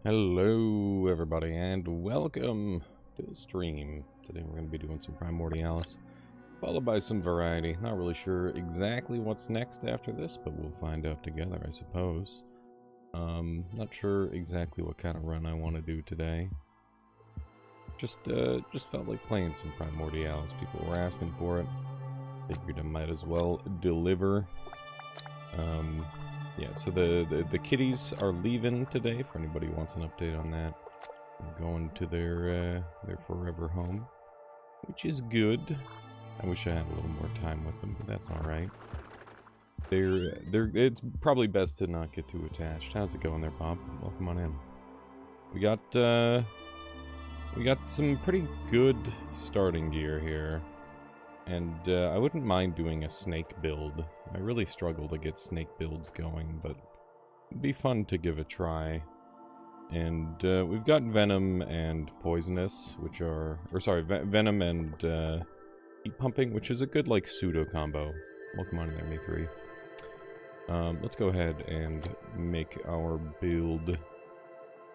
Hello everybody and welcome to the stream. Today we're going to be doing some Primordialis, followed by some variety. Not really sure exactly what's next after this, but we'll find out together, I suppose. Not sure exactly what kind of run I want to do today. Just felt like playing some Primordialis. People were asking for it. Figured I might as well deliver. Yeah, so the kitties are leaving today, for anybody who wants an update on that. They're going to their forever home, which is good. I wish I had a little more time with them, but that's alright. It's probably best to not get too attached. How's it going there, Bob? Welcome on in. We got some pretty good starting gear here. And I wouldn't mind doing a snake build. I really struggle to get snake builds going, but it'd be fun to give a try. And we've got Venom and Poisonous, which are... Or sorry, Venom and Heat Pumping, which is a good, like, pseudo combo. Welcome on in there, Me3. Let's go ahead and make our build.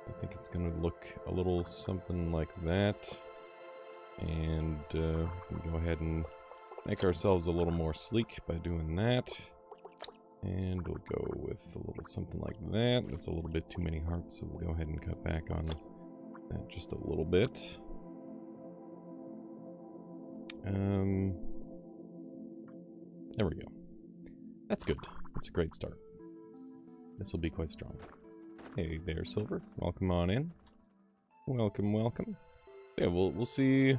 I think it's gonna look a little something like that. And we'll go ahead and make ourselves a little more sleek by doing that. And we'll go with a little something like that. That's a little bit too many hearts, so we'll go ahead and cut back on that just a little bit. There we go. That's good. That's a great start. This will be quite strong. Hey there, Silver. Welcome on in. Welcome, welcome. Yeah, we'll see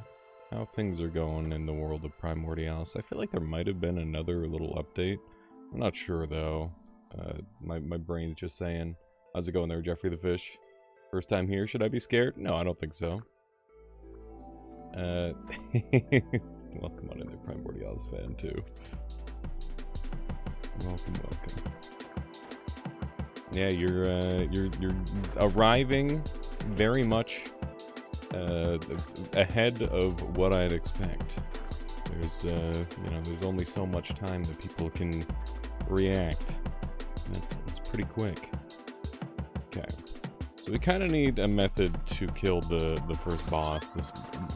how things are going in the world of Primordialis. I feel like there might have been another little update. I'm not sure, though. My brain's just saying, how's it going there, Jeffrey the Fish? First time here, should I be scared? No, I don't think so. Welcome on in there, Primordialis fan, too. Welcome, welcome. Yeah, you're arriving very much ahead of what I'd expect. There's, you know, there's only so much time that people can react. It's pretty quick. Okay. So we kind of need a method to kill the first boss. This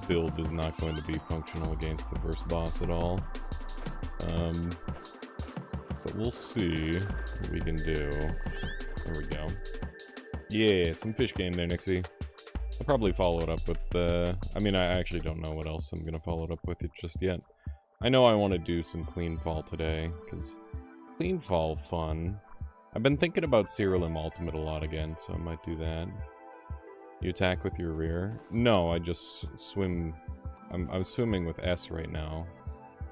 build is not going to be functional against the first boss at all. But we'll see what we can do. There we go. Yeah, some fish game there, Nixie. I'll probably follow it up with, I mean, I actually don't know what else I'm gonna follow it up with it just yet. I know I want to do some clean fall today, because clean fall fun. I've been thinking about Ceralim Ultimate a lot again, so I might do that. You attack with your rear? No, I just swim. I'm swimming with S right now.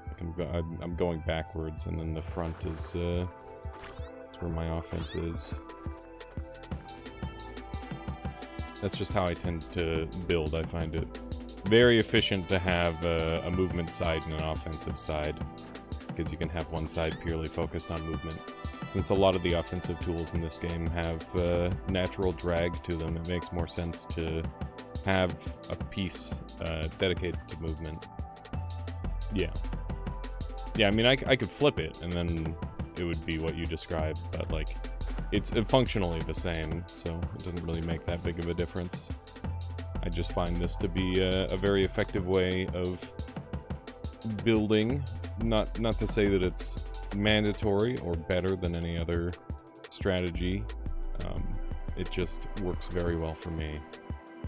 Like I'm going backwards, and then the front is, that's where my offense is. That's just how I tend to build. I find it very efficient to have a movement side and an offensive side, because you can have one side purely focused on movement. Since a lot of the offensive tools in this game have natural drag to them, it makes more sense to have a piece dedicated to movement. Yeah. Yeah, I mean, I could flip it, and then it would be what you described, but, like, it's functionally the same, so it doesn't really make that big of a difference. I just find this to be a very effective way of building. Not to say that it's mandatory or better than any other strategy. It just works very well for me.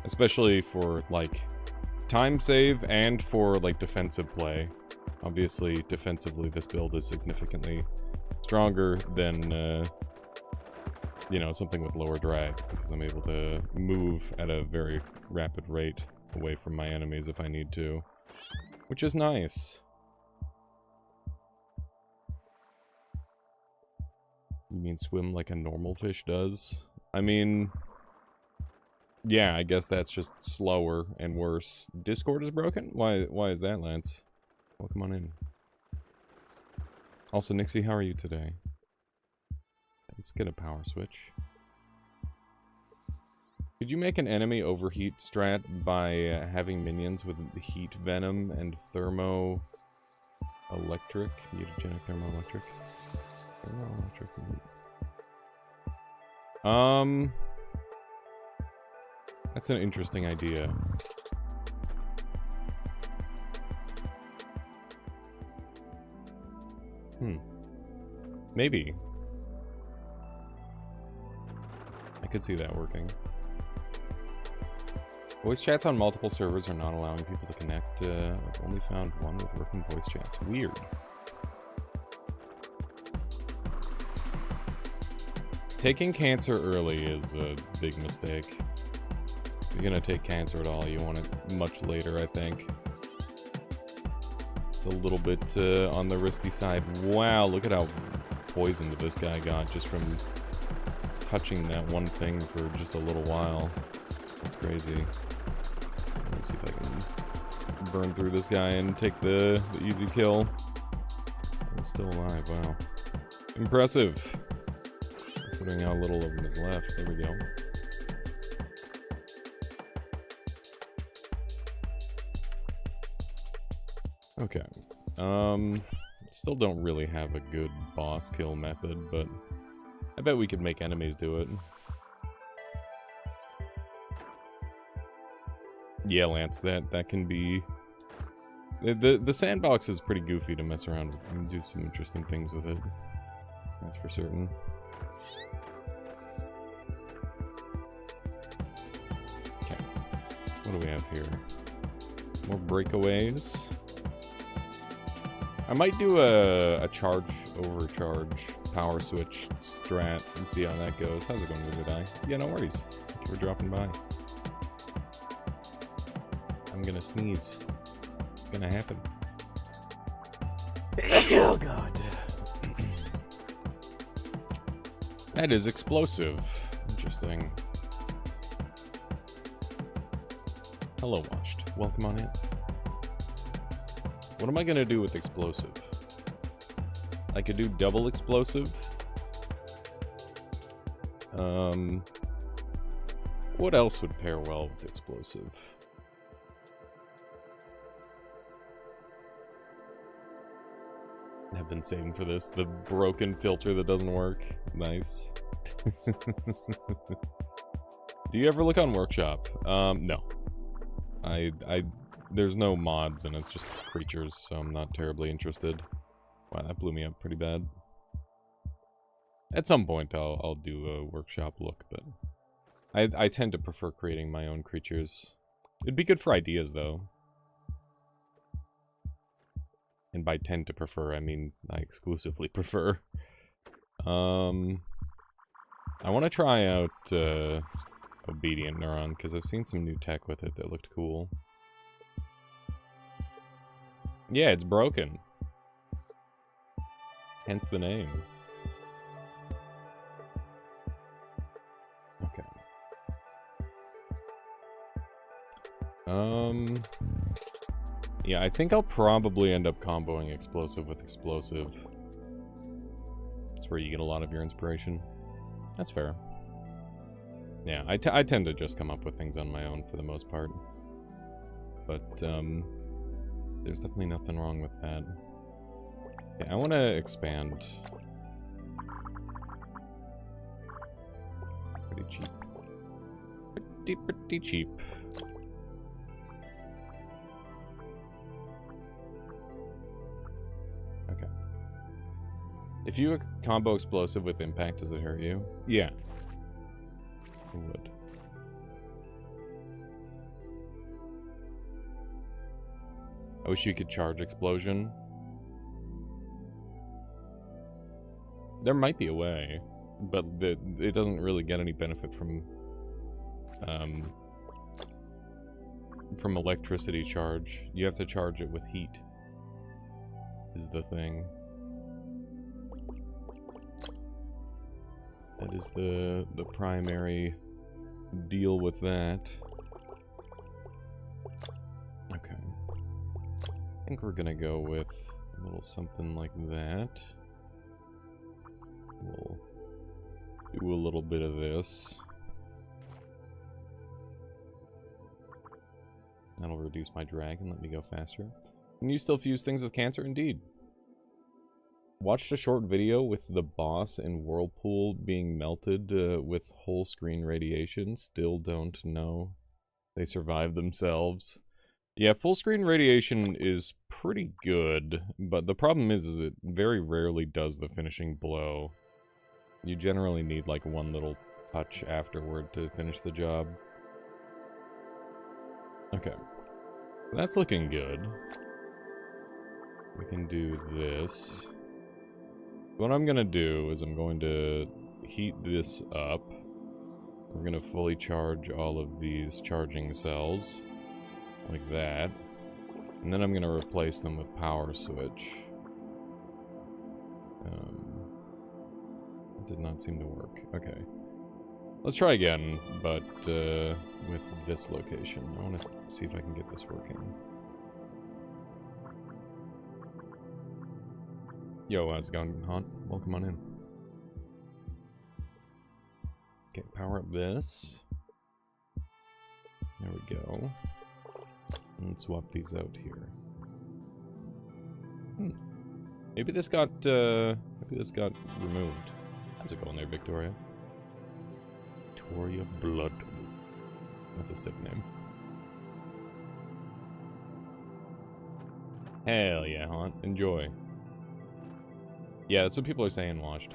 Especially for, like, time save and for, like, defensive play. Obviously, defensively, this build is significantly stronger than... you know, something with lower drag, because I'm able to move at a very rapid rate away from my enemies if I need to, which is nice. You mean swim like a normal fish does? I mean, yeah, I guess that's just slower and worse. Discord is broken? Why is that, Lance? Welcome on in. Also, Nixie, how are you today? Let's get a power switch. Could you make an enemy overheat strat by having minions with heat venom and thermo electric? Mutagenic thermo electric? Thermo electric. That's an interesting idea. Maybe. I could see that working. Voice chats on multiple servers are not allowing people to connect. I've only found one with working voice chats. Weird. Taking cancer early is a big mistake. If you're gonna take cancer at all, you want it much later, I think. It's a little bit on the risky side. Wow, look at how poisoned this guy got just from touching that one thing for just a little while. That's crazy. Let me see if I can burn through this guy and take the easy kill. He's still alive, wow. Impressive. Considering how little of him is left. There we go. Okay. Still don't really have a good boss kill method, but I bet we could make enemies do it. Yeah, Lance, that can be... The sandbox is pretty goofy to mess around with. You can do some interesting things with it. That's for certain. Okay. What do we have here? More breakaways. I might do a charge overcharge power switch strat and see how that goes. How's it going, Wizard Eye? Yeah, no worries. Thank you for dropping by. I'm gonna sneeze. It's gonna happen. Oh god. That is explosive. Interesting. Hello, Washed. Welcome on in. What am I gonna do with explosive? I could do double explosive. What else would pair well with explosive? I've been saving for this. The broken filter that doesn't work. Nice. Do you ever look on Workshop? No. There's no mods and it's just creatures, so I'm not terribly interested. Wow, that blew me up pretty bad. At some point I'll do a Workshop look, but I tend to prefer creating my own creatures. It'd be good for ideas though. And by tend to prefer, I mean I exclusively prefer. I want to try out Obedient Neuron, because I've seen some new tech with it that looked cool. Yeah, it's broken. Hence the name. Okay. Yeah, I think I'll probably end up comboing explosive with explosive. That's where you get a lot of your inspiration. That's fair. Yeah, I tend to just come up with things on my own for the most part. But, there's definitely nothing wrong with that. Yeah, I want to expand. Pretty cheap. Pretty cheap. Okay. If you combo explosive with impact, does it hurt you? Yeah. It would. I wish you could charge explosion. There might be a way, but it doesn't really get any benefit from electricity charge. You have to charge it with heat, is the thing. That is the primary deal with that. Okay. I think we're gonna go with a little something like that. We'll do a little bit of this. That'll reduce my drag and let me go faster. Can you still fuse things with cancer? Indeed. Watched a short video with the boss in Whirlpool being melted with whole screen radiation. Still don't know They survive themselves. Yeah, full screen radiation is pretty good, but the problem is it very rarely does the finishing blow. You generally need like one little touch afterward to finish the job. Okay. That's looking good. We can do this. What I'm gonna do is I'm going to heat this up. We're gonna fully charge all of these charging cells. Like that. And then I'm gonna replace them with power switch. It did not seem to work. Okay. Let's try again, but with this location. I want to see if I can get this working. Yo, how's it going, Haunt? Welcome on in. Okay, power up this. There we go. And swap these out here. Maybe this got removed. How's it going there, Victoria? Victoria Blood. That's a sick name. Hell yeah, Haunt. Enjoy. Yeah, that's what people are saying, Washed.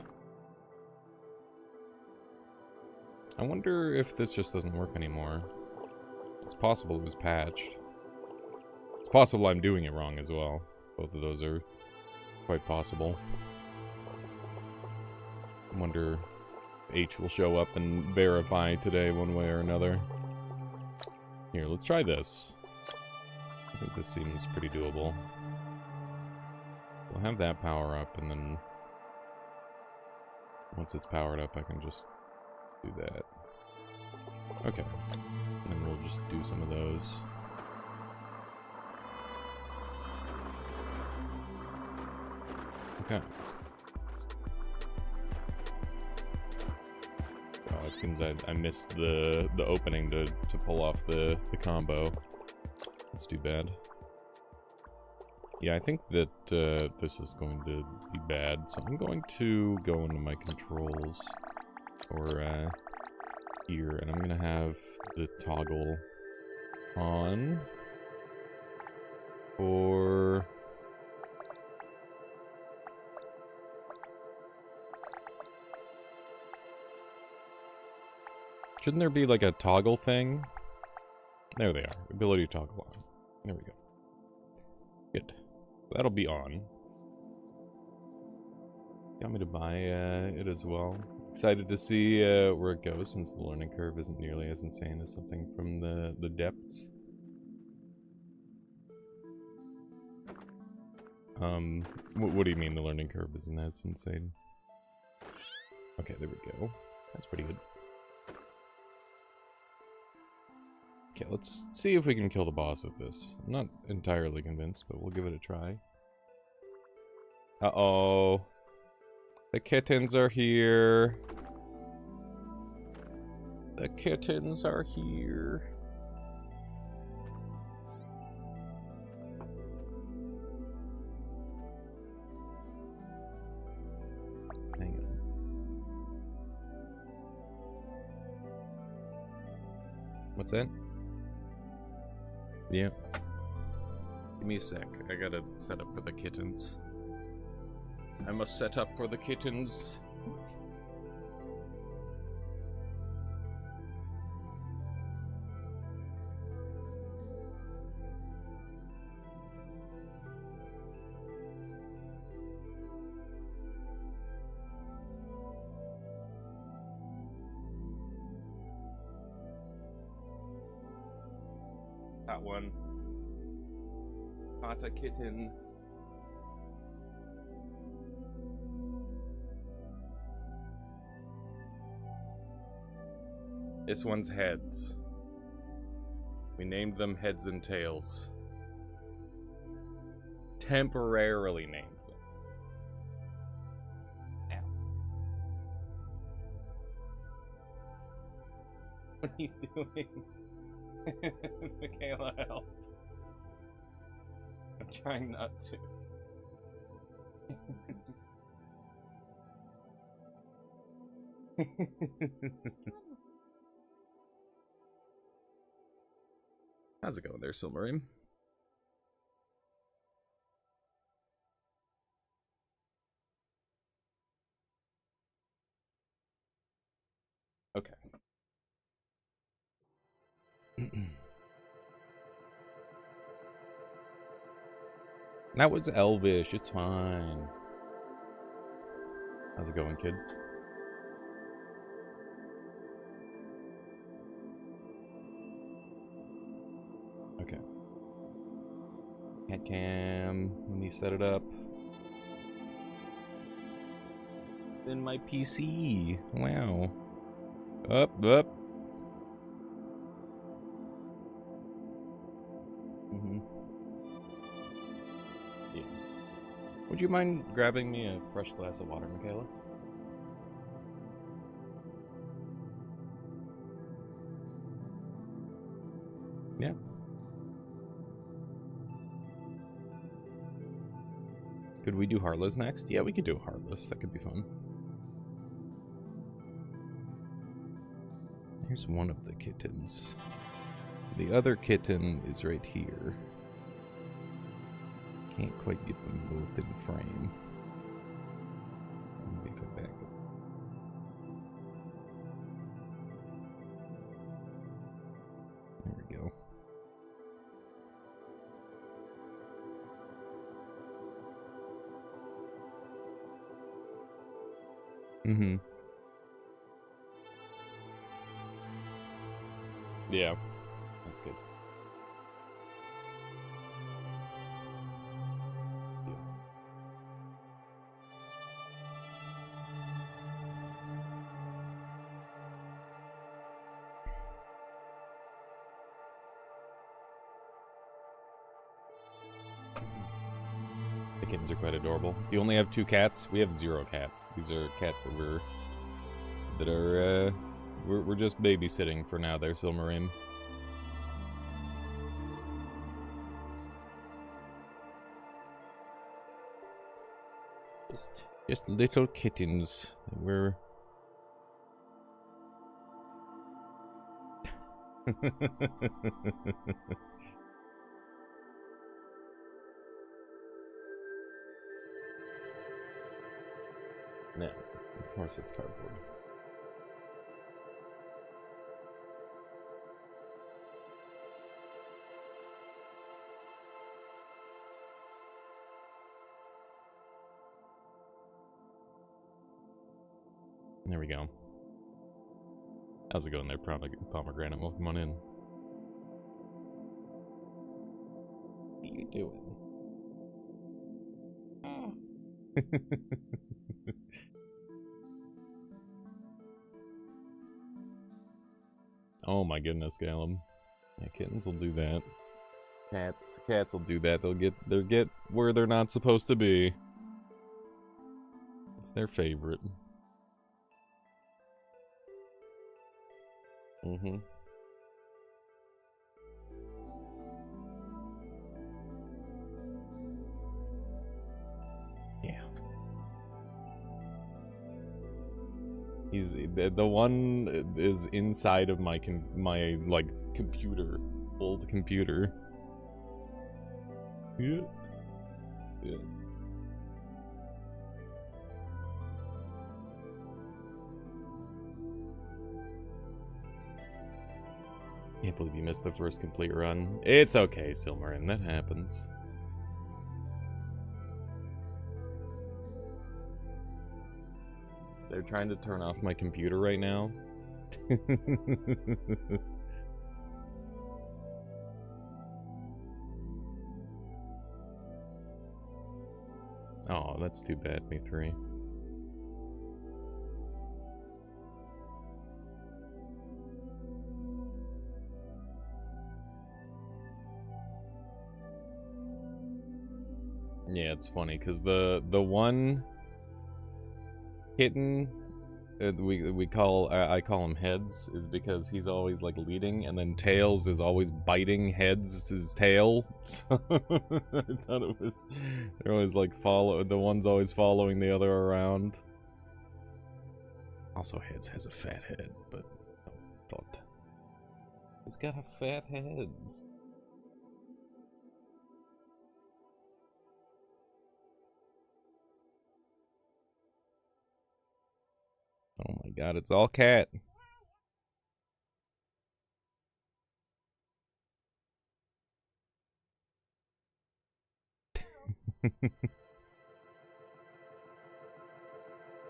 I wonder if this just doesn't work anymore. It's possible it was patched. It's possible I'm doing it wrong as well. Both of those are quite possible. I wonder if H will show up and verify today one way or another. Here, let's try this. I think this seems pretty doable. We'll have that power up, and then once it's powered up, I can just do that. Okay. And we'll just do some of those. Okay. Oh, it seems I missed the opening to pull off the combo. That's too bad. Yeah, I think that this is going to be bad, so I'm going to go into my controls, or here, and I'm going to have the toggle on for... Shouldn't there be like a toggle thing? There they are. Ability to toggle on. There we go. Good. That'll be on. Got me to buy it as well. Excited to see where it goes, since the learning curve isn't nearly as insane as something from the depths. What do you mean the learning curve isn't as insane? Okay, there we go. That's pretty good. Okay, let's see if we can kill the boss with this. I'm not entirely convinced, but we'll give it a try. Uh-oh. The kittens are here. The kittens are here. Hang on. What's that? Yeah. Give me a sec. I gotta set up for the kittens. I must set up for the kittens. That one. Not a kitten. This one's heads. We named them Heads and Tails. Temporarily named them. Ow. What are you doing? Michaela, help. I'm trying not to. How's it going there, Silmarine? Okay. That was Elvish. It's fine. How's it going, kid? Okay. Cat cam. When you set it up. In my PC. Wow. Up. Yeah. Would you mind grabbing me a fresh glass of water, Michaela? Yeah. Could we do Heartless next? Yeah, we could do Heartless. That could be fun. Here's one of the kittens. The other kitten is right here. Can't quite get them both in frame. Maybe if I back up. There we go. Mm-hmm. Yeah. That's good. The kittens are quite adorable. Do you only have 2 cats? We have 0 cats. These are cats that we're just babysitting for now there, Silmarine. Just little kittens. We're No, of course it's cardboard. There we go. How's it going there, Pomegranate? Welcome on in. What are you doing? Oh my goodness, Gallum. Yeah, kittens will do that. Cats will do that. They'll get where they're not supposed to be. It's their favorite. Mm-hmm. Yeah. The one is inside of my like computer, old computer. Yeah. Yeah. Can't believe you missed the first complete run. It's okay, Silmarin, that happens. They're trying to turn off my computer right now. Oh, that's too bad, me 3. Yeah, it's funny because the one kitten I call him Heads is because he's always like leading, and then Tails is always biting Heads' his tail. So I thought it was they're always like the one's always following the other around. Also, Heads has a fat head, but I thought he's got a fat head. God, it's all cat.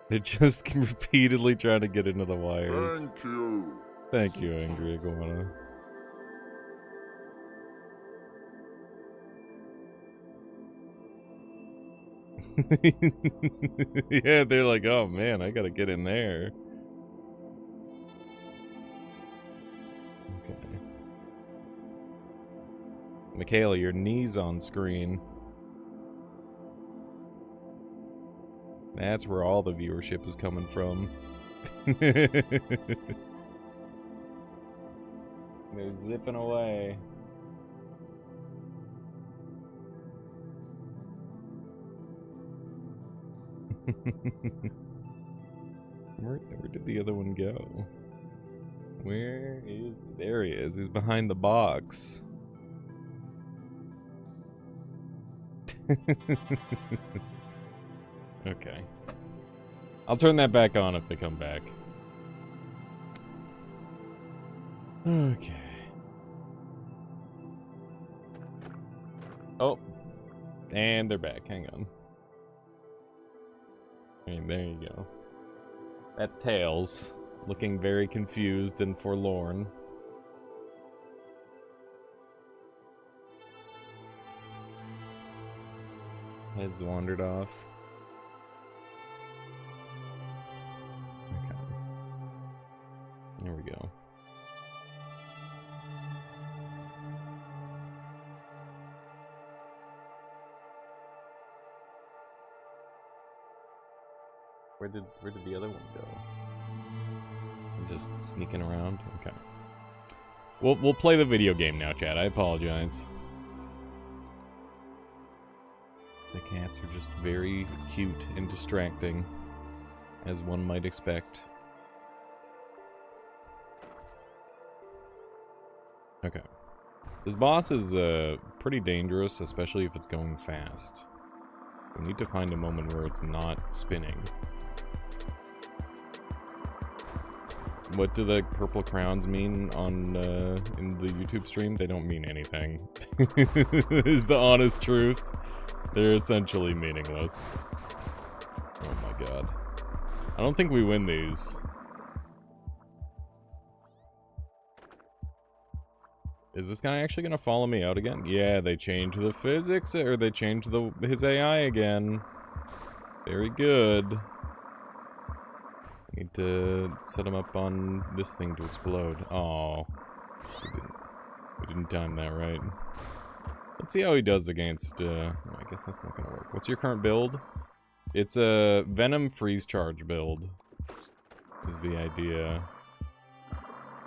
They're just repeatedly trying to get into the wires. Thank you. Thank you, Angry Iguana. Yeah, they're like, oh man, I gotta get in there. Okay. Michaela, your knee's on screen. That's where all the viewership is coming from. They're zipping away. Where did the other one go? Where is... There he is. He's behind the box. Okay. I'll turn that back on if they come back. Okay. Oh. And they're back. Hang on. And there you go. That's Tails, looking very confused and forlorn. Head's wandered off. Okay. There we go. Where did the other one go? I'm just sneaking around. Okay. We'll play the video game now, chat. I apologize. The cats are just very cute and distracting, as one might expect. Okay. This boss is pretty dangerous, especially if it's going fast. We need to find a moment where it's not spinning. What do the purple crowns mean on in the YouTube stream? They don't mean anything. Is the honest truth. They're essentially meaningless. Oh my god. I don't think we win these. Is this guy actually gonna follow me out again? Yeah, they changed the physics, or they changed his AI again. Very good. Need to set him up on this thing to explode. Oh, we didn't time that right. Let's see how he does against. I guess that's not gonna work. What's your current build? It's a Venom freeze charge build. Is the idea,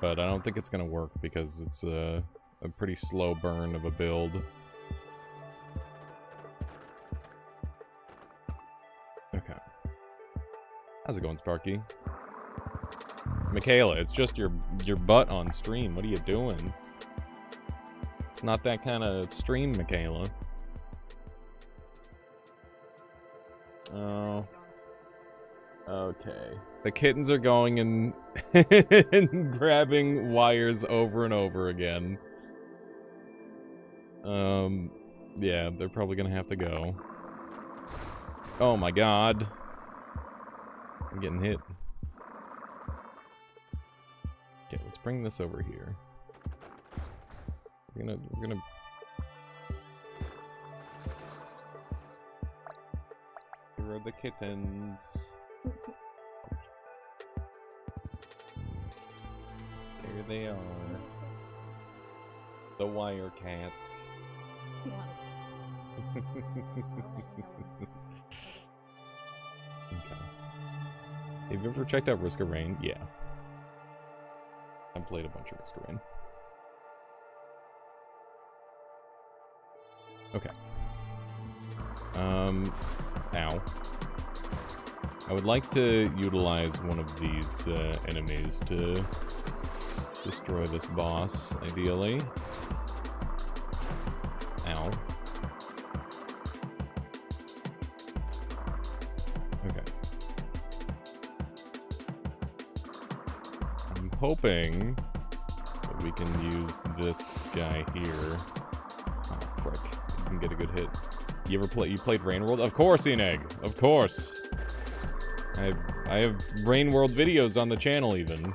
but I don't think it's gonna work because it's a pretty slow burn of a build. Okay. How's it going, Sparky? Michaela, it's just your butt on stream. What are you doing? It's not that kind of stream, Michaela. Oh. Okay. The kittens are going and, and grabbing wires over and over again. Yeah, they're probably gonna have to go. Oh my god. I'm getting hit. Okay, let's bring this over here. We're gonna here are the kittens. There they are. The wire cats. Okay. Have you ever checked out Risk of Rain? Yeah. I've played a bunch of Risk of Rain. Okay. Ow. I would like to utilize one of these enemies to destroy this boss, ideally. Ow. Okay. hoping that we can use this guy here. Oh, frick. You can get a good hit. You played Rain World? Of course, Eneg! Of course! I have Rain World videos on the channel, even.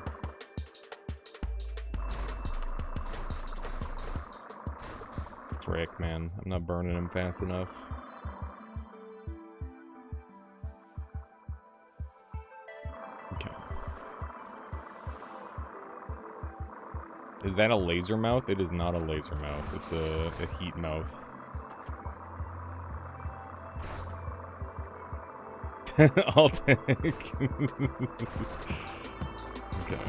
Frick, man. I'm not burning him fast enough. Okay. Is that a laser mouth? It is not a laser mouth. It's a heat mouth. I'll take. Okay.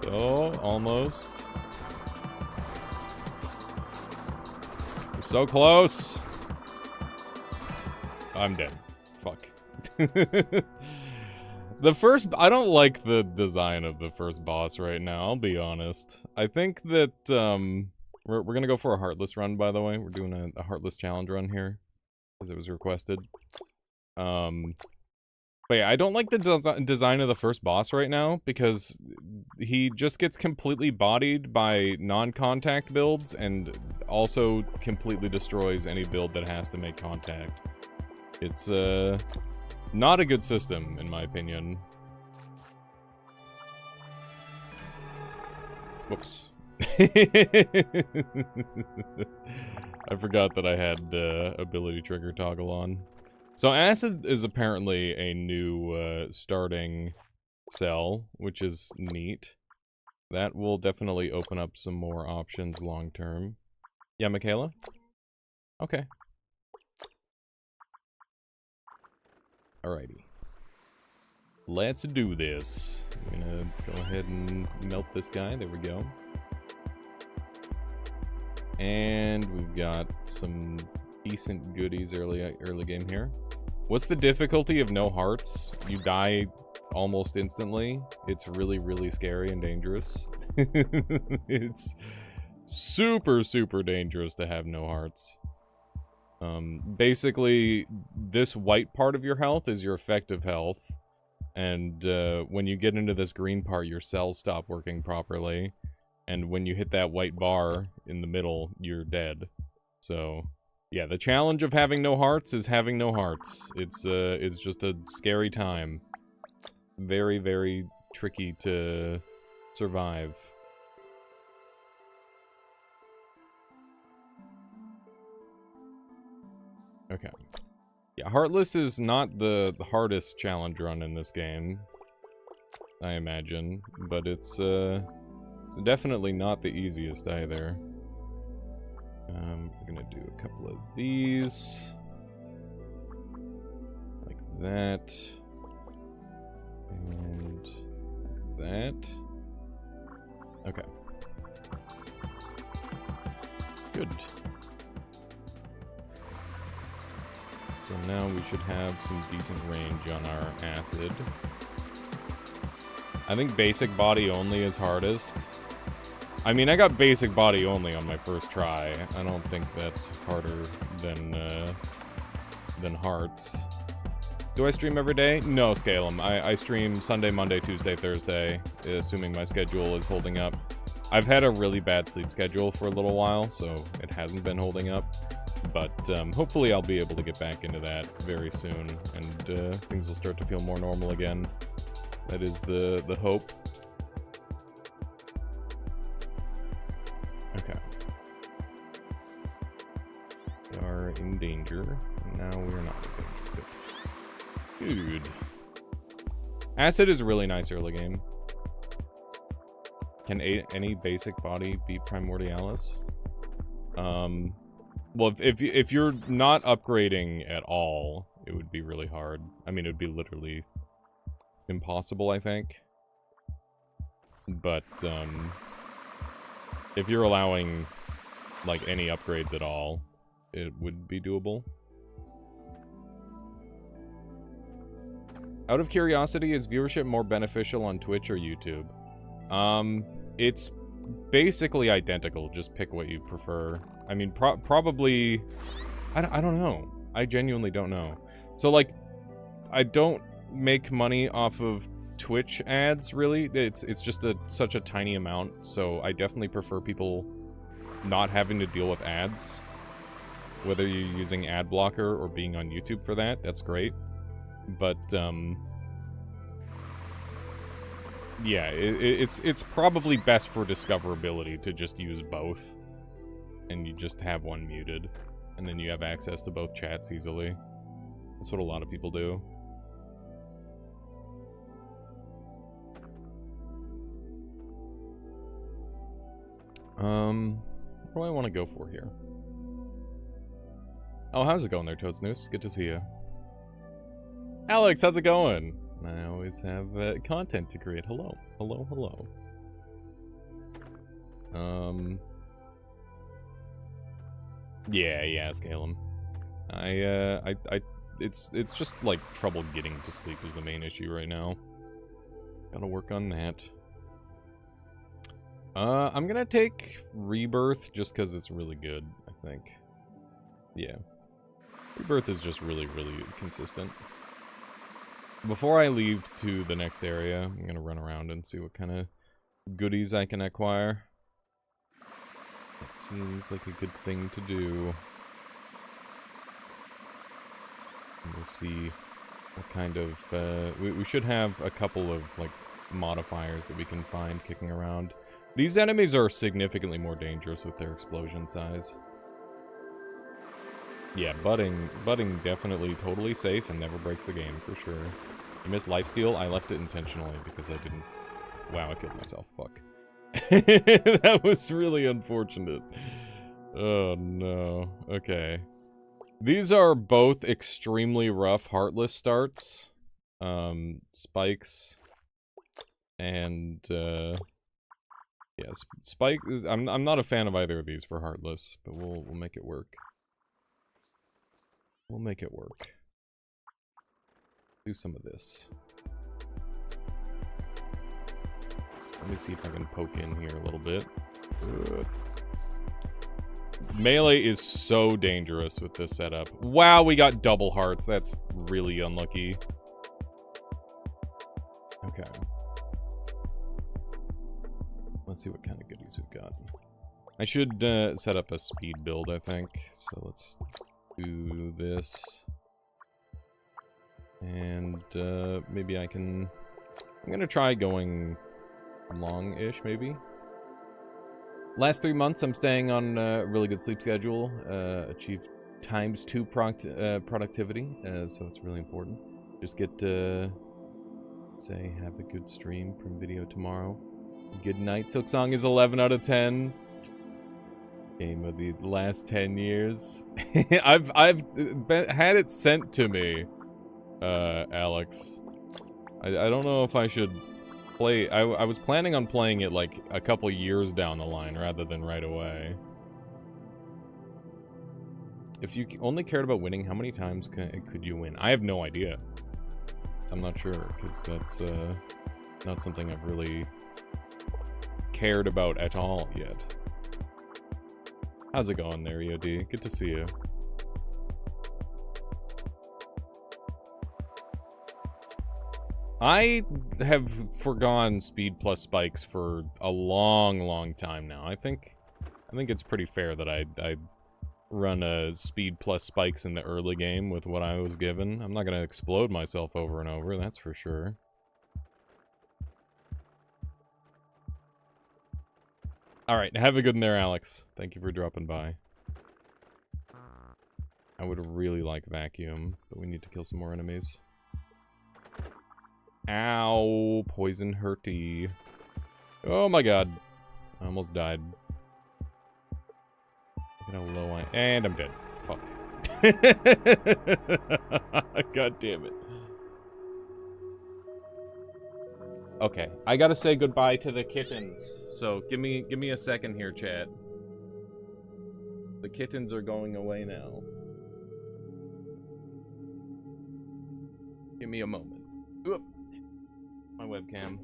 Oh, almost. We're so close. I'm dead. Fuck. The first... I don't like the design of the first boss right now, I'll be honest. I think that, we're gonna go for a Heartless run, by the way. We're doing a Heartless challenge run here, as it was requested. But yeah, I don't like the design of the first boss right now, because he just gets completely bodied by non-contact builds, and also completely destroys any build that has to make contact. It's, not a good system, in my opinion. Whoops. I forgot that I had ability trigger toggle on. So Acid is apparently a new starting cell, which is neat. That will definitely open up some more options long term. Yeah, Michaela? Okay. Alrighty. Let's do this. I'm gonna go ahead and melt this guy. There we go. And we've got some decent goodies early game here. What's the difficulty of no hearts? You die almost instantly. It's really, really scary and dangerous. It's super, super dangerous to have no hearts. Basically, this white part of your health is your effective health. And when you get into this green part, your cells stop working properly. And when you hit that white bar in the middle, you're dead. So, yeah, the challenge of having no hearts is having no hearts. It's just a scary time. Very, very tricky to survive. Okay. Yeah, Heartless is not the hardest challenge run in this game, I imagine, but it's definitely not the easiest either. We're gonna do a couple of these, like that, and like that. Okay. Good. So now we should have some decent range on our acid. I think basic body only is hardest. I mean, I got basic body only on my first try. I don't think that's harder than hearts. Do I stream every day? No, Scalem. I stream Sunday, Monday, Tuesday, Thursday, assuming my schedule is holding up. I've had a really bad sleep schedule for a little while, so it hasn't been holding up. But hopefully I'll be able to get back into that very soon, and things will start to feel more normal again. That is the hope. Okay. We are in danger. Now we're not in danger. Dude. Acid is a really nice early game. Can any basic body beat Primordialis? Well, if you're not upgrading at all, it would be really hard. I mean, it would be literally impossible, I think. But, if you're allowing, like, any upgrades at all, it would be doable. Out of curiosity, is viewership more beneficial on Twitch or YouTube? It's basically identical, just pick what you prefer. I mean, probably... I don't know. I genuinely don't know. So, like, I don't make money off of Twitch ads, really. It's just such a tiny amount, so I definitely prefer people not having to deal with ads. Whether you're using ad blocker or being on YouTube for that, that's great. But, yeah, it's probably best for discoverability to just use both. And you just have one muted. And then you have access to both chats easily. That's what a lot of people do. What do I want to go for here? Oh, how's it going there, Toadsnoose? Good to see you. Alex, how's it going? I always have content to create. Hello. Hello, hello. Yeah, Scalem. It's just, like, trouble getting to sleep is the main issue right now. Gotta work on that. I'm gonna take Rebirth just because it's really good, I think. Yeah. Rebirth is just really, really consistent. Before I leave to the next area, I'm gonna run around and see what kind of goodies I can acquire. That seems like a good thing to do. And we'll see what kind of... we should have a couple of, like, modifiers that we can find kicking around. These enemies are significantly more dangerous with their explosion size. Yeah, budding definitely totally safe and never breaks the game, for sure. You missed lifesteal? I left it intentionally because I didn't... Wow, I killed myself. Fuck. That was really unfortunate. Oh, no. Okay. These are both extremely rough Heartless starts. Spikes. And, yes, Spike... I'm not a fan of either of these for Heartless, but we'll make it work. We'll make it work. Do some of this. Let me see if I can poke in here a little bit. Melee is so dangerous with this setup. Wow, we got double hearts. That's really unlucky. Okay. Let's see what kind of goodies we've got. I should set up a speed build, I think. So let's do this. And maybe I can... I'm gonna try going long-ish, maybe. Last 3 months, I'm staying on a really good sleep schedule. Achieved ×2 productivity, so it's really important. Just get to say, have a good stream from video tomorrow. Good night. Silksong is 11 out of 10. Game of the last 10 years. I've had it sent to me, Alex. I don't know if I should play... I was planning on playing it, like, a couple years down the line, rather than right away. If you only cared about winning, how many times could you win? I have no idea. I'm not sure, because that's, not something I've really cared about at all yet. How's it going there, EOD? Good to see you. I have forgone speed plus spikes for a long time now. I think it's pretty fair that I run a speed plus spikes in the early game with what I was given. I'm not gonna explode myself over and over, that's for sure. Alright, have a good one there, Alex. Thank you for dropping by. I would really like vacuum, but we need to kill some more enemies. Ow, poison hurty. Oh my god. I almost died. Look at how low I am. And I'm dead. Fuck. God damn it. Okay, I gotta say goodbye to the kittens. So give me a second here, chat. The kittens are going away now. Give me a moment. Oop. My webcam.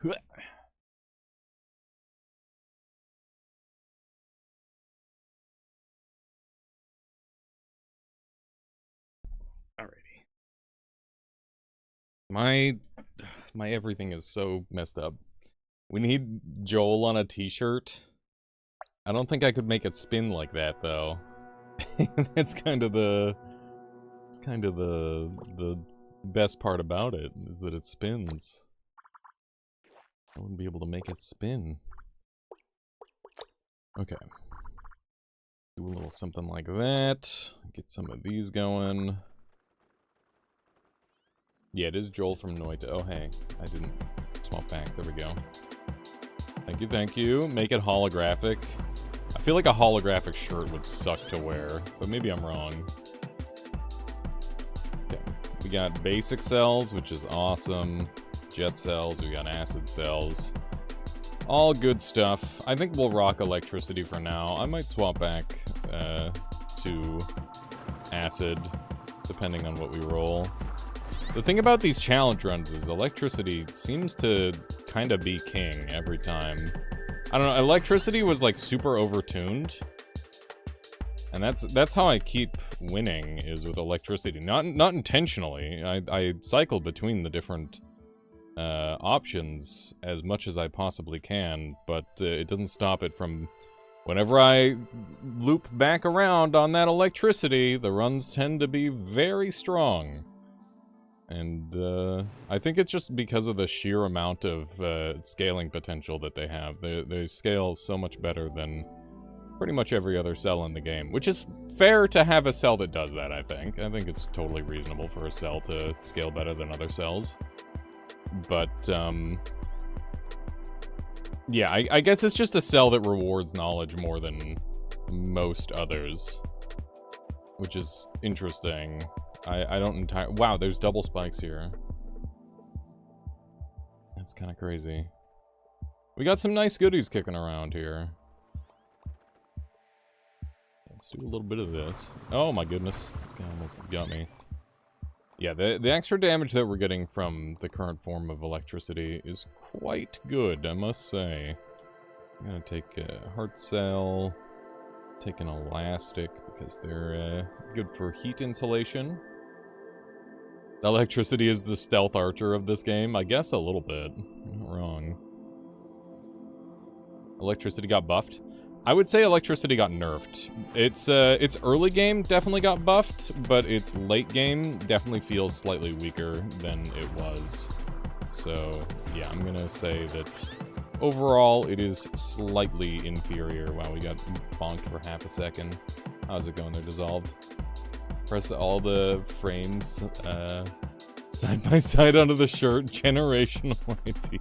Alrighty. My everything is so messed up. We need Joel on a t-shirt. I don't think I could make it spin like that though. It's kind of the best part about it is that it spins. I wouldn't be able to make it spin. Okay. Do a little something like that. Get some of these going. Yeah, it is Joel from Noita. Oh, hey. I didn't swap back. There we go. Thank you, thank you. Make it holographic. I feel like a holographic shirt would suck to wear, but maybe I'm wrong. Okay. We got basic cells, which is awesome. Jet cells, we got acid cells. All good stuff. I think we'll rock electricity for now. I might swap back to acid, depending on what we roll. The thing about these challenge runs is electricity seems to kind of be king every time. I don't know, electricity was like super overtuned. And that's how I keep winning, is with electricity. Not intentionally. I cycle between the different options as much as I possibly can, but it doesn't stop it from... Whenever I loop back around on that electricity, the runs tend to be very strong. And I think it's just because of the sheer amount of scaling potential that they have. They scale so much better than pretty much every other cell in the game, which is fair to have a cell that does that, I think. I think it's totally reasonable for a cell to scale better than other cells. But, yeah, I guess it's just a cell that rewards knowledge more than most others, which is interesting. I don't entirely... Wow, there's double spikes here. That's kind of crazy. We got some nice goodies kicking around here. Let's do a little bit of this. Oh my goodness, this guy almost got me. Yeah, the extra damage that we're getting from the current form of electricity is quite good, I must say. I'm gonna take a heart cell, take an elastic, because they're good for heat insulation. Electricity is the stealth archer of this game. I guess a little bit. I'm not wrong. Electricity got buffed. I would say electricity got nerfed. Its early game definitely got buffed, but its late game definitely feels slightly weaker than it was. So, yeah, I'm gonna say that overall it is slightly inferior. Wow, we got bonked for half a second. How's it going? They're dissolved. Press all the frames side by side onto the shirt. Generational idea.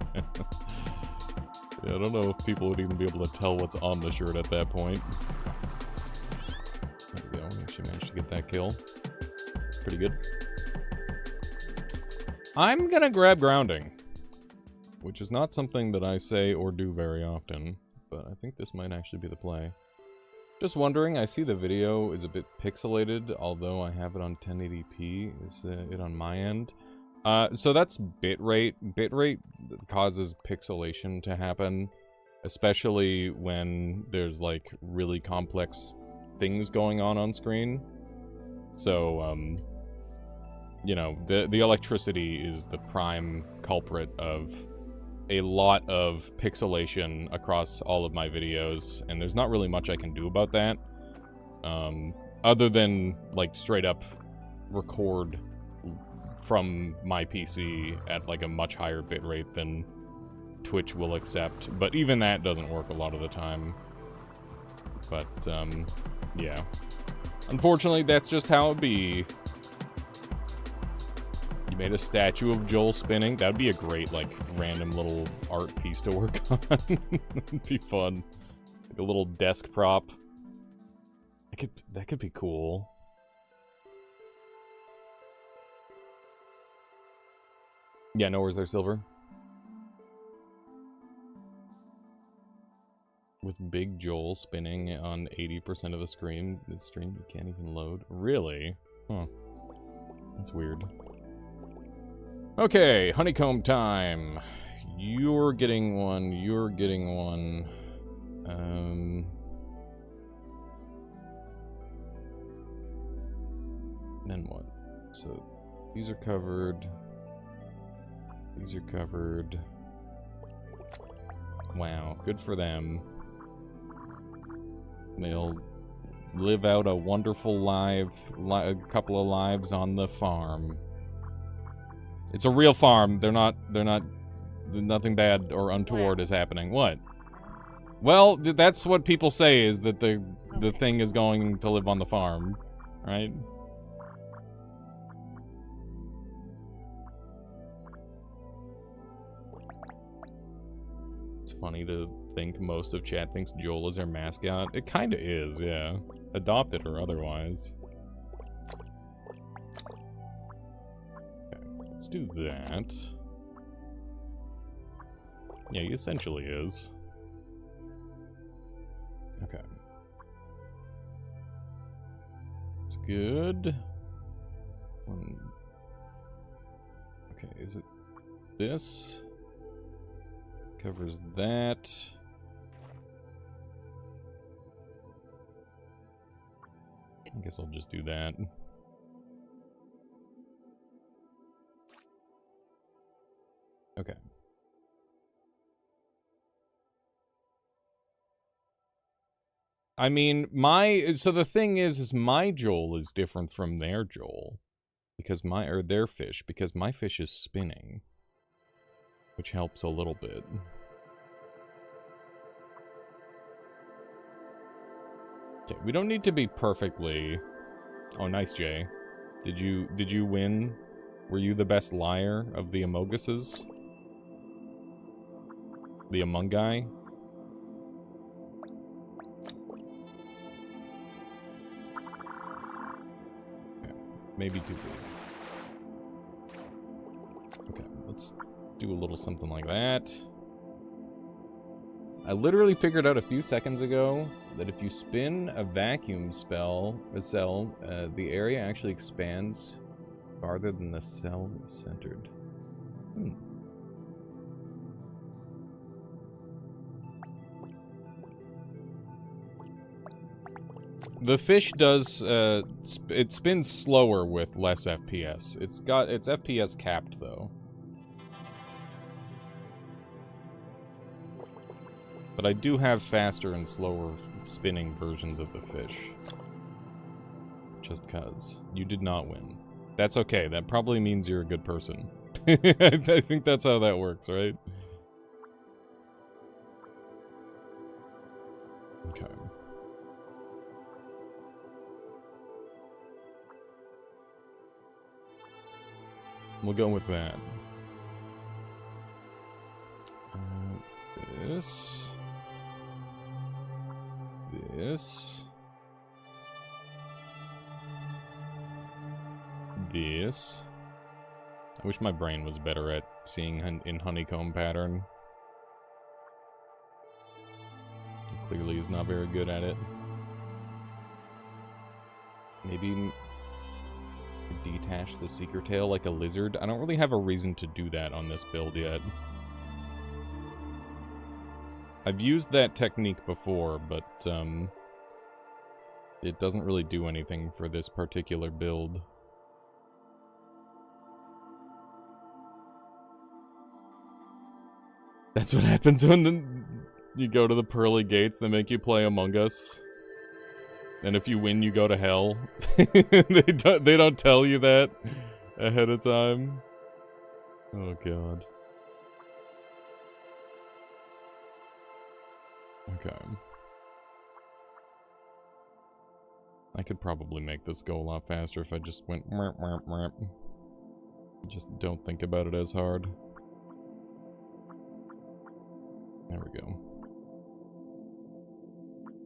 Yeah, I don't know if people would even be able to tell what's on the shirt at that point. There we go. We actually managed to get that kill. Pretty good. I'm gonna grab grounding, which is not something that I say or do very often, but I think this might actually be the play. Just wondering, I see the video is a bit pixelated, although I have it on 1080p. Is it on my end? So that's bitrate. Bitrate causes pixelation to happen, especially when there's like really complex things going on screen. So, you know, the electricity is the prime culprit of a lot of pixelation across all of my videos, and there's not really much I can do about that, other than like straight up record from my PC at like a much higher bitrate than Twitch will accept, but even that doesn't work a lot of the time. But yeah, unfortunately that's just how it be. You made a statue of Joel spinning. That'd be a great, like, random little art piece to work on. It'd be fun. Like a little desk prop. That could be cool. Yeah, no, where's their silver? With Big Joel spinning on 80% of the stream, you can't even load. Really? Huh. That's weird. Okay, honeycomb time. you're getting one, you're getting one. Then what? So, these are covered. These are covered. Wow, good for them. They'll live out a wonderful a couple of lives on the farm. It's a real farm. Nothing bad or untoward is happening. What? Well, that's what people say, is that the thing is going to live on the farm, right? It's funny to think most of chat thinks Joel is our mascot. It kinda is, yeah. Adopted or otherwise. Okay, let's do that. Yeah, he essentially is. Okay. It's good. Okay, is it this? Covers that. I guess I'll just do that. Okay. I mean, so the thing is my Joel is different from their Joel. Because their fish, because my fish is spinning. Which helps a little bit. Okay, we don't need to be perfectly... Oh, nice, Jay. Did you win? Were you the best liar of the Amoguses? The Among Guy? Okay, maybe too big. Okay, let's do a little something like that. I literally figured out a few seconds ago that if you spin a vacuum cell, the area actually expands farther than the cell is centered. The fish does, it spins slower with less FPS. It's FPS capped, though. But I do have faster and slower spinning versions of the fish. Just cuz. You did not win. That's okay. That probably means you're a good person. I think that's how that works, right? Okay. We'll go with that. This. This. This. I wish my brain was better at seeing in honeycomb pattern. It clearly is not very good at it. Maybe detach the seeker tail like a lizard. I don't really have a reason to do that on this build yet. I've used that technique before, but it doesn't really do anything for this particular build. That's what happens when you go to the pearly gates that make you play Among Us. And if you win, you go to hell. They don't tell you that ahead of time. Oh god. Okay. I could probably make this go a lot faster if I just went merp, merp, merp. Just don't think about it as hard. There we go.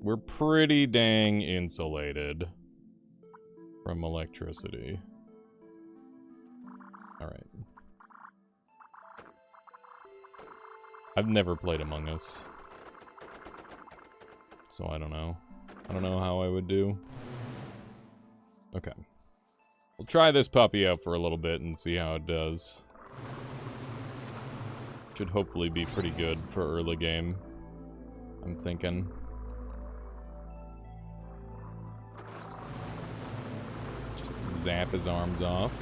We're pretty dang insulated from electricity. Alright. I've never played Among Us. So I don't know. I don't know how I would do. Okay. We'll try this puppy out for a little bit and see how it does. Should hopefully be pretty good for early game, I'm thinking. Just zap his arms off.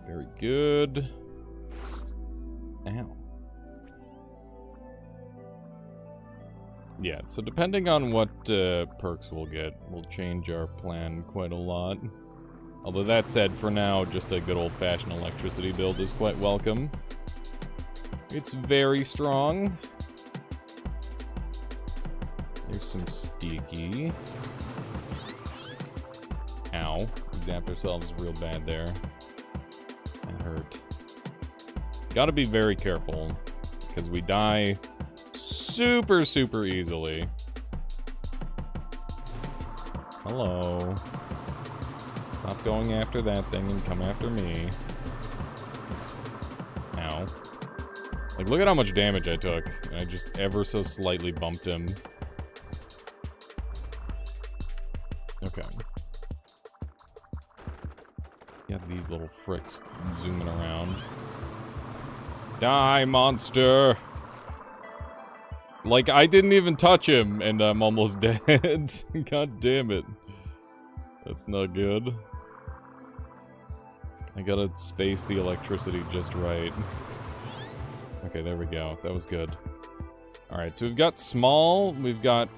Very good. Ow. Yeah, so depending on what perks we'll get, we'll change our plan quite a lot. Although that said, for now, just a good old-fashioned electricity build is quite welcome. It's very strong. There's some sticky. Ow. We zapped ourselves real bad there. That hurt. Gotta be very careful, because we die super, super easily. Hello. Stop going after that thing and come after me. Ow. Like, look at how much damage I took. And I just ever so slightly bumped him. Okay. Got these little fricks zooming around. Die, monster! Like, I didn't even touch him, and I'm almost dead. God damn it. That's not good. I gotta space the electricity just right. Okay, there we go. That was good. Alright, so we've got small, we've got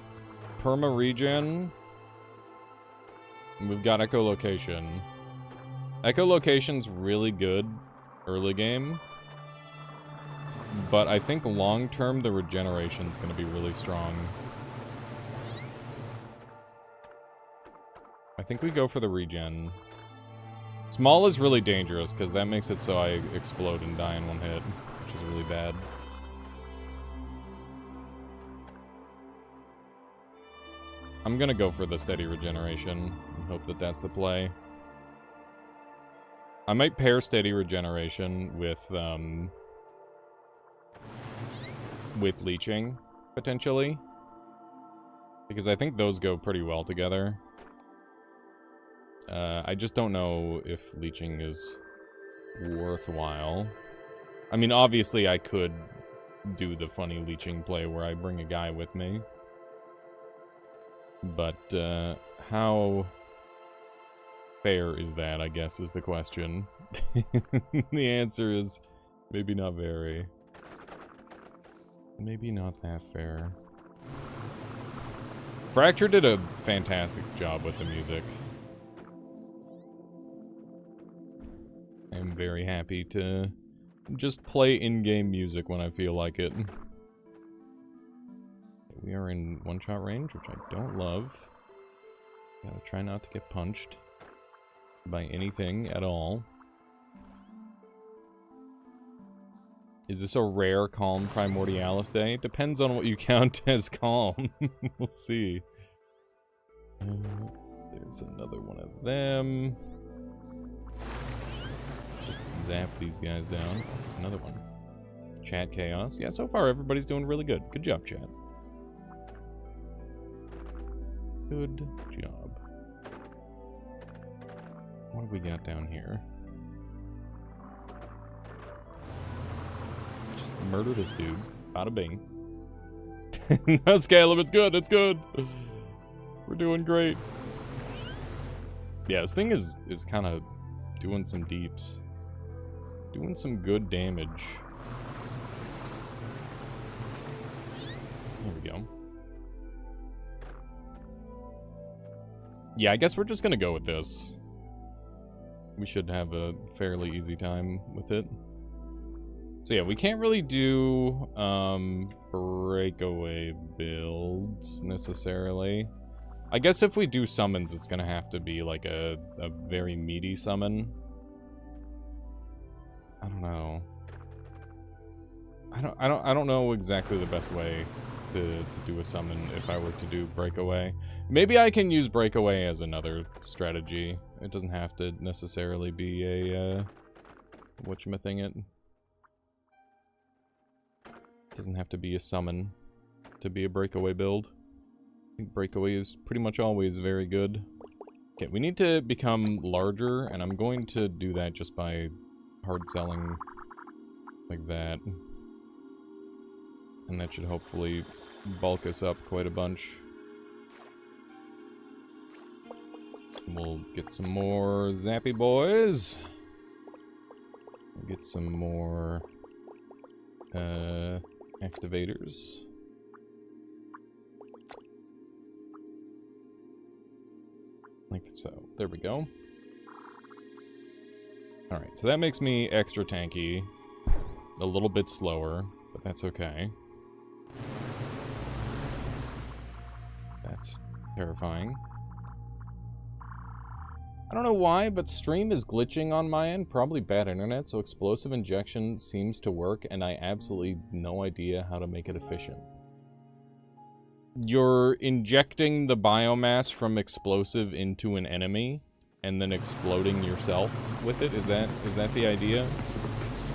perma regen, and we've got echolocation. Echolocation's really good early game, but I think long term the regeneration's gonna be really strong. I think we go for the regen. Small is really dangerous, because that makes it so I explode and die in one hit, which is really bad. I'm gonna go for the steady regeneration, and hope that that's the play. I might pair steady regeneration with leeching, potentially. Because I think those go pretty well together. I just don't know if leeching is worthwhile. I mean, obviously I could do the funny leeching play where I bring a guy with me. But, how fair is that, I guess, is the question. The answer is maybe not very. Maybe not that fair. Fracture did a fantastic job with the music. I'm very happy to just play in-game music when I feel like it. We are in one-shot range, which I don't love. Gotta try not to get punched by anything at all. Is this a rare calm Primordialis day? It depends on what you count as calm. We'll see. There's another one of them. Just zap these guys down. Oh, there's another one. Chat chaos. Yeah, so far everybody's doing really good. Good job, chat. Good job. What have we got down here? Just murder this dude. Bada bing. No, Scalum, it's good, it's good. We're doing great. Yeah, this thing is kind of doing some deeps. Doing some good damage. There we go. Yeah, I guess we're just gonna go with this. We should have a fairly easy time with it. So yeah, we can't really do breakaway builds necessarily. I guess if we do summons, it's gonna have to be like a very meaty summon. I don't know. I don't know exactly the best way to do a summon if I were to do breakaway. Maybe I can use breakaway as another strategy. It doesn't have to necessarily be a whatchamacallit. It doesn't have to be a summon to be a breakaway build. I think breakaway is pretty much always very good. Okay, we need to become larger, and I'm going to do that just by hard selling like that. And that should hopefully bulk us up quite a bunch. We'll get some more zappy boys. We'll get some more activators. Like so. There we go. Alright, so that makes me extra tanky. A little bit slower, but that's okay. That's terrifying. I don't know why, but stream is glitching on my end. Probably bad internet, so explosive injection seems to work, and I absolutely no idea how to make it efficient. You're injecting the biomass from explosive into an enemy, and then exploding yourself with it? Is that the idea?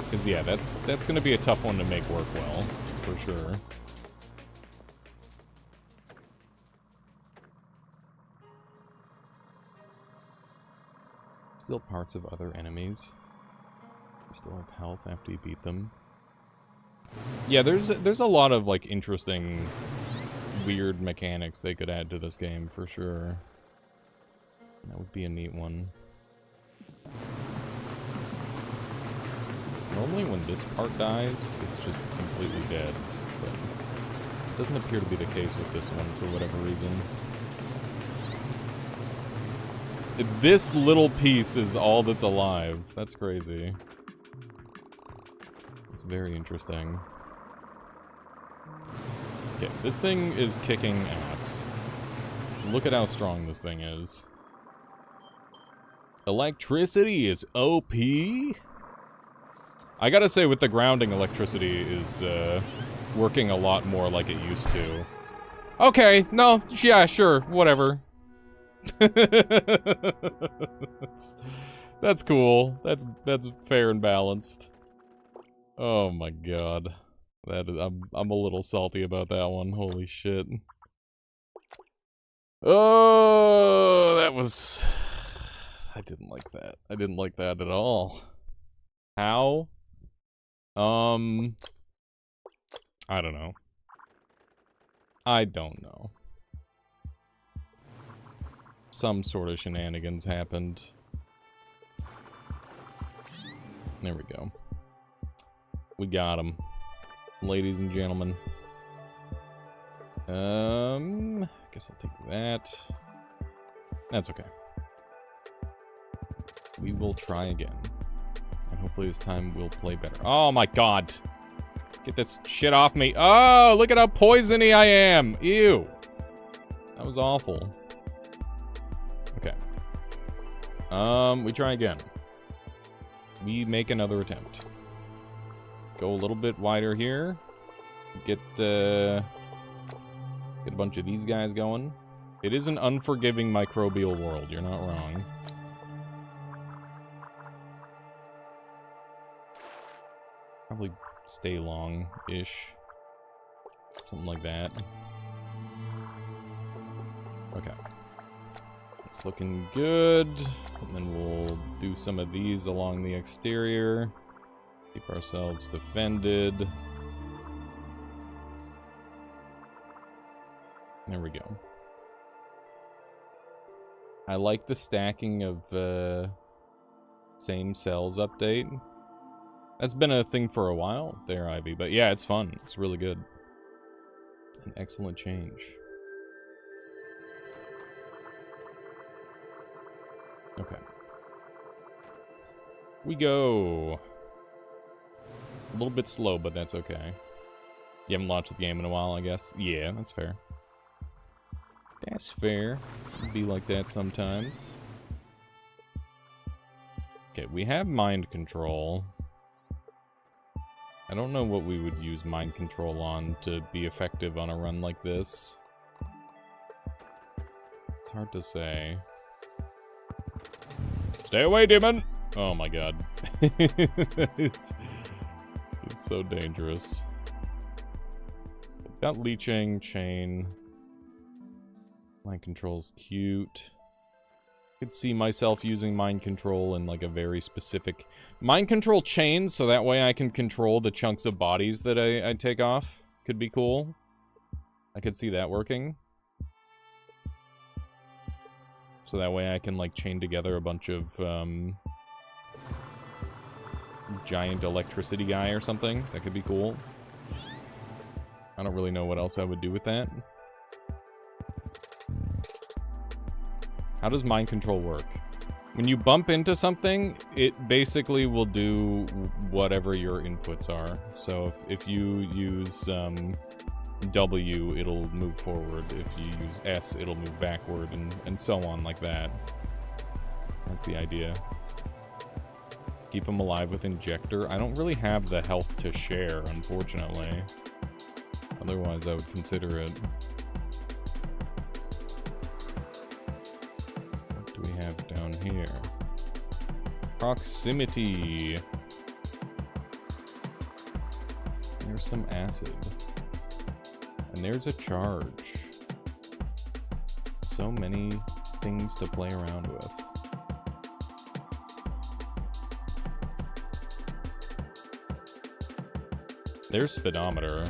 Because yeah, that's gonna be a tough one to make work well, for sure. Still parts of other enemies. You still have health after you beat them. Yeah, there's a lot of like interesting, weird mechanics they could add to this game for sure. That would be a neat one. Normally when this part dies, it's just completely dead, but it doesn't appear to be the case with this one for whatever reason. This little piece is all that's alive. That's crazy. It's very interesting. Okay, this thing is kicking ass. Look at how strong this thing is. Electricity is OP. I gotta say, with the grounding, electricity is working a lot more like it used to. Okay, no, yeah, sure, whatever. That's cool. That's fair and balanced. Oh my god, that is, I'm a little salty about that one. Holy shit. Oh, that was. I didn't like that. I didn't like that at all. How? I don't know. I don't know. Some sort of shenanigans happened. There we go. We got him. Ladies and gentlemen. Guess I'll take that. That's okay. We will try again. And hopefully this time we'll play better. Oh my god! Get this shit off me. Oh, look at how poisony I am! Ew! That was awful. Okay. We try again. We make another attempt. Go a little bit wider here. Get a bunch of these guys going. It is an unforgiving microbial world, you're not wrong. Probably stay long-ish. Something like that. Okay. It's looking good. And then we'll do some of these along the exterior. Keep ourselves defended. There we go. I like the stacking of same cells update. That's been a thing for a while there, Ivy. But yeah, it's fun. It's really good. An excellent change. Okay. We go. A little bit slow, but that's okay. You haven't launched the game in a while, I guess. Yeah, that's fair. That's fair. It'd be like that sometimes. Okay, we have mind control. I don't know what we would use mind control on to be effective on a run like this. It's hard to say. Stay away, demon! Oh my god. It's so dangerous. Got leeching, chain. Mind control's cute. Could see myself using mind control in like a very specific mind control chains, so that way I can control the chunks of bodies that I take off. Could be cool. I could see that working. So that way I can like chain together a bunch of giant electricity guy or something. That could be cool. I don't really know what else I would do with that. How does mind control work? When you bump into something, it basically will do whatever your inputs are. So if you use W, it'll move forward. If you use S, it'll move backward, and so on like that. That's the idea. Keep them alive with injector. I don't really have the health to share, unfortunately. Otherwise, I would consider it. We have down here proximity. There's some acid, and there's a charge. So many things to play around with. There's speedometer.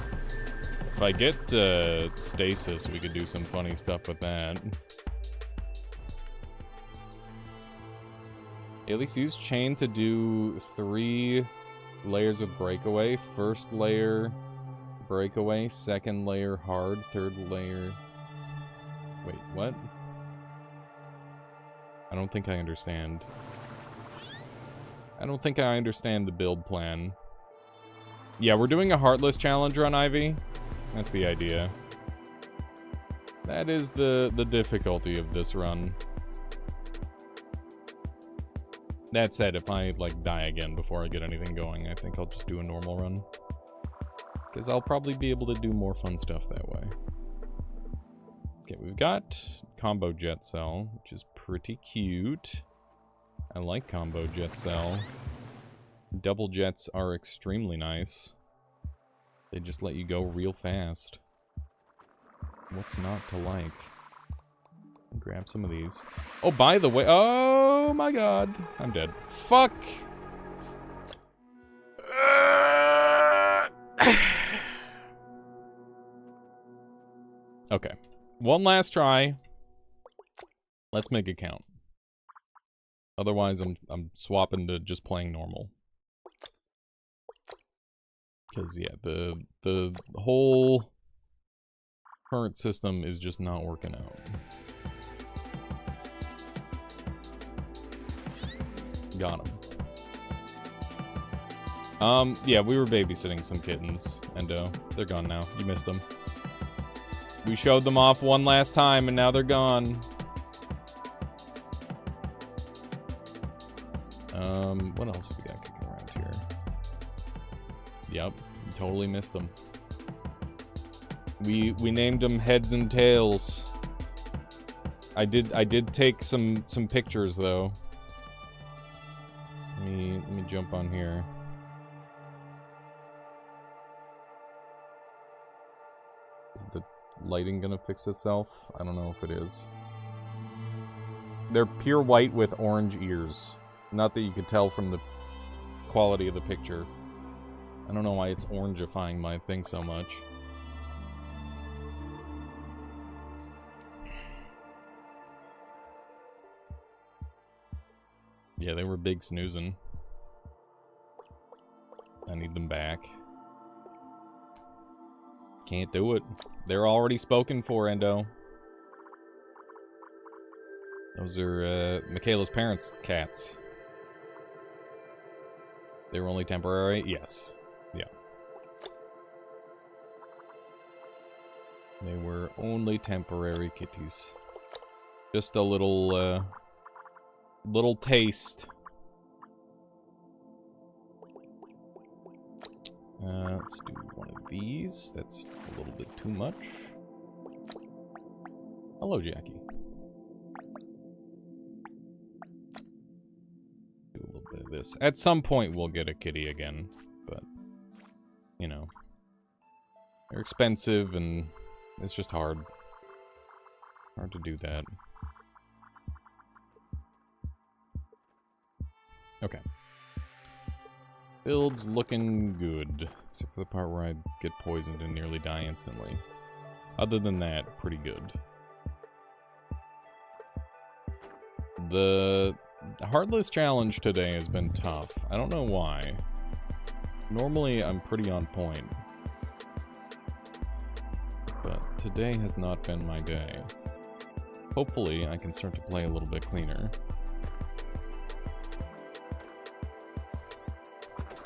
If I get stasis, we could do some funny stuff with that. At least use chain to do 3 layers with breakaway. First layer, breakaway. Second layer, hard. Third layer... Wait, what? I don't think I understand. I don't think I understand the build plan. Yeah, we're doing a Heartless challenge run, Ivy. That's the idea. That is the difficulty of this run. That said, if I, like, die again before I get anything going, I think I'll just do a normal run. Because I'll probably be able to do more fun stuff that way. Okay, we've got combo jet cell, which is pretty cute. I like combo jet cell. Double jets are extremely nice. They just let you go real fast. What's not to like? Grab some of these. Oh, by the way, oh my god, I'm dead. Fuck! Okay, one last try. Let's make it count. Otherwise, I'm swapping to just playing normal. Because yeah, the whole current system is just not working out. Got him. Yeah, we were babysitting some kittens, Endo. They're gone now. You missed them. We showed them off one last time, and now they're gone. What else have we got kicking around here? Yep, totally missed them. We named them Heads and Tails. I did take some pictures though. Let me jump on here. Is the lighting gonna fix itself? I don't know if it is. They're pure white with orange ears. Not that you could tell from the quality of the picture. I don't know why it's orangifying my thing so much. Yeah, they were big snoozing. I need them back. Can't do it. They're already spoken for, Endo. Those are Michaela's parents' cats. They were only temporary? Yes. Yeah. They were only temporary kitties. Just a little, little taste. Let's do one of these. That's a little bit too much. Hello, Jackie. Do a little bit of this. At some point, we'll get a kitty again, but, you know. They're expensive, and it's just hard. Hard to do that. Okay. Build's looking good. Except for the part where I get poisoned and nearly die instantly. Other than that, pretty good. The Heartless challenge today has been tough. I don't know why. Normally, I'm pretty on point. But today has not been my day. Hopefully, I can start to play a little bit cleaner.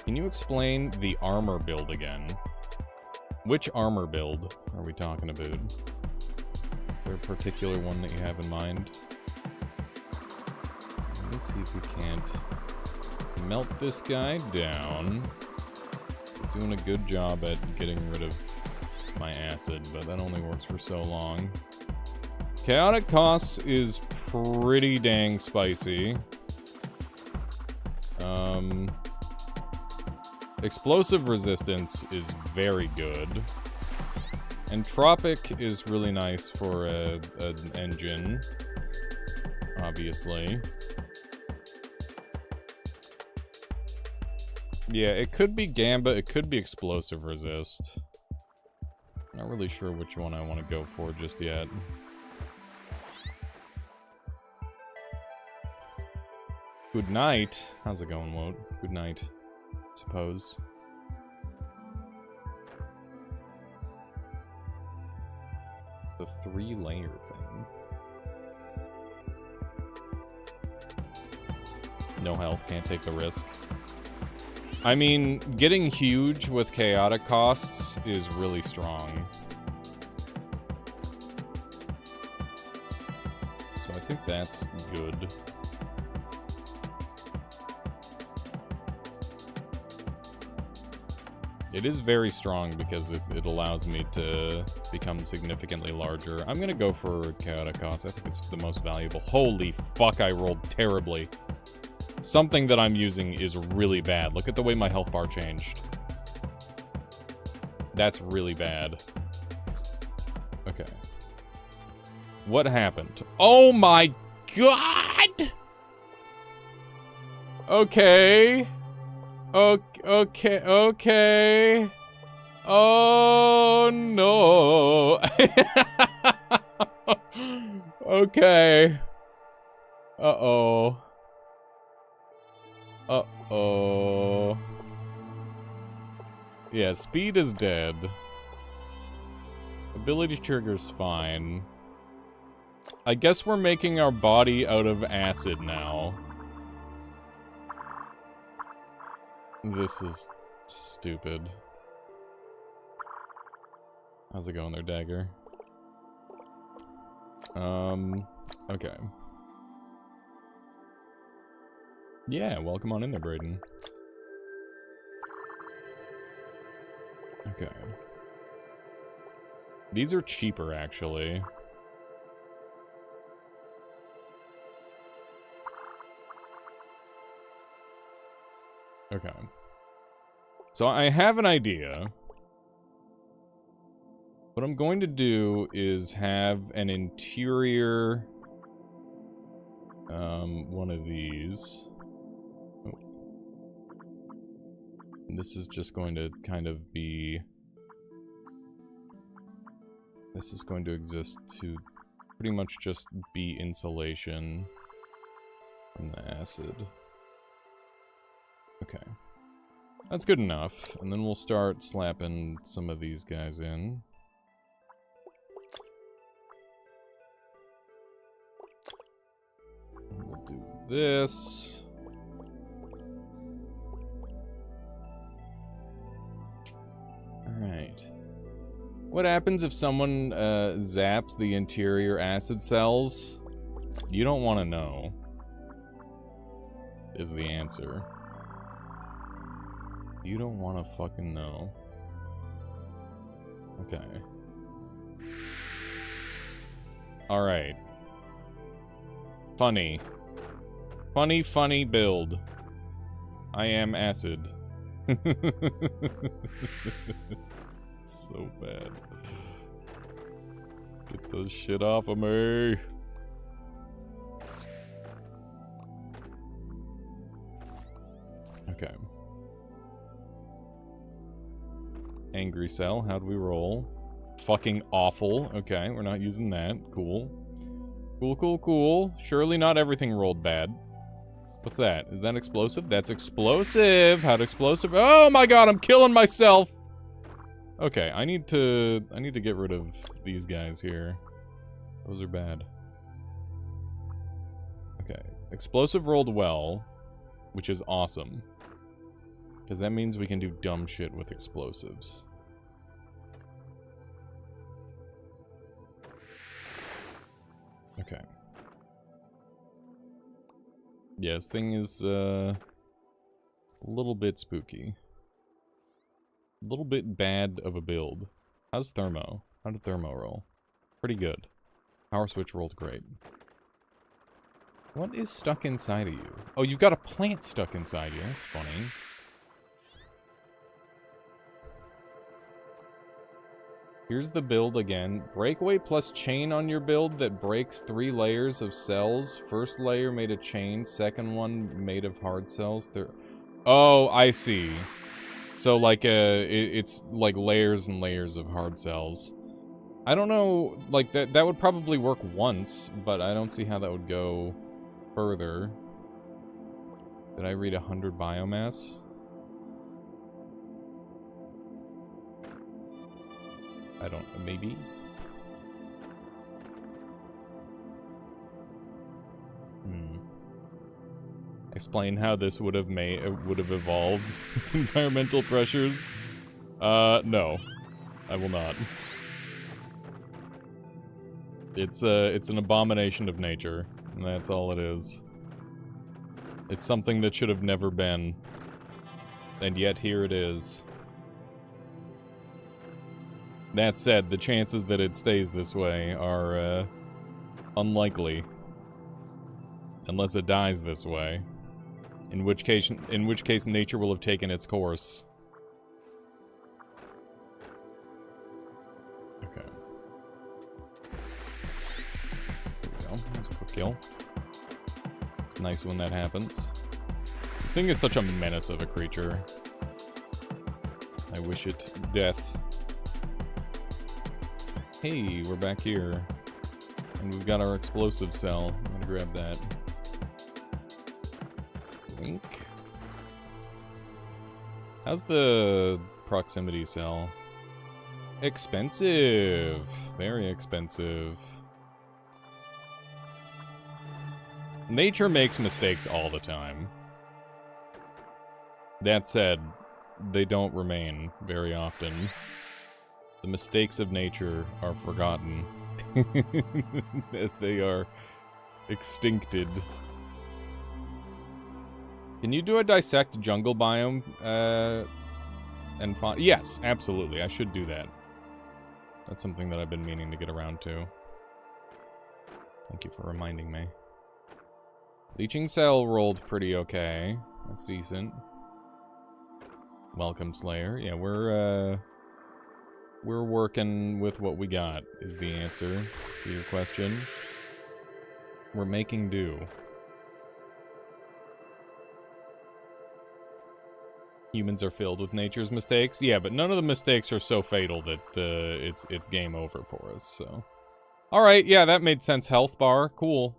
Can you explain the armor build again? Which armor build are we talking about? Is there a particular one that you have in mind? Let me see if we can't melt this guy down. He's doing a good job at getting rid of my acid, but that only works for so long. Chaotic Costs is pretty dang spicy. Explosive Resistance is very good. Entropic is really nice for an engine, obviously. Yeah, it could be Gamba, it could be Explosive Resist. Not really sure which one I want to go for just yet. Good night. How's it going, Woat? Good night, I suppose. The 3-layer thing. No health, can't take the risk. I mean, getting huge with Chaotic Costs is really strong. So I think that's good. It is very strong because it allows me to become significantly larger. I'm gonna go for Chaotic Cost. I think it's the most valuable. Holy fuck, I rolled terribly. Something that I'm using is really bad. Look at the way my health bar changed. That's really bad. Okay. What happened? Oh my god! Okay. Okay. Oh no. Okay. Uh-oh. Uh-oh. Yeah, speed is dead. Ability trigger's fine. I guess we're making our body out of acid now. This is stupid. How's it going there, Dagger? Okay. Yeah, welcome on in there, Brayden. Okay. These are cheaper, actually. Okay. So I have an idea. What I'm going to do is have an interior... one of these. Oh. And this is just going to kind of be... This is going to exist to pretty much just be insulation from the acid. Okay. That's good enough. And then we'll start slapping some of these guys in. We'll do this. Alright. What happens if someone zaps the interior acid cells? You don't want to know, is the answer. You don't want to fucking know. Okay. Alright. Funny. Funny build. I am acid. So bad. Get this shit off of me. Okay. Angry Cell, how'd we roll? Fucking awful. Okay, we're not using that. Cool. Cool, cool, cool. Surely not everything rolled bad. What's that? Is that explosive? That's explosive! How'd explosive... Oh my god, I'm killing myself! Okay, I need to get rid of these guys here. Those are bad. Okay. Explosive rolled well, which is awesome. Because that means we can do dumb shit with explosives. Okay. Yeah, this thing is a little bit spooky. A little bit bad of a build. How's Thermo? How did Thermo roll? Pretty good. Power switch rolled great. What is stuck inside of you? Oh, you've got a plant stuck inside you. That's funny. Here's the build again. Breakaway plus chain on your build that breaks 3 layers of cells. First layer made of chain. Second one made of hard cells. Oh, I see. So like it's like layers and layers of hard cells. I don't know, like that would probably work once, but I don't see how that would go further. Did I read 100 biomass? I don't, maybe? Explain how this would have evolved with environmental pressures. No. I will not. It's an abomination of nature, and that's all it is. It's something that should have never been. And yet here it is. That said, the chances that it stays this way are unlikely. Unless it dies this way. In which case nature will have taken its course. Okay. There we go. There's a quick kill. It's nice when that happens. This thing is such a menace of a creature. I wish it death. Hey, we're back here. And we've got our explosive cell. I'm gonna grab that. Wink. How's the proximity cell? Expensive. Very expensive. Nature makes mistakes all the time. That said, they don't remain very often. The mistakes of nature are forgotten as they are extincted. Can you do a dissect jungle biome and find? Yes, absolutely. I should do that. That's something that I've been meaning to get around to. Thank you for reminding me. Leeching cell rolled pretty okay. That's decent. Welcome, Slayer. Yeah, we're working with what we got, is the answer to your question. We're making do. Humans are filled with nature's mistakes. Yeah, but none of the mistakes are so fatal that it's game over for us, so. Alright, yeah, that made sense. Health bar, cool.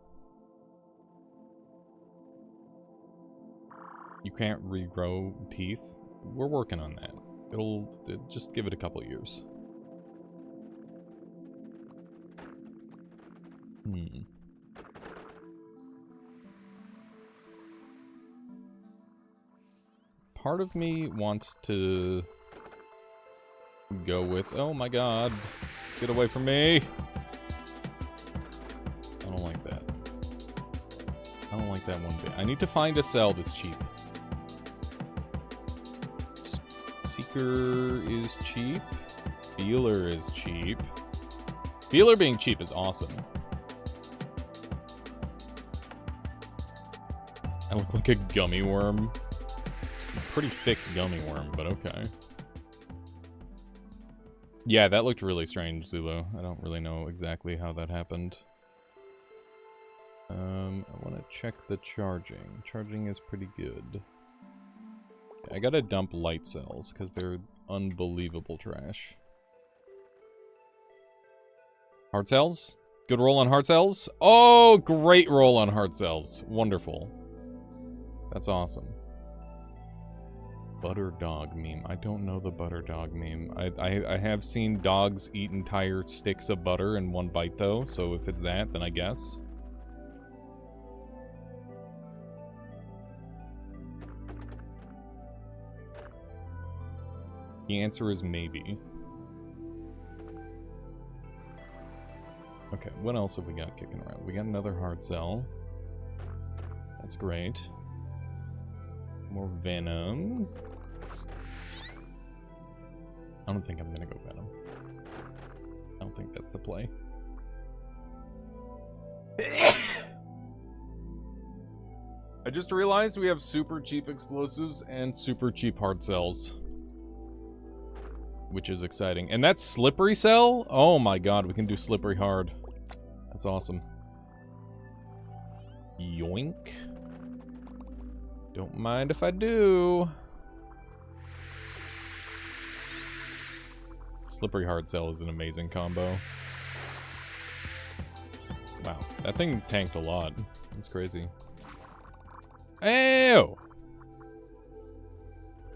You can't regrow teeth. We're working on that. It'll just give it a couple years. Part of me wants to go with... Oh my god. Get away from me! I don't like that. I don't like that one bit. I need to find a cell that's cheap. Seeker is cheap. Feeler is cheap. Feeler being cheap is awesome. I look like a gummy worm. A pretty thick gummy worm, but okay. Yeah, that looked really strange, Zulu. I don't really know exactly how that happened. I want to check the charging. Charging is pretty good. I gotta dump light cells, because they're unbelievable trash. Heart cells? Good roll on heart cells? Oh, great roll on heart cells. Wonderful. That's awesome. Butter dog meme. I don't know the butter dog meme. I have seen dogs eat entire sticks of butter in one bite, though, so if it's that, then I guess. The answer is maybe. Okay, what else have we got kicking around? We got another hard cell. That's great. More venom. I don't think I'm gonna go venom. I don't think that's the play. I just realized we have super cheap explosives and super cheap hard cells. Which is exciting. And that's slippery cell? Oh my god, we can do slippery hard. That's awesome. Yoink. Don't mind if I do. Slippery hard cell is an amazing combo. Wow, that thing tanked a lot. That's crazy. Ew!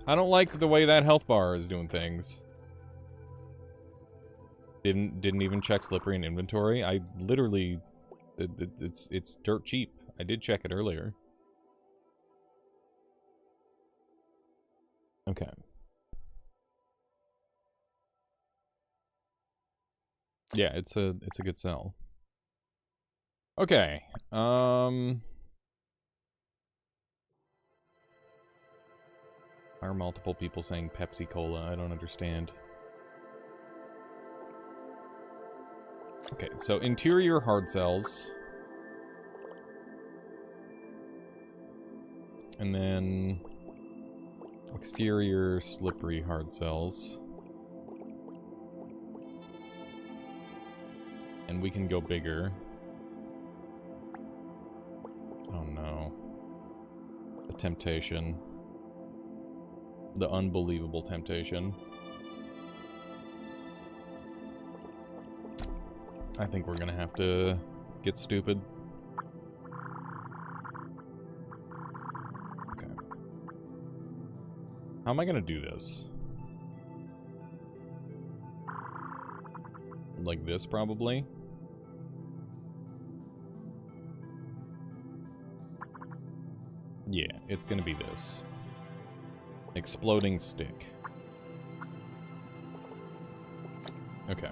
I don't like the way that health bar is doing things. Didn't even check slippery in inventory. I literally, it's dirt cheap. I did check it earlier. Okay. Yeah, it's a good sell. Okay. Why are multiple people saying Pepsi Cola? I don't understand. Okay, so interior hard cells. And then exterior slippery hard cells. And we can go bigger. Oh no. The temptation. The unbelievable temptation. I think we're gonna have to get stupid. Okay. How am I gonna do this? Like this, probably? Yeah, it's gonna be this. Exploding stick. Okay.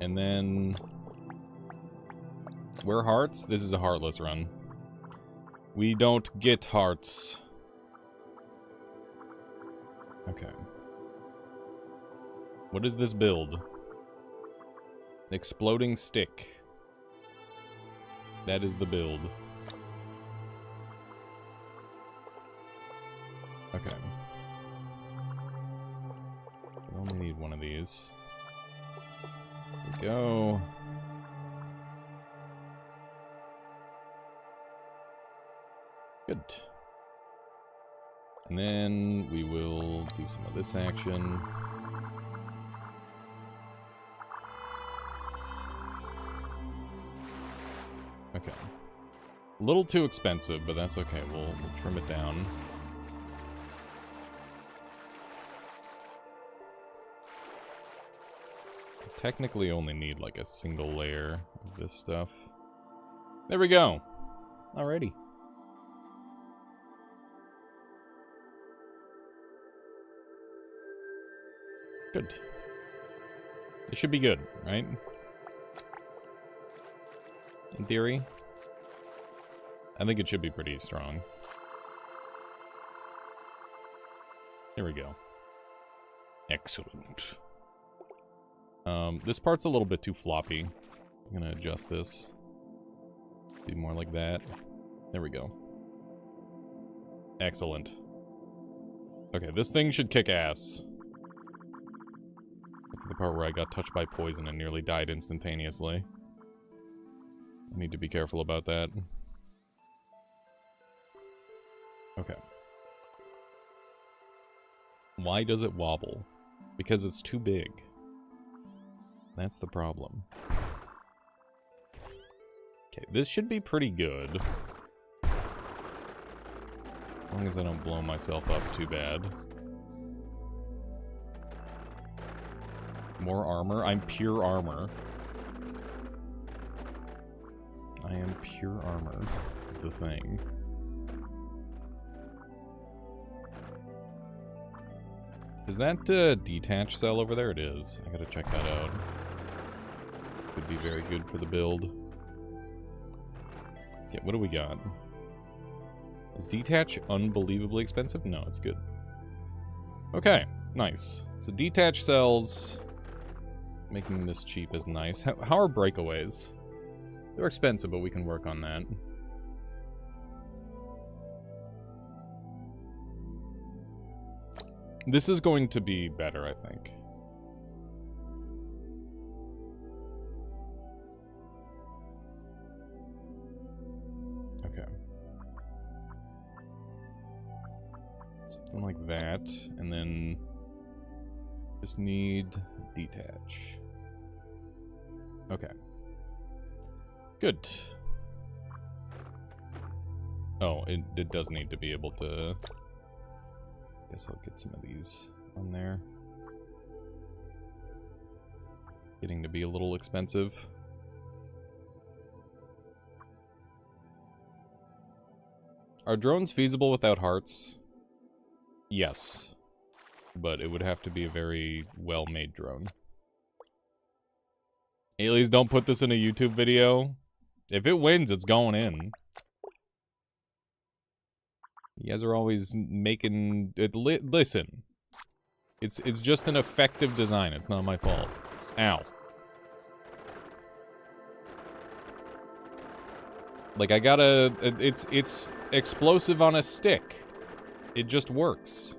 And then... Where hearts? This is a heartless run. We don't get hearts. Okay. What is this build? Exploding stick. That is the build. Okay. We only need one of these. Let's go. Good. And then we will do some of this action. Okay. A little too expensive, but that's okay. We'll trim it down. I technically only need like a single layer of this stuff. There we go. Alrighty. Good. It should be good, right? In theory. I think it should be pretty strong. There we go. Excellent. This part's a little bit too floppy. I'm gonna adjust this. Be more like that. There we go. Excellent. Okay, this thing should kick ass. The part where I got touched by poison and nearly died instantaneously. I need to be careful about that. Okay. Why does it wobble? Because it's too big. That's the problem. Okay, this should be pretty good. As long as I don't blow myself up too bad. More armor? I'm pure armor. I am pure armor, is the thing. Is that a detached cell over there? It is. I gotta check that out. Could be very good for the build. Okay, what do we got? Is detach unbelievably expensive? No, it's good. Okay, nice. So detached cells, making this cheap is nice. How are breakaways? They're expensive, but we can work on that. This is going to be better, I think. Okay. Something like that, and then just need detach. Okay. Good. Oh, it does need to be able to... Guess I'll get some of these on there. Getting to be a little expensive. Are drones feasible without hearts? Yes. But it would have to be a very well-made drone. Aliens, don't put this in a YouTube video. If it wins, it's going in. You guys are always making it. Listen, it's just an effective design. It's not my fault. Ow. Like I gotta. It's explosive on a stick. It just works.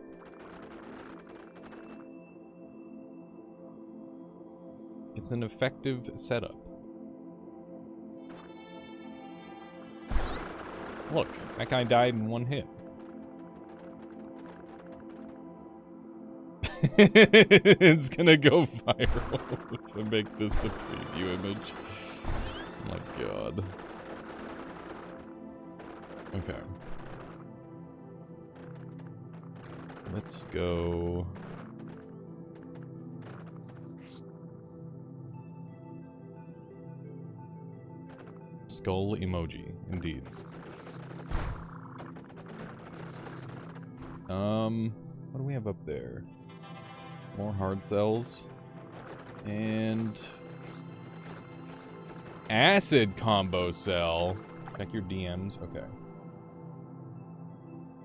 It's an effective setup. Look, that guy died in one hit. It's gonna go viral if I make this the preview image. Oh my god. Okay. Let's go... Skull emoji, indeed. What do we have up there? More hard cells. And... acid combo cell. Check your DMs. Okay.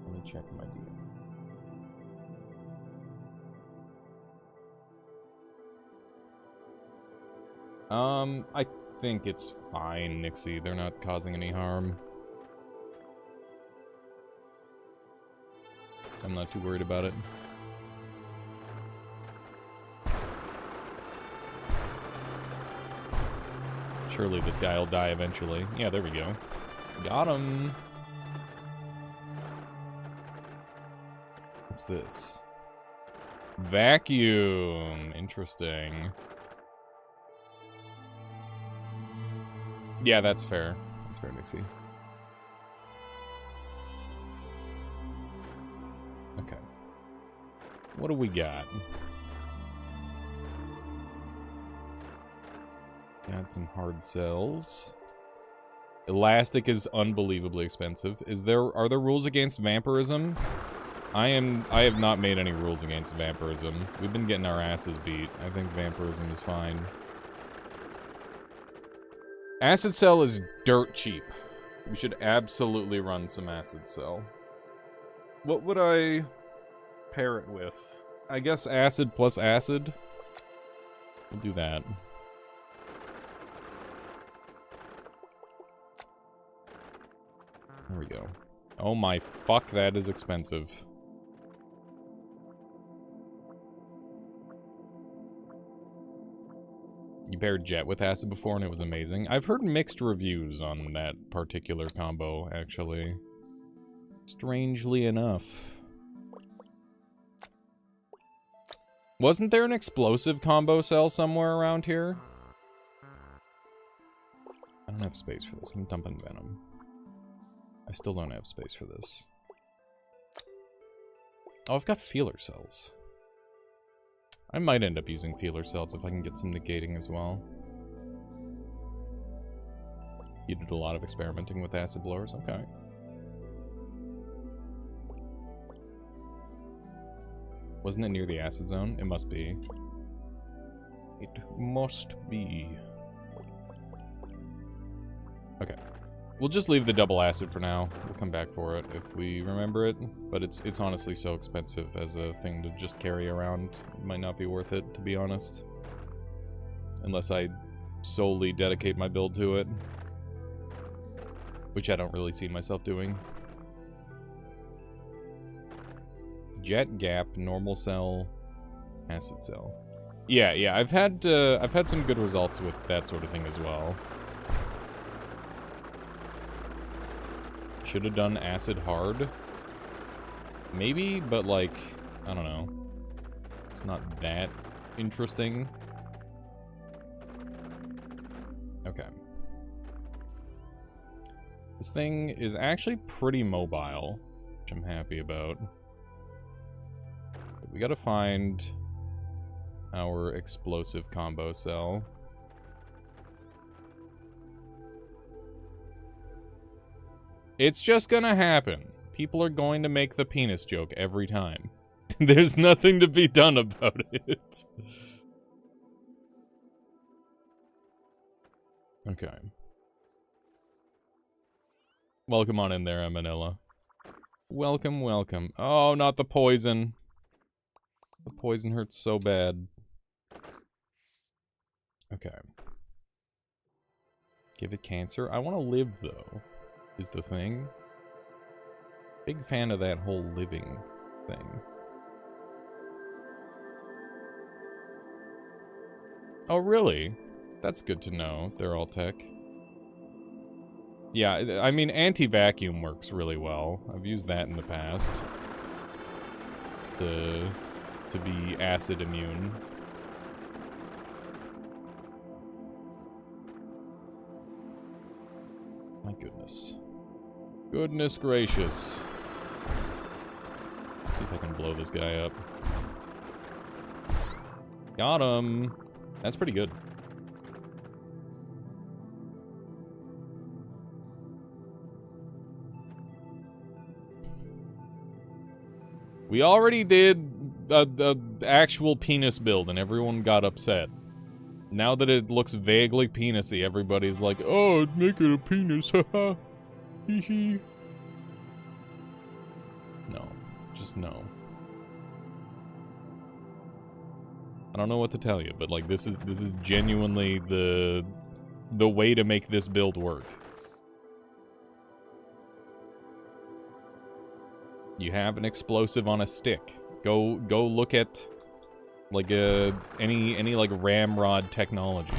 Let me check my DMs. I think it's fine, Nixie. They're not causing any harm. I'm not too worried about it. Surely this guy will die eventually. Yeah, there we go. Got him. What's this? Vacuum. Interesting. Yeah, that's fair. That's fair, Nixie. Okay. What do we got? Got some hard cells. Elastic is unbelievably expensive. Are there rules against vampirism? I have not made any rules against vampirism. We've been getting our asses beat. I think vampirism is fine. Acid cell is dirt cheap. We should absolutely run some acid cell. What would I pair it with? I guess acid plus acid. We'll do that. There we go. Oh my fuck, that is expensive. You paired Jet with acid before and it was amazing. I've heard mixed reviews on that particular combo, actually. Strangely enough. Wasn't there an explosive combo cell somewhere around here? I don't have space for this. I'm dumping venom. I still don't have space for this. Oh, I've got feeler cells. I might end up using feeler cells if I can get some negating as well. You did a lot of experimenting with acid blowers? Okay. Wasn't it near the acid zone? It must be. It must be. Okay. We'll just leave the double acid for now. We'll come back for it if we remember it. But it's honestly so expensive as a thing to just carry around. It might not be worth it, to be honest. Unless I solely dedicate my build to it. Which I don't really see myself doing. Jet gap, normal cell, acid cell. Yeah, I've had some good results with that sort of thing as well. Should have done acid hard. Maybe, but like, I don't know. It's not that interesting. Okay. This thing is actually pretty mobile, which I'm happy about. We gotta find our explosive combo cell. It's just gonna happen. People are going to make the penis joke every time. There's nothing to be done about it. Okay. Welcome on in there, Manila. Welcome, welcome. Oh, not the poison. The poison hurts so bad. Okay. Give it cancer. I want to live, though, is the thing. Big fan of that whole living thing. Oh, really? That's good to know. They're all tech. Yeah, I mean, anti-vacuum works really well. I've used that in the past. To be acid immune. My goodness. Goodness gracious. Let's see if I can blow this guy up. Got him. That's pretty good. We already did the actual penis build and everyone got upset. Now that it looks vaguely penisy, everybody's like, oh, make it a penis, haha. Hee. No. Just no. I don't know what to tell you, but like this is genuinely the way to make this build work. You have an explosive on a stick. Go look at like any like ramrod technology.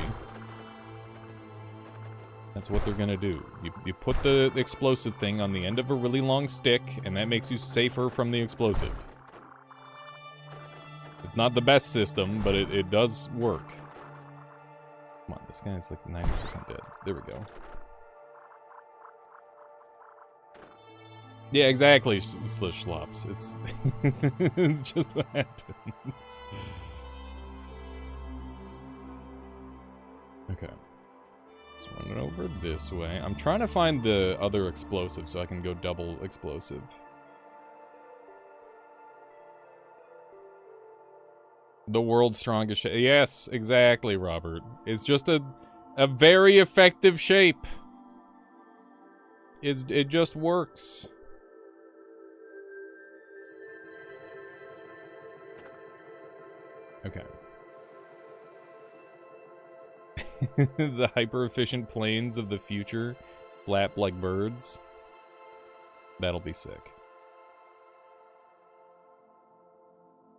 That's what they're gonna do. You put the explosive thing on the end of a really long stick, and that makes you safer from the explosive. It's not the best system, but it does work. Come on, this guy's like 90% dead. There we go. Yeah, exactly, Slish Slops. It's, it's just what happens. Okay. Let's run it over this way. I'm trying to find the other explosive so I can go double explosive. The world's strongest shape. Yes, exactly, Robert. It's just a very effective shape. It just works. Okay. The hyper-efficient planes of the future flap like birds. That'll be sick.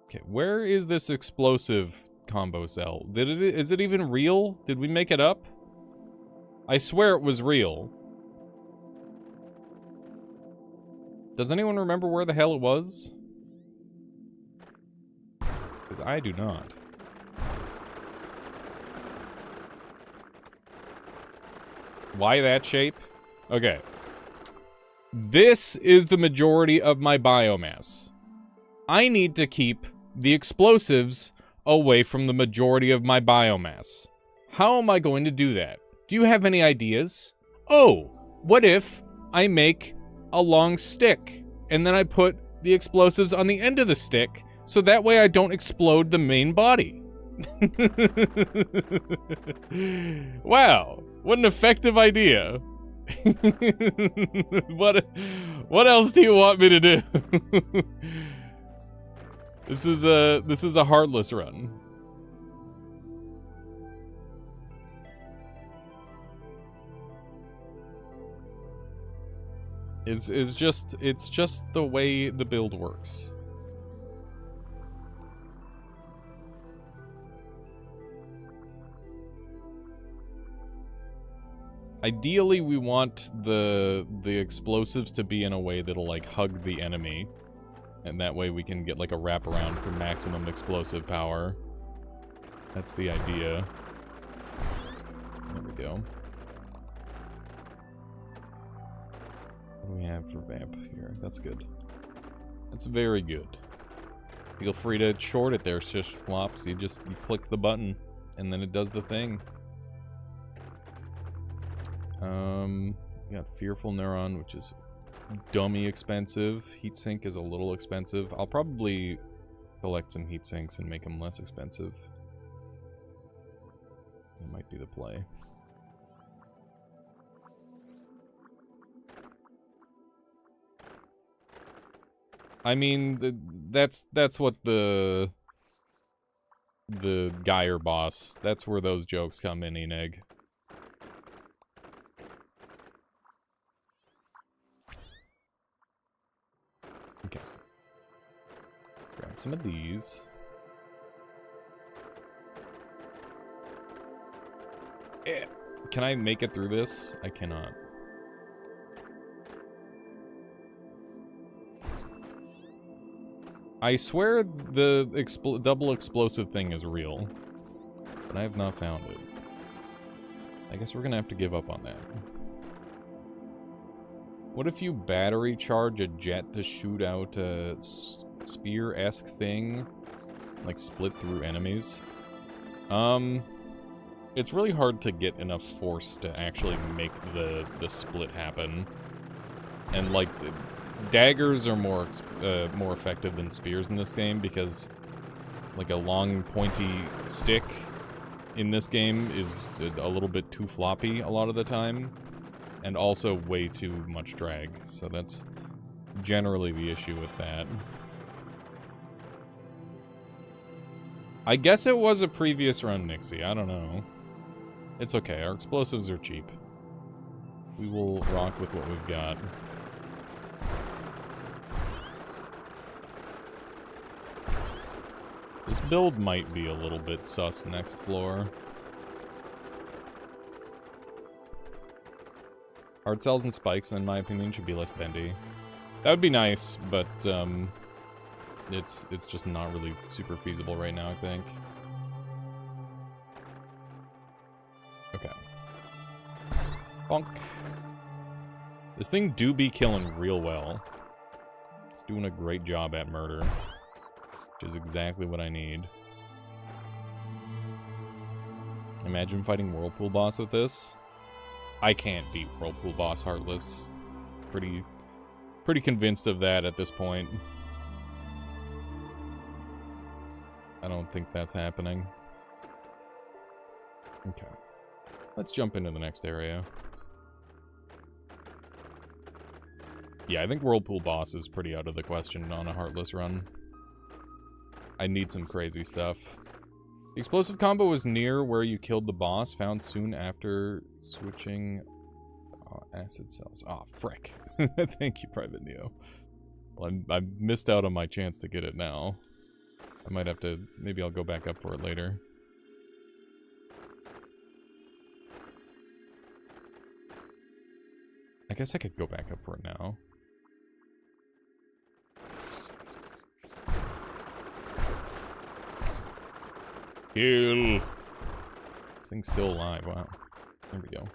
Okay, where is this explosive combo cell? Is it even real? Did we make it up? I swear it was real. Does anyone remember where the hell it was? Because I do not. Why that shape? Okay. This is the majority of my biomass. I need to keep the explosives away from the majority of my biomass. How am I going to do that? Do you have any ideas? Oh, what if I make a long stick and then I put the explosives on the end of the stick so that way I don't explode the main body? Wow, what an effective idea. What else do you want me to do? This is a heartless run. It's just the way the build works. Ideally, we want the explosives to be in a way that'll like hug the enemy, and that way we can get like a wraparound for maximum explosive power. That's the idea. There we go. What do we have for vamp here? That's good. That's very good. Feel free to short it there, shish flops. You click the button, and then it does the thing. You got Fearful Neuron, which is dummy expensive. Heatsink is a little expensive. I'll probably collect some heatsinks and make them less expensive. That might be the play. I mean, that's what the Geyer boss, that's where those jokes come in, Eneg. Okay. Grab some of these. Can I make it through this? I cannot. I swear the double explosive thing is real, but I have not found it. I guess we're gonna have to give up on that. What if you battery charge a jet to shoot out a spear-esque thing, like split through enemies? It's really hard to get enough force to actually make the split happen, and like daggers are more effective than spears in this game because like a long pointy stick in this game is a little bit too floppy a lot of the time, and also way too much drag. So that's generally the issue with that. I guess it was a previous run, Nixie. I don't know. It's okay. Our explosives are cheap. We will rock with what we've got. This build might be a little bit sus next floor. Hard cells and spikes, in my opinion, should be less bendy. That would be nice, but it's just not really super feasible right now, I think. Okay. Bonk. This thing do be killing real well. It's doing a great job at murder, which is exactly what I need. Imagine fighting Whirlpool Boss with this. I can't beat Whirlpool Boss Heartless. Pretty convinced of that at this point. I don't think that's happening. Okay. Let's jump into the next area. Yeah, I think Whirlpool Boss is pretty out of the question on a Heartless run. I need some crazy stuff. The explosive combo was near where you killed the boss, found soon after switching acid cells. Ah, oh, frick. Thank you, Private Neo. Well, I missed out on my chance to get it now. I might have to, maybe I'll go back up for it later. I guess I could go back up for it now. Kill. This thing's still alive. Wow. There we go.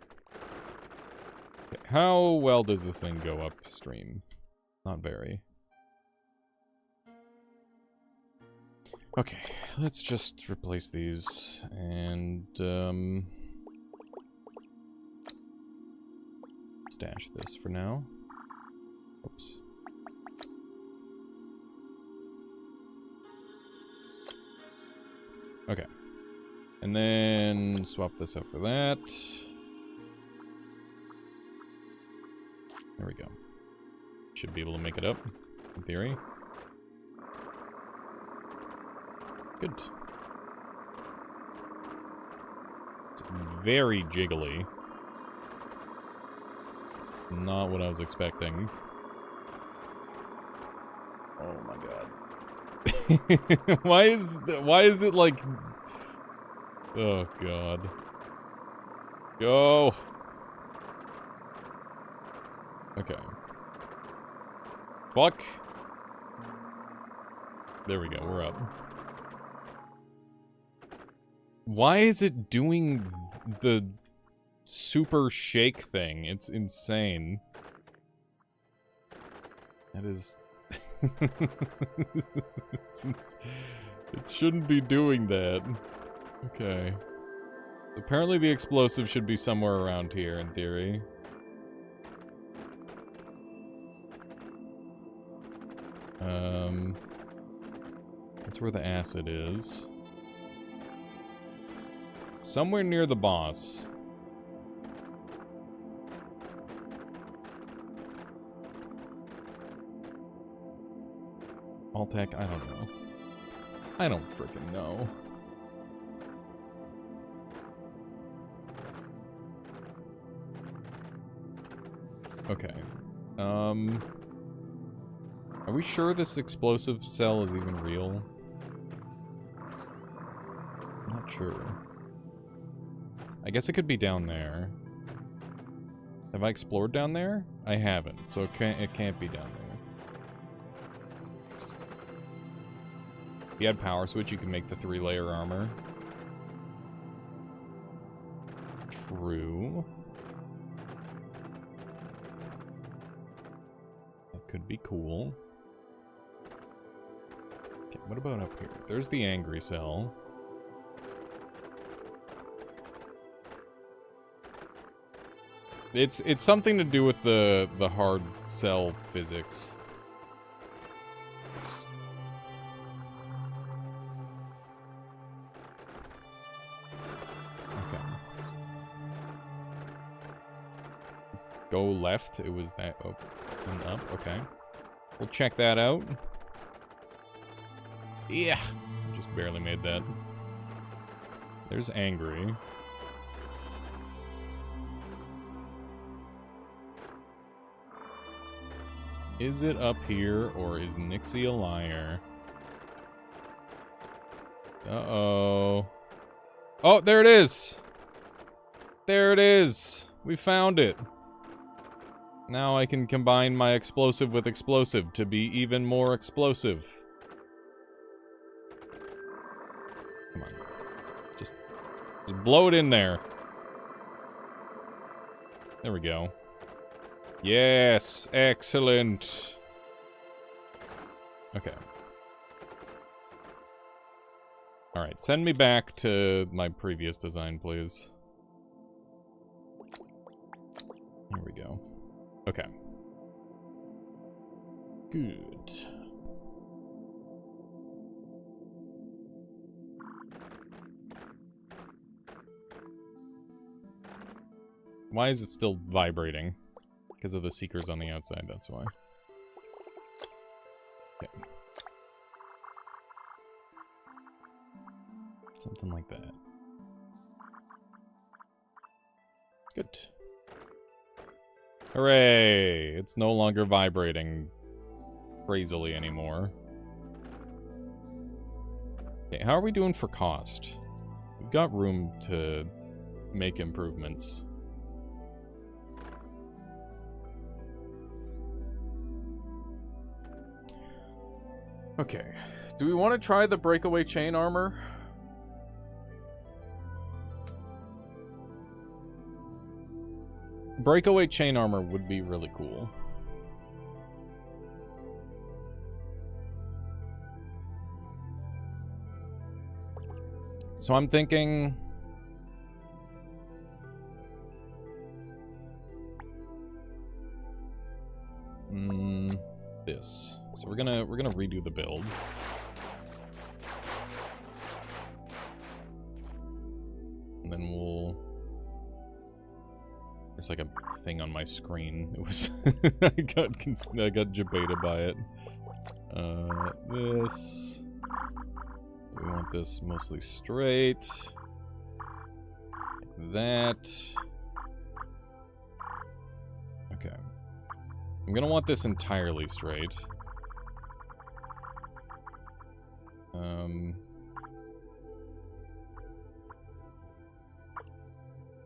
Okay, how well does this thing go upstream? Not very. Okay, let's just replace these and stash this for now. Oops. Okay. And then swap this out for that. There we go. Should be able to make it up, in theory. Good. It's very jiggly. Not what I was expecting. Oh my god. Why is it like... Oh god. Go! Okay. Fuck! There we go, we're up. Why is it doing the super shake thing? It's insane. That is... It shouldn't be doing that. Okay. Apparently the explosive should be somewhere around here, in theory. That's where the acid is. Somewhere near the boss. Altec, I don't know. I don't frickin' know. Okay. Are we sure this explosive cell is even real? I'm not sure. I guess it could be down there. Have I explored down there? I haven't, so it can't be down there. If you had power switch, you could make the 3-layer armor. True. That could be cool. Okay, what about up here? There's the angry cell. It's something to do with the hard cell physics. Okay. Go left. It was that up and up. Okay. We'll check that out. Yeah. Just barely made that. There's angry. Is it up here, or is Nixie a liar? Uh-oh. Oh, there it is! There it is! We found it! Now I can combine my explosive with explosive to be even more explosive. Come on. Just blow it in there. There we go. Yes, excellent. Okay. Alright, send me back to my previous design, please. Here we go. Okay. Good. Why is it still vibrating? Because of the seekers on the outside, that's why. Okay. Something like that. Good. Hooray! It's no longer vibrating crazily anymore. Okay, how are we doing for cost? We've got room to make improvements. Okay, do we want to try the breakaway chain armor? breakaway chain armor would be really cool. So I'm thinking... this. So we're gonna redo the build. And then we'll... There's like a thing on my screen. It was... I got jebaited by it. This... We want this mostly straight. Like that. Okay. I'm gonna want this entirely straight.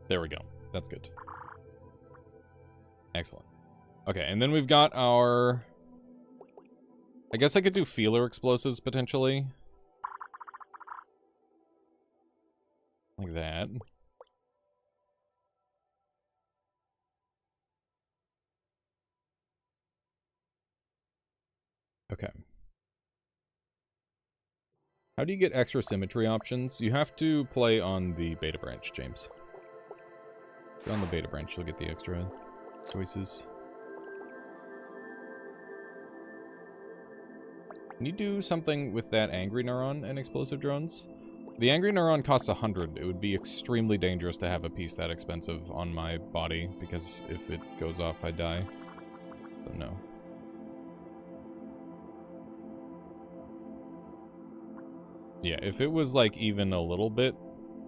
There we go. That's good. Excellent. Okay, and then we've got our... I guess I could do feeler explosives, potentially. Like that. Okay. How do you get extra symmetry options? You have to play on the beta branch, James. If you're on the beta branch, you'll get the extra choices. Can you do something with that angry neuron and explosive drones? The angry neuron costs 100. It would be extremely dangerous to have a piece that expensive on my body, because if it goes off, I die. So no. Yeah, if it was like even a little bit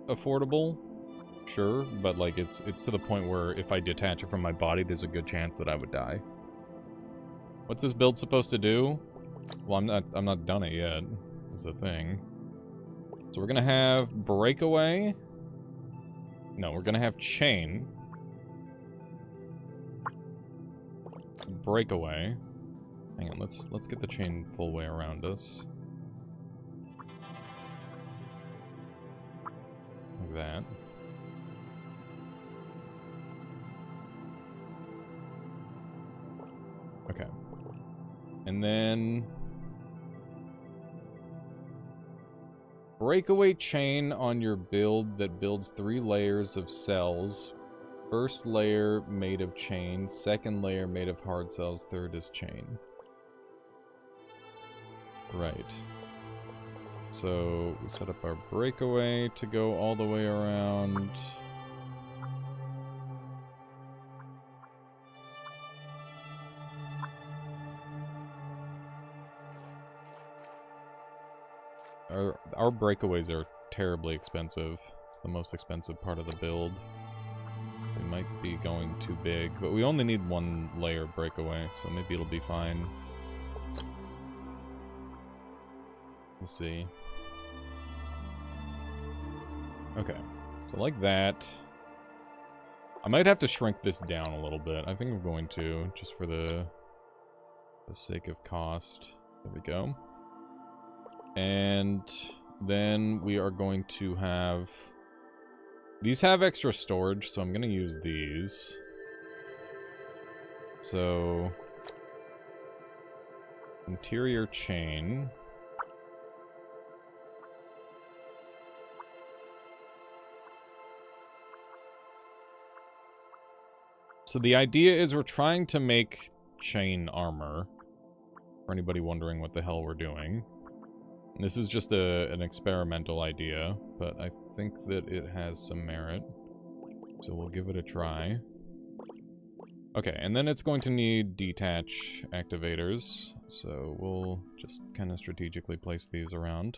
affordable, sure, but like it's to the point where if I detach it from my body, there's a good chance that I would die. What's this build supposed to do? Well, I'm not done it yet. Is the thing. So we're gonna have breakaway. No, we're gonna have chain. Breakaway. Hang on, let's get the chain full way around us. Like that. Okay. And then breakaway chain on your build that builds 3 layers of cells. First layer made of chain, second layer made of hard cells, third is chain. Right. So we set up our breakaway to go all the way around. Our breakaways are terribly expensive. It's the most expensive part of the build. They might be going too big, but we only need 1 layer breakaway, so maybe it'll be fine. We'll see. Okay, so like that. I might have to shrink this down a little bit. I think I'm going to, just for the sake of cost. There we go. And then we are going to have... These have extra storage, so I'm going to use these. So... Interior chain. So the idea is we're trying to make chain armor. For anybody wondering what the hell we're doing. This is just an experimental idea, but I think that it has some merit. So we'll give it a try. Okay, and then it's going to need detach activators. So we'll just kind of strategically place these around.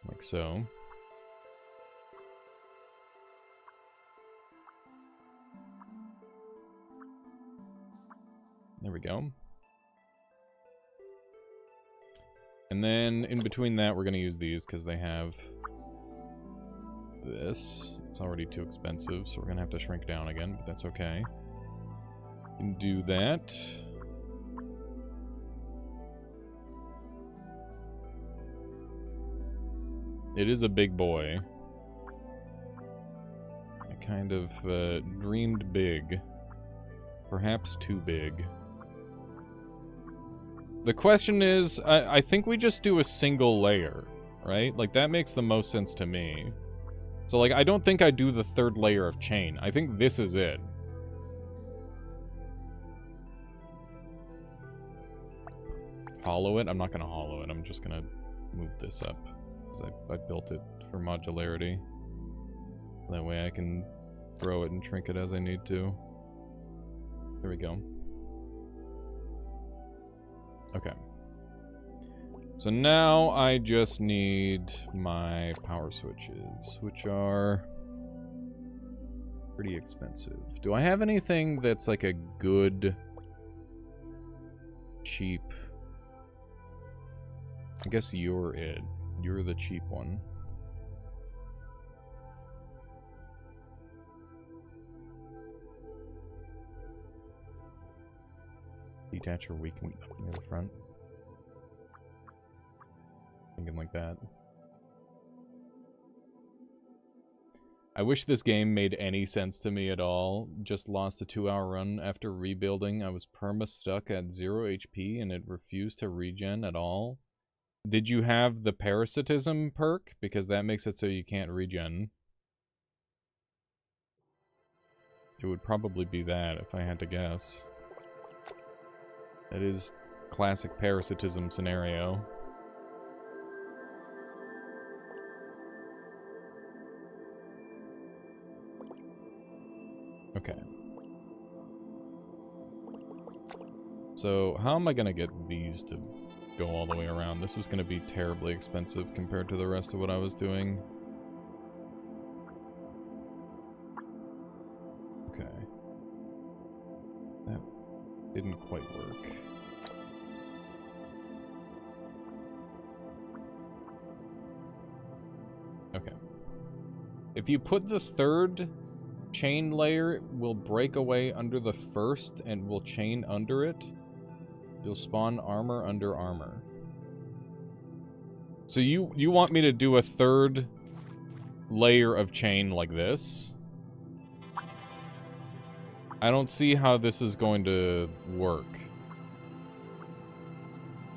Like so. There we go. And then in between that, we're going to use these because they have this. It's already too expensive, so we're going to have to shrink down again, but that's okay. We can do that. It is a big boy. kind of dreamed big. Perhaps too big. The question is, I think we just do a single layer, right? Like, that makes the most sense to me. So, like, I don't think I do the third layer of chain. I think this is it. Hollow it? I'm not gonna hollow it. I'm just gonna move this up. Because I built it for modularity. That way I can throw it and shrink it as I need to. There we go. Okay. So now I just need my power switches, which are pretty expensive. Do I have anything that's like a good, cheap... I guess you're it. You're the cheap one. Detach or weaken up near the front. Thinking like that. I wish this game made any sense to me at all. Just lost a 2-hour run after rebuilding. I was perma-stuck at 0 HP and it refused to regen at all. Did you have the parasitism perk? Because that makes it so you can't regen. It would probably be that if I had to guess. That is classic parasitism scenario. Okay. So, how am I gonna get these to go all the way around? This is gonna be terribly expensive compared to the rest of what I was doing. Okay. That didn't quite work. Okay. If you put the third chain layer, will break away under the first and will chain under it. You'll spawn armor under armor. So you want me to do a third layer of chain like this? I don't see how this is going to work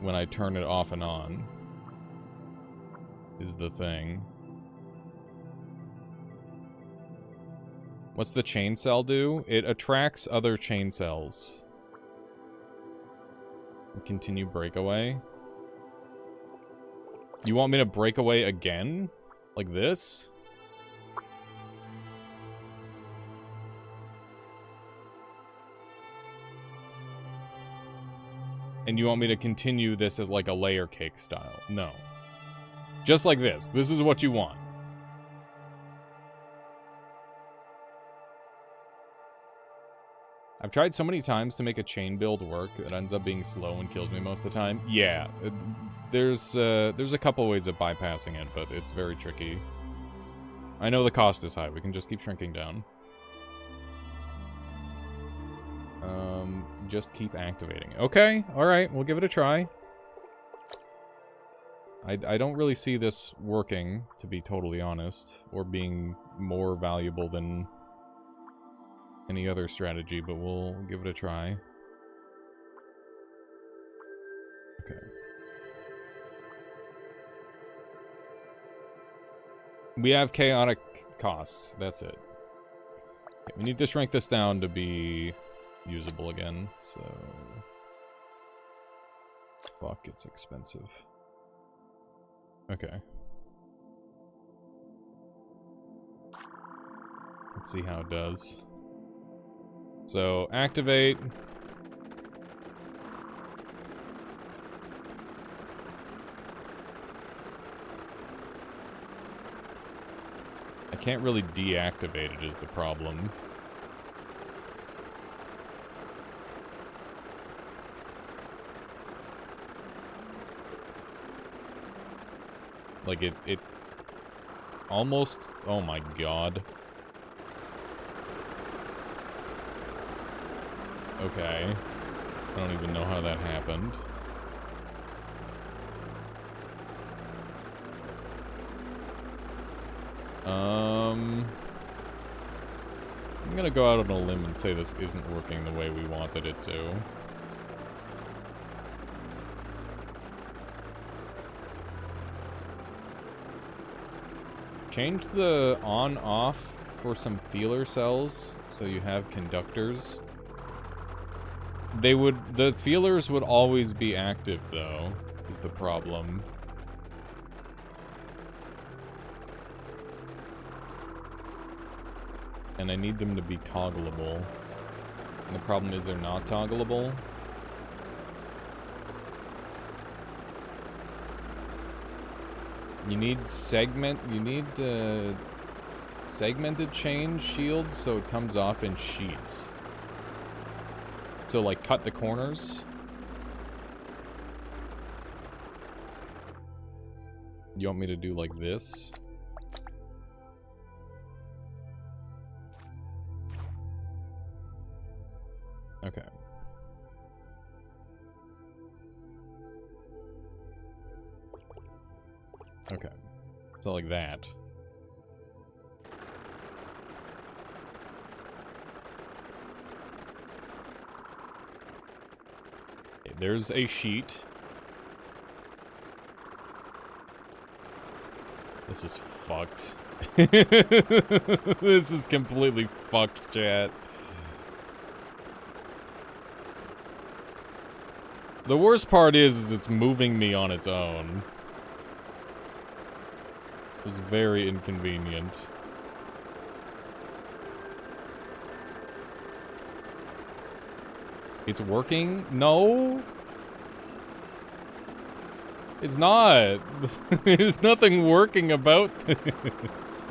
when I turn it off and on, is the thing. What's the chain cell do? It attracts other chain cells. Continue breakaway. You want me to break away again? Like this? And you want me to continue this as like a layer cake style? No. Just like this. This is what you want. I've tried so many times to make a chain build work, it ends up being slow and kills me most of the time. Yeah, there's a couple ways of bypassing it, but it's very tricky. I know the cost is high, we can just keep shrinking down. Just keep activating it. Okay, alright, we'll give it a try. I don't really see this working, to be totally honest, or being more valuable than any other strategy, but we'll give it a try. Okay. We have chaotic costs, that's it. Okay, we need to shrink this down to be usable again, so... Fuck, it's expensive. Okay. Let's see how it does. So, activate. I can't really deactivate it is the problem. Like it almost, oh my god. Okay. I don't even know how that happened. I'm gonna go out on a limb and say this isn't working the way we wanted it to. Change the on-off for some feeler cells, so you have conductors. The feelers would always be active, though, is the problem. And I need them to be toggleable. And the problem is they're not toggleable. You need segmented chain shield so it comes off in sheets. So like cut the corners. You want me to do like this? Okay. Okay. So like that. Okay, there's a sheet. This is fucked. This is completely fucked, chat. The worst part is it's moving me on its own. It's very inconvenient. It's working? No? It's not. There's nothing working about this.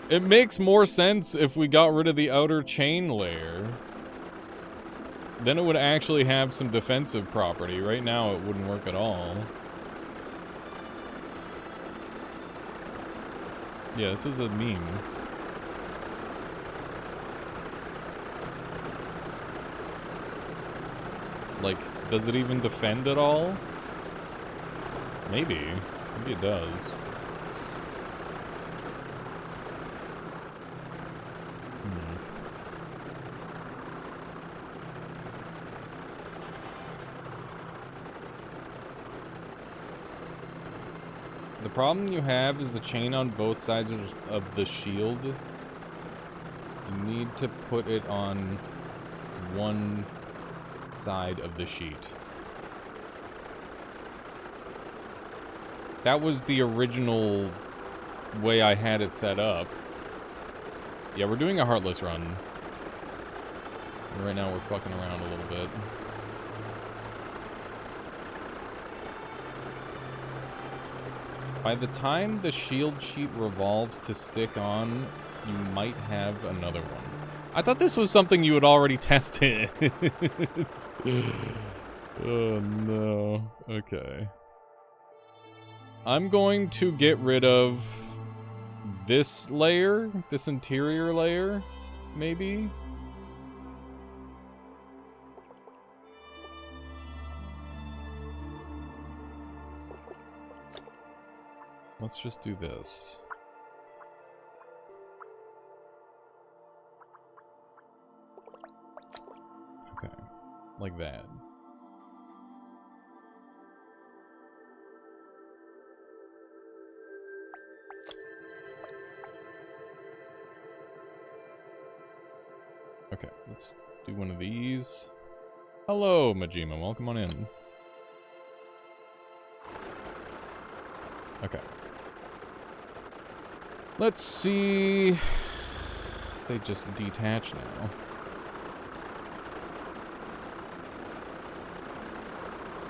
It makes more sense if we got rid of the outer chain layer. Then it would actually have some defensive property. Right now, it wouldn't work at all. Yeah, this is a meme. Like, does it even defend at all? Maybe. Maybe it does. The problem you have is the chain on both sides of the shield. You need to put it on one side of the sheet. That was the original way I had it set up. Yeah, we're doing a Heartless run. And right now we're fucking around a little bit. By the time the shield sheet revolves to stick on, you might have another one. I thought this was something you had already tested. Oh no. Okay. I'm going to get rid of this layer, this interior layer, maybe? Let's just do this. Okay, like that. Okay, let's do one of these. Hello, Majima, welcome on in. Okay. Let's see if they just detach now.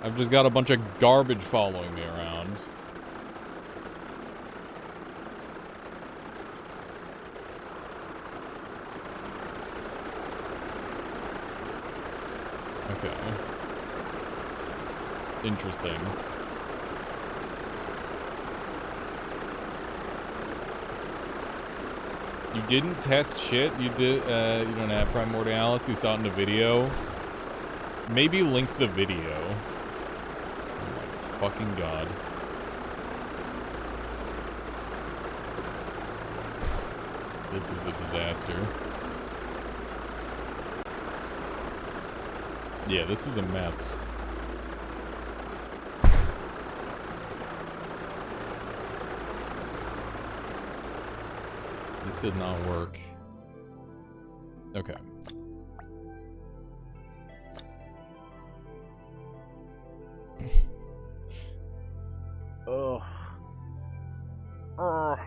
I've just got a bunch of garbage following me around. Okay. Interesting. You didn't test shit? You did, you don't have Primordialis? You saw it in the video? Maybe link the video. Oh my fucking god. This is a disaster. Yeah, this is a mess. This did not work. Okay. Ugh. Ugh.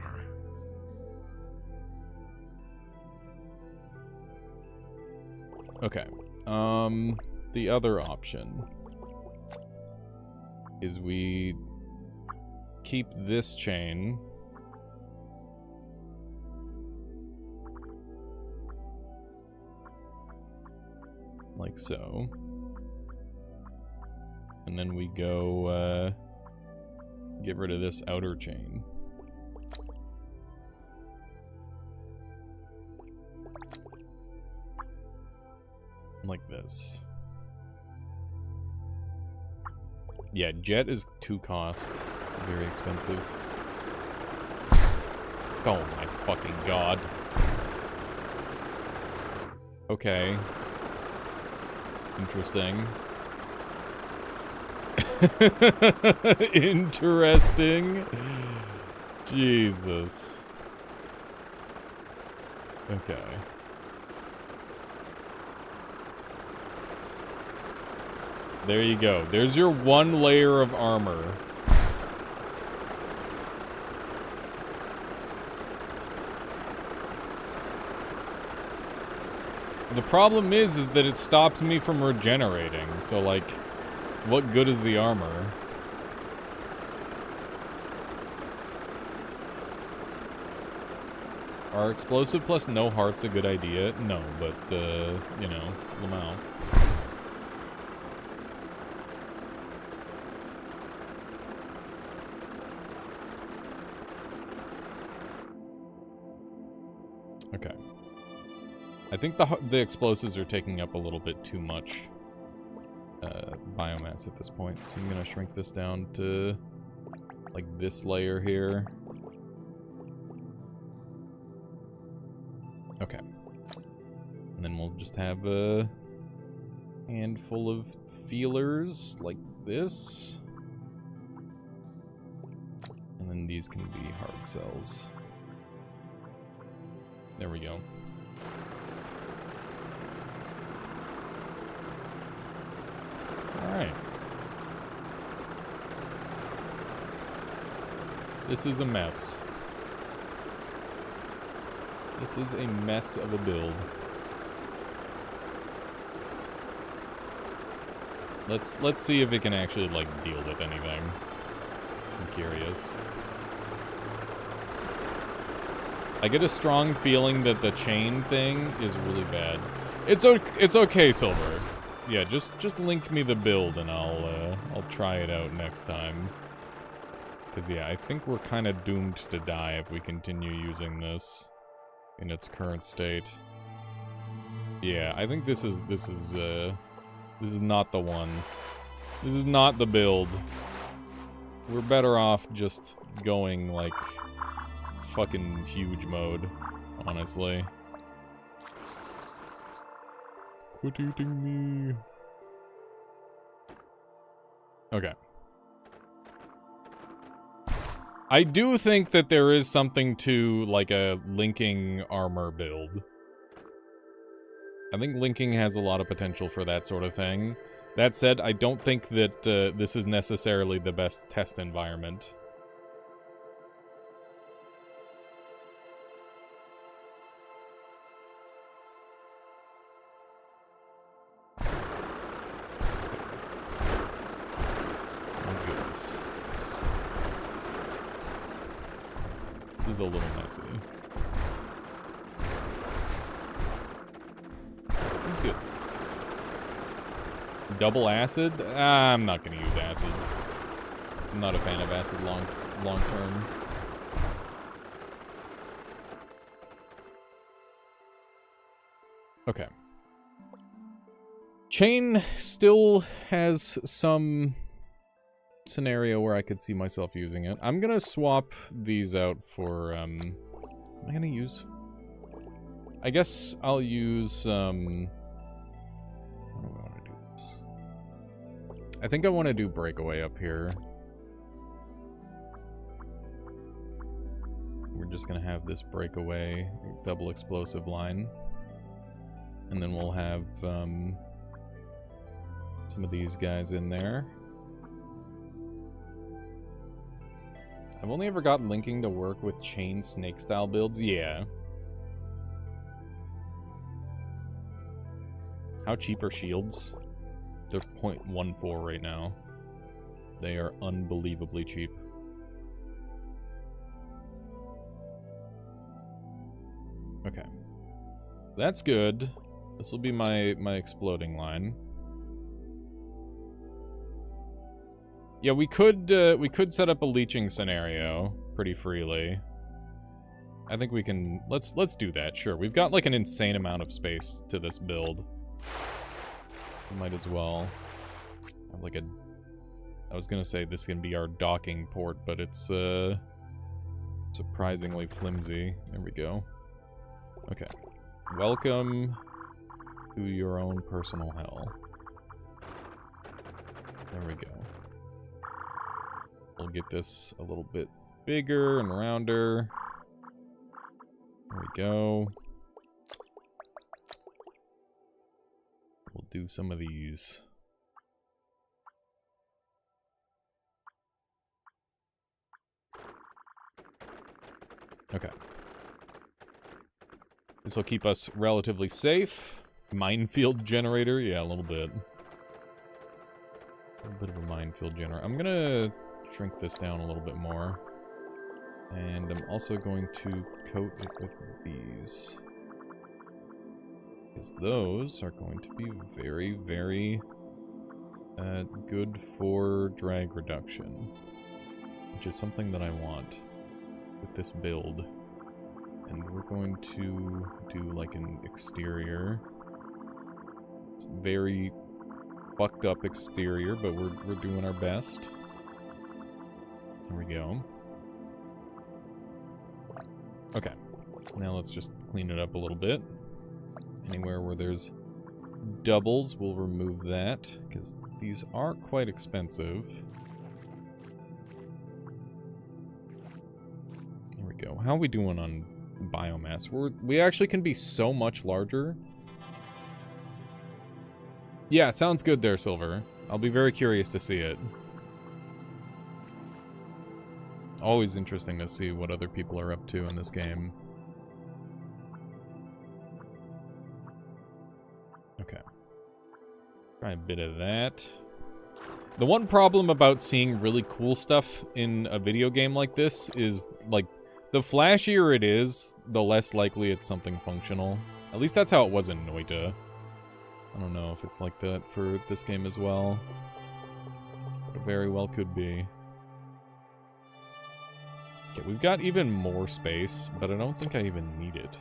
Okay. The other option is we keep this chain like so, and then we go get rid of this outer chain. Like this. Yeah, jet is 2 costs. It's very expensive. Oh my fucking god. Okay. Interesting. Interesting. Jesus. Okay. There you go. There's your 1 layer of armor. The problem is that it stops me from regenerating. So, like, what good is the armor? Are explosive plus no hearts a good idea? No, but, you know, Lamau. Okay. I think the explosives are taking up a little bit too much biomass at this point, so I'm gonna shrink this down to like this layer here. Okay. And then we'll just have a handful of feelers like this. And then these can be hard cells. There we go. Alright. This is a mess. This is a mess of a build. Let's see if it can actually, like, deal with anything. I'm curious. I get a strong feeling that the chain thing is really bad. It's okay, Silver. Yeah, just link me the build and I'll try it out next time. Cause yeah, I think we're kind of doomed to die if we continue using this in its current state. Yeah, I think this is not the one. This is not the build. We're better off just going like fucking huge mode, honestly. Quit eating me. Okay. I do think that there is something to, like, a linking armor build. I think linking has a lot of potential for that sort of thing. That said, I don't think that this is necessarily the best test environment. This is a little messy. Seems good. Double acid? I'm not gonna use acid. I'm not a fan of acid long term. Okay. Chain still has some scenario where I could see myself using it. I'm gonna swap these out for, am I gonna use I guess I'll use, how do I want to do this? I think I want to do breakaway up here. We're just going to have this breakaway double explosive line. And then we'll have some of these guys in there. I've only ever got linking to work with chain snake style builds. Yeah. How cheap are shields? They're 0.14 right now. They are unbelievably cheap. Okay. That's good. This will be my exploding line. Yeah, we could set up a leeching scenario pretty freely. I think we can let's do that, sure. We've got like an insane amount of space to this build. We might as well have like I was gonna say this can be our docking port, but it's surprisingly flimsy. There we go. Okay. Welcome to your own personal hell. There we go. We'll get this a little bit bigger and rounder. There we go. We'll do some of these. Okay. This will keep us relatively safe. Minefield generator? Yeah, a little bit. A little bit of a minefield generator. I'm gonna shrink this down a little bit more. And I'm also going to coat it with these. Because those are going to be very, very good for drag reduction. Which is something that I want with this build. And we're going to do like an exterior. It's very fucked up exterior, but we're doing our best. There we go. Okay. Now let's just clean it up a little bit. Anywhere where there's doubles, we'll remove that, because these are quite expensive. There we go. How are we doing on biomass? We actually can be so much larger. Yeah, sounds good there, Silver. I'll be very curious to see it. Always interesting to see what other people are up to in this game. Okay. Try a bit of that. The one problem about seeing really cool stuff in a video game like this is, like, the flashier it is, the less likely it's something functional. At least that's how it was in Noita. I don't know if it's like that for this game as well. But it very well could be. Okay, we've got even more space, but I don't think I even need it.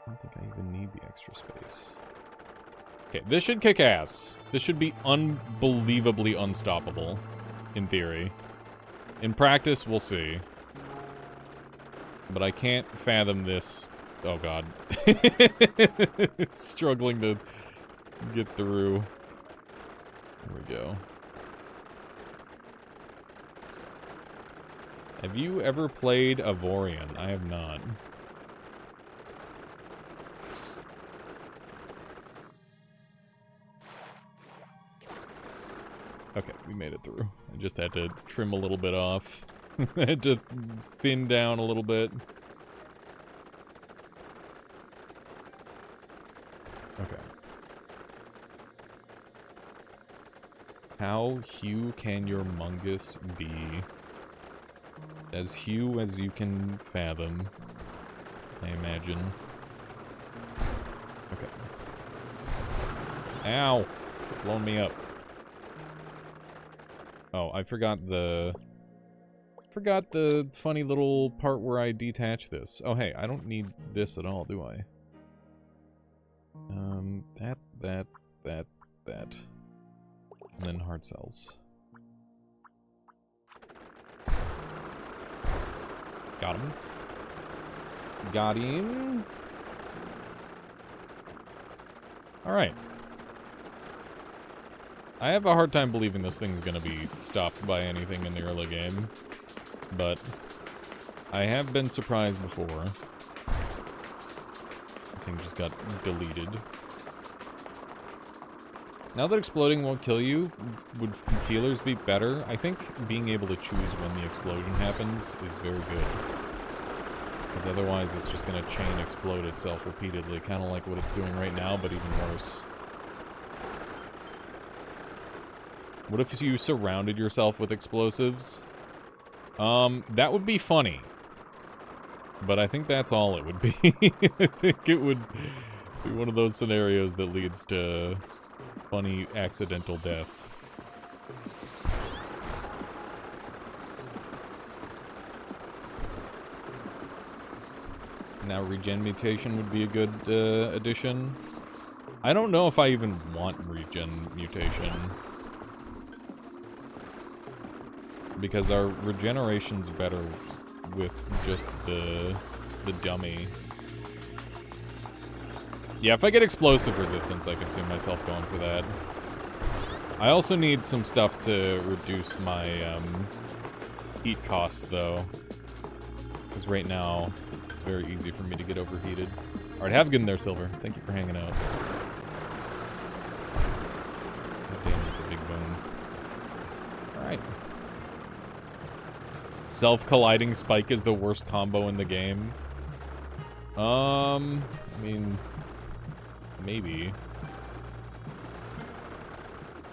I don't think I even need the extra space. Okay, this should kick ass. This should be unbelievably unstoppable, in theory. In practice, we'll see. But I can't fathom this. Oh god. It's struggling to get through. There we go. Have you ever played Avorion? I have not. Okay, we made it through. I just had to trim a little bit off. I had to thin down a little bit. Okay. How Hugh can your mungus be? As Hugh as you can fathom, I imagine. Okay. Ow! Blowing me up. Oh, I forgot the funny little part where I detach this. Oh, hey, I don't need this at all, do I? That. And then hard cells. Got him. Got him. Alright. I have a hard time believing this thing's gonna be stopped by anything in the early game. But I have been surprised before. The thing just got deleted. Now that exploding won't kill you, would feelers be better? I think being able to choose when the explosion happens is very good. Because otherwise it's just going to chain explode itself repeatedly, kind of like what it's doing right now, but even worse. What if you surrounded yourself with explosives? That would be funny. But I think that's all it would be. I think it would be one of those scenarios that leads to funny accidental death. Now regen mutation would be a good addition. I don't know if I even want regen mutation. Because our regeneration's better with just the dummy. Yeah, if I get explosive resistance, I could see myself going for that. I also need some stuff to reduce my heat costs, though. Because right now, it's very easy for me to get overheated. Alright, have a good in there, Silver. Thank you for hanging out. God damn, that's a big boom. Alright. Self-colliding spike is the worst combo in the game. I mean... maybe.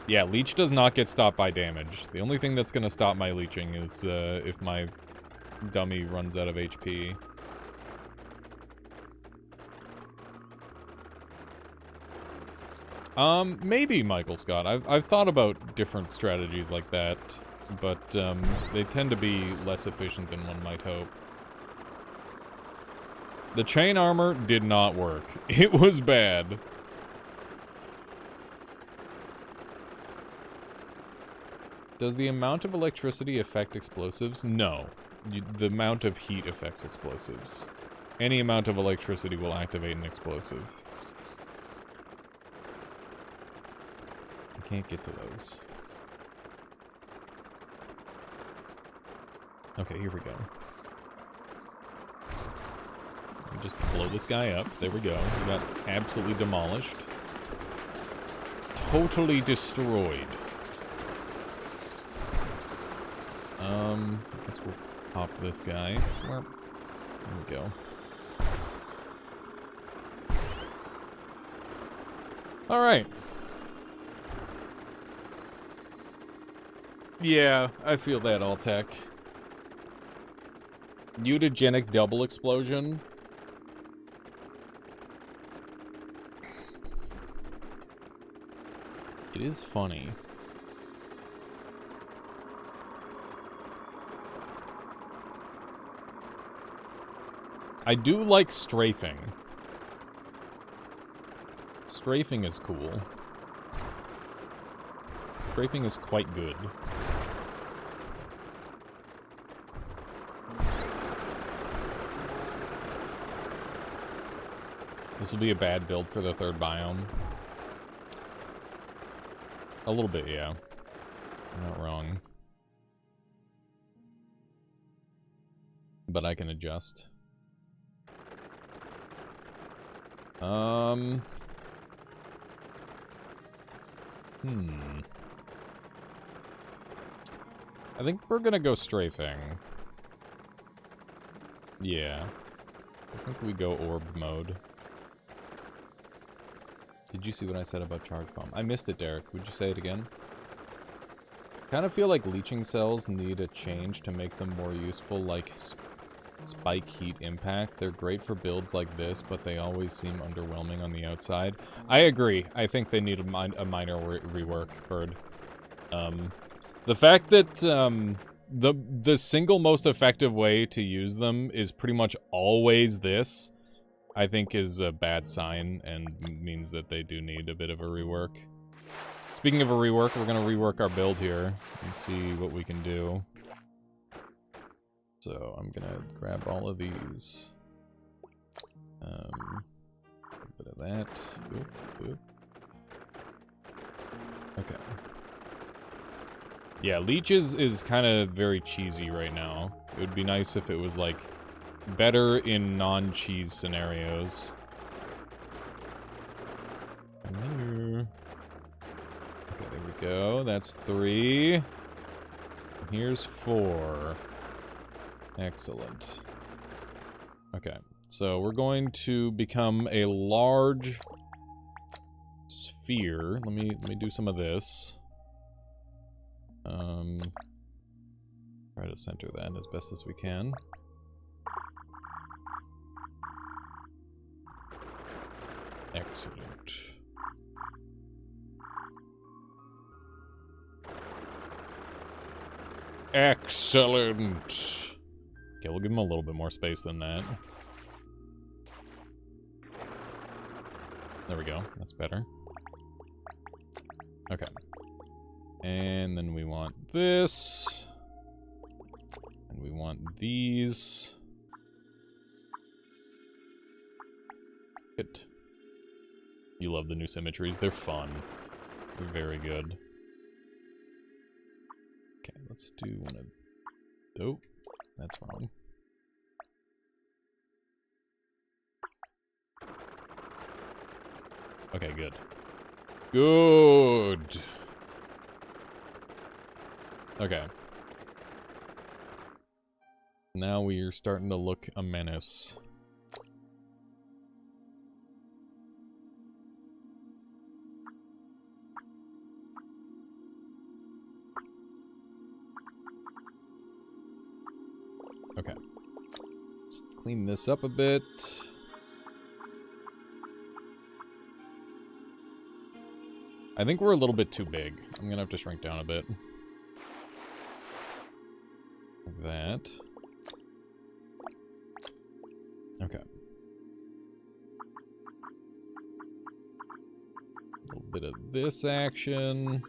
Yeah, leech does not get stopped by damage. The only thing that's gonna stop my leeching is if my dummy runs out of HP. Maybe, Michael Scott. I've thought about different strategies like that, but they tend to be less efficient than one might hope. The chain armor did not work. It was bad. Does the amount of electricity affect explosives? No. The amount of heat affects explosives. Any amount of electricity will activate an explosive. I can't get to those. Okay, here we go. Just blow this guy up. There we go. We got absolutely demolished. Totally destroyed. I guess we'll pop this guy. There we go. Alright. Yeah, I feel that, all tech. Mutagenic double explosion. It is funny. I do like strafing. Strafing is cool. Strafing is quite good. This will be a bad build for the third biome. A little bit, yeah. I'm not wrong. But I can adjust. I think we're gonna go strafing. Yeah. I think we go orb mode. Did you see what I said about charge bomb? I missed it, Derek. Would you say it again? Kind of feel like leeching cells need a change to make them more useful, like spike heat impact. They're great for builds like this, but they always seem underwhelming on the outside. I agree. I think they need a minor rework, Bird. The fact that the single most effective way to use them is pretty much always this, I think is a bad sign and means that they do need a bit of a rework. Speaking of a rework, we're gonna rework our build here and see what we can do. So I'm gonna grab all of these. A bit of that. Oop, oop. Okay. Yeah, leeches is kind of very cheesy right now. It would be nice if it was, like, better in non-cheese scenarios. Okay, there we go. That's 3. And here's 4. Excellent. Okay, so we're going to become a large sphere. Let me do some of this. Try to center that as best as we can. Excellent. Excellent. Okay, we'll give him a little bit more space than that. There we go. That's better. Okay. And then we want this. And we want these. Good. You love the new symmetries. They're fun. They're very good. Okay, let's do one of... Oh, that's wrong. Okay, good. Good! Okay. Now we are starting to look a menace. Okay. Let's clean this up a bit. I think we're a little bit too big. I'm gonna have to shrink down a bit. Like that. Okay. A little bit of this action.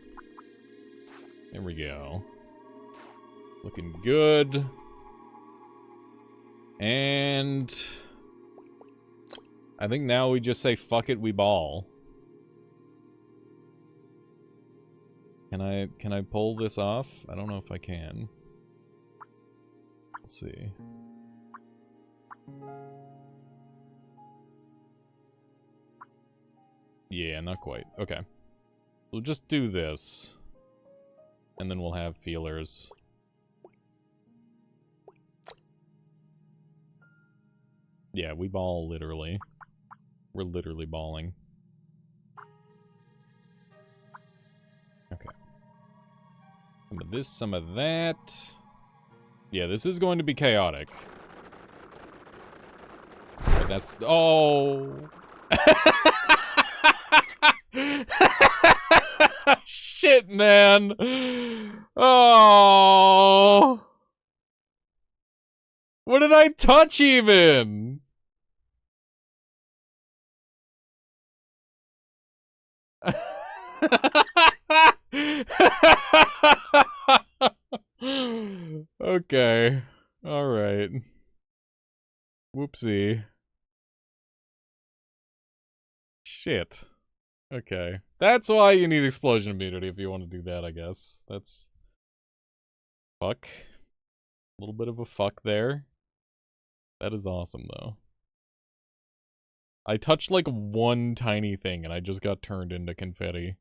There we go. Looking good. And I think now we just say fuck it, we ball. Can I pull this off? I don't know if I can. Let's see. Yeah, not quite. Okay. We'll just do this. And then we'll have feelers. Yeah, we ball literally. We're literally balling. Okay. Some of this, some of that. Yeah, this is going to be chaotic. But that's... Oh! Shit, man! Oh! What did I touch, even? Okay. Alright. Whoopsie. Shit. Okay. That's why you need explosion immunity if you want to do that, I guess. That's... Fuck. A little bit of a fuck there. That is awesome, though. I touched, like, one tiny thing, and I just got turned into confetti.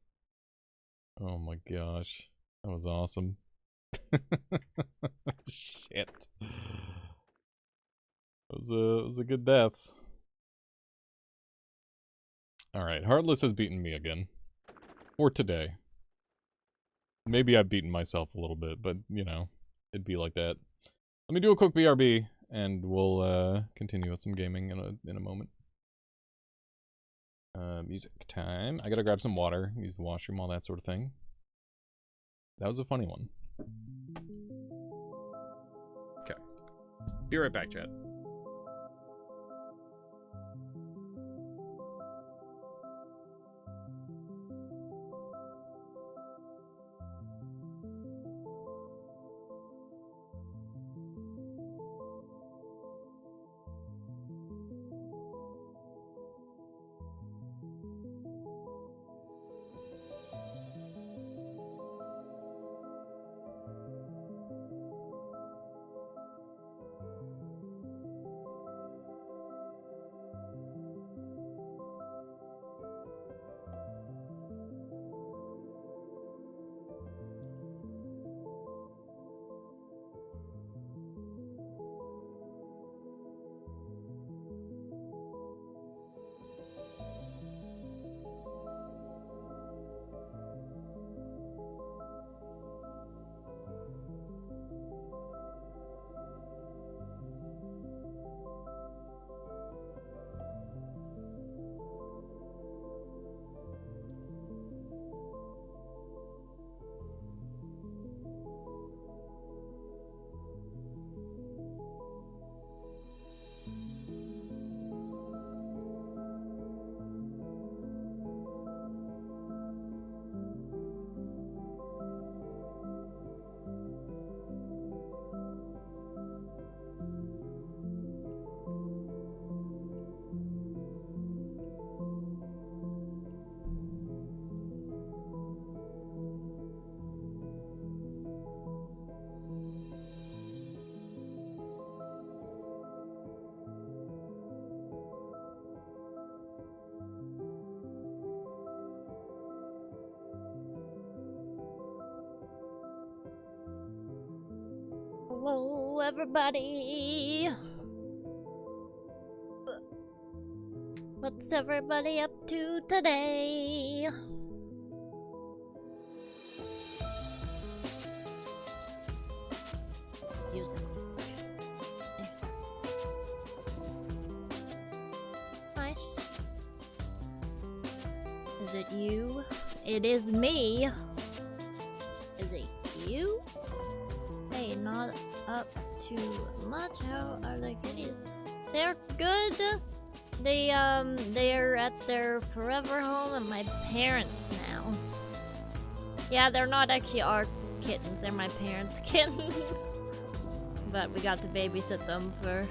Oh my gosh. That was awesome. Shit. It was a good death. Alright, Heartless has beaten me again. For today. Maybe I've beaten myself a little bit, but, you know, it'd be like that. Let me do a quick BRB, and we'll continue with some gaming in a moment. Music time. I gotta grab some water, use the washroom, all that sort of thing. That was a funny one. Okay. Be right back, chat. Hello, everybody. What's everybody up to today? Music. Nice. Is it you? It is me. Is it you? Hey, not up too much. How are the kitties? They're good. They're at their forever home and my parents now. Yeah, they're not actually our kittens, they're my parents' kittens. But we got to babysit them for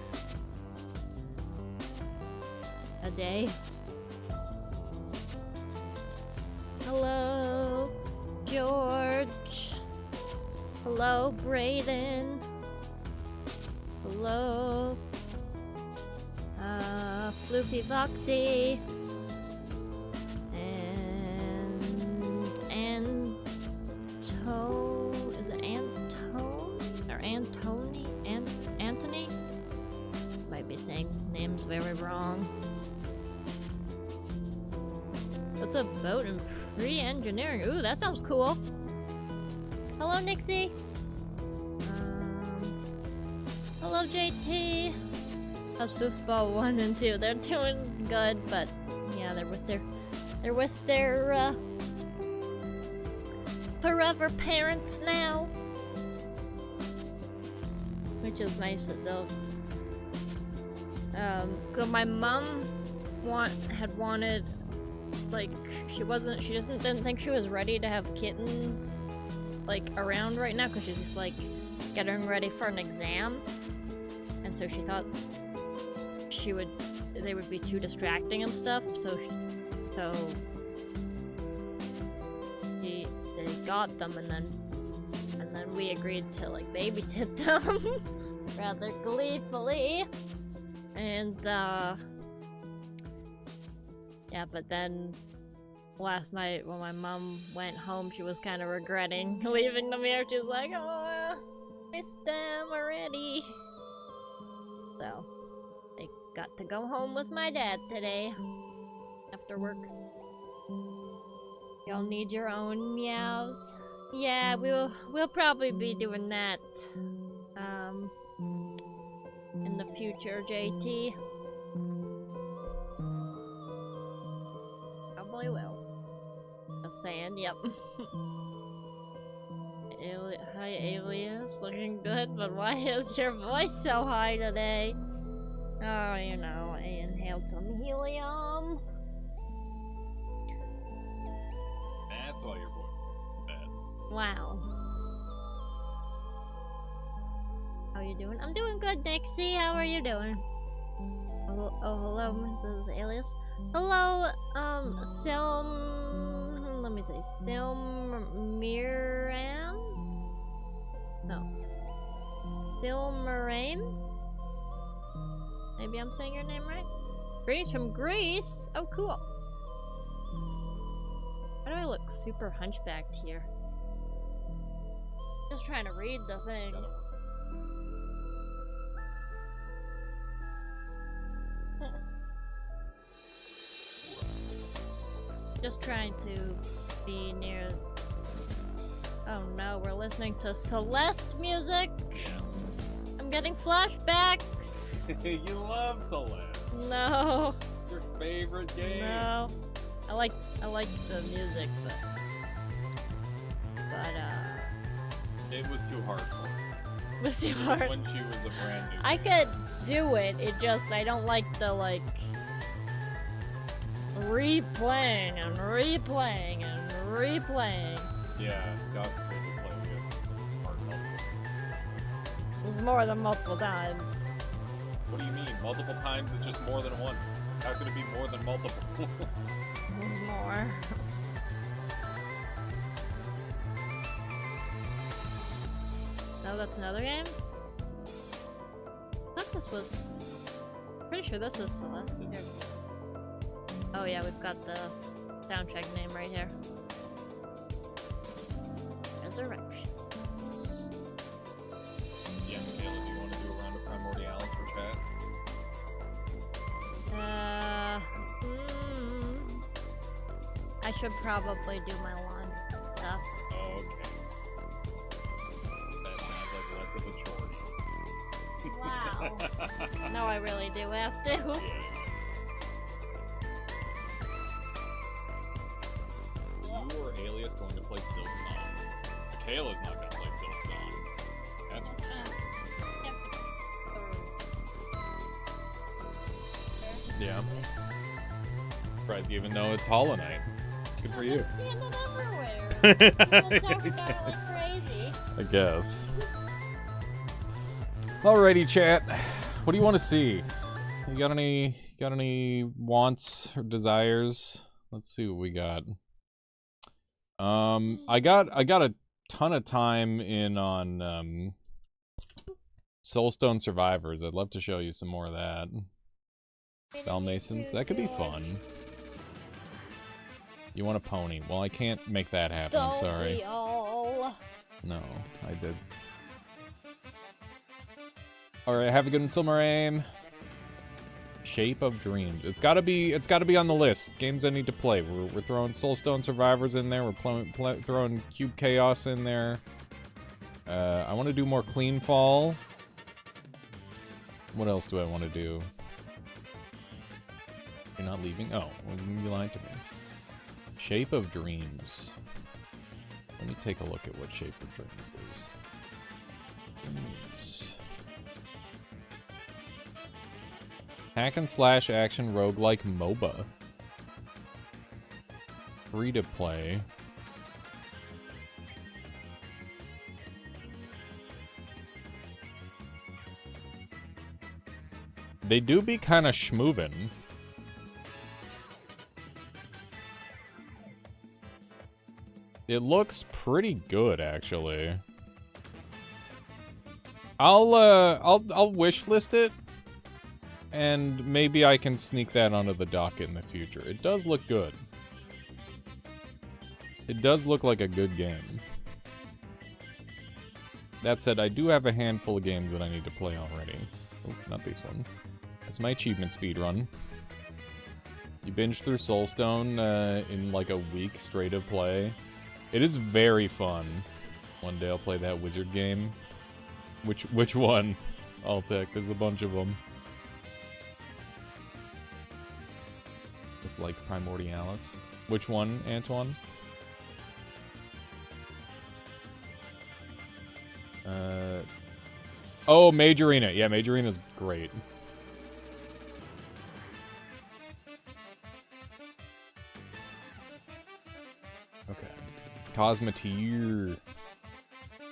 a day. Hello, George. Hello, Brayden. Hello, Floofy Foxy. And is it Antone? Or Antony? Anthony? Might be saying names very wrong. What's a boat in pre-engineering? Ooh, that sounds cool. Hello, Nixie. Hello, JT. How's Football 1 and 2? They're doing good, but yeah, they're with their forever parents now, which is nice that they'll. So my mom had wanted, like, she didn't think she was ready to have kittens, like, around right now, because she's just, like, getting ready for an exam, and so she thought they would be too distracting and stuff, so they got them, and then we agreed to, like, babysit them rather gleefully, and yeah, but then last night when my mom went home, she was kind of regretting leaving them here. She was like, oh, missed them already. So they got to go home with my dad today after work. Y'all need your own meows. Yeah, we'll probably be doing that in the future, JT. Probably will. Just saying, yep. Hi, Alias. Looking good, but why is your voice so high today? Oh, you know, I inhaled some helium. That's why your voice is bad. Wow. How you doing? I'm doing good, Nixie. How are you doing? Oh, hello, this is Alias. Hello, let me say, Silmiran? No. Silmarain? Maybe I'm saying your name right? Greece from Greece? Oh, cool. Why do I look super hunchbacked here? Just trying to read the thing. Just trying to be near. Oh no, we're listening to Celeste music. I'm getting flashbacks. You love Celeste. No. It's your favorite game. No. I like the music, but it was too hard for her. it was too hard. When she was a brand new. I could do it. It just I don't like the like. Replaying and replaying and replaying. Yeah, got to play it hard multiple. It was more than multiple times. What do you mean? Multiple times is just more than once. How could it be more than multiple? More. No, that's another game? I thought this was... Pretty sure this is Celeste. Oh yeah, we've got the soundtrack name right here. Resurrections. Yeah. I should probably do my lawn stuff. Okay. That sounds like less of a chore. Wow. No, I really do have to. Yeah. You or Alias going to play Silk Song? Michaela's not going to play Silk Song. That's for sure. Yeah. Surprised you even know it's Hollow Knight. Good for you. I'm seeing it everywhere. People talking about it like crazy. I guess. Alrighty, chat. What do you want to see? You got any wants or desires? Let's see what we got. I got a ton of time in on Soulstone Survivors. I'd love to show you some more of that. Spell Masons, that could be fun. You want a pony? Well, I can't make that happen. I'm sorry. We all? No, I did. All right, have a good one, Silmaraim. Shape of Dreams. It's gotta be on the list. Games I need to play. We're throwing Soulstone Survivors in there. We're throwing Cube Chaos in there. I want to do more Clean Fall. What else do I want to do? You're not leaving? Oh, well, you lied to me. Shape of Dreams. Let me take a look at what Shape of Dreams is. Dreams. Hack and slash action roguelike MOBA. Free to play. They do be kind of schmoovin'. It looks pretty good, actually. I'll wishlist it, and maybe I can sneak that onto the docket in the future. It does look good. It does look like a good game. That said, I do have a handful of games that I need to play already. Oh, not this one. That's my achievement speedrun. You binge through Soulstone in like a week straight of play. It is very fun. One day I'll play that wizard game. Which one? I'll take. There's a bunch of them. It's like Primordialis. Which one, Antoine? Oh, Mage Arena. Yeah, Mage Arena's great. Okay. Cosmeteer.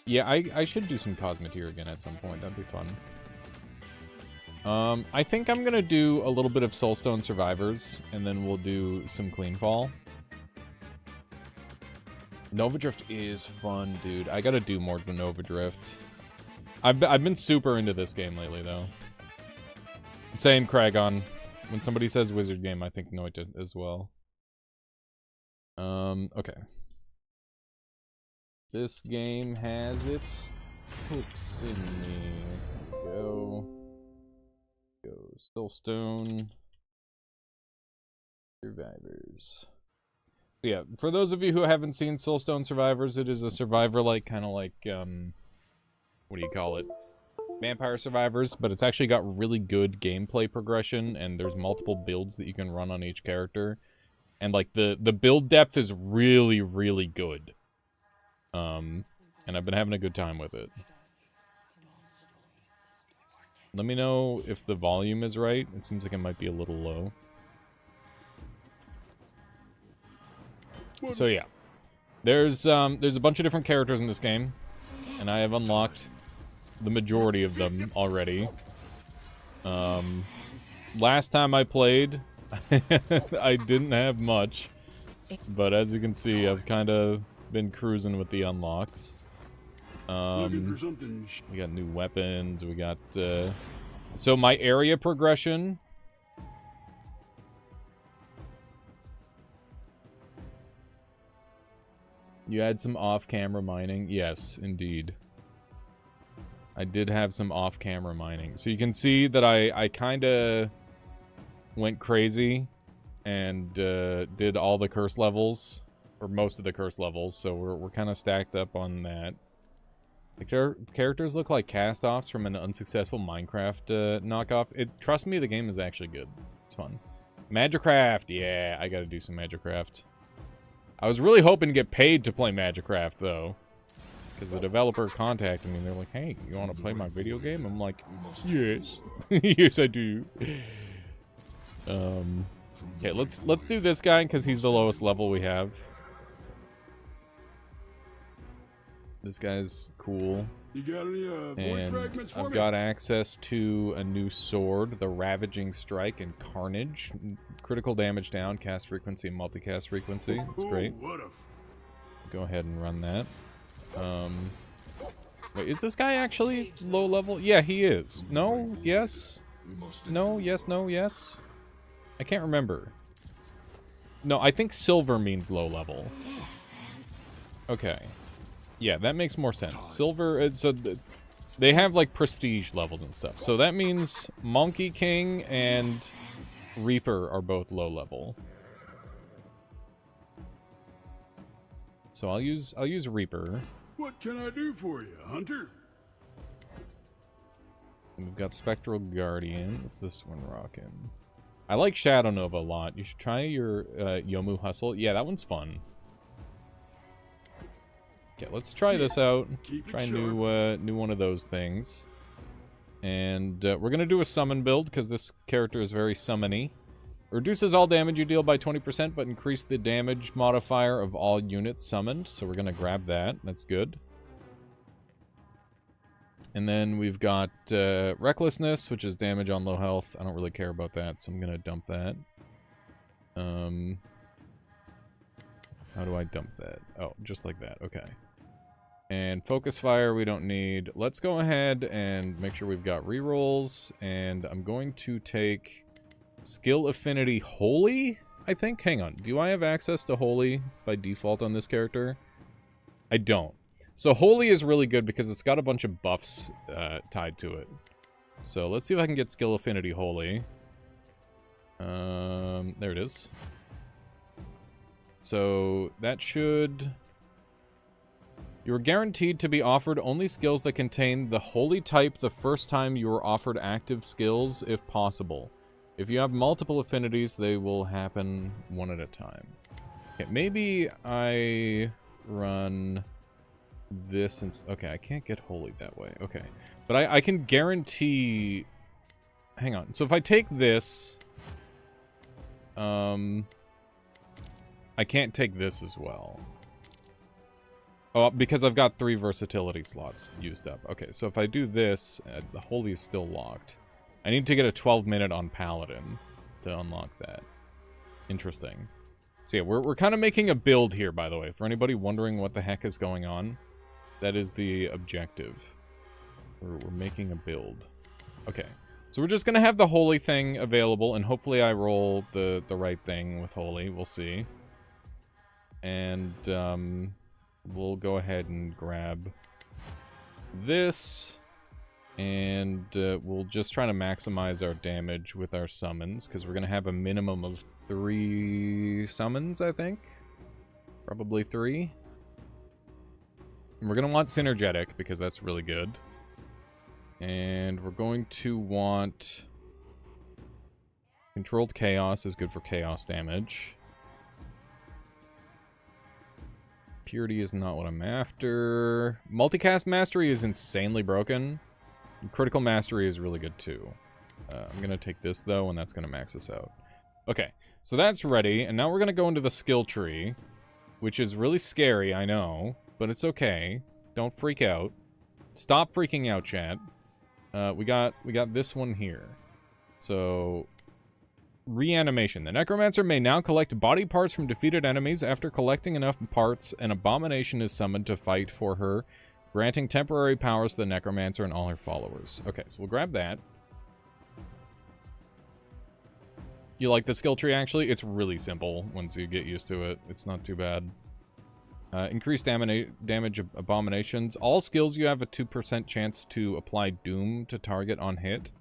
Yeah, I should do some Cosmeteer again at some point. That'd be fun. I think I'm gonna do a little bit of Soulstone Survivors, and then we'll do some Clean Fall. Nova Drift is fun, dude. I gotta do more than Nova Drift. I've been super into this game lately, though. Same, Kragon. When somebody says wizard game, I think Noita as well. Okay. This game has its hooks in me. Go Soulstone Survivors. So yeah, for those of you who haven't seen Soulstone Survivors, it is a survivor-like, kind of like, what do you call it? Vampire Survivors, but it's actually got really good gameplay progression, and there's multiple builds that you can run on each character. And, like, the build depth is really, really good. And I've been having a good time with it. Let me know if the volume is right. It seems like it might be a little low. So yeah, there's a bunch of different characters in this game, and I have unlocked the majority of them already. Last time I played, I didn't have much, but as you can see, I've kind of been cruising with the unlocks. We got new weapons. We got so my area progression. You had some off-camera mining. Yes, indeed. I did have some off-camera mining. So you can see that I kind of went crazy and did all the curse levels, or most of the curse levels, so we're kind of stacked up on that. The characters look like cast-offs from an unsuccessful Minecraft knockoff. Trust me, the game is actually good. It's fun. Magicraft, yeah, I gotta do some Magicraft. I was really hoping to get paid to play Magicraft, though. Because the developer contacted me and they're like, hey, you want to play my video game? I'm like, yes. Yes, I do. Okay, let's do this guy because he's the lowest level we have. This guy's cool. You got any void And fragments for I've me? got access to a new sword, the Ravaging Strike and Carnage. Critical damage down, cast frequency, and multicast frequency. That's great. Ooh, what a Go ahead and run that. Wait, is this guy actually low level? Yeah, he is. No? Yes? No? Yes? No? Yes? I can't remember. No, I think silver means low level. Okay. Yeah, that makes more sense. Silver, they have like prestige levels and stuff. So that means Monkey King and Reaper are both low level. So I'll use Reaper. What can I do for you, Hunter? We've got Spectral Guardian. What's this one rocking? I like Shadow Nova a lot. You should try your Yomu Hustle. Yeah, that one's fun. Okay, let's try this out. Try a new one of those things. And we're going to do a summon build because this character is very summony. Reduces all damage you deal by 20%, but increase the damage modifier of all units summoned. So we're going to grab that. That's good. And then we've got Recklessness, which is damage on low health. I don't really care about that, so I'm going to dump that. How do I dump that? Oh, just like that. Okay. And Focus Fire we don't need. Let's go ahead and make sure we've got rerolls. And I'm going to take Skill Affinity Holy, I think. Hang on. Do I have access to Holy by default on this character? I don't. So Holy is really good because it's got a bunch of buffs tied to it. So let's see if I can get Skill Affinity Holy. There it is. So that should... You are guaranteed to be offered only skills that contain the Holy type the first time you are offered active skills, if possible. If you have multiple affinities, they will happen one at a time. Okay, maybe I run this and... Okay, I can't get Holy that way. Okay. But I can guarantee... Hang on. So if I take this... I can't take this as well. Oh, because I've got 3 versatility slots used up. Okay, so if I do this, the Holy is still locked. I need to get a 12-minute on Paladin to unlock that. Interesting. So yeah, we're kind of making a build here, by the way. For anybody wondering what the heck is going on, that is the objective. We're making a build. Okay, so we're just going to have the Holy thing available, and hopefully I roll the right thing with Holy. We'll see. And we'll go ahead and grab this, and we'll just try to maximize our damage with our summons, because we're going to have a minimum of 3 summons, I think. Probably 3. And we're going to want Synergetic, because that's really good. And we're going to want... Controlled Chaos is good for chaos damage. Purity is not what I'm after. Multicast Mastery is insanely broken. Critical Mastery is really good too. I'm going to take this though, and that's going to max us out. Okay, so that's ready, and now we're going to go into the skill tree, which is really scary, I know, but it's okay. Don't freak out. Stop freaking out, chat. We got this one here. So... Reanimation. The Necromancer may now collect body parts from defeated enemies. After collecting enough parts, an abomination is summoned to fight for her, granting temporary powers to the Necromancer and all her followers. Okay, so we'll grab that. You like the skill tree, actually? It's really simple once you get used to it. It's not too bad. Increased damage abominations. All skills you have a 2% chance to apply Doom to target on hit.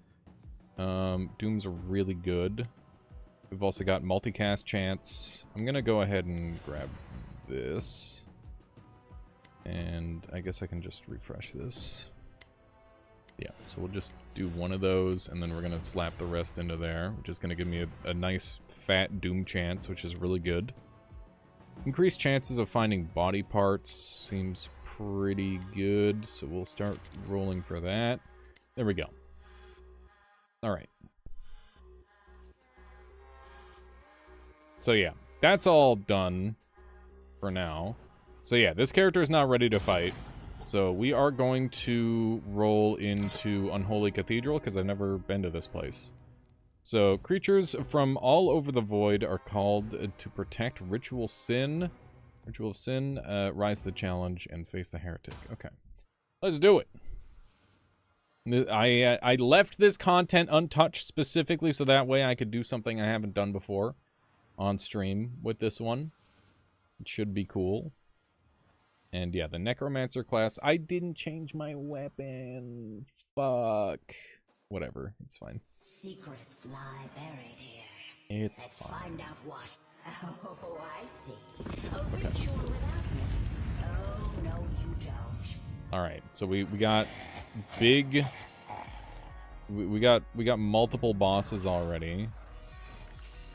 Doom's really good. We've also got multicast chance. I'm gonna go ahead and grab this. And I guess I can just refresh this. Yeah, so we'll just do one of those, and then we're gonna slap the rest into there, which is gonna give me a nice fat doom chance, which is really good. Increased chances of finding body parts seems pretty good, so we'll start rolling for that. There we go. Alright. So yeah, that's all done for now. So yeah, this character is not ready to fight. So we are going to roll into Unholy Cathedral, because I've never been to this place. So, creatures from all over the void are called to protect Ritual Sin. Ritual of Sin, rise the challenge, and face the heretic. Okay. Let's do it. I left this content untouched specifically so that way I could do something I haven't done before on stream with this one. It should be cool. And yeah, the Necromancer class. I didn't change my weapon. Fuck. Whatever. It's fine. Secrets lie buried here. It's Let's fine. find out what. Oh, I see. A ritual without me. Oh, no, you don't. Alright, so we got big... We got multiple bosses already.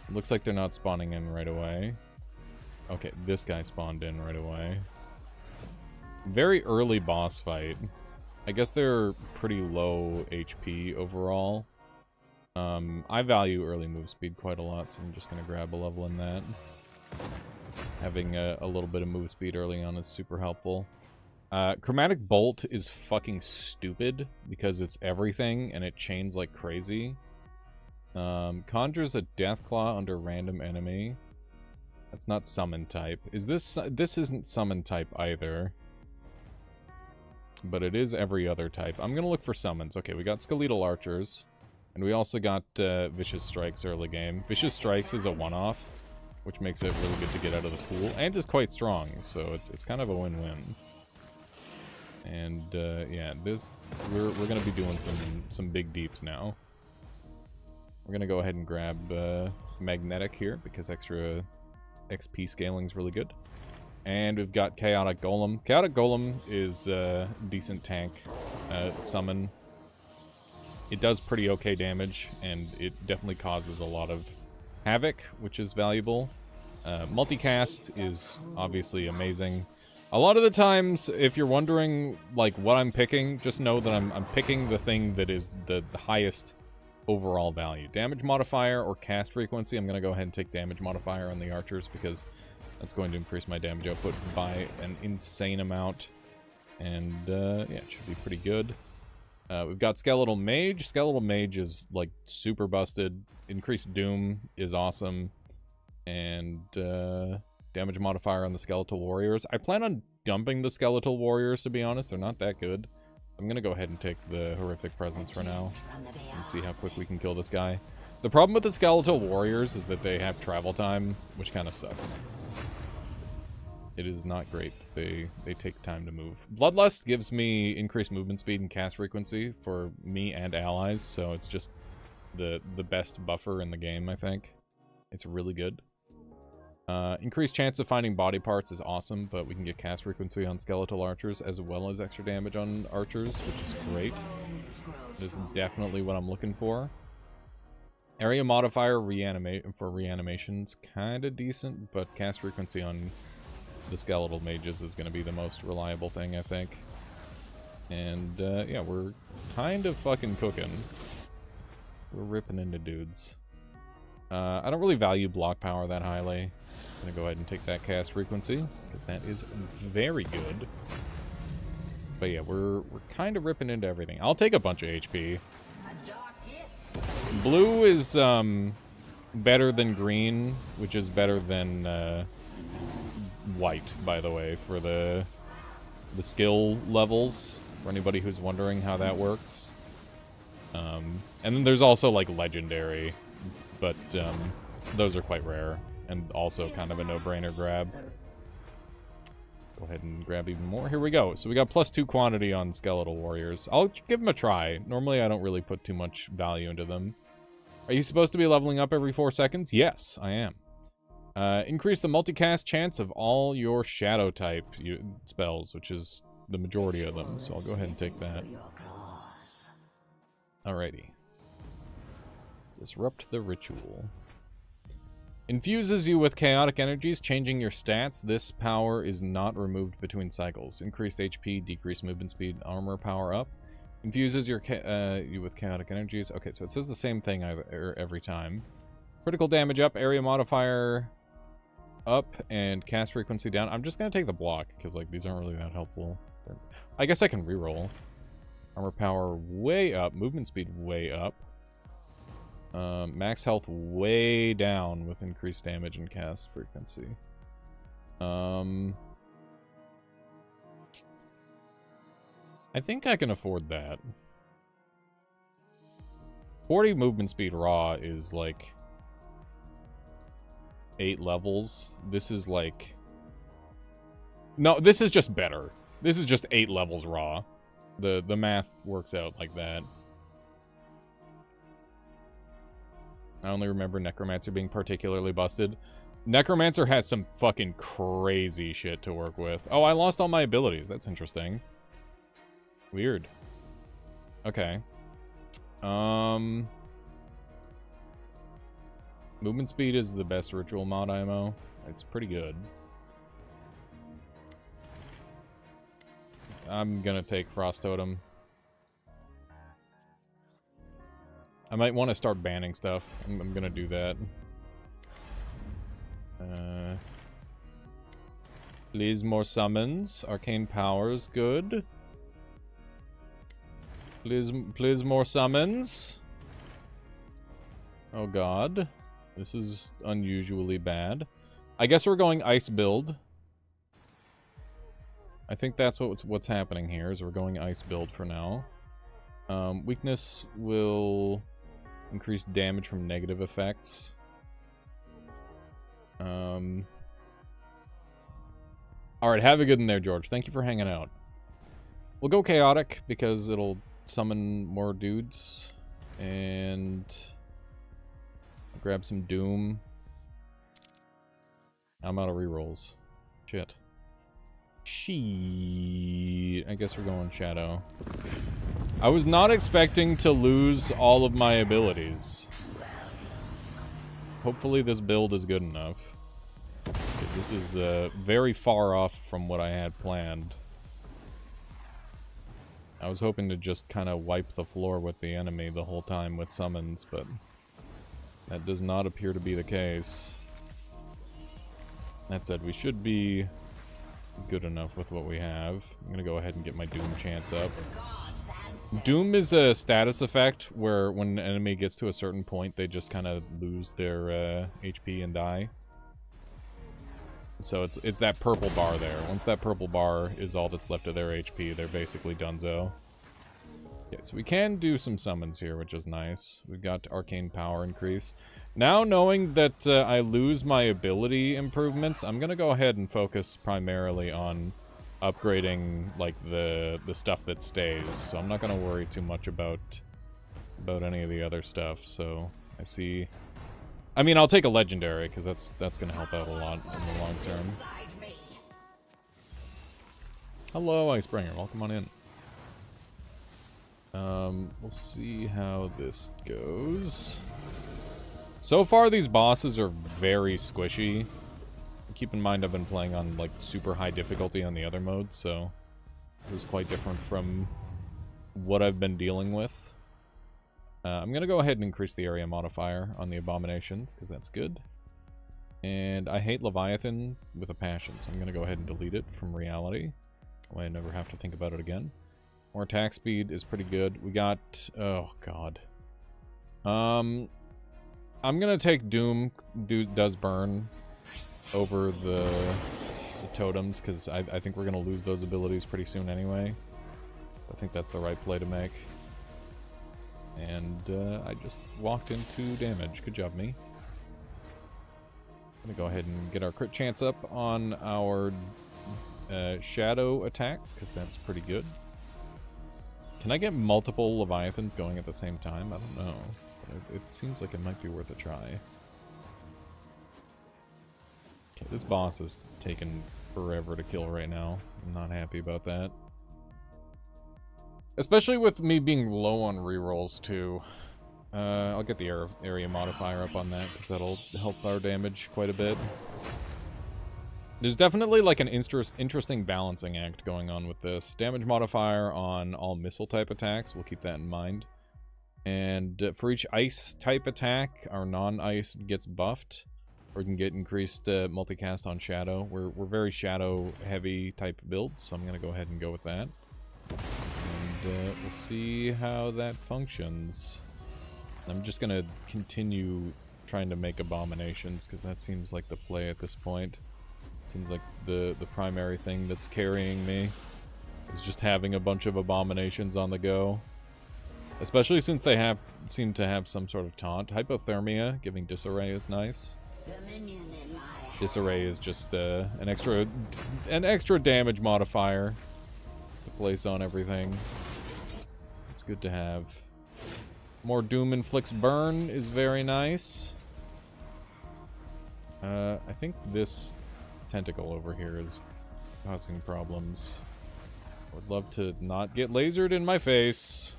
Looks like they're not spawning in right away. Okay, this guy spawned in right away. Very early boss fight. I guess they're pretty low HP overall. I value early move speed quite a lot, so I'm just going to grab a level in that. Having a little bit of move speed early on is super helpful. Chromatic Bolt is fucking stupid because it's everything and it chains like crazy. Conjures a Deathclaw under random enemy. That's not summon type. This isn't summon type either. But it is every other type. I'm gonna look for summons. Okay, we got Skeletal Archers. And we also got Vicious Strikes early game. Vicious Strikes is a one-off, which makes it really good to get out of the pool. And is quite strong, so it's kind of a win-win. And yeah, we're gonna be doing some big deeps now. We're gonna go ahead and grab Magnetic here, because extra XP scaling is really good. And we've got Chaotic Golem. Chaotic Golem is a decent tank summon. It does pretty okay damage, and it definitely causes a lot of havoc, which is valuable. Multicast is obviously amazing. A lot of the times, if you're wondering like what I'm picking, just know that I'm picking the thing that is the highest overall value. Damage modifier or cast frequency. I'm going to go ahead and take damage modifier on the archers, because that's going to increase my damage output by an insane amount. And, yeah, it should be pretty good. We've got Skeletal Mage. Skeletal Mage is, like, super busted. Increased Doom is awesome. And, damage modifier on the Skeletal Warriors. I plan on dumping the Skeletal Warriors, to be honest. They're not that good. I'm gonna go ahead and take the Horrific Presence for now. And see how quick we can kill this guy. The problem with the Skeletal Warriors is that they have travel time, which kind of sucks. It is not great. They take time to move. Bloodlust gives me increased movement speed and cast frequency for me and allies, so it's just the best buffer in the game, I think. It's really good. Increased chance of finding body parts is awesome, but we can get cast frequency on Skeletal Archers as well as extra damage on Archers, which is great. This is definitely what I'm looking for. Area modifier for reanimation's kind of decent, but cast frequency on the Skeletal Mages is going to be the most reliable thing, I think. And, yeah, we're kind of fucking cooking. We're ripping into dudes. I don't really value block power that highly. I'm going to go ahead and take that cast frequency, because that is very good. But yeah, we're kind of ripping into everything. I'll take a bunch of HP. Blue is better than green, which is better than white, by the way, for the skill levels, for anybody who's wondering how that works. And then there's also, like, legendary, but those are quite rare, and also kind of a no-brainer grab. Go ahead and grab even more. Here we go. So we got +2 quantity on Skeletal Warriors. I'll give them a try. Normally I don't really put too much value into them. Are you supposed to be leveling up every 4 seconds? Yes, I am. Increase the multicast chance of all your shadow type spells, which is the majority of them, so I'll go ahead and take that. Alrighty. Disrupt the ritual. Infuses you with chaotic energies, changing your stats. This power is not removed between cycles. Increased HP, decreased movement speed, armor power up. Infuses you with chaotic energies. Okay, so it says the same thing every time. Critical damage up, area modifier up, and cast frequency down. I'm just going to take the block, because like these aren't really that helpful. I guess I can reroll. Armor power way up, movement speed way up. Max health way down with increased damage and cast frequency. I think I can afford that. 40 movement speed raw is like 8 levels. This is like... No, this is just better. This is just 8 levels raw. The math works out like that. I only remember Necromancer being particularly busted. Necromancer has some fucking crazy shit to work with. Oh, I lost all my abilities. That's interesting. Weird. Okay. Movement speed is the best ritual mod IMO. It's pretty good. I'm gonna take Frost Totem. I might want to start banning stuff. I'm gonna do that. Please more summons. Arcane powers, good. Please more summons. Oh god. This is unusually bad. I guess we're going ice build. I think that's what's happening here, is we're going ice build for now. Weakness will increase damage from negative effects. Alright, have a good one there, George. Thank you for hanging out. We'll go chaotic, because it'll summon more dudes. And... grab some Doom. I'm out of rerolls. Shit. I guess we're going Shadow. I was not expecting to lose all of my abilities. Hopefully this build is good enough. Because this is very far off from what I had planned. I was hoping to just kind of wipe the floor with the enemy the whole time with summons, but that does not appear to be the case. That said, we should be good enough with what we have. I'm gonna go ahead and get my Doom chance up. Doom is a status effect where when an enemy gets to a certain point, they just kind of lose their HP and die. So it's that purple bar there. Once that purple bar is all that's left of their HP, they're basically donezo. Okay, so we can do some summons here, which is nice. We've got arcane power increase. Now knowing that I lose my ability improvements, I'm gonna go ahead and focus primarily on upgrading like the stuff that stays. So I'm not gonna worry too much about any of the other stuff. So I see. I mean, I'll take a legendary because that's gonna help out a lot in the long term. Hello, Icebringer. Welcome on in. We'll see how this goes. So far, these bosses are very squishy. Keep in mind, I've been playing on, like, super high difficulty on the other modes, so this is quite different from what I've been dealing with. I'm gonna go ahead and increase the area modifier on the abominations, because that's good. And I hate Leviathan with a passion, so I'm gonna go ahead and delete it from reality. That way I never have to think about it again. More attack speed is pretty good. We got... oh, God. I'm gonna take Doom does burn over the totems, because I think we're gonna lose those abilities pretty soon anyway. I think that's the right play to make. And I just walked into damage. Good job, me. I'm gonna go ahead and get our crit chance up on our shadow attacks, because that's pretty good. Can I get multiple Leviathans going at the same time? I don't know. It seems like it might be worth a try. Okay, this boss is taking forever to kill right now. I'm not happy about that. Especially with me being low on rerolls, too. I'll get the area modifier up on that, because that'll help our damage quite a bit. There's definitely like an interesting balancing act going on with this. Damage modifier on all missile type attacks, we'll keep that in mind. And for each ice type attack, our non-ice gets buffed. Or we can get increased multicast on shadow. We're very shadow heavy type builds, so I'm going to go ahead and go with that. And we'll see how that functions. I'm just going to continue trying to make abominations, because that seems like the play at this point. Seems like the primary thing that's carrying me is just having a bunch of abominations on the go. Especially since they seem to have some sort of taunt. Hypothermia, giving disarray is nice. Disarray is just an extra damage modifier to place on everything. It's good to have. More Doom Inflicts Burn is very nice. I think this tentacle over here is causing problems. I would love to not get lasered in my face.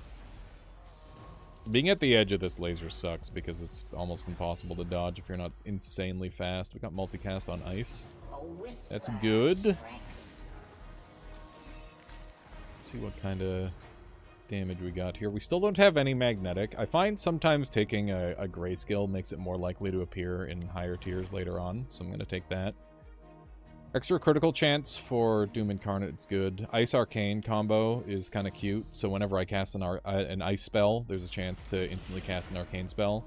Being at the edge of this laser sucks because it's almost impossible to dodge if you're not insanely fast. We got multicast on ice. That's good. Let's see what kind of damage we got here. We still don't have any magnetic. I find sometimes taking a grayscale makes it more likely to appear in higher tiers later on, so I'm going to take that. Extra critical chance for Doom Incarnate, it's good. Ice Arcane combo is kind of cute, so whenever I cast an ice spell, there's a chance to instantly cast an arcane spell.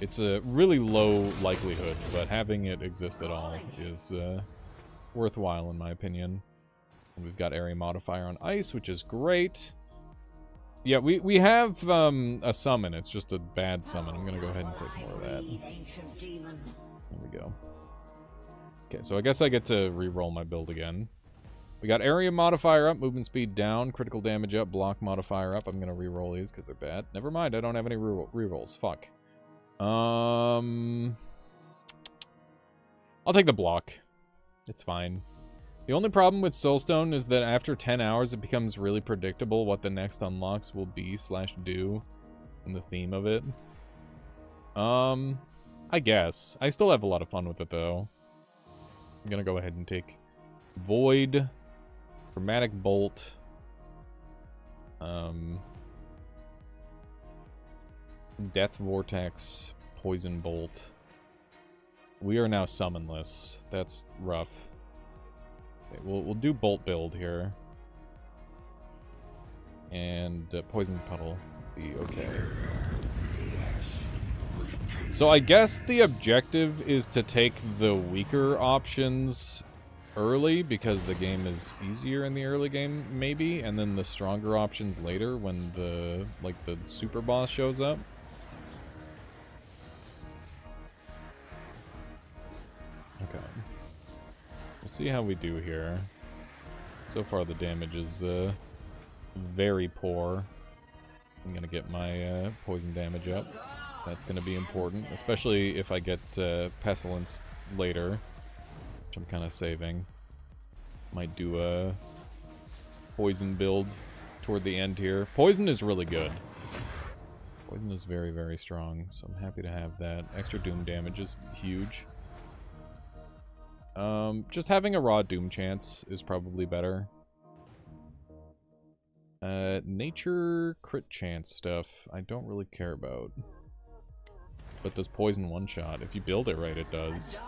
It's a really low likelihood, but having it exist at all is worthwhile in my opinion. And we've got area modifier on ice, which is great. Yeah, we have a summon, it's just a bad summon. I'm going to go ahead and take more of that. There we go. Okay, so I guess I get to re-roll my build again. We got area modifier up, movement speed down, critical damage up, block modifier up. I'm going to re-roll these because they're bad. Never mind, I don't have any re-rolls. Fuck. I'll take the block. It's fine. The only problem with Soulstone is that after 10 hours it becomes really predictable what the next unlocks will be / do and the theme of it. I guess. I still have a lot of fun with it though. I'm gonna go ahead and take Void, Chromatic Bolt, Death Vortex, Poison Bolt. We are now summonless. That's rough. Okay, we'll do Bolt build here. And Poison Puddle will be okay. So I guess the objective is to take the weaker options early because the game is easier in the early game, maybe, and then the stronger options later when the super boss shows up. Okay. We'll see how we do here. So far the damage is very poor. I'm gonna get my poison damage up. That's going to be important, especially if I get Pestilence later, which I'm kind of saving. Might do a poison build toward the end here. Poison is really good. Poison is very, very strong, so I'm happy to have that. Extra Doom damage is huge. Just having a raw Doom chance is probably better. Nature crit chance stuff, I don't really care about. But does poison one-shot? If you build it right, it does.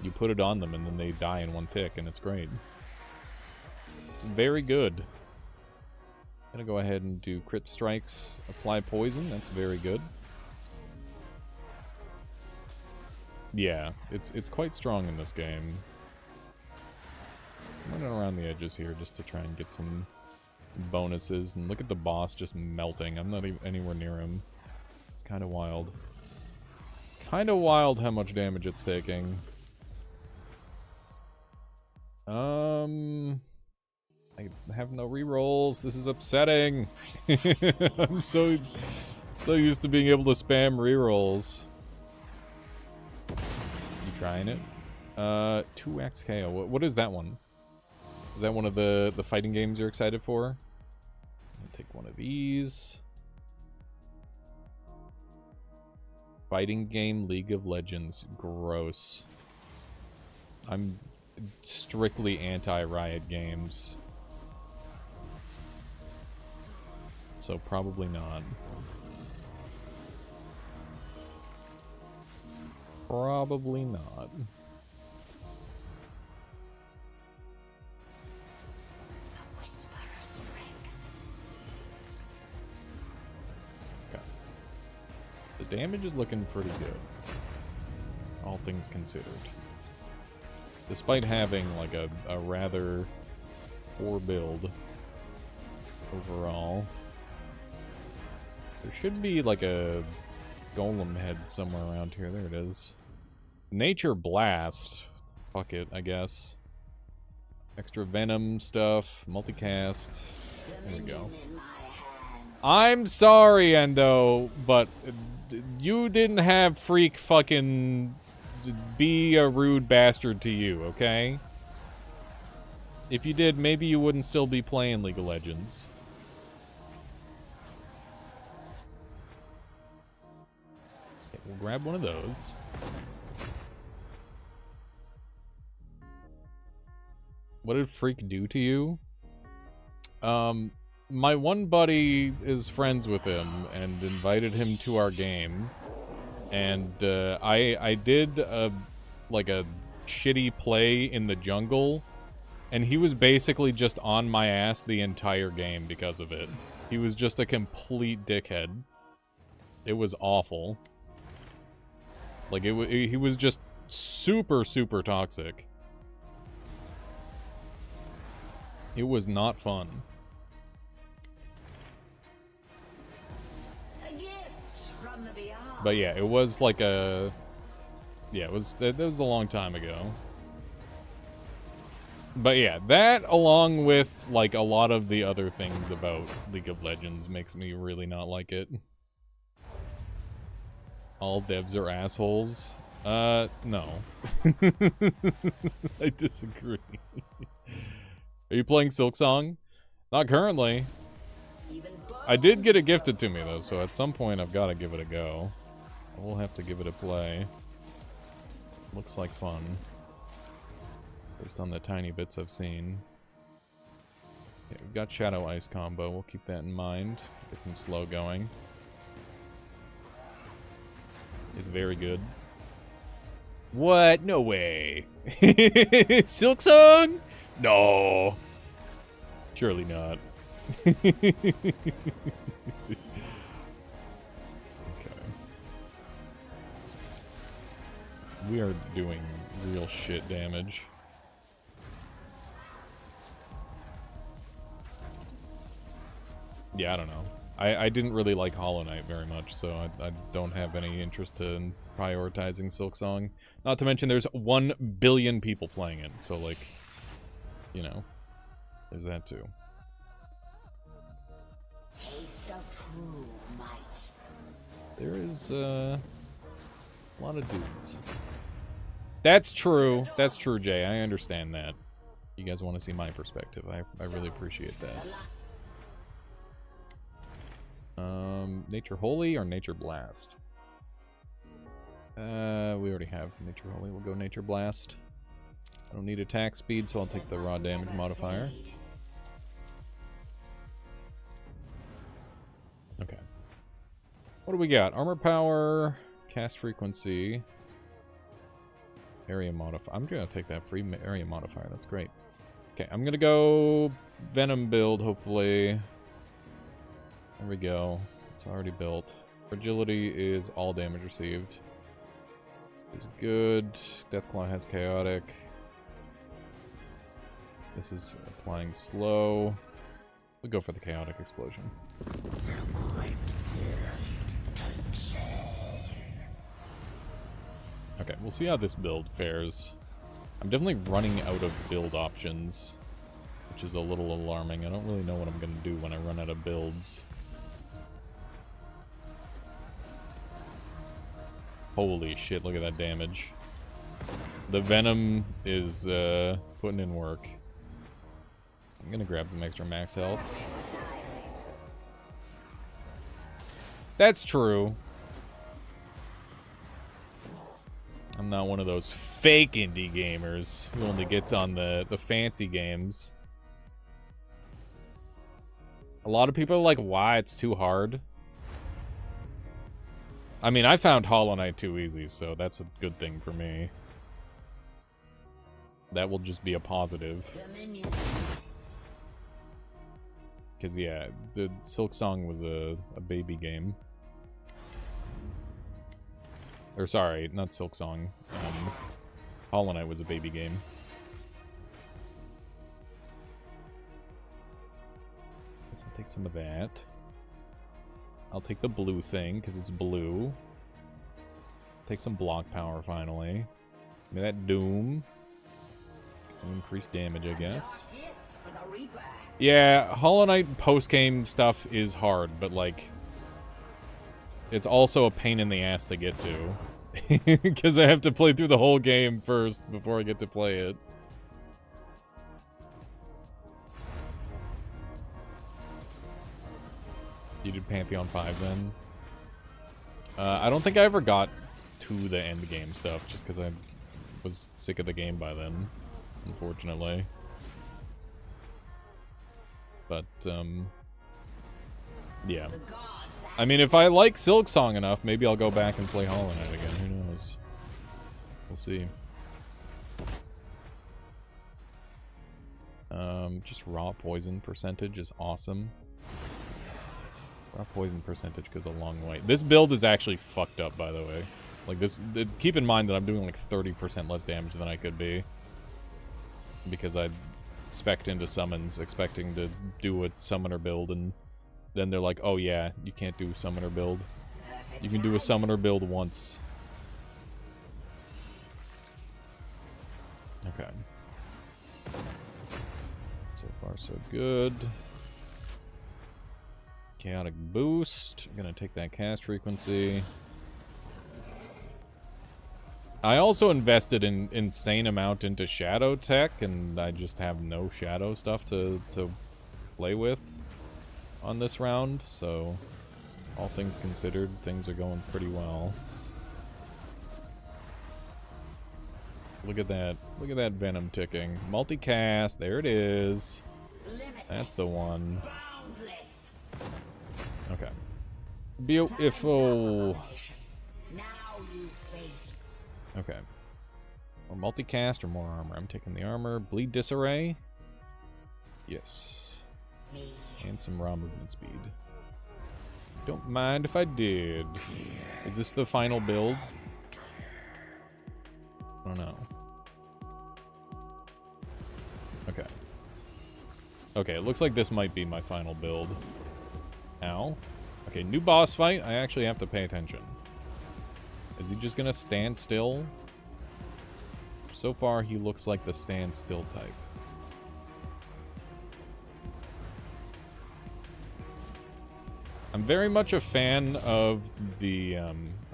You put it on them and then they die in one tick, and it's great. It's very good. I'm gonna go ahead and do crit strikes, apply poison, that's very good. Yeah, it's quite strong in this game. I'm running around the edges here just to try and get some bonuses, and look at the boss just melting. I'm not even anywhere near him. It's kind of wild. Kind of wild how much damage it's taking. I have no rerolls. This is upsetting. I'm So used to being able to spam rerolls. You trying it? 2x KO. What is that one? Is that one of the fighting games you're excited for? I'll take one of these. Fighting game, League of Legends. Gross. I'm strictly anti-Riot games. So probably not. Probably not. Okay. The damage is looking pretty good. All things considered. Despite having like a rather poor build overall. There should be like a golem head somewhere around here. There it is. Nature Blast. Fuck it, I guess. Extra venom stuff. Multicast. There we go. I'm sorry, Endo, but you didn't have Freak fucking be a rude bastard to you, okay? If you did, maybe you wouldn't still be playing League of Legends. Okay, we'll grab one of those. What did Freak do to you? My one buddy is friends with him and invited him to our game. And I did like a shitty play in the jungle, and he was basically just on my ass the entire game because of it. He was just a complete dickhead. It was awful. Like he was just super, super toxic. It was not fun. A gift from the beyond. But yeah, it was like a... Yeah, it was a long time ago. But yeah, that along with like a lot of the other things about League of Legends makes me really not like it. All devs are assholes. No. I disagree. Are you playing Silksong? Not currently. I did get it gifted to me though, so at some point I've got to give it a go. I will have to give it a play. Looks like fun. Based on the tiny bits I've seen. Okay, we've got Shadow Ice combo. We'll keep that in mind. Get some slow going. It's very good. What? No way. Silksong? No. Surely not. Okay. We are doing real shit damage. Yeah, I don't know. I didn't really like Hollow Knight very much, so I don't have any interest in prioritizing Silksong. Not to mention there's 1 billion people playing it, so like, you know, there's that too. Taste of true might. There is a lot of dudes. That's true. That's true, Jay. I understand that. You guys want to see my perspective. I really appreciate that. Nature Holy or Nature Blast? We already have Nature Holy. We'll go Nature Blast. I don't need attack speed, so I'll take the raw damage modifier. Okay. What do we got? Armor power, cast frequency, area modifier. I'm gonna take that free area modifier. That's great. Okay, I'm gonna go Venom build, hopefully. There we go. It's already built. Fragility is all damage received. Is good. Deathclaw has chaotic. This is applying slow. We'll go for the chaotic explosion. Okay, we'll see how this build fares. I'm definitely running out of build options, which is a little alarming. I don't really know what I'm going to do when I run out of builds. Holy shit, look at that damage. The Venom is putting in work. I'm gonna grab some extra max health. That's true. I'm not one of those fake indie gamers who only gets on the fancy games. A lot of people are like, why it's too hard. I mean, I found Hollow Knight too easy, so that's a good thing for me. That will just be a positive. Because, yeah, the Silk Song was a baby game. Or, sorry, not Silk Song. Hollow Knight was a baby game. Guess I'll take some of that. I'll take the blue thing, because it's blue. Take some block power, finally. Give me that Doom. Get some increased damage, I guess. Yeah, Hollow Knight post-game stuff is hard, but, like... It's also a pain in the ass to get to. Because I have to play through the whole game first before I get to play it. You did Pantheon 5 then? I don't think I ever got to the end game stuff, just because I was sick of the game by then, unfortunately. But, yeah. I mean, if I like Silk Song enough, maybe I'll go back and play Hollow Knight again. Who knows? We'll see. Just raw poison percentage is awesome. Raw poison percentage goes a long way. This build is actually fucked up, by the way. Like, this... keep in mind that I'm doing, like, 30% less damage than I could be. Because I spec'd into summons, expecting to do a summoner build, and then they're like, oh yeah, you can't do a summoner build. You can do a summoner build once. Okay. So far, so good. Chaotic boost. I'm gonna take that cast frequency. I also invested an insane amount into shadow tech, and I just have no shadow stuff to play with on this round, so all things considered, things are going pretty well. Look at that. Look at that Venom ticking. Multicast, there it is. That's the one. Okay. Beautiful. Okay. More multicast or more armor? I'm taking the armor. Bleed Disarray? Yes. And some raw movement speed. Don't mind if I did. Is this the final build? I don't know. Okay. Okay, it looks like this might be my final build. Ow. Okay, new boss fight. I actually have to pay attention. Is he just gonna stand still? So far, he looks like the stand still type. I'm very much a fan of the,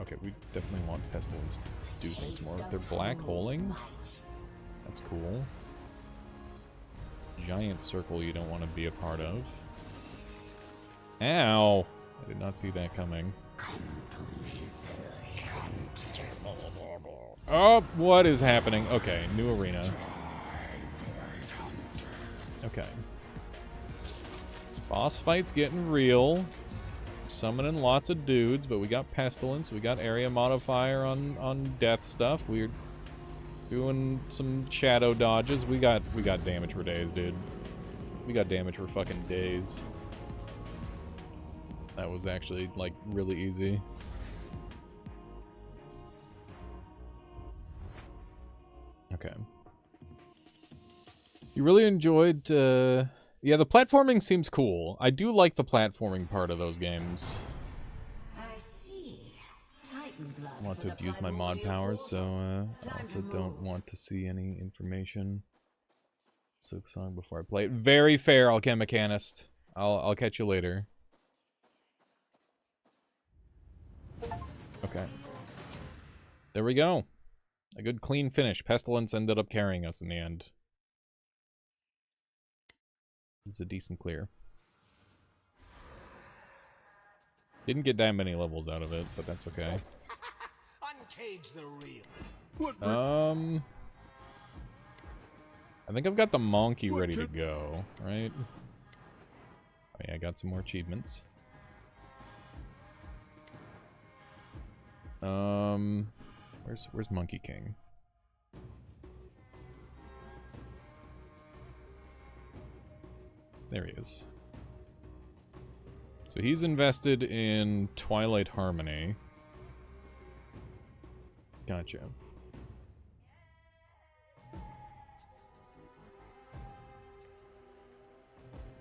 okay, we definitely want Pestilence to do things more. They're black holing. That's cool. Giant circle you don't want to be a part of. Ow! I did not see that coming. Oh, what is happening? Okay, new arena. Okay. Boss fight's getting real. Summoning lots of dudes, but we got Pestilence, we got area modifier on death stuff. We're doing some shadow dodges. We got damage for days, dude. We got damage for fucking days. That was actually, like, really easy. Okay. You really enjoyed, yeah, the platforming seems cool. I do like the platforming part of those games. I see. Titan blood I want to abuse my mod powers, so I also don't want to see any information. Silk Song before I play it. Very fair, Alchemichanist. I'll catch you later. Okay. There we go. A good clean finish. Pestilence ended up carrying us in the end. It's a decent clear. Didn't get that many levels out of it, but that's okay. Uncage the real. What? I think I've got the monkey ready to go, right? Oh yeah, I got some more achievements. Where's Monkey King? There he is. So he's invested in Twilight Harmony. Gotcha.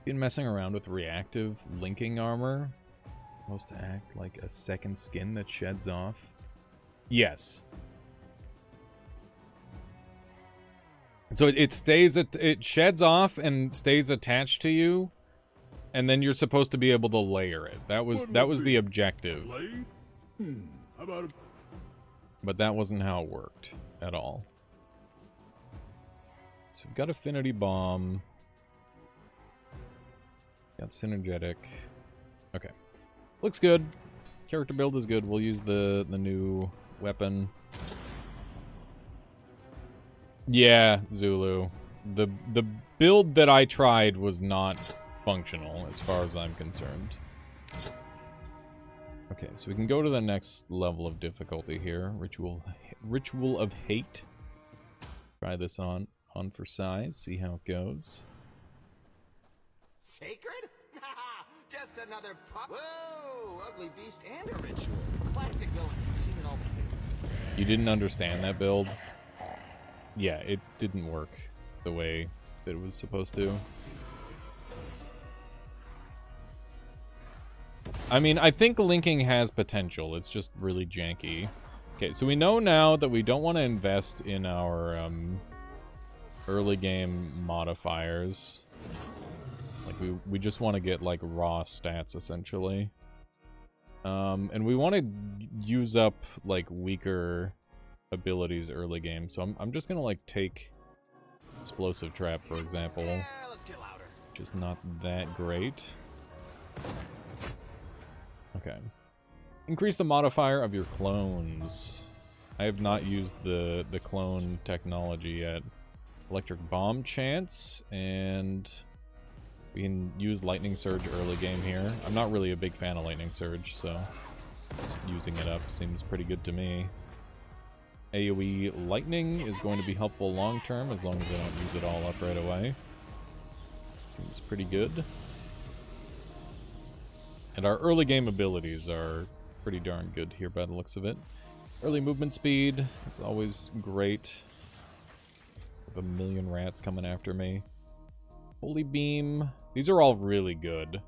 Been messing around with reactive linking armor. Supposed to act like a second skin that sheds off. Yes. So it sheds off and stays attached to you, and then you're supposed to be able to layer it. That was the objective. Blade? How about a... But that wasn't how it worked at all. So we've got Affinity Bomb. Got Synergetic. Okay. Looks good. Character build is good. We'll use the new weapon. Yeah, Zulu. The build that I tried was not functional as far as I'm concerned. Okay, so we can go to the next level of difficulty here. Ritual of Hate. Try this on for size, see how it goes. Sacred? Just another pop. Whoa, ugly beast and a ritual. Classic villain. Seen it all before. You didn't understand that build? Yeah, it didn't work the way that it was supposed to. I mean, I think linking has potential. It's just really janky. Okay, so we know now that we don't want to invest in our early game modifiers. Like, we just want to get, like, raw stats, essentially. And we want to use up, like, weaker abilities early game. So I'm just going to, like, take Explosive Trap, for example. Yeah, let's get louder. Which is not that great. Okay. Increase the modifier of your clones. I have not used the clone technology yet. Electric Bomb chance, and we can use Lightning Surge early game here. I'm not really a big fan of Lightning Surge, so just using it up seems pretty good to me. AoE Lightning is going to be helpful long term as long as I don't use it all up right away. Seems pretty good. And our early game abilities are pretty darn good here by the looks of it. Early movement speed is always great. I have a million rats coming after me. Holy Beam. These are all really good.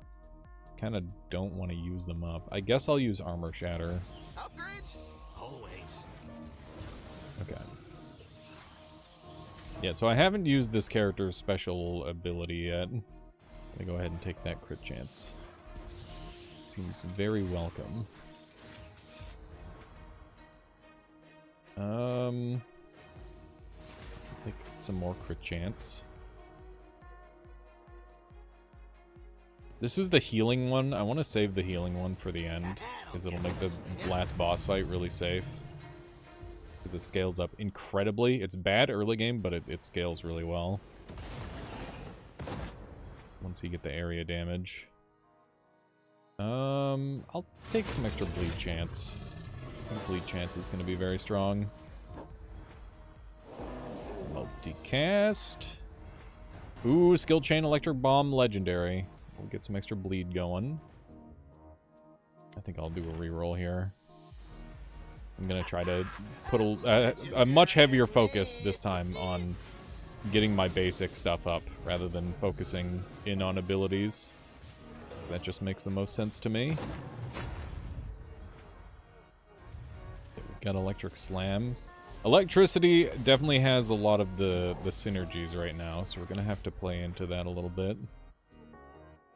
Kind of don't want to use them up. I guess I'll use Armor Shatter. Upgrades? Always. Okay. Yeah, so I haven't used this character's special ability yet. I'm gonna go ahead and take that crit chance. Seems very welcome. Take some more crit chance. This is the healing one. I want to save the healing one for the end, because it'll make the last boss fight really safe. Because it scales up incredibly. It's bad early game, but it scales really well. Once you get the area damage. I'll take some extra bleed chance. I think bleed chance is going to be very strong. Multicast. Ooh, skill chain electric bomb legendary. We'll get some extra bleed going. I think I'll do a reroll here. I'm gonna try to put a much heavier focus this time on getting my basic stuff up rather than focusing in on abilities. That just makes the most sense to me. Okay, we've got Electric Slam. Electricity definitely has a lot of the synergies right now, so we're gonna have to play into that a little bit.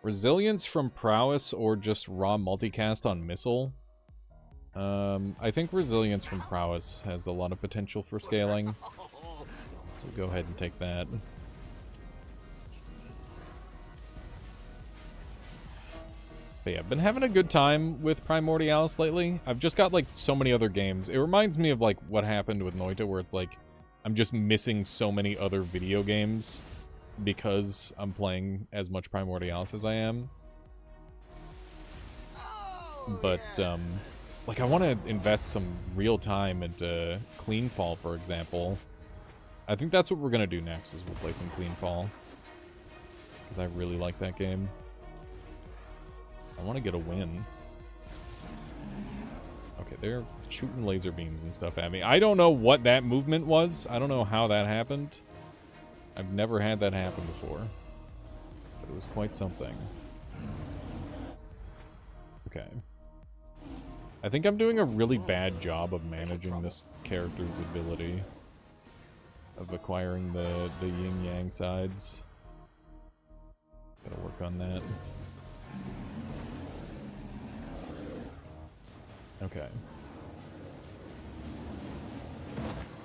Resilience from Prowess or just raw multicast on Missile. I think resilience from prowess has a lot of potential for scaling. So go ahead and take that. But yeah, I've been having a good time with Primordialis lately. I've just got, like, so many other games. It reminds me of, like, what happened with Noita, where it's like, I'm just missing so many other video games because I'm playing as much Primordialis as I am. But, like, I want to invest some real time into Cleanfall, for example. I think that's what we're going to do next, is we'll play some Cleanfall. Because I really like that game. I want to get a win. Okay, they're shooting laser beams and stuff at me. I don't know what that movement was. I don't know how that happened. I've never had that happen before. But it was quite something. Okay. I think I'm doing a really bad job of managing this character's ability. Of acquiring the yin-yang sides. Gotta work on that. Okay.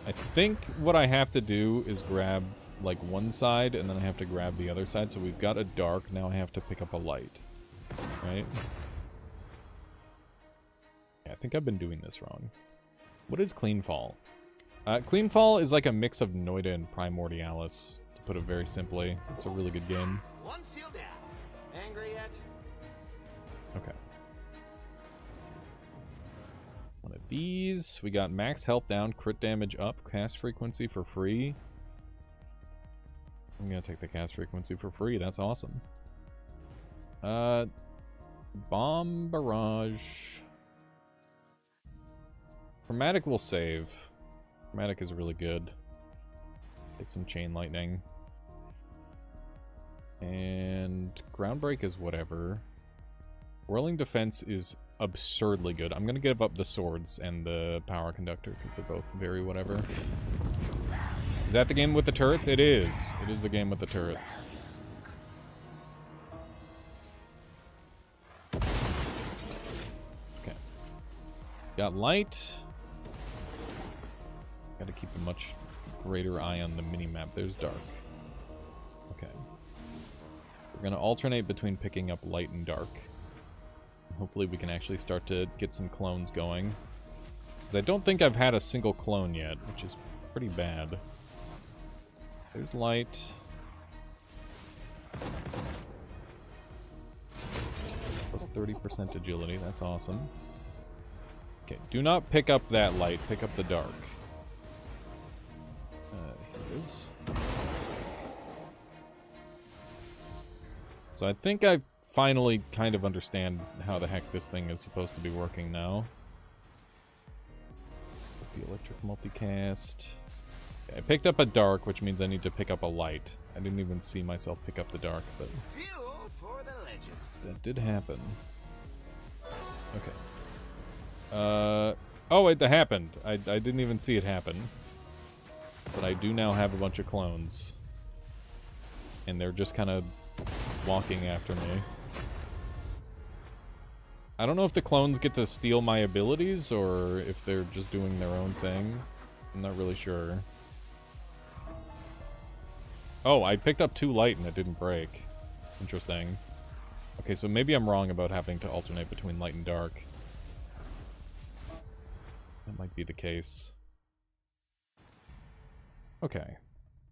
I think what I have to do is grab, like, one side, and then I have to grab the other side. So we've got a dark, now I have to pick up a light. Right? Yeah, I think I've been doing this wrong. What is Cleanfall? Cleanfall is like a mix of Noita and Primordialis, to put it very simply. It's a really good game. One seal down. Angry yet? Okay. One of these. We got max health down, crit damage up, cast frequency for free. I'm gonna take the cast frequency for free. That's awesome. Bomb barrage. Chromatic will save. Chromatic is really good. Take some chain lightning. And ground break is whatever. Whirling defense is absurdly good. I'm gonna give up the swords and the power conductor because they're both very whatever. Is that the game with the turrets? It is. It is the game with the turrets. Okay. Got light. Gotta keep a much greater eye on the mini-map. There's dark. Okay. We're gonna alternate between picking up light and dark. Hopefully we can actually start to get some clones going. Because I don't think I've had a single clone yet, which is pretty bad. There's light. It's plus 30% agility, that's awesome. Okay, do not pick up that light, pick up the dark. Here it is. So I think I finally kind of understand how the heck this thing is supposed to be working now. The electric multicast. Okay, I picked up a dark, which means I need to pick up a light. I didn't even see myself pick up the dark, but Fuel for the legend. that did happen. Okay. Oh wait, that happened. I didn't even see it happen. But I do now have a bunch of clones. And they're just kind of walking after me. I don't know if the clones get to steal my abilities or if they're just doing their own thing. I'm not really sure. Oh, I picked up 2 light and it didn't break. Interesting. Okay, so maybe I'm wrong about having to alternate between light and dark. That might be the case. Okay.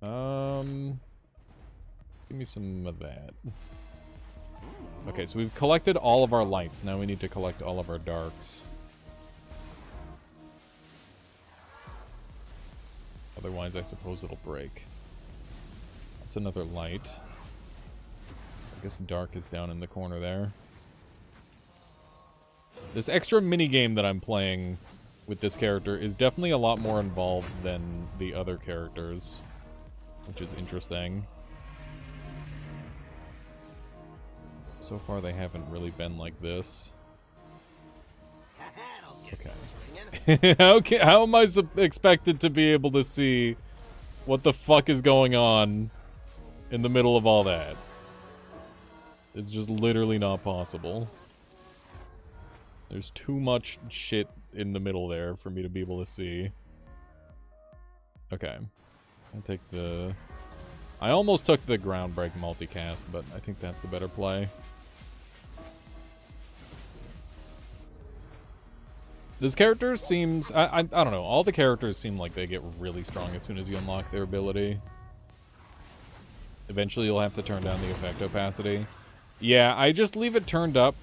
Give me some of that. Okay, so we've collected all of our lights. Now we need to collect all of our darks. Otherwise, I suppose it'll break. That's another light. I guess dark is down in the corner there. This extra minigame that I'm playing with this character is definitely a lot more involved than the other characters, which is interesting. So far, they haven't really been like this. Okay. Okay, how am I expected to be able to see what the fuck is going on in the middle of all that? It's just literally not possible. There's too much shit in the middle there for me to be able to see. Okay. I'll take the... I almost took the ground break multicast, but I think that's the better play. This character seems... I don't know. All the characters seem like they get really strong as soon as you unlock their ability. Eventually you'll have to turn down the effect opacity. Yeah, I just leave it turned up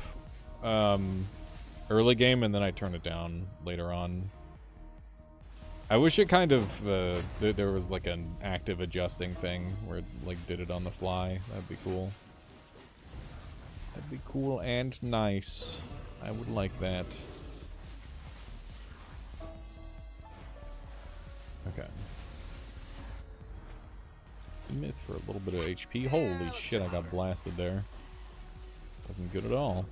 early game, and then I turn it down later on. I wish it kind of... there was like an active adjusting thing where it like did it on the fly. That'd be cool. That'd be cool and nice. I would like that. Okay. Myth for a little bit of HP. Holy shit, I got blasted there. Wasn't good at all.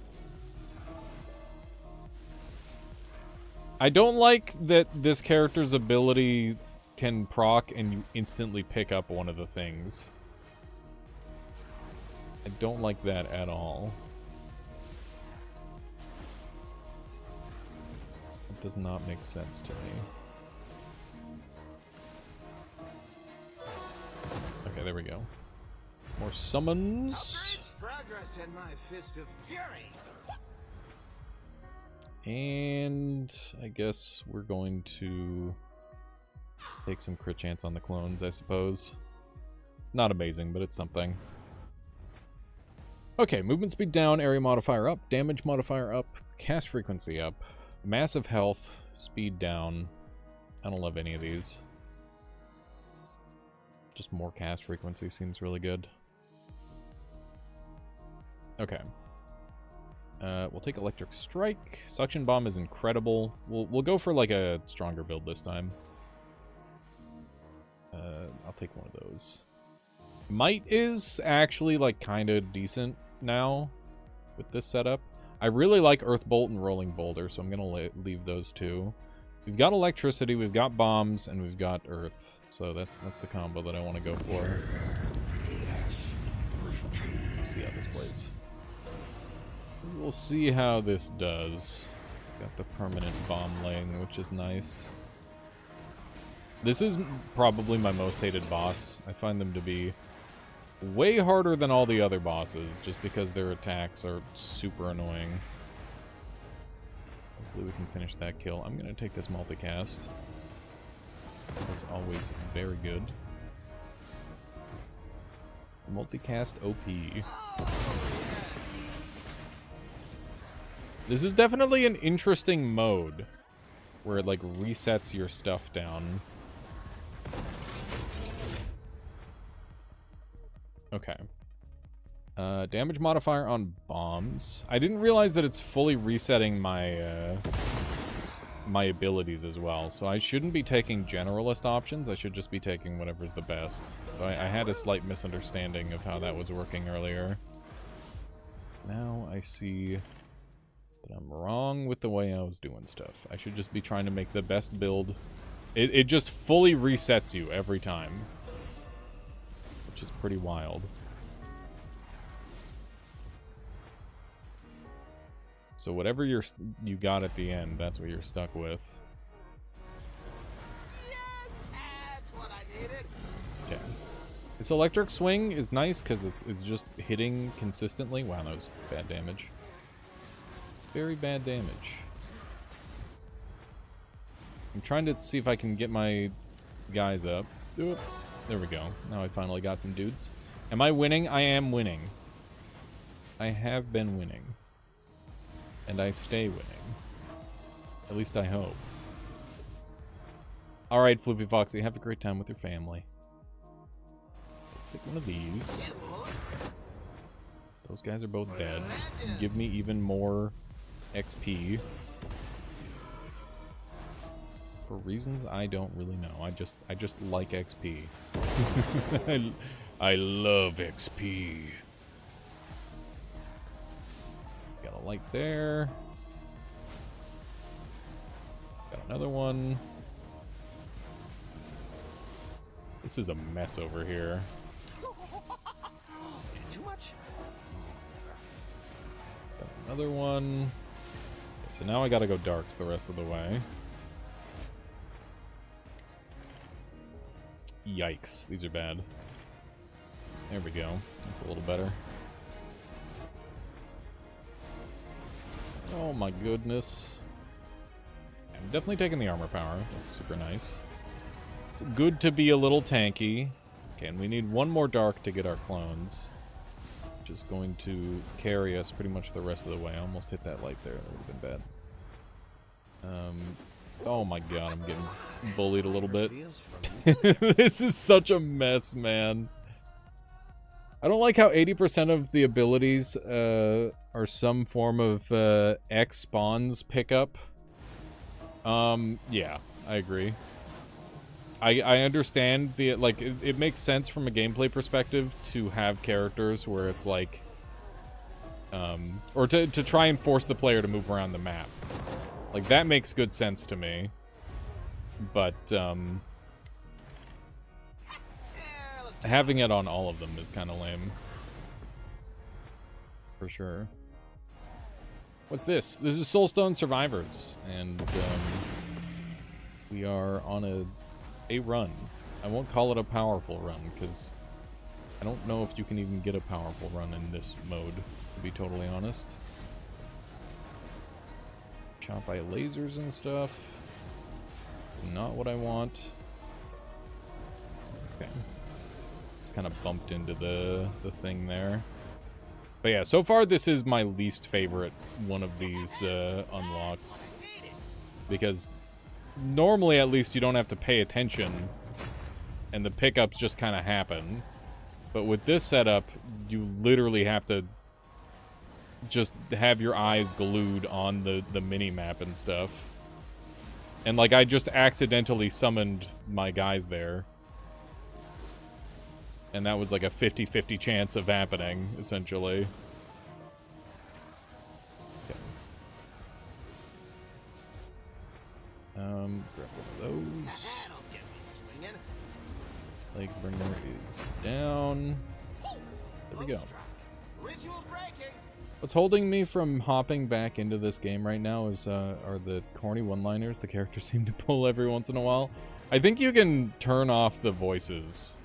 I don't like that this character's ability can proc and you instantly pick up one of the things. I don't like that at all. It does not make sense to me. Okay, there we go. More summons. Progress in my fist of fury. And I guess we're going to take some crit chance on the clones, I suppose. It's not amazing, but it's something. Okay, movement speed down, area modifier up, damage modifier up, cast frequency up, massive health, speed down. I don't love any of these. Just more cast frequency seems really good. Okay. We'll take Electric Strike. Suction Bomb is incredible. We'll go for like a stronger build this time. I'll take one of those. Might is actually like kind of decent now with this setup. I really like Earth Bolt and Rolling Boulder, so I'm gonna leave those two. We've got electricity, we've got bombs, and we've got earth. So that's the combo that I want to go for. Let's see how this plays. We'll see how this does. Got the permanent bomb laying, which is nice. This is probably my most hated boss. I find them to be way harder than all the other bosses, just because their attacks are super annoying. Hopefully we can finish that kill. I'm going to take this multicast. That's always very good. Multicast OP. This is definitely an interesting mode where it like resets your stuff down. Okay. Damage modifier on bombs. I didn't realize that it's fully resetting my my abilities as well, so I shouldn't be taking generalist options. I should just be taking whatever's the best. So I had a slight misunderstanding of how that was working earlier. Now I see that I'm wrong with the way I was doing stuff. I should just be trying to make the best build. It just fully resets you every time, which is pretty wild. So whatever you got at the end, that's what you're stuck with. Yes, that's what I needed. Okay. This electric swing is nice because it's just hitting consistently. Wow, that was bad damage. Very bad damage. I'm trying to see if I can get my guys up. There we go. Now I finally got some dudes. Am I winning? I am winning. I have been winning. And I stay winning. At least I hope. Alright, Floopy Foxy, have a great time with your family. Let's take one of these. Those guys are both dead. Give me even more XP. For reasons I don't really know. I just like XP. I love XP. Got a light there. Got another one. This is a mess over here. Too much? Got another one. So now I gotta go darks the rest of the way. Yikes, these are bad. There we go. That's a little better. Oh my goodness. I'm definitely taking the armor power. That's super nice. It's good to be a little tanky. Okay, and we need one more dark to get our clones. Which is going to carry us pretty much the rest of the way. I almost hit that light there. That would have been bad. Oh my god, I'm getting bullied a little bit. This is such a mess, man. I don't like how 80% of the abilities are some form of X spawns pickup. Yeah, I agree. I understand the, like, it makes sense from a gameplay perspective to have characters where it's like, or to try and force the player to move around the map. Like, that makes good sense to me. But, having it on all of them is kind of lame. For sure. What's this? This is Soulstone Survivors. And, we are on a run. I won't call it a powerful run, because I don't know if you can even get a powerful run in this mode, to be totally honest. Shot by lasers and stuff. It's not what I want. Okay. Just kind of bumped into the thing there. But yeah, so far this is my least favorite one of these unlocks. Because normally, at least, you don't have to pay attention, and the pickups just kind of happen. But with this setup, you literally have to just have your eyes glued on the mini-map and stuff. And, like, I just accidentally summoned my guys there. And that was like a 50-50 chance of happening, essentially. Okay. Grab one of those. Leg bringer is down. There we go. What's holding me from hopping back into this game right now is are the corny one-liners the characters seem to pull every once in a while. I think you can turn off the voices,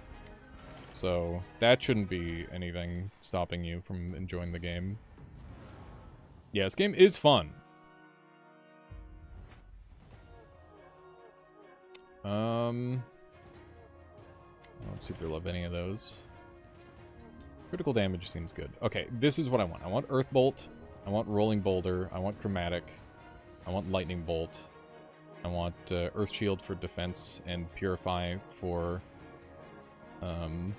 so that shouldn't be anything stopping you from enjoying the game. Yeah, this game is fun. I don't super love any of those. Critical damage seems good. Okay, this is what I want. I want Earth Bolt. I want Rolling Boulder. I want Chromatic. I want Lightning Bolt. I want Earth Shield for defense and Purify for... Okay,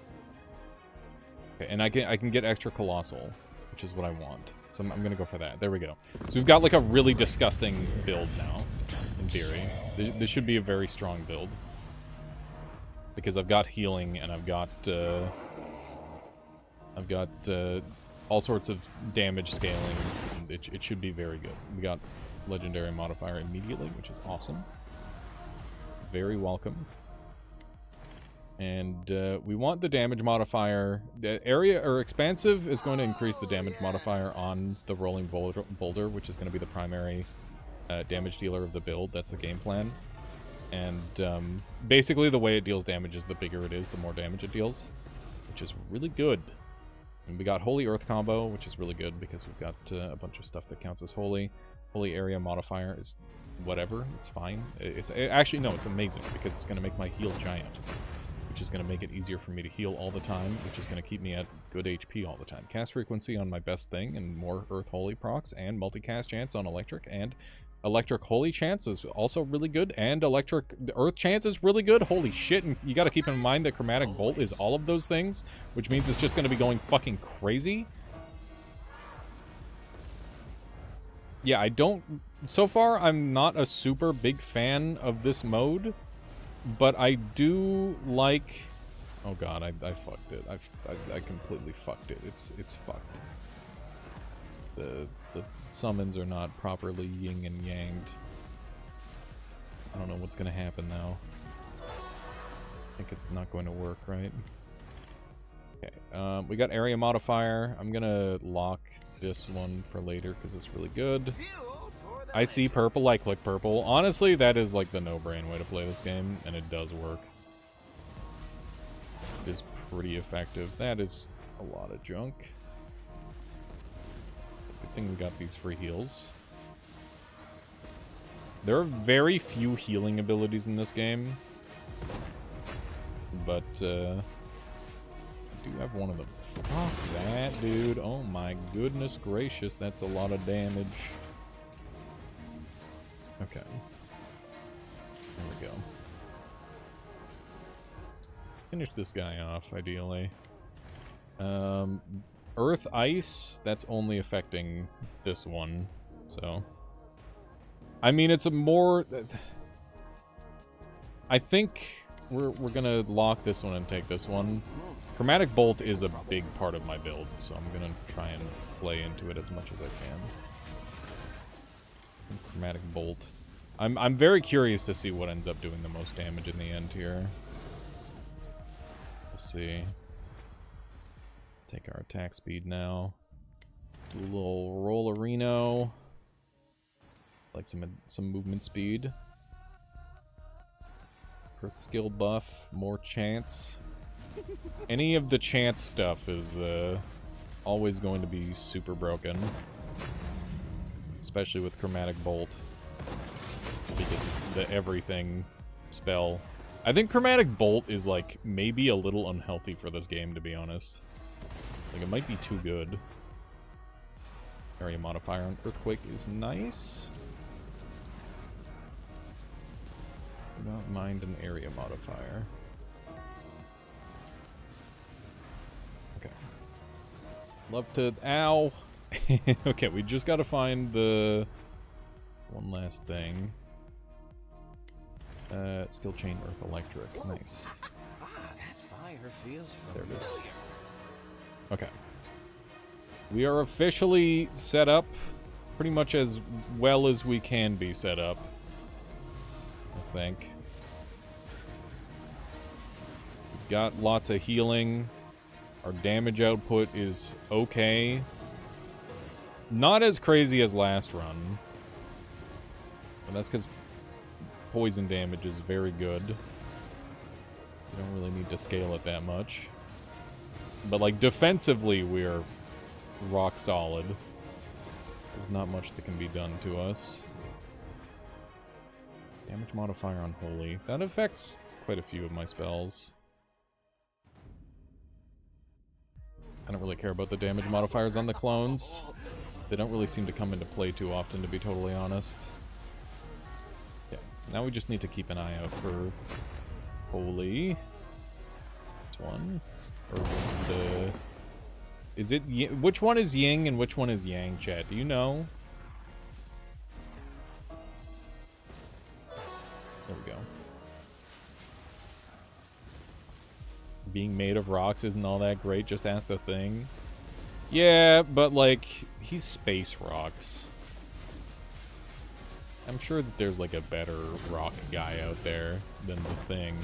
and I can get extra Colossal, which is what I want. So I'm going to go for that. There we go. So we've got like a really disgusting build now, in theory. This should be a very strong build. Because I've got healing and I've got all sorts of damage scaling. And it should be very good. We got Legendary Modifier immediately, which is awesome. Very welcome. And we want the damage modifier. The area or expansive is going to increase the damage modifier on the rolling boulder, which is going to be the primary damage dealer of the build. That's the game plan. And basically the way it deals damage is the bigger it is, the more damage it deals, which is really good. And we got Holy Earth combo, which is really good because we've got a bunch of stuff that counts as holy. Holy area modifier is whatever. It's fine. Actually, no, it's amazing because it's going to make my heal giant, which is going to make it easier for me to heal all the time, which is going to keep me at good HP all the time. Cast frequency on my best thing and more Earth Holy procs, and multicast chance on electric, and electric Holy chance is also really good, and electric Earth chance is really good. Holy shit, and you got to keep in mind that Chromatic Bolt is all of those things, which means it's just going to be going fucking crazy. Yeah, I don't... So far, I'm not a super big fan of this mode, but I do like... Oh god, I fucked it. I completely fucked it. It's fucked. The summons are not properly yin and yanged. I don't know what's gonna happen now. I think it's not going to work, right? Okay, we got area modifier. I'm gonna lock this one for later because it's really good. I see purple, I click purple. Honestly, that is like the no-brain way to play this game, and it does work. It is pretty effective. That is a lot of junk. Good thing we got these free heals. There are very few healing abilities in this game, but I do have one of them. Fuck that, dude. Oh my goodness gracious, that's a lot of damage. Okay. There we go. Finish this guy off, ideally. Earth Ice, that's only affecting this one, so... I mean, it's a more... I think we're gonna lock this one and take this one. Chromatic Bolt is a big part of my build, so I'm gonna try and play into it as much as I can. Chromatic Bolt. I'm very curious to see what ends up doing the most damage in the end here. We'll see. Take our attack speed now. Do a little Rollerino. Like some movement speed. Earth skill buff, more chance. Any of the chance stuff is always going to be super broken. Especially with Chromatic Bolt. Because it's the everything spell. I think Chromatic Bolt is like maybe a little unhealthy for this game, to be honest. Like it might be too good. Area modifier on Earthquake is nice. Do not mind an area modifier. Okay. Love to... Ow! Okay, we just gotta find the... one last thing. Skill chain Earth Electric. Nice. That fire feels There it is. familiar. Okay. We are officially set up pretty much as well as we can be set up. I think. We've got lots of healing. Our damage output is okay. Not as crazy as last run. But that's because poison damage is very good. You don't really need to scale it that much. But like defensively we're rock solid. There's not much that can be done to us. Damage modifier on Holy. That affects quite a few of my spells. I don't really care about the damage modifiers on the clones. They don't really seem to come into play too often, to be totally honest. Yeah, now we just need to keep an eye out for Holy. This one. Or the... Is it... Which one is Ying and which one is Yang, chat? Do you know? There we go. Being made of rocks isn't all that great, just ask the thing. Yeah, but like, he's space rocks. I'm sure that there's like a better rock guy out there than the thing.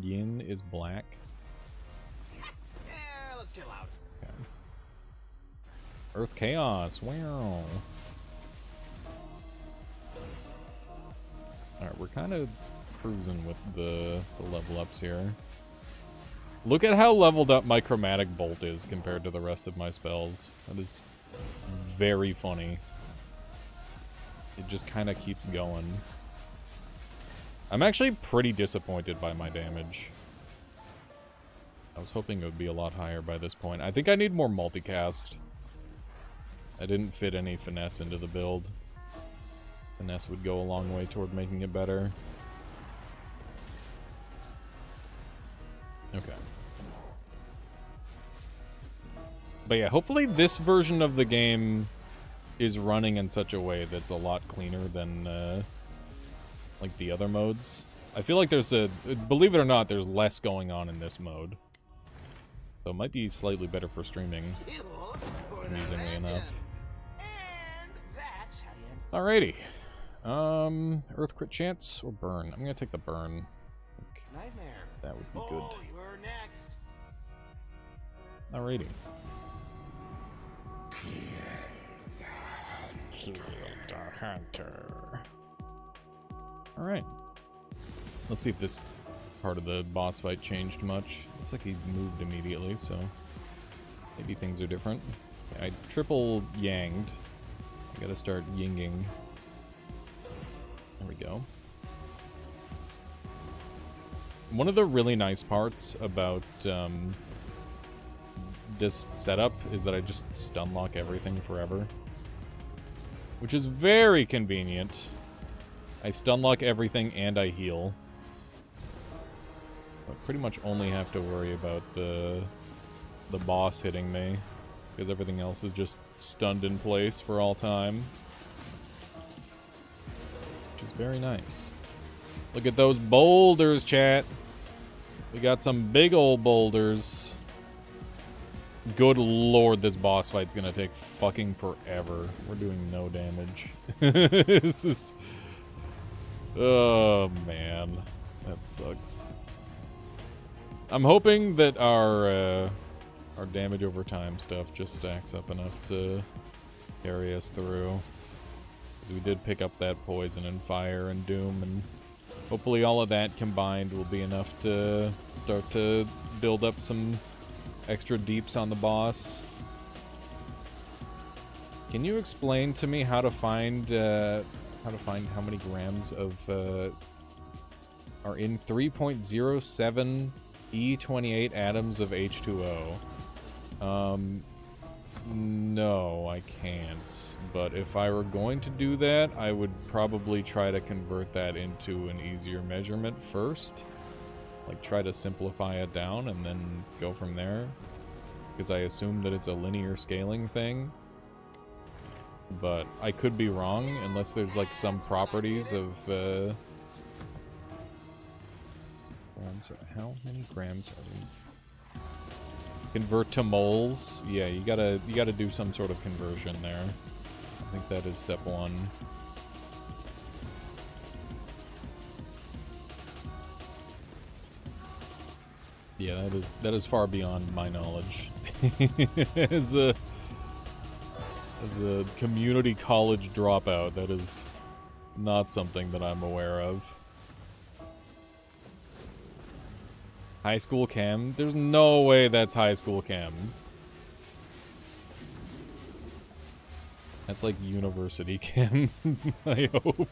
Yin is black. Yeah, let's get loud. Okay. Earth Chaos. Wow. Alright, we're kind of cruising with the level ups here. Look at how leveled up my Chromatic Bolt is compared to the rest of my spells. That is very funny. It just kind of keeps going. I'm actually pretty disappointed by my damage. I was hoping it would be a lot higher by this point. I think I need more multicast. I didn't fit any finesse into the build. Finesse would go a long way toward making it better. Okay. But yeah, hopefully this version of the game is running in such a way that's a lot cleaner than like the other modes. I feel like there's a... Believe it or not, there's less going on in this mode. So it might be slightly better for streaming, amusingly enough. Alrighty. Earth crit chance or burn? I'm gonna take the burn. Nightmare. That would be good. Oh, you're next. Alrighty. Kill the hunter. Alright. Let's see if this part of the boss fight changed much. Looks like he moved immediately, so maybe things are different. Okay, I triple yanged. I gotta start yinging. There we go. One of the really nice parts about this setup is that I just stun lock everything forever, which is very convenient. I stun lock everything and I heal. I pretty much only have to worry about the boss hitting me, because everything else is just stunned in place for all time, which is very nice. Look at those boulders, chat. We got some big old boulders. Good lord, this boss fight's gonna take fucking forever. We're doing no damage. This is... Oh, man. That sucks. I'm hoping that our damage over time stuff just stacks up enough to carry us through. Because we did pick up that poison and fire and doom, and hopefully all of that combined will be enough to start to build up some extra deeps on the boss. Can you explain to me how to find how many grams of are in 3.07 E28 atoms of H2O? No, I can't. But if I were going to do that, I would probably try to convert that into an easier measurement first. Like, try to simplify it down and then go from there. Because I assume that it's a linear scaling thing. But I could be wrong, unless there's, like, some properties of, how many grams are we? Convert to moles? Yeah, you gotta do some sort of conversion there. I think that is step one. Yeah, that is far beyond my knowledge. As a community college dropout, that is not something that I'm aware of. High school chem? There's no way that's high school chem. That's like university chem, I hope.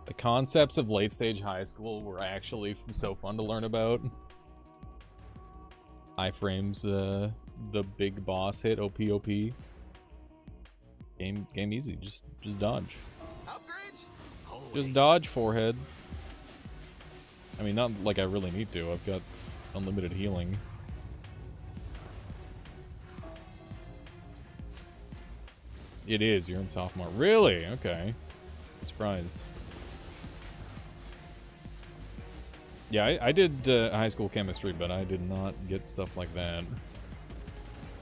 The concepts of late-stage high school were actually so fun to learn about. Iframes, the big boss hit, OP. Game easy, just dodge. Upgrades? Just dodge, forehead. I mean, not like I really need to. I've got unlimited healing. It is, you're in sophomore. Really? Okay. I'm surprised. Yeah, I did high school chemistry, but I did not get stuff like that.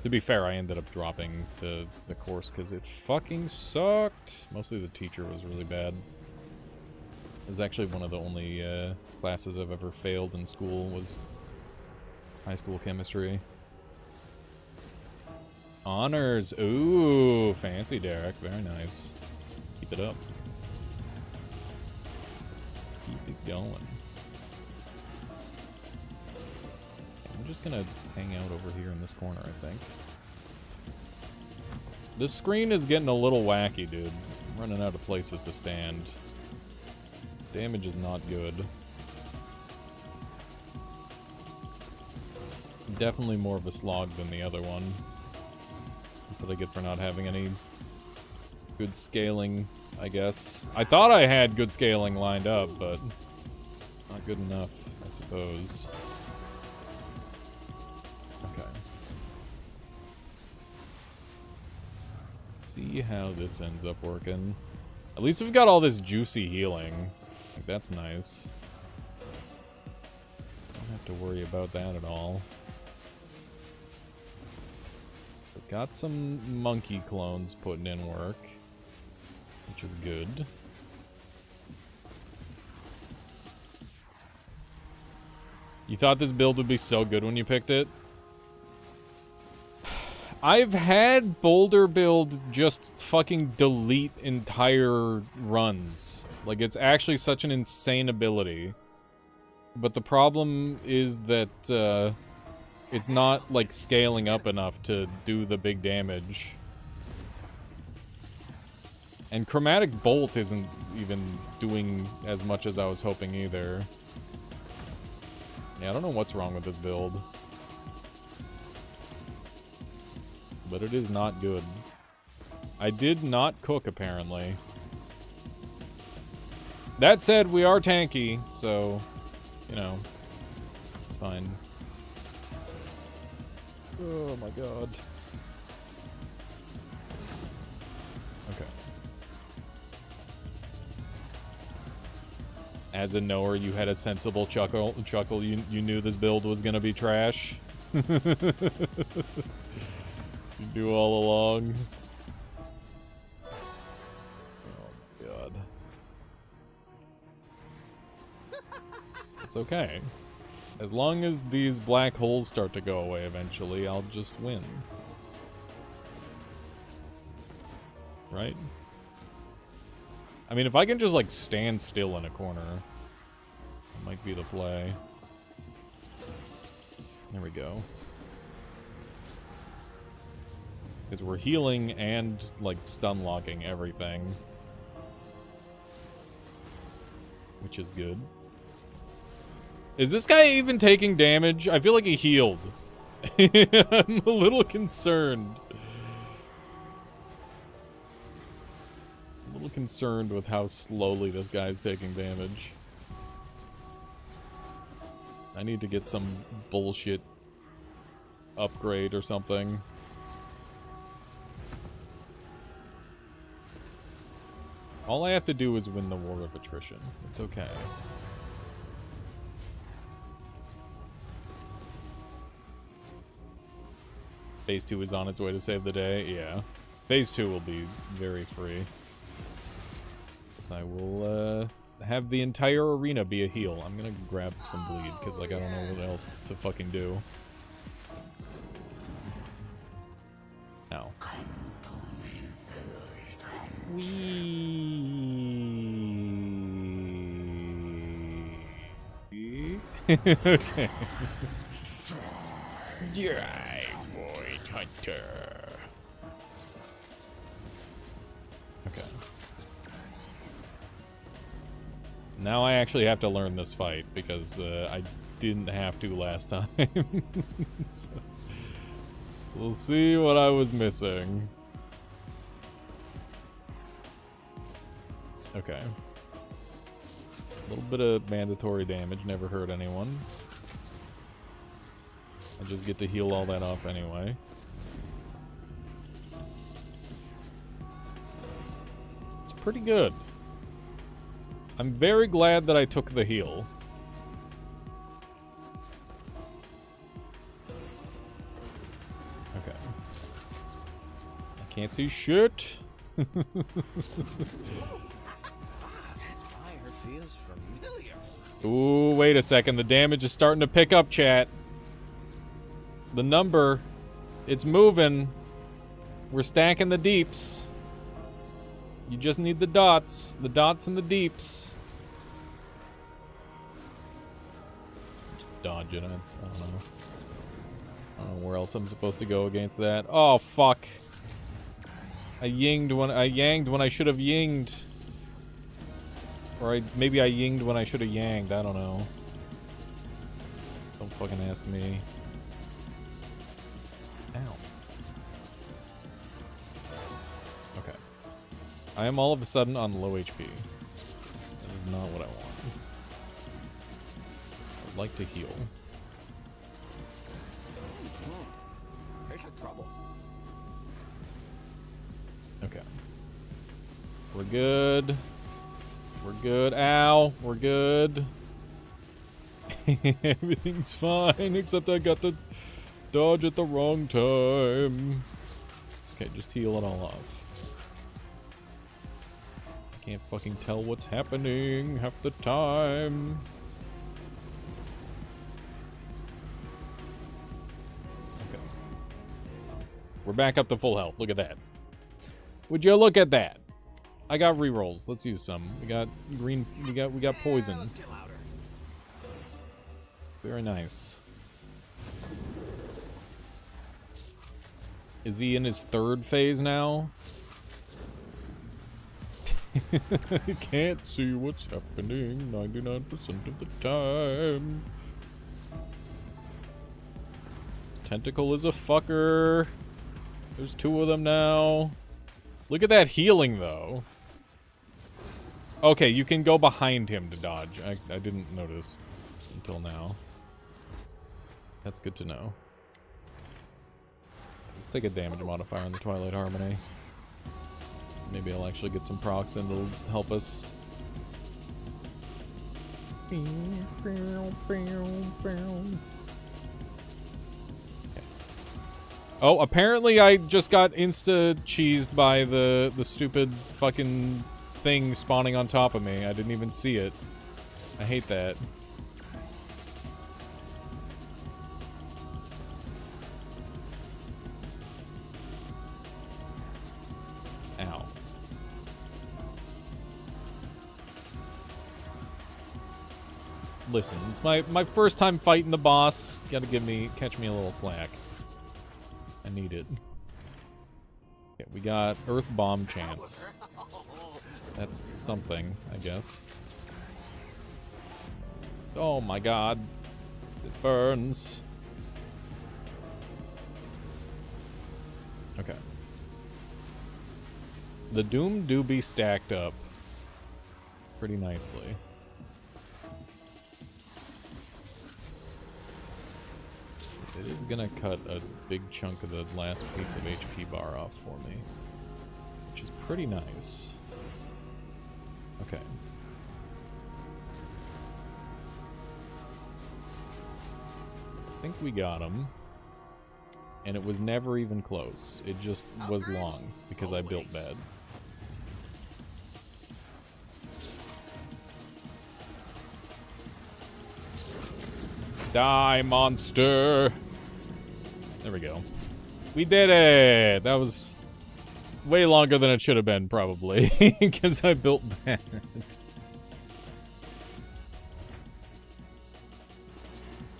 To be fair, I ended up dropping the course because it fucking sucked. Mostly the teacher was really bad. It was actually one of the only classes I've ever failed in school was high school chemistry. Honors! Ooh, fancy, Derek. Very nice. Keep it up. Keep it going. I'm just gonna hang out over here in this corner, I think. This screen is getting a little wacky, dude. I'm running out of places to stand. Damage is not good. Definitely more of a slog than the other one. That's what I get for not having any good scaling, I guess. I thought I had good scaling lined up, but not good enough, I suppose. Okay. Let's see how this ends up working. At least we've got all this juicy healing. Like, that's nice. Don't have to worry about that at all. We've got some monkey clones putting in work, which is good. You thought this build would be so good when you picked it? I've had Boulder build just fucking delete entire runs. Like, it's actually such an insane ability. But the problem is that, it's not, like, scaling up enough to do the big damage. And Chromatic Bolt isn't even doing as much as I was hoping either. Yeah, I don't know what's wrong with this build. But it is not good. I did not cook, apparently. That said, we are tanky, so, you know, it's fine. Oh my god. Okay. As a knower, you had a sensible chuckle. You knew this build was gonna be trash. You knew all along. Oh my god. It's okay. As long as these black holes start to go away eventually, I'll just win. Right? I mean, if I can just, like, stand still in a corner, that might be the play. There we go. Because we're healing and, like, stun locking everything. Which is good. Is this guy even taking damage? I feel like he healed. I'm a little concerned. A little concerned with how slowly this guy's taking damage. I need to get some bullshit upgrade or something. All I have to do is win the War of Attrition. It's okay. Phase 2 is on its way to save the day. Yeah. Phase 2 will be very free. So I will have the entire arena be a heal. I'm gonna grab some bleed, because like I don't know what else to fucking do. Ow. Okay. Dry Void Hunter. Okay. Now I actually have to learn this fight because I didn't have to last time. So, we'll see what I was missing. Okay. A little bit of mandatory damage, never hurt anyone. I just get to heal all that off anyway. It's pretty good. I'm very glad that I took the heal. Okay. I can't see shit. Ooh, wait a second. The damage is starting to pick up, chat. The number, it's moving. We're stacking the deeps. You just need the dots and the deeps. Just dodge it. I don't know. I don't know where else I'm supposed to go against that. Oh fuck! I yanged when I should have yinged. Or maybe I yinged when I should have yanged. I don't know. Don't fucking ask me. Ow. Okay. I am all of a sudden on low HP. That is not what I want. I would like to heal. Okay. We're good. We're good. Ow. We're good. Everything's fine, except I got the dodge at the wrong time. It's okay, just heal it all off. I can't fucking tell what's happening half the time. We're back up to full health. Look at that. Would you look at that? I got rerolls. Let's use some. We got green. We got poison. Let's get louder. Very nice. Is he in his third phase now? I can't see what's happening 99% of the time. Tentacle is a fucker. There's 2 of them now. Look at that healing, though. Okay, you can go behind him to dodge. I didn't notice until now. That's good to know. Let's take a damage modifier on the Twilight Harmony. Maybe I'll actually get some procs and it'll help us. Okay. Oh, apparently I just got insta-cheesed by the stupid fucking thing spawning on top of me. I didn't even see it. I hate that. Ow. Listen, it's my first time fighting the boss. You gotta catch me a little slack. I need it. Okay, we got Earth Bomb chance. That's something, I guess. Oh my god. It burns. Okay. The Doom do be stacked up pretty nicely. It is gonna cut a big chunk of the last piece of HP bar off for me, which is pretty nice. Okay. I think we got him. And it was never even close. It just was long because I built bad. Die, monster! There we go. We did it! That was way longer than it should have been, probably, because I built bad.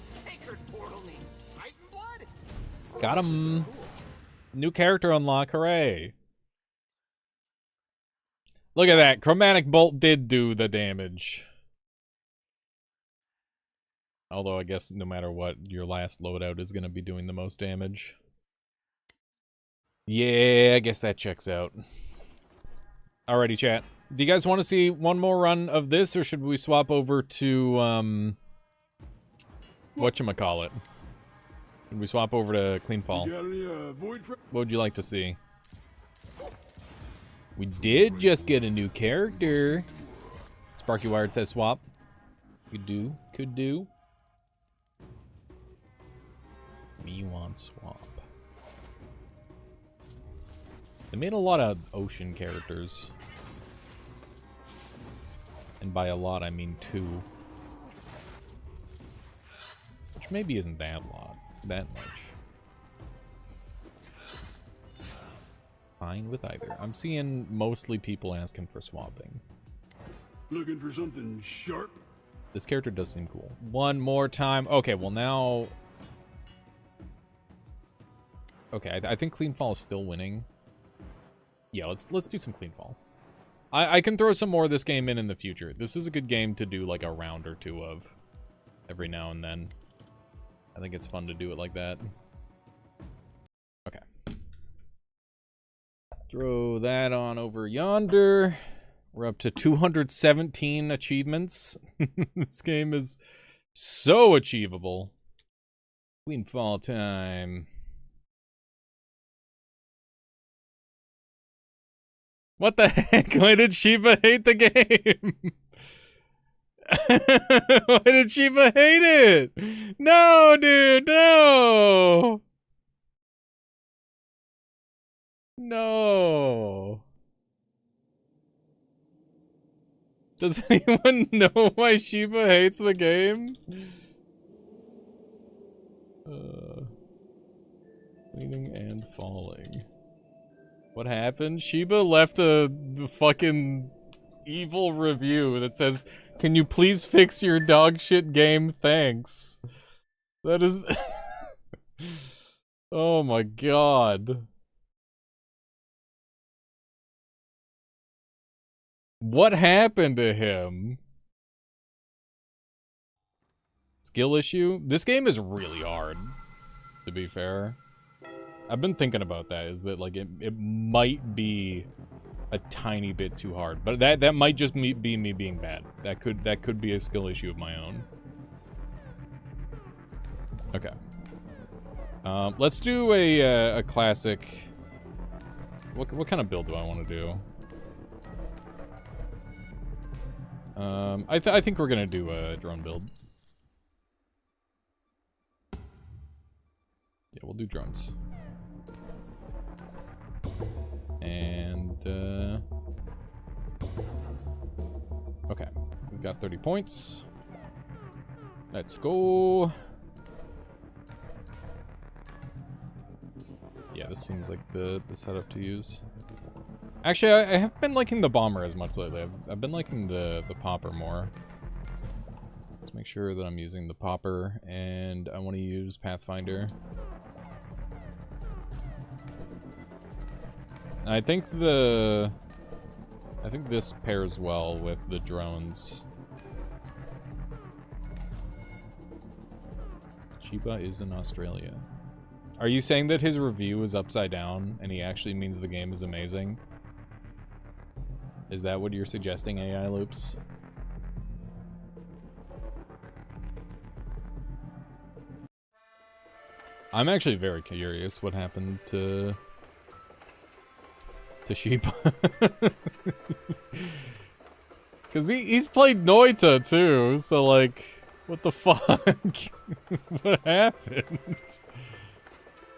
Sacred portal needs Titan blood? Got him! New character unlock, hooray! Look at that, Chromatic Bolt did do the damage. Although I guess no matter what, your last loadout is going to be doing the most damage. Yeah, I guess that checks out. Alrighty, chat. Do you guys want to see one more run of this, or should we swap over to, whatchamacallit? Should we swap over to Clean Fall? What would you like to see? We did just get a new character. Sparky Wired says swap. Could do. Me want swap. They made a lot of ocean characters. And by a lot, I mean 2. Which maybe isn't that much. Fine with either. I'm seeing mostly people asking for swapping. Looking for something sharp? This character does seem cool. One more time. Okay, well now... Okay, I think Clean Fall is still winning. Yeah, let's do some Clean Fall. I can throw some more of this game in the future. This is a good game to do like a round or 2 of every now and then. I think it's fun to do it like that. Okay. Throw that on over yonder. We're up to 217 achievements. This game is so achievable. Clean Fall time. What the heck? Why did Sheba hate the game? Why did Sheba hate it? No, dude, no! No. Does anyone know why Sheba hates the game? Leaning and falling. What happened? Sheba left a fucking evil review that says, "Can you please fix your dog shit game? Thanks." That is... Oh my god. What happened to him? Skill issue? This game is really hard, to be fair. I've been thinking about that, is that, like, it might be a tiny bit too hard. But that might just be me being bad. That could be a skill issue of my own. Okay. Let's do a classic... What kind of build do I want to do? I think we're gonna do a drone build. Yeah, we'll do drones. And, okay. We've got 30 points. Let's go. Yeah, this seems like the setup to use. Actually, I haven't been liking the bomber as much lately. I've been liking the popper more. Let's make sure that I'm using the popper, and I want to use Pathfinder. I think this pairs well with the drones. Chiba is in Australia. Are you saying that his review is upside down and he actually means the game is amazing? Is that what you're suggesting, AI Loops? I'm actually very curious what happened to Sheep. Cause he's played Noita too, so like, what the fuck? What happened?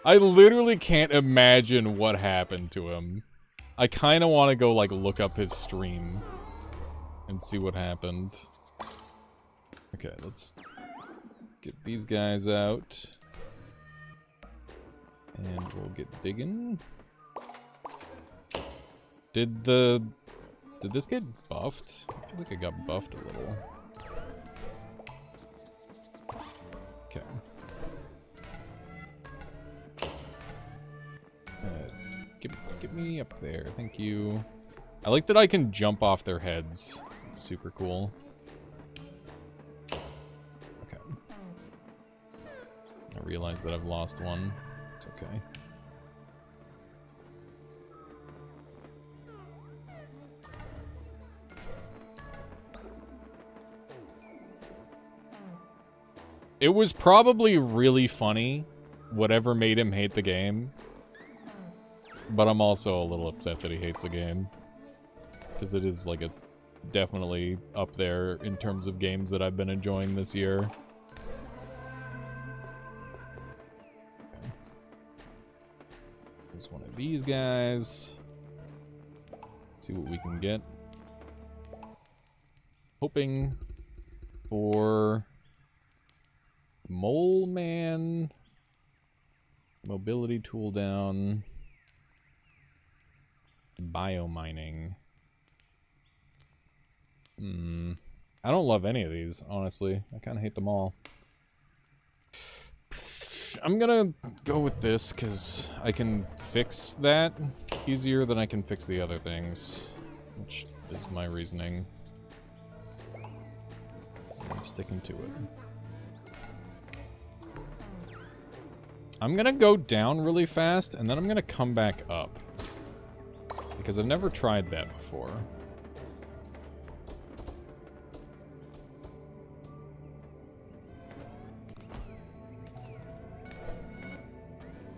I literally can't imagine what happened to him. I kinda wanna go like look up his stream and see what happened. Okay, let's get these guys out. And we'll get digging. Did this get buffed? I feel like it got buffed a little. Okay. Get me up there, thank you. I like that I can jump off their heads. It's super cool. Okay. I realize that I've lost one. It's okay. It was probably really funny, whatever made him hate the game. But I'm also a little upset that he hates the game. Because it is like definitely up there in terms of games that I've been enjoying this year. Okay. There's one of these guys. Let's see what we can get. Hoping for Mole Man. Mobility tool down. Biomining. I don't love any of these, honestly. I kind of hate them all. I'm gonna go with this, because I can fix that easier than I can fix the other things. Which is my reasoning. I'm sticking to it. I'm gonna go down really fast, and then I'm gonna come back up. Because I've never tried that before.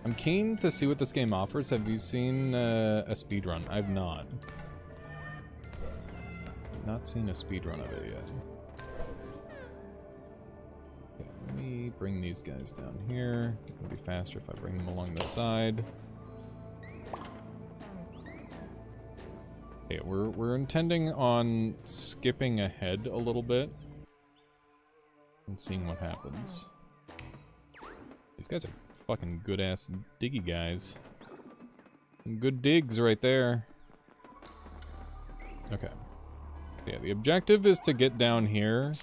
I'm keen to see what this game offers. Have you seen a speedrun? I've not. Not seen a speedrun of it yet. Okay, let me bring these guys down here. It will be faster if I bring them along the side. Okay, we're intending on skipping ahead a little bit and seeing what happens. These guys are fucking good-ass diggy guys. Some good digs right there. Okay. Yeah, the objective is to get down here,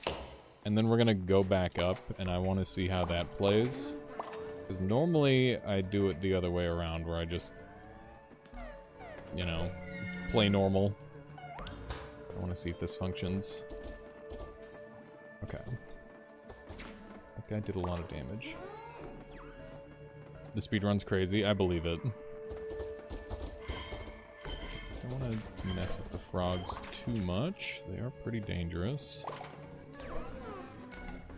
and then we're gonna go back up, and I want to see how that plays. Because normally I do it the other way around, where I just, you know, play normal. I want to see if this functions. Okay. That guy did a lot of damage. The speedrun's crazy, I believe it. Don't want to mess with the frogs too much. They are pretty dangerous.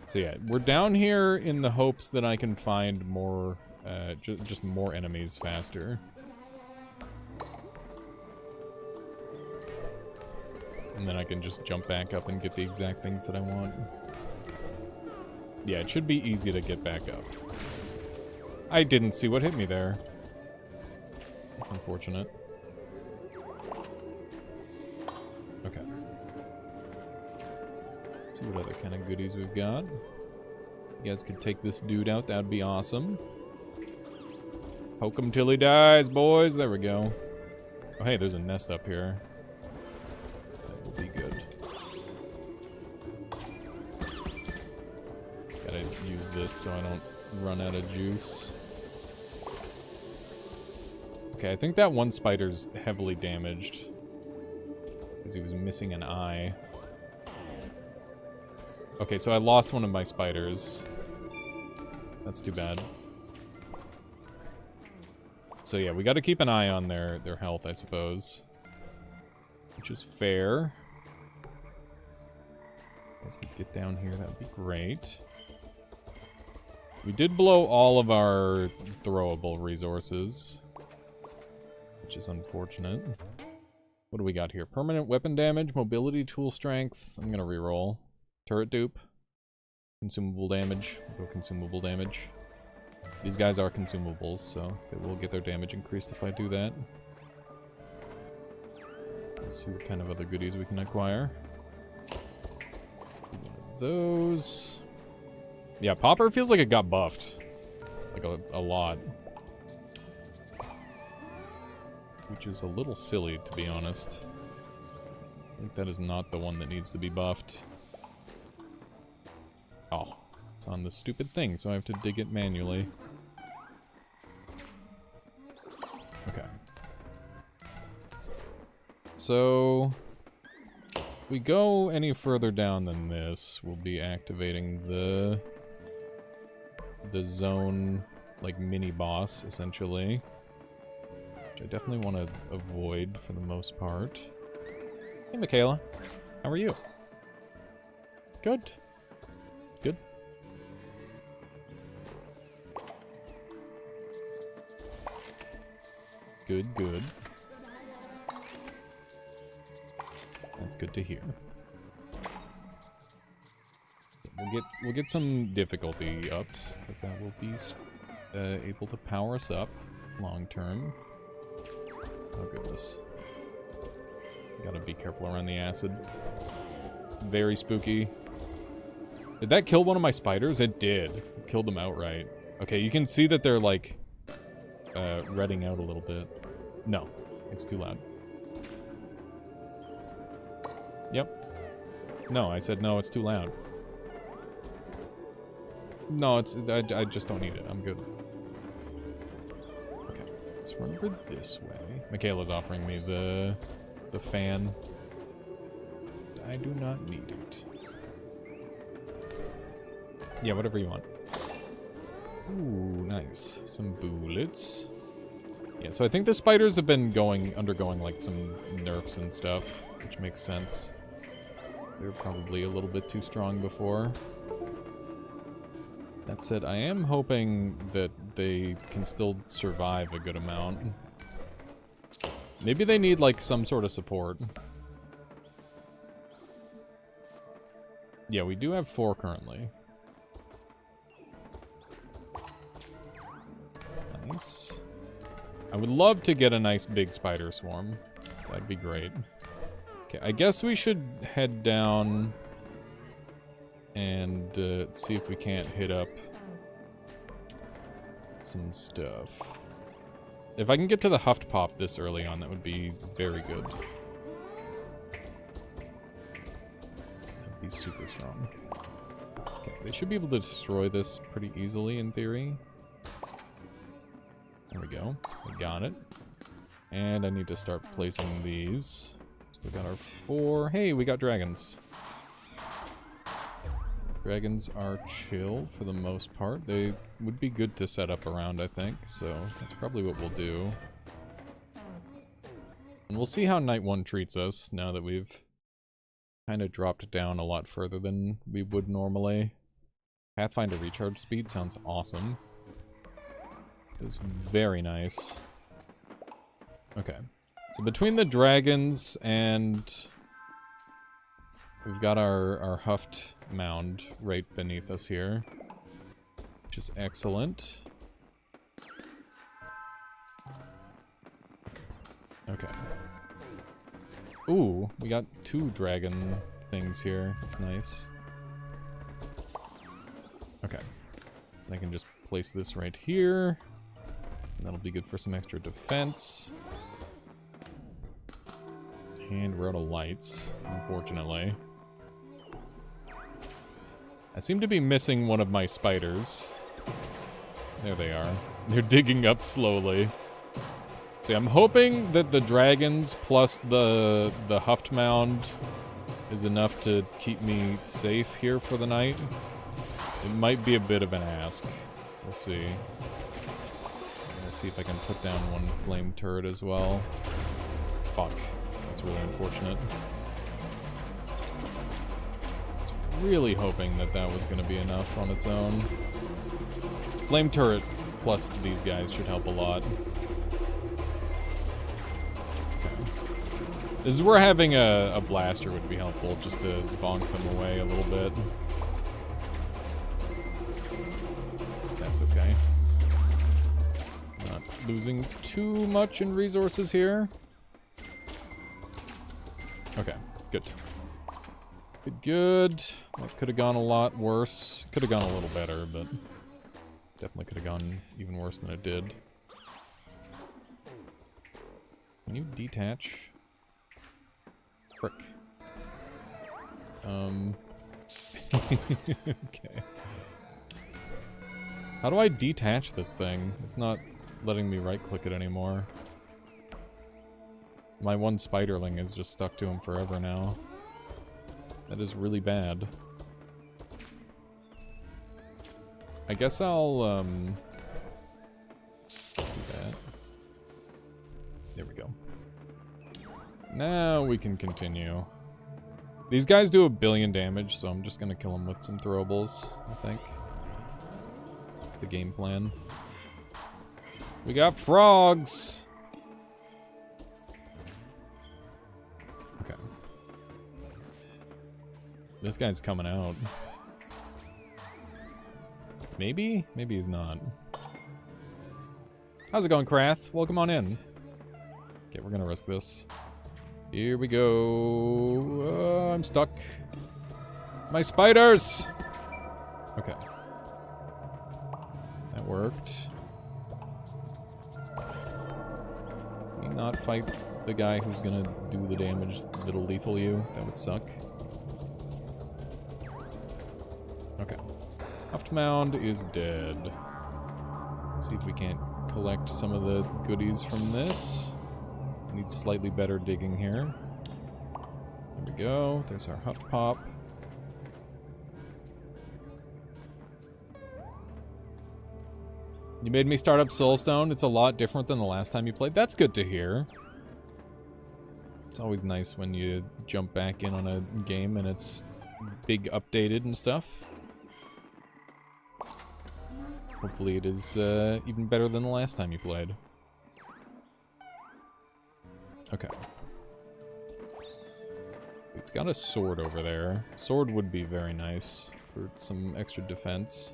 So yeah, we're down here in the hopes that I can find more, just more enemies faster. And then I can just jump back up and get the exact things that I want. Yeah, it should be easy to get back up. I didn't see what hit me there. That's unfortunate. Okay. Let's see what other kind of goodies we've got. You guys could take this dude out, that'd be awesome. Poke him till he dies, boys. There we go. Oh, hey, there's a nest up here. That will be good. Gotta use this so I don't run out of juice. Okay, I think that one spider's heavily damaged. Because he was missing an eye. Okay, so I lost one of my spiders. That's too bad. So yeah, we gotta keep an eye on their health, I suppose. Which is fair. Let's get down here, that would be great. We did blow all of our throwable resources. Which is unfortunate. What do we got here? Permanent weapon damage, mobility, tool strength. I'm gonna reroll. Turret dupe. Consumable damage. We'll go consumable damage. These guys are consumables, so they will get their damage increased if I do that. Let's see what kind of other goodies we can acquire. One of those. Yeah, Popper feels like it got buffed. Like a lot. Which is a little silly, to be honest. I think that is not the one that needs to be buffed. Oh, it's on the stupid thing, so I have to dig it manually. Okay. So, if we go any further down than this, we'll be activating the zone, like, mini-boss, essentially. Which I definitely want to avoid for the most part. Hey, Michaela. How are you? Good. Good. Good, good. That's good to hear. We'll get some difficulty ups, because that will be able to power us up long term. Oh goodness. Gotta be careful around the acid. Very spooky. Did that kill one of my spiders? It did. It killed them outright. Okay, you can see that they're like redding out a little bit. No, it's too loud. Yep. No, I said no, it's too loud. No, it's I just don't need it. I'm good. Okay, let's run over this way. Michaela's offering me the fan. I do not need it. Yeah, whatever you want. Ooh, nice. Some bullets. Yeah, so I think the spiders have been undergoing like some nerfs and stuff, which makes sense. They were probably a little bit too strong before. That said, I am hoping that they can still survive a good amount. Maybe they need like some sort of support. Yeah, we do have 4 currently. Nice. I would love to get a nice big spider swarm. That'd be great. Okay, I guess we should head down and see if we can't hit up some stuff. If I can get to the Huft Pop this early on, that would be very good. That'd be super strong. Okay, they should be able to destroy this pretty easily in theory. There we go. We got it. And I need to start placing these. Still got our 4. Hey, we got dragons. Dragons are chill for the most part. They would be good to set up around, I think. So that's probably what we'll do. And we'll see how Night 1 treats us now that we've kind of dropped down a lot further than we would normally. Pathfinder recharge speed sounds awesome. It's very nice. Okay. So between the dragons and we've got our Huft mound right beneath us here, which is excellent. Okay. Ooh, we got 2 dragon things here. That's nice. Okay. I can just place this right here. That'll be good for some extra defense. And we're out of lights, unfortunately. I seem to be missing one of my spiders. There they are. They're digging up slowly. See, I'm hoping that the dragons plus the Huft mound is enough to keep me safe here for the night. It might be a bit of an ask. We'll see. I'll see if I can put down one flame turret as well. Fuck. That's really unfortunate. Really hoping that that was going to be enough on its own. Flame turret plus these guys should help a lot. Okay. This is where having a blaster would be helpful, just to bonk them away a little bit. That's okay. Not losing too much in resources here. Okay, good. Good. That could have gone a lot worse. Could have gone a little better, but definitely could have gone even worse than it did. Can you detach? Frick. Okay. How do I detach this thing? It's not letting me right-click it anymore. My one spiderling is just stuck to him forever now. That is really bad. I guess I'll, do that. There we go. Now we can continue. These guys do 1 billion damage, so I'm just gonna kill them with some throwables, I think. That's the game plan. We got frogs! Okay. This guy's coming out. Maybe? Maybe he's not. How's it going, Krath? Welcome on in. Okay, we're gonna risk this. Here we go. I'm stuck. My spiders! Okay. That worked. Can you not fight the guy who's gonna do the damage that'll lethal you? That would suck. Okay. Huft Mound is dead. Let's see if we can't collect some of the goodies from this. Need slightly better digging here. There we go. There's our Huft Pop. You made me start up Soulstone. It's a lot different than the last time you played. That's good to hear. It's always nice when you jump back in on a game and it's big updated and stuff. Hopefully it is even better than the last time you played. Okay. We've got a sword over there. Sword would be very nice for some extra defense.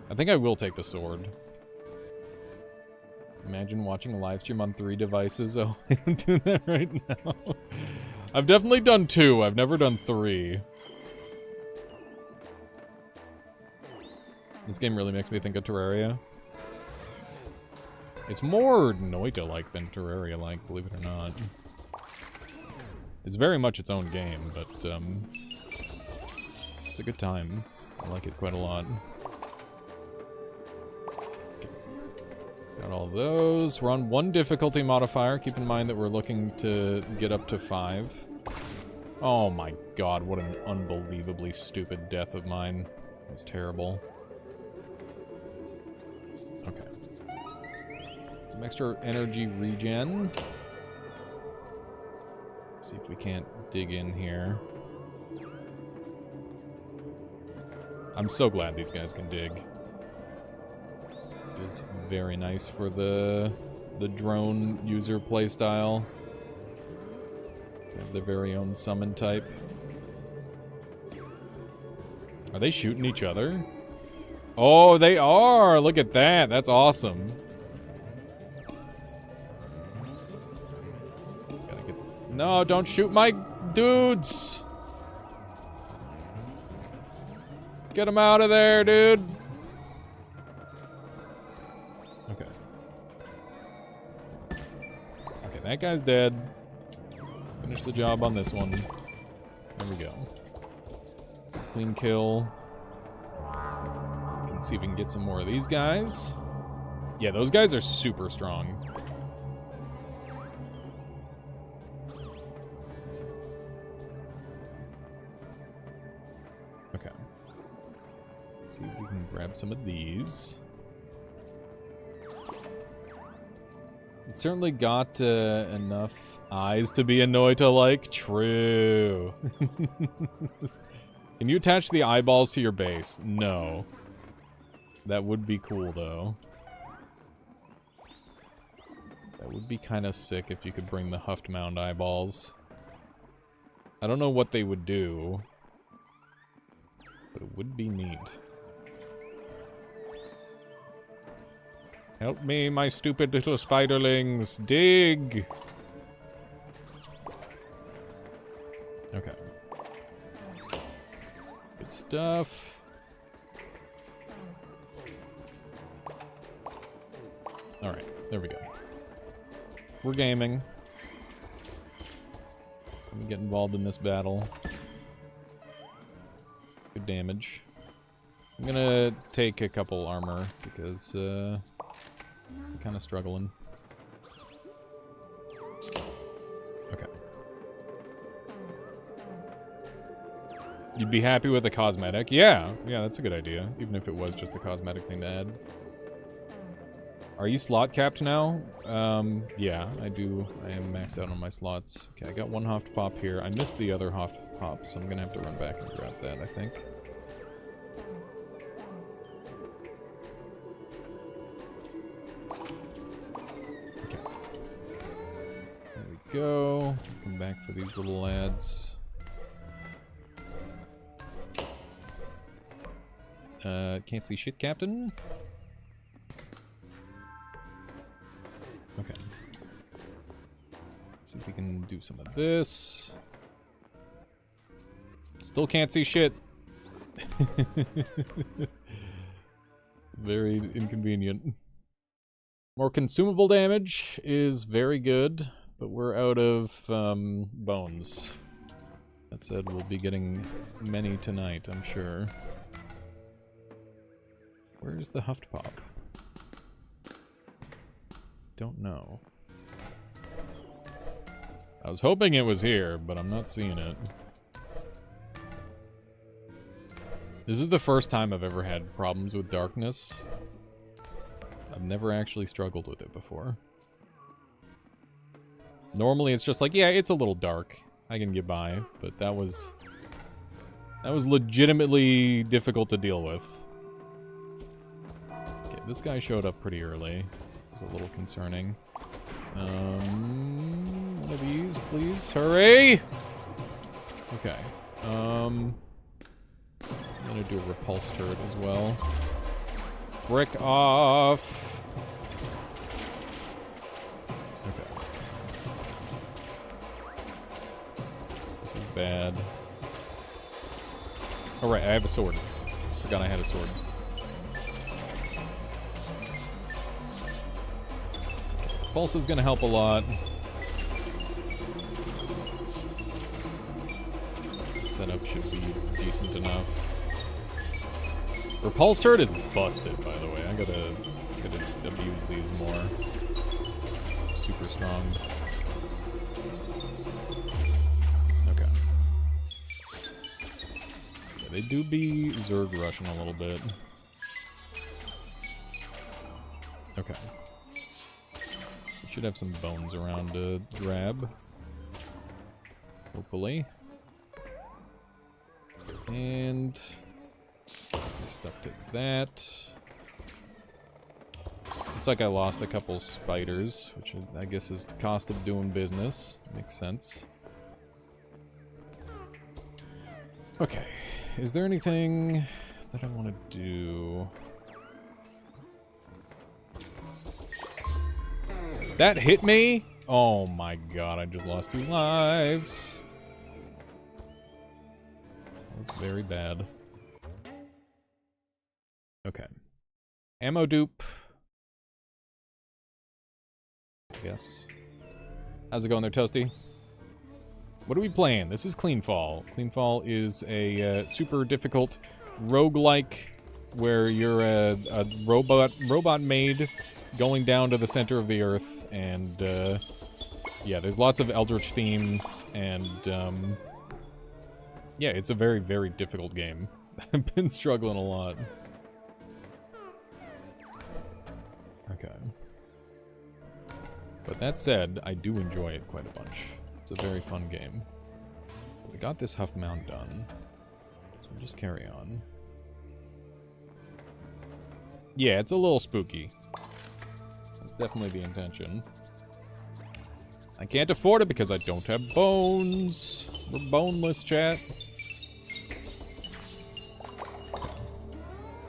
I think I will take the sword. Imagine watching a live stream on 3 devices. Oh, I don't do that right now. I've definitely done 2. I've never done 3. This game really makes me think of Terraria. It's more Noita-like than Terraria-like, believe it or not. It's very much its own game, but it's a good time. I like it quite a lot. Okay. Got all those. We're on 1 difficulty modifier. Keep in mind that we're looking to get up to 5. Oh my god, what an unbelievably stupid death of mine. It was terrible. Okay. Some extra energy regen. See if we can't dig in here. I'm so glad these guys can dig. It is very nice for the drone user playstyle. They have their very own summon type. Are they shooting each other? Oh, they are! Look at that! That's awesome. Gotta get... No, don't shoot my dudes! Get him out of there, dude! Okay. Okay, that guy's dead. Finish the job on this one. There we go. Clean kill. Can see if we can get some more of these guys. Yeah, those guys are super strong. Okay. Let's see if we can grab some of these. It certainly got enough eyes to be a Noita-like. True. Can you attach the eyeballs to your base? No. That would be cool, though. That would be kind of sick if you could bring the Huft Mound eyeballs. I don't know what they would do, but it would be neat. Help me, my stupid little spiderlings. Dig! Okay. Good stuff. Alright, there we go. We're gaming. Let me get involved in this battle. Good damage. I'm gonna take a couple armor because I'm kind of struggling. Okay. You'd be happy with a cosmetic? Yeah, that's a good idea. Even if it was just a cosmetic thing to add. Are you slot capped now? Yeah, I do. I am maxed out on my slots. Okay, I got one Hoft Pop here. I missed the other Hoft Pop, so I'm gonna have to run back and grab that, I think. Okay. There we go. Come back for these little lads. Can't see shit, Captain. Okay. Let's see if we can do some of this. Still can't see shit. Very inconvenient. More consumable damage is very good, but we're out of bones. That said, we'll be getting many tonight, I'm sure. Where's the Huft Pop? Don't know. I was hoping it was here, but I'm not seeing it. This is the first time I've ever had problems with darkness. I've never actually struggled with it before. Normally it's just like, yeah, it's a little dark. I can get by, but that was legitimately difficult to deal with. Okay, this guy showed up pretty early. It's a little concerning. One of these, please. Hurry! Okay. I'm gonna do a repulse turret as well. Brick off! Okay. This is bad. Oh right, I have a sword. Forgot I had a sword. Pulse is gonna help a lot. Setup should be decent enough. Repulse turret is busted, by the way. I gotta abuse these more. Super strong. Okay. Yeah, they do be Zerg rushing a little bit. Okay. We should have some bones around to grab. Hopefully. And we're stuck to that. Looks like I lost a couple spiders, which I guess is the cost of doing business. Makes sense. Okay. Is there anything that I want to do? That hit me? Oh my god, I just lost 2 lives. That's very bad. Okay. Ammo dupe. I guess. How's it going there, Toasty? What are we playing? This is Cleanfall. Cleanfall is a super difficult roguelike where you're a robot maid going down to the center of the earth, and yeah, there's lots of Eldritch themes, and yeah, it's a very, very difficult game. I've been struggling a lot. Okay. But that said, I do enjoy it quite a bunch. It's a very fun game. We got this Huff Mound done, so we'll just carry on. Yeah, it's a little spooky. That's definitely the intention. I can't afford it because I don't have bones. We're boneless, chat.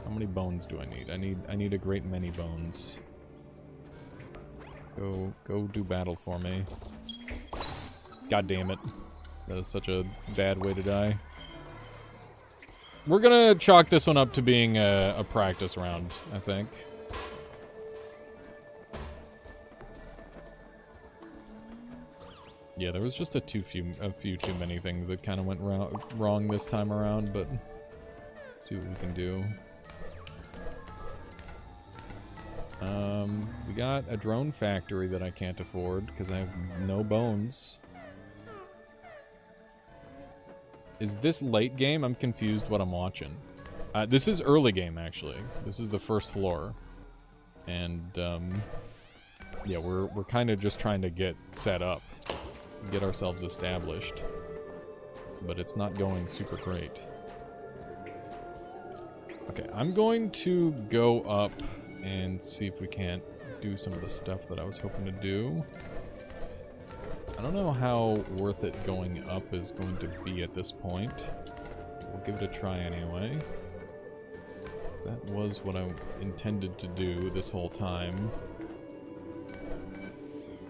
How many bones do I need? I need a great many bones. Go do battle for me. God damn it. That is such a bad way to die. We're gonna chalk this one up to being a practice round, I think. Yeah, there was just a few too many things that kind of went wrong this time around, but let's see what we can do. We got a drone factory that I can't afford because I have no bones. Is this late game? I'm confused what I'm watching. This is early game, actually. This is the first floor. And, yeah, we're kind of just trying to get set up. Get ourselves established. But it's not going super great. Okay, I'm going to go up and see if we can't do some of the stuff that I was hoping to do. I don't know how worth it going up is going to be at this point. We'll give it a try anyway. That was what I intended to do this whole time.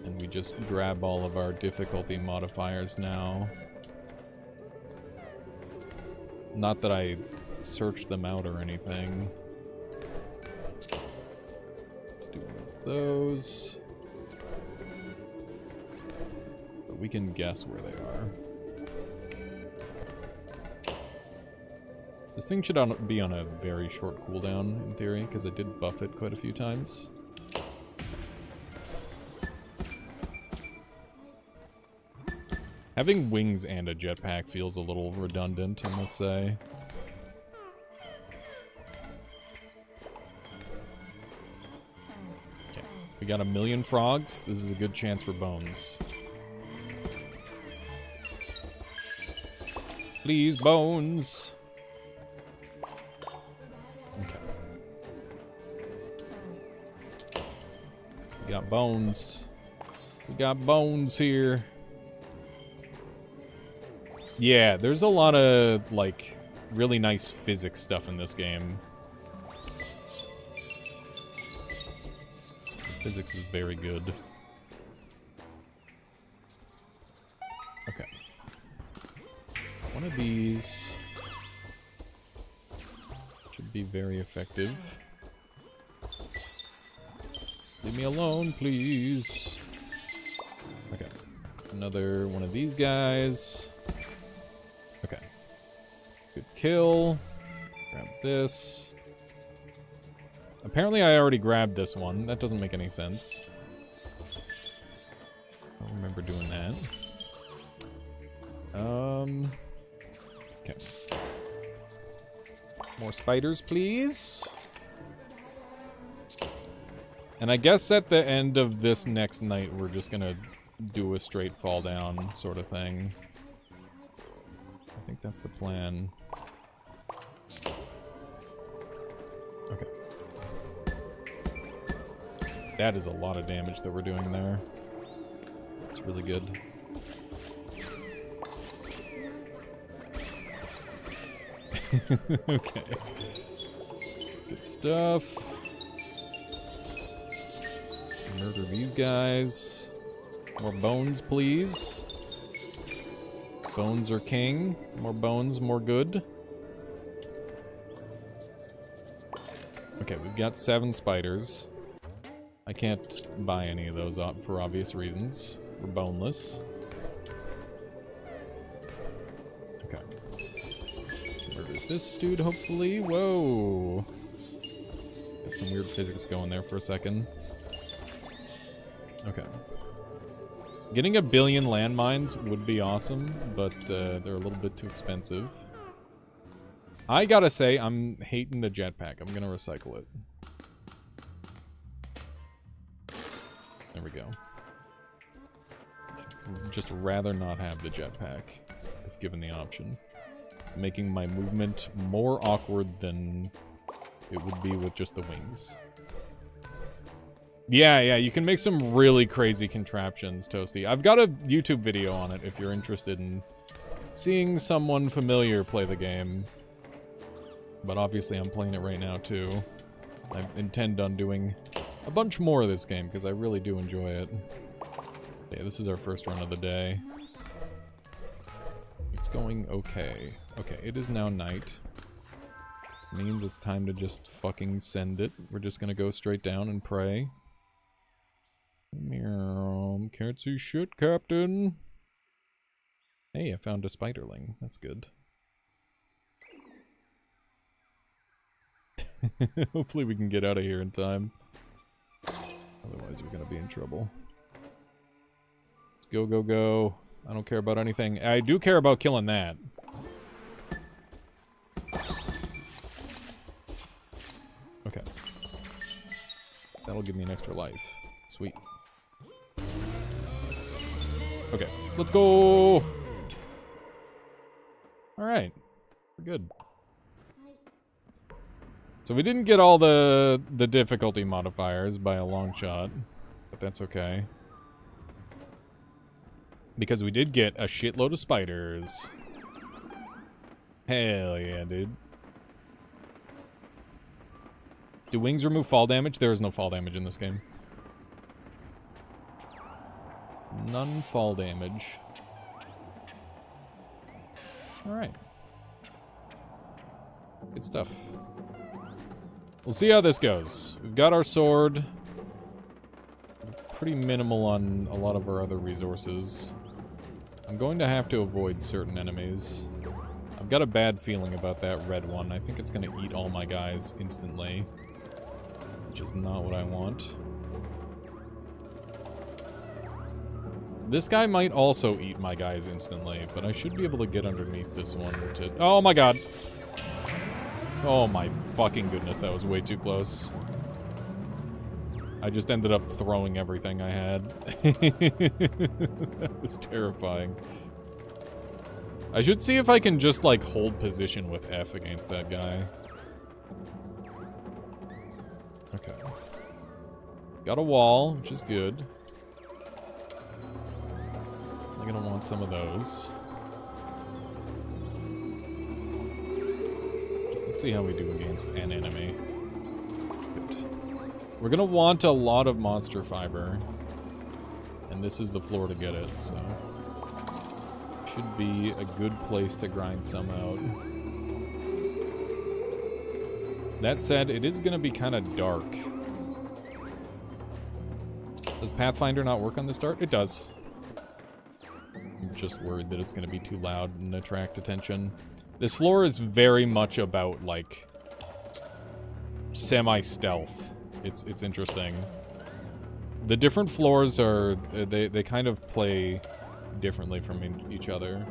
And we just grab all of our difficulty modifiers now. Not that I searched them out or anything. Let's do one of those. But we can guess where they are. This thing should be on a very short cooldown, in theory, because I did buff it quite a few times. Having wings and a jetpack feels a little redundant, I must say. Okay, we got 1,000,000 frogs. This is a good chance for bones. Please, bones! Okay. We got bones. We got bones here. Yeah, there's a lot of, like, really nice physics stuff in this game. The physics is very good. Okay. One of these should be very effective. Leave me alone, please. Okay. Another one of these guys. Okay. Good kill. Grab this. Apparently I already grabbed this one. That doesn't make any sense. I don't remember doing that. Okay. More spiders, please. And I guess at the end of this next night, we're just gonna do a straight fall down sort of thing. I think that's the plan. Okay. That is a lot of damage that we're doing there. It's really good. Okay. Good stuff. Murder these guys. More bones, please. Bones are king. More bones, more good. Okay, we've got 7 spiders. I can't buy any of those for obvious reasons. We're boneless. Okay. Murder this dude, hopefully. Whoa! Got some weird physics going there for a second. Okay. Getting 1 billion landmines would be awesome, but they're a little bit too expensive. I gotta say, I'm hating the jetpack. I'm gonna recycle it. There we go. I'd just rather not have the jetpack, if given the option. Making my movement more awkward than it would be with just the wings. Yeah, you can make some really crazy contraptions, Toasty. I've got a YouTube video on it if you're interested in seeing someone familiar play the game. But obviously I'm playing it right now too. I intend on doing a bunch more of this game because I really do enjoy it. Yeah, this is our first run of the day. It's going okay. Okay, it is now night. Means it's time to just fucking send it. We're just gonna go straight down and pray. Meow. Can't see shit, Captain. Hey, I found a spiderling. That's good. Hopefully we can get out of here in time. Otherwise we're gonna be in trouble. Let's go, go, go. I don't care about anything. I do care about killing that. Okay. That'll give me an extra life. Sweet. Okay, let's go! Alright. We're good. So we didn't get all the difficulty modifiers by a long shot, but that's okay. Because we did get a shitload of spiders. Hell yeah, dude. Do wings remove fall damage? There is no fall damage in this game. None fall damage. Alright. Good stuff. We'll see how this goes. We've got our sword. Pretty minimal on a lot of our other resources. I'm going to have to avoid certain enemies. I've got a bad feeling about that red one. I think it's going to eat all my guys instantly. Which is not what I want. This guy might also eat my guys instantly, but I should be able to get underneath this one to... Oh my god! Oh my fucking goodness, that was way too close. I just ended up throwing everything I had. That was terrifying. I should see if I can just, like, hold position with F against that guy. Okay. Got a wall, which is good. I'm gonna want some of those. Let's see how we do against an enemy. Good. We're gonna want a lot of monster fiber. And this is the floor to get it, so... should be a good place to grind some out. That said, it is gonna be kind of dark. Does Pathfinder not work on this dart? It does. I'm just worried that it's going to be too loud and attract attention. This floor is very much about, like, semi-stealth. It's interesting. The different floors are... They kind of play differently from each other.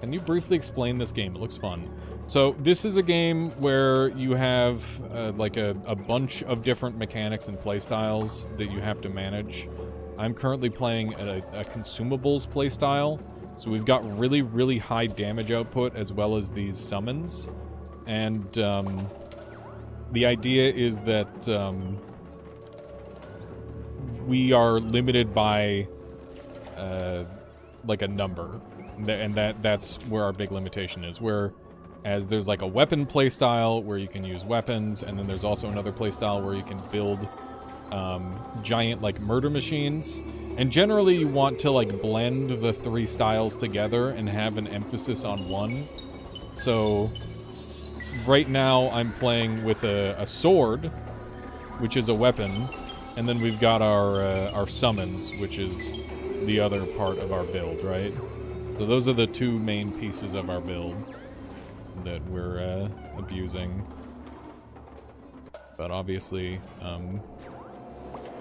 Can you briefly explain this game? It looks fun. So, this is a game where you have, like, a bunch of different mechanics and playstyles that you have to manage. I'm currently playing a consumables playstyle, so we've got really, really high damage output as well as these summons. And, the idea is that, we are limited by, like, a number. And that's where our big limitation is, whereas there's like a weapon playstyle where you can use weapons, and then there's also another playstyle where you can build giant like murder machines. And generally you want to like blend the three styles together and have an emphasis on one. So right now I'm playing with a sword, which is a weapon, and then we've got our summons, which is the other part of our build, right? So those are the two main pieces of our build that we're abusing. But obviously,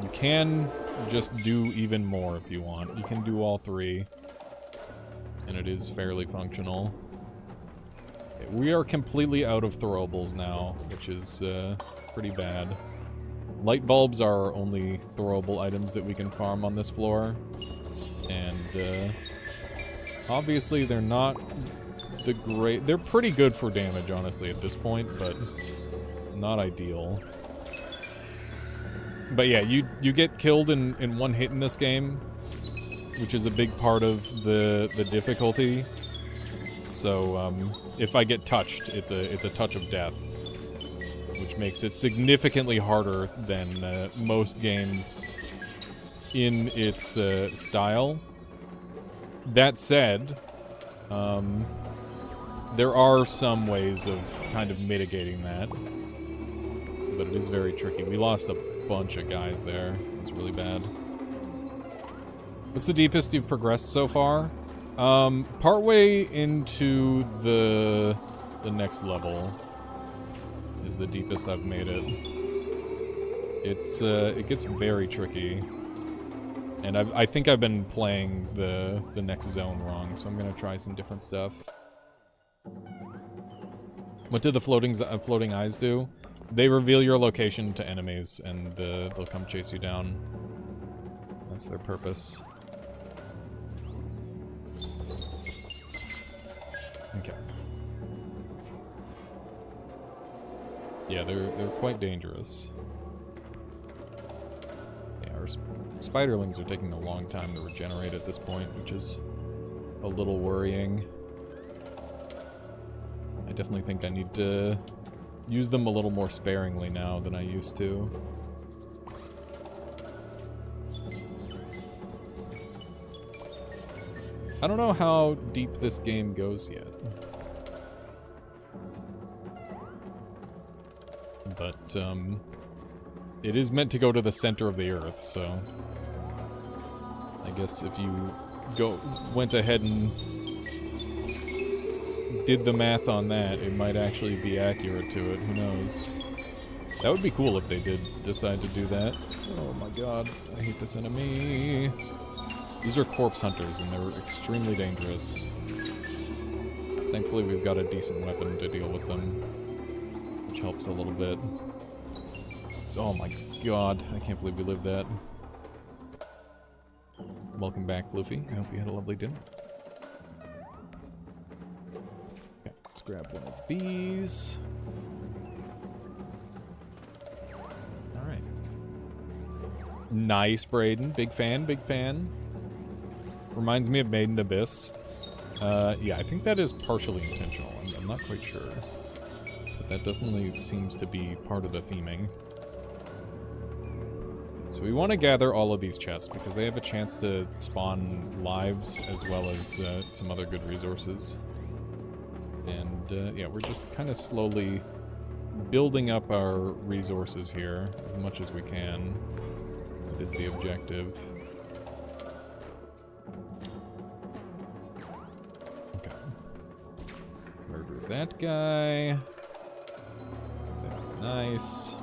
you can just do even more if you want. You can do all three, and it is fairly functional. Okay, we are completely out of throwables now, which is pretty bad. Light bulbs are our only throwable items that we can farm on this floor, and obviously they're not the great... They're pretty good for damage, honestly, at this point, but not ideal. But yeah, you get killed in one hit in this game, which is a big part of the difficulty. So if I get touched, it's a touch of death, which makes it significantly harder than most games in its style. That said, there are some ways of kind of mitigating that, but it is very tricky. We lost a bunch of guys there. It's really bad. What's the deepest you've progressed so far? Partway into the next level is the deepest I've made it. It gets very tricky. And I think I've been playing the next zone wrong, so I'm gonna try some different stuff. What did the floating eyes do? They reveal your location to enemies, and they'll come chase you down. That's their purpose. Okay. Yeah, they're quite dangerous. Yeah, our spiderlings are taking a long time to regenerate at this point, which is a little worrying. I definitely think I need to use them a little more sparingly now than I used to. I don't know how deep this game goes yet. But, it is meant to go to the center of the Earth, so I guess if you went ahead and did the math on that, it might actually be accurate to it. Who knows? That would be cool if they did decide to do that. Oh my god, I hate this enemy. These are corpse hunters, and they're extremely dangerous. Thankfully, we've got a decent weapon to deal with them, which helps a little bit. Oh my god, I can't believe we lived that. Welcome back, Luffy. I hope you had a lovely dinner. Okay, let's grab one of these. Alright. Nice, Braden. Big fan, big fan. Reminds me of Maiden Abyss. Yeah, I think that is partially intentional. I'm not quite sure. But that definitely seems to be part of the theming. So we want to gather all of these chests because they have a chance to spawn lives as well as some other good resources. And yeah, we're just kind of slowly building up our resources here as much as we can. is the objective. Okay. Murder that guy. Very nice.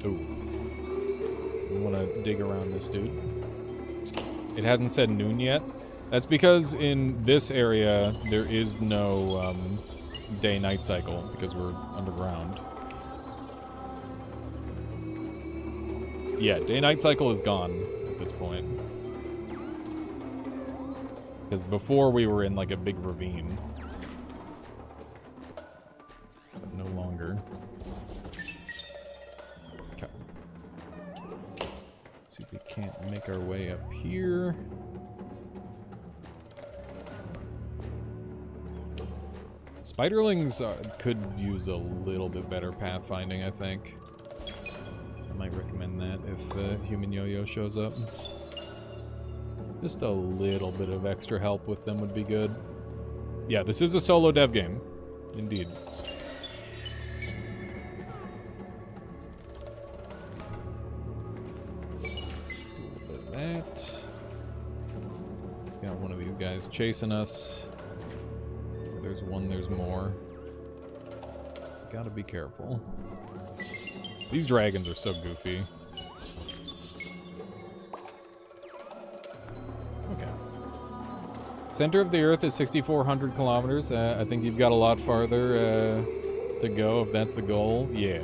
Ooh. We want to dig around this dude. It hasn't said noon yet. That's because in this area, there is no day-night cycle because we're underground. Yeah, day-night cycle is gone at this point. Because before we were in like a big ravine. But no longer. Okay. Let's see if we can't make our way up here. Spiderlings could use a little bit better pathfinding, I think. I might recommend that if Human Yo-Yo shows up. Just a little bit of extra help with them would be good. Yeah, this is a solo dev game. Indeed. Do a little bit of that. Got one of these guys chasing us. There's one, there's more. Gotta be careful. These dragons are so goofy. Okay. Center of the Earth is 6,400 kilometers. I think you've got a lot farther to go if that's the goal. Yeah,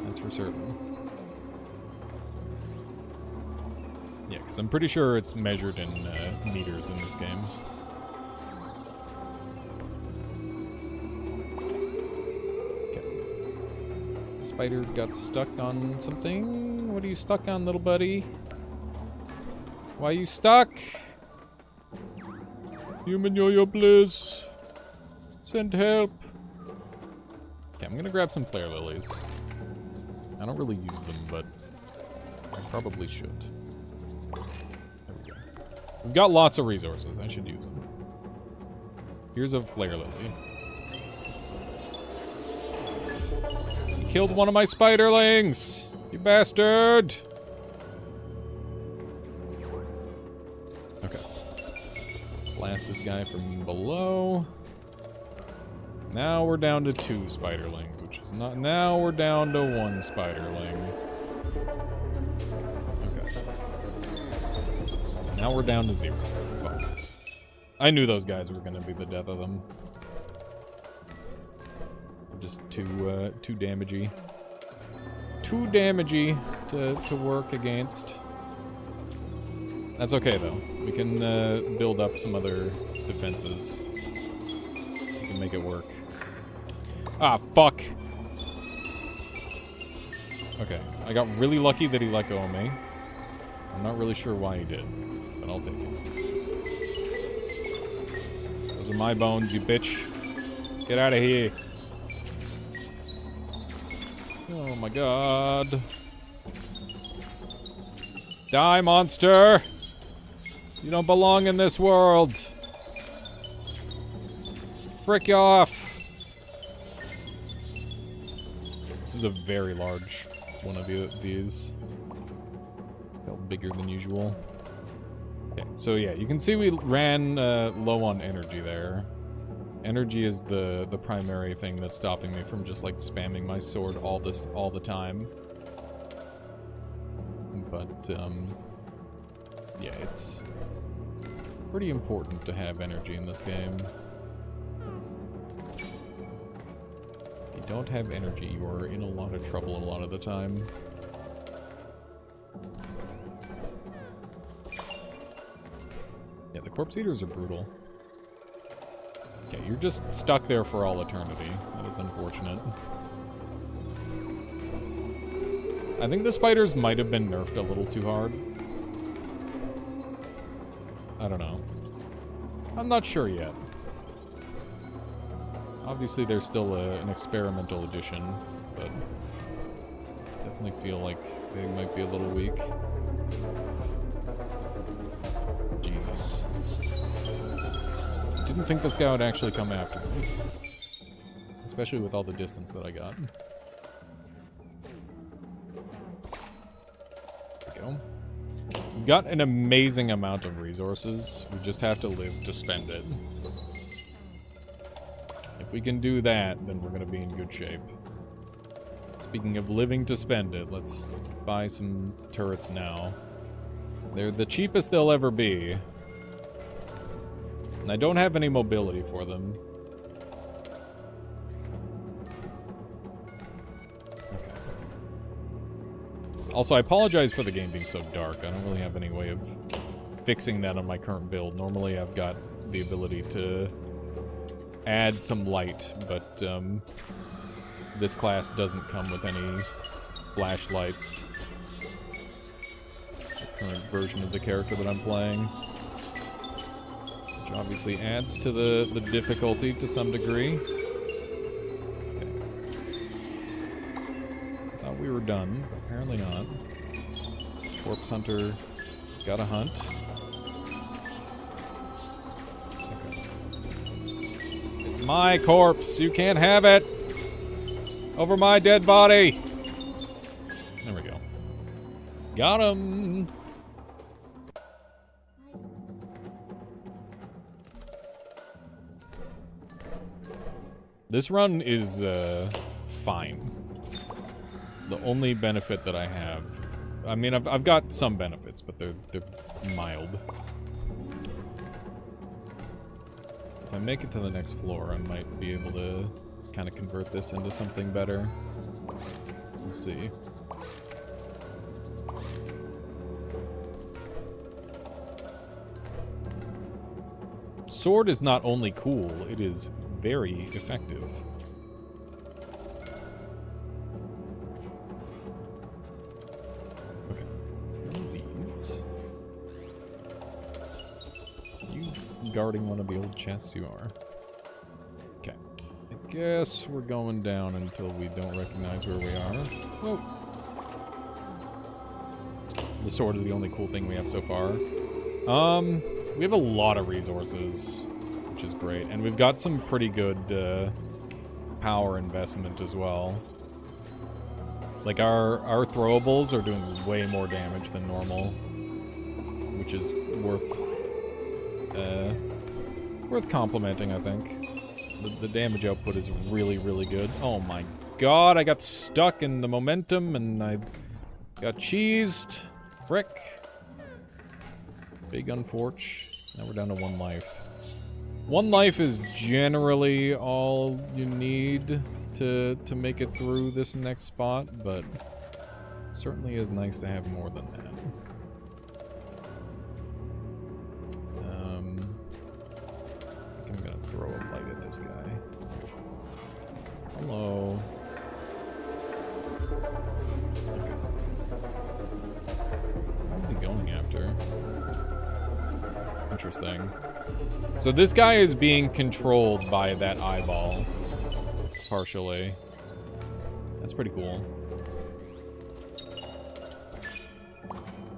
that's for certain. Yeah, because I'm pretty sure it's measured in meters in this game. Spider got stuck on something. What are you stuck on, little buddy? Why are you stuck? Human Yo-Yo, please. Send help. Okay, I'm gonna grab some flare lilies. I don't really use them, but I probably should. There we go. We've got lots of resources. I should use them. Here's a flare lily. Killed one of my spiderlings! You bastard! Okay. Blast this guy from below. Now we're down to 2 spiderlings, which is not... Now we're down to 1 spiderling. Okay. Now we're down to 0. Fuck. I knew those guys were gonna be the death of them. Just too damagey. Too damagey to work against. That's okay though. We can build up some other defenses. We can make it work. Ah, fuck. Okay, I got really lucky that he let go of me. I'm not really sure why he did, but I'll take it. Those are my bones, you bitch. Get out of here. Oh my god. Die, monster! You don't belong in this world. Frick you off. This is a very large one of these. Felt bigger than usual. Okay, so yeah, you can see we ran low on energy there. Energy is the primary thing that's stopping me from just like spamming my sword all the time. But yeah, it's pretty important to have energy in this game. If you don't have energy, you are in a lot of trouble a lot of the time. Yeah, the corpse eaters are brutal. Okay, you're just stuck there for all eternity. That is unfortunate. I think the spiders might have been nerfed a little too hard. I don't know. I'm not sure yet. Obviously, there's still an experimental edition, but definitely feel like they might be a little weak. Jesus. Didn't think this guy would actually come after me. Especially with all the distance that I got. go. We've got an amazing amount of resources. We just have to live to spend it. If we can do that, then we're gonna be in good shape. Speaking of living to spend it, let's buy some turrets now. They're the cheapest they'll ever be. And I don't have any mobility for them. Okay. Also, I apologize for the game being so dark. I don't really have any way of fixing that on my current build. Normally I've got the ability to add some light, but this class doesn't come with any flashlights. The current version of the character that I'm playing. Which obviously adds to the difficulty to some degree. Okay. Thought we were done, but apparently not. Corpse Hunter got a hunt. Okay. It's my corpse, you can't have it! Over my dead body! There we go. Got him! This run is, fine. The only benefit that I have... I mean, I've got some benefits, but they're mild. If I make it to the next floor, I might be able to kind of convert this into something better. We'll see. Sword is not only cool, it is very effective. Okay. These. You guarding one of the old chests? You are. Okay. I guess we're going down until we don't recognize where we are. Whoa. The sword is the only cool thing we have so far. We have a lot of resources, which is great. And we've got some pretty good power investment as well. Like, our throwables are doing way more damage than normal, which is worth complimenting, I think. The damage output is really, really good. Oh my god, I got stuck in the momentum and I got cheesed. Frick. Big unfortunate. Now we're down to 1 life. 1 life is generally all you need to make it through this next spot, but it certainly is nice to have more than that. I think I'm gonna throw a light at this guy. Hello. Okay. What is he going after? Interesting. So this guy is being controlled by that eyeball. Partially. That's pretty cool.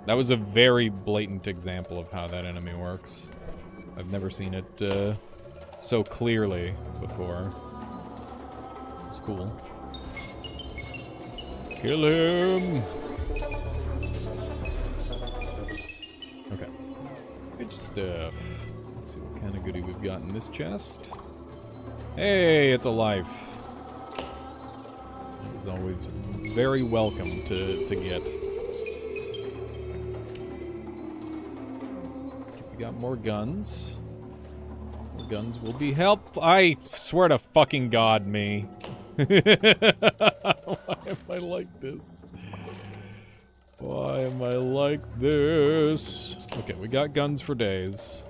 That was a very blatant example of how that enemy works. I've never seen it so clearly before. It's cool. Kill him! Okay. Good stuff. Let's see what kind of goodie we've got in this chest. Hey, it's a life. It's always very welcome to get. We got more guns. More guns will be helpful. I swear to fucking God, me. Why am I like this? Why am I like this? Okay, we got guns for days.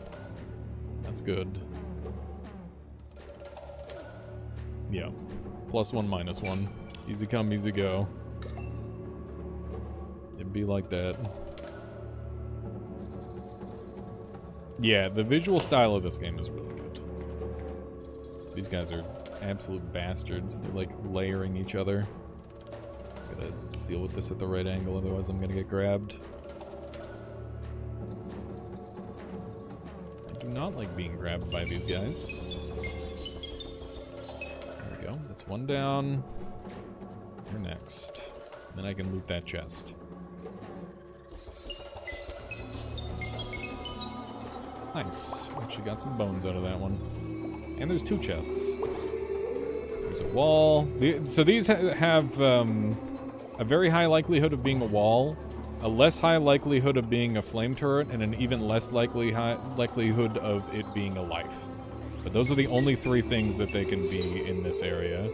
That's good. Yeah. +1, -1. Easy come, easy go. It'd be like that. Yeah, the visual style of this game is really good. These guys are absolute bastards. They're like layering each other. Gotta deal with this at the right angle, otherwise I'm gonna get grabbed. I do not like being grabbed by these guys. There we go. That's 1 down. You're next. Then I can loot that chest. Nice. Actually got some bones out of that one. And there's 2 chests. There's a wall. So these have a very high likelihood of being a wall, a less high likelihood of being a flame turret, and an even less likelihood of it being a life. But those are the only 3 things that they can be in this area.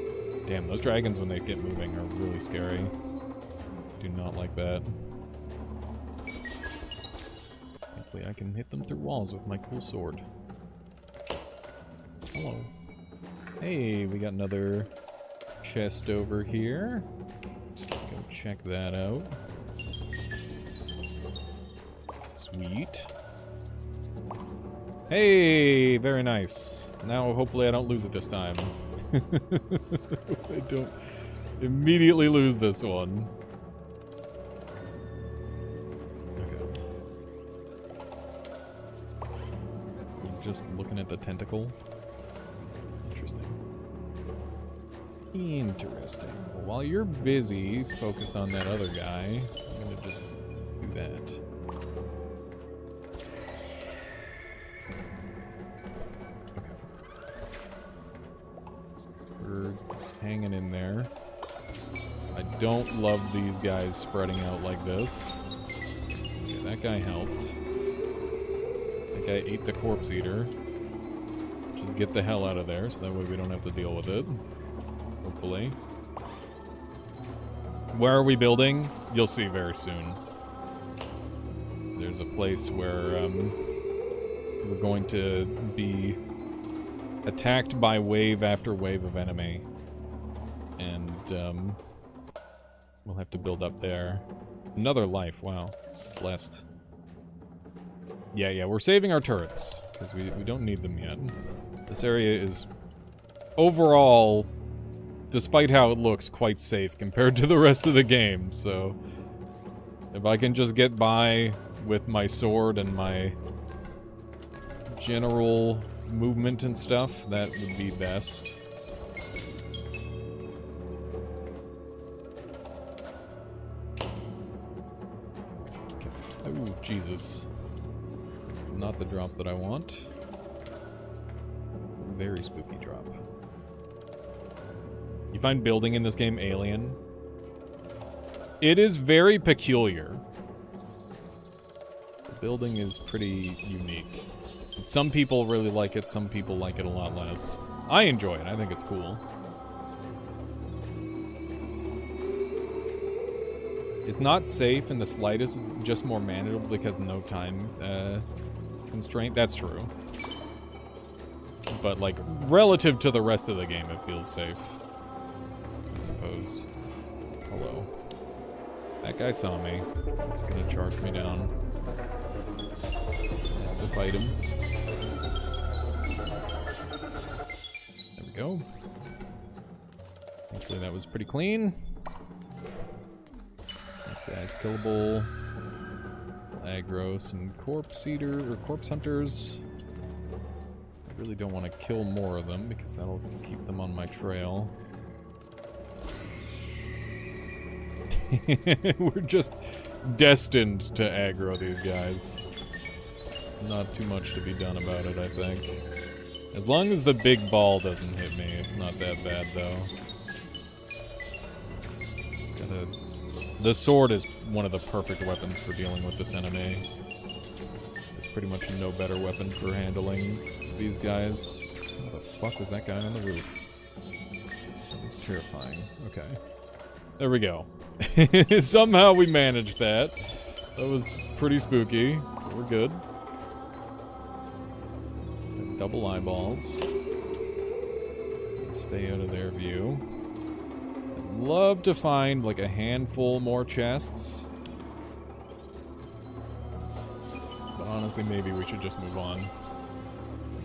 Damn, those dragons when they get moving are really scary. Do not like that. Hopefully I can hit them through walls with my cool sword. Hello. Hey, we got another chest over here. Go check that out. Sweet. Hey, very nice. Now hopefully I don't lose it this time. I don't immediately lose this one. Okay. I'm just looking at the tentacle. Interesting. Interesting. Well, while you're busy focused on that other guy, I'm gonna just do that. We're hanging in there. I don't love these guys spreading out like this. Okay, that guy helped. That guy ate the corpse eater. Just get the hell out of there, so that way we don't have to deal with it. Hopefully. Where are we building? You'll see very soon. There's a place where we're going to be attacked by wave after wave of enemy, and we'll have to build up there. Another life, wow. Blessed. Yeah, we're saving our turrets, because we don't need them yet. This area is, overall, despite how it looks, quite safe compared to the rest of the game, so if I can just get by with my sword and my general movement and stuff, that would be best. Oh, Jesus. It's not the drop that I want. Very spooky drop. You find building in this game alien? It is very peculiar. The building is pretty unique. Some people really like it, some people like it a lot less. I enjoy it, I think it's cool. It's not safe in the slightest, just more manageable because no time constraint. That's true. But, like, relative to the rest of the game, it feels safe. I suppose. Hello. That guy saw me. He's gonna charge me down. I have to fight him. There we go. Hopefully that was pretty clean. That guy's killable. Aggro some corpse eater or corpse hunters. I really don't want to kill more of them because that'll keep them on my trail. We're just destined to aggro these guys. Not too much to be done about it, I think. As long as the big ball doesn't hit me, it's not that bad, though. Just gotta... The sword is one of the perfect weapons for dealing with this enemy. There's pretty much no better weapon for handling these guys. What the fuck was that guy on the roof? That was terrifying. Okay. There we go. Somehow we managed that. That was pretty spooky. But we're good. Got double eyeballs. Stay out of their view. I'd love to find like a handful more chests. But honestly, maybe we should just move on.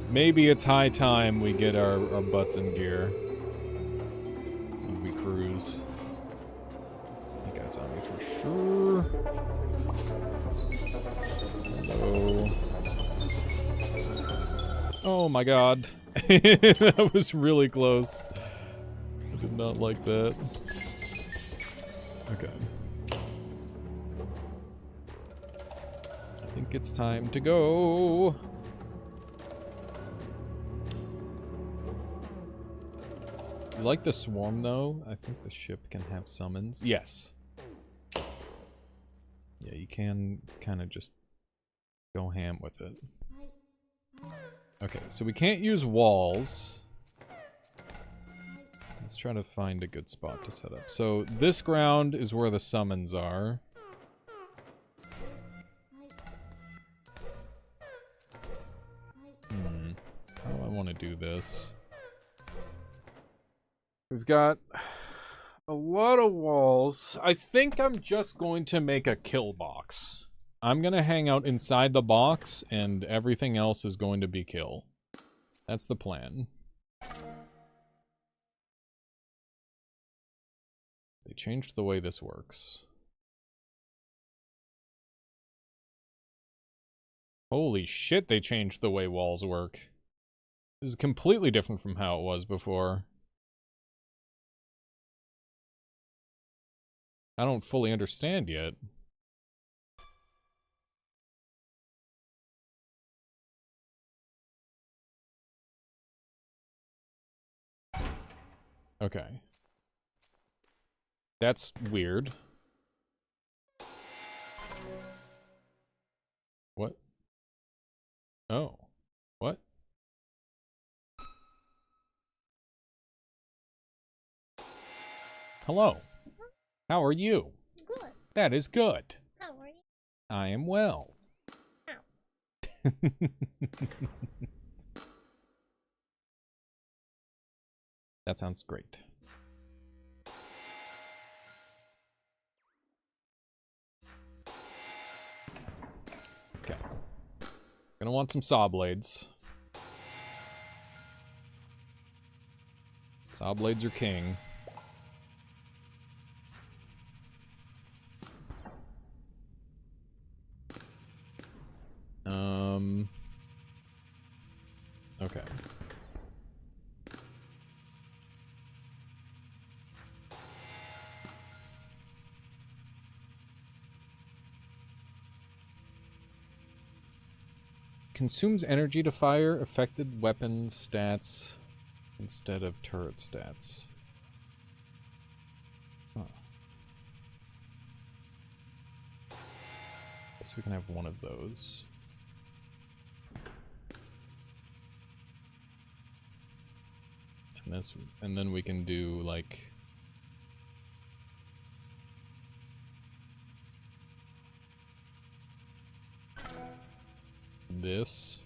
Maybe it's high time we get our butts in gear. And we cruise. That guy's on me for sure. Hello. Oh my god. That was really close. I did not like that. Okay. I think it's time to go. You like the swarm, though? I think the ship can have summons. Yes. Yeah, you can kind of just go ham with it. Okay, so we can't use walls. Let's try to find a good spot to set up. So this ground is where the summons are. How do I want to do this? We've got a lot of walls. I think I'm just going to make a kill box. I'm going to hang out inside the box, and everything else is going to be kill. That's the plan. They changed the way this works. Holy shit, they changed the way walls work. This is completely different from how it was before. I don't fully understand yet. Okay. That's weird. What? Oh. What? Hello. How are you? Good. That is good. How are you? I am well. Ow. That sounds great. Okay. Gonna want some saw blades. Saw blades are king. Okay. Consumes energy to fire affected weapon stats instead of turret stats. Huh. Guess we can have one of those. And this, and then we can do like this.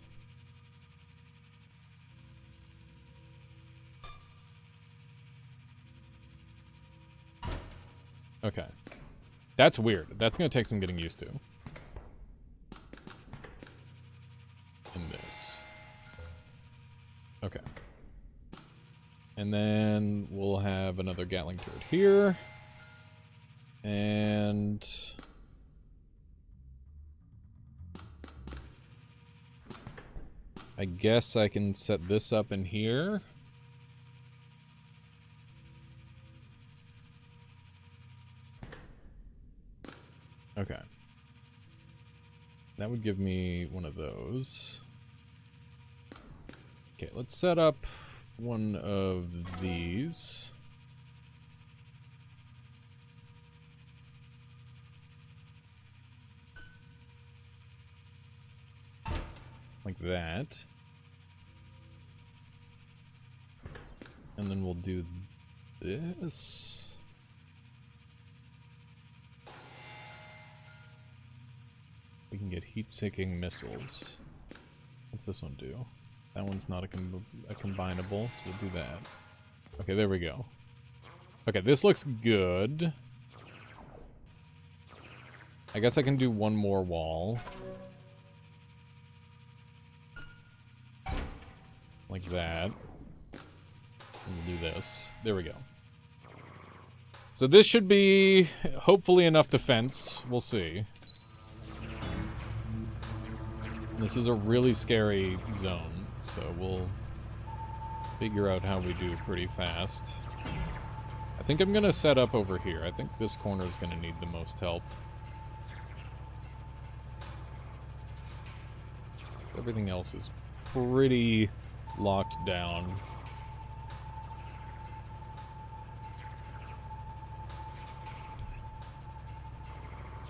Okay. That's weird. That's gonna take some getting used to. And this. Okay. And then we'll have another Gatling turret here. And I guess I can set this up in here. Okay. That would give me one of those. Okay, let's set up one of these. Like that. And then we'll do this. We can get heat-seeking missiles. What's this one do? That one's not a combinable, so we'll do that. Okay, there we go. Okay, this looks good. I guess I can do one more wall. Like that. And we'll do this. There we go. So this should be hopefully enough defense. We'll see. This is a really scary zone, so we'll figure out how we do pretty fast. I think I'm gonna set up over here. I think this corner is gonna need the most help. Everything else is pretty locked down.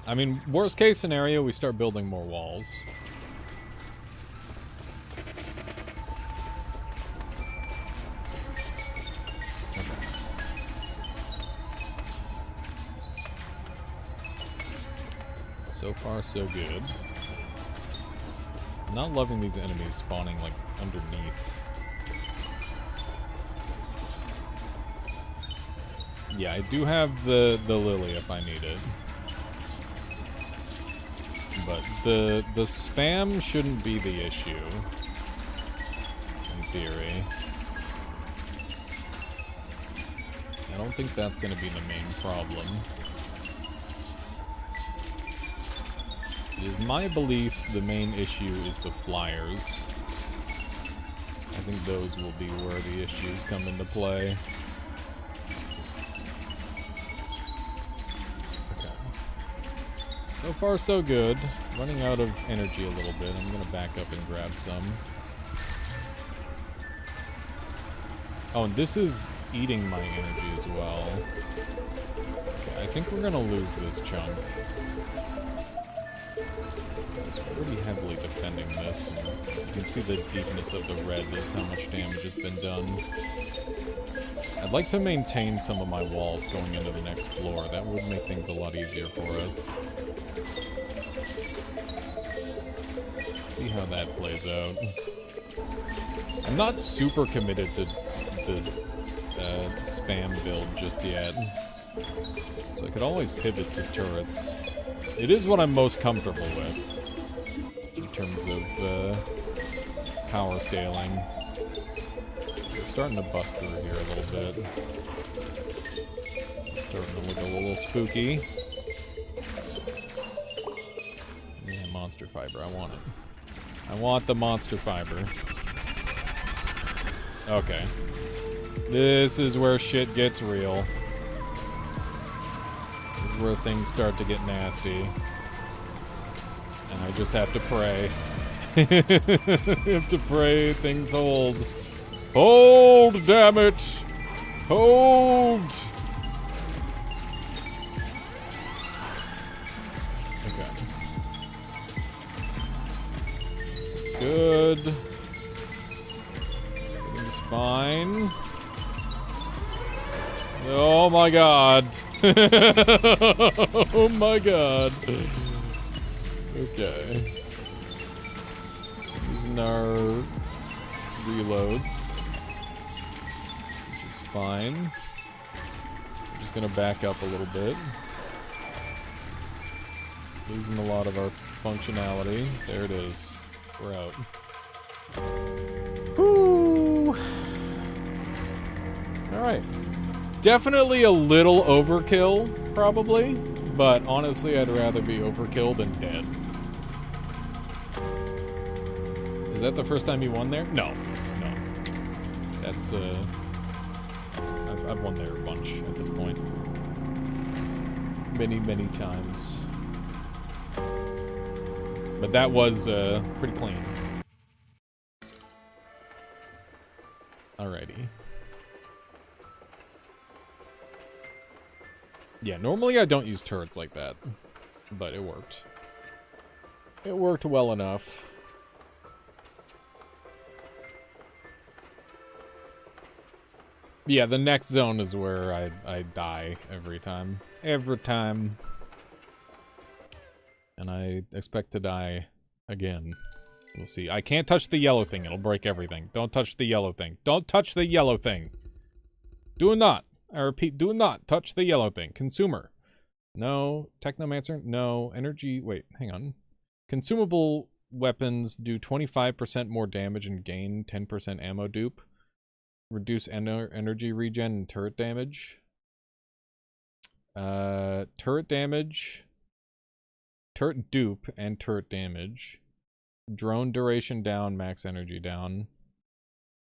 I mean, worst case scenario, we start building more walls. So far, so good. Not loving these enemies spawning, like, underneath. Yeah, I do have the lily if I need it. But the spam shouldn't be the issue. In theory. I don't think that's going to be the main problem. It is my belief the main issue is the flyers. I think those will be where the issues come into play. Okay. So far, so good. Running out of energy a little bit. I'm gonna back up and grab some. Oh, and this is eating my energy as well. Okay, I think we're gonna lose this chunk. It's pretty heavily defending this. And you can see the deepness of the red is how much damage has been done. I'd like to maintain some of my walls going into the next floor. That would make things a lot easier for us. See how that plays out. I'm not super committed to the spam build just yet. So I could always pivot to turrets. It is what I'm most comfortable with. In terms of power scaling. We're starting to bust through here a little bit. It's starting to look a little spooky. Yeah, monster fiber, I want it. I want the monster fiber. Okay. This is where shit gets real. This is where things start to get nasty. And I just have to pray. I have to pray things hold. Hold, damn it! Hold! Okay. Good. Everything's fine. Oh my god. Oh my god. Okay. Using our reloads. Which is fine. I'm just gonna back up a little bit. Losing a lot of our functionality. There it is. We're out. Woo! Alright. Definitely a little overkill, probably. But honestly, I'd rather be overkill than dead. Is that the first time you won there? No. No. That's, I've won there a bunch at this point. Many, many times. But that was, pretty clean. Alrighty. Yeah, normally I don't use turrets like that. But it worked. It worked well enough. Yeah, the next zone is where I die every time. Every time. And I expect to die again. We'll see. I can't touch the yellow thing. It'll break everything. Don't touch the yellow thing. Don't touch the yellow thing. Do not. I repeat, do not touch the yellow thing. Consumer. No. Technomancer. No. Energy. Wait, hang on. Consumable weapons do 25% more damage and gain 10% ammo dupe. Reduce energy regen and turret damage. Turret damage. Turret dupe and turret damage. Drone duration down, max energy down.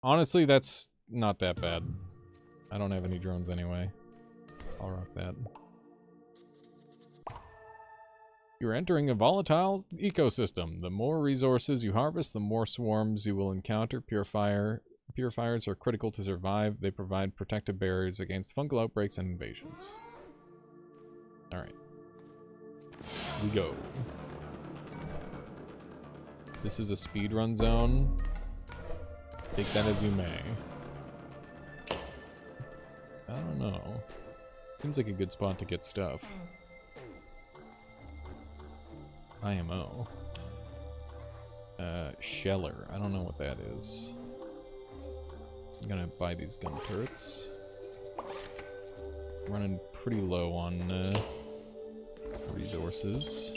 Honestly, that's not that bad. I don't have any drones anyway. I'll rock that. You're entering a volatile ecosystem. The more resources you harvest, the more swarms you will encounter. Purifiers are critical to survive. They provide protective barriers against fungal outbreaks and invasions. Alright. we go. This is a speedrun zone. Take that as you may. I don't know. Seems like a good spot to get stuff. IMO. Sheller. I don't know what that is. I'm gonna buy these gun turrets. Running pretty low on resources.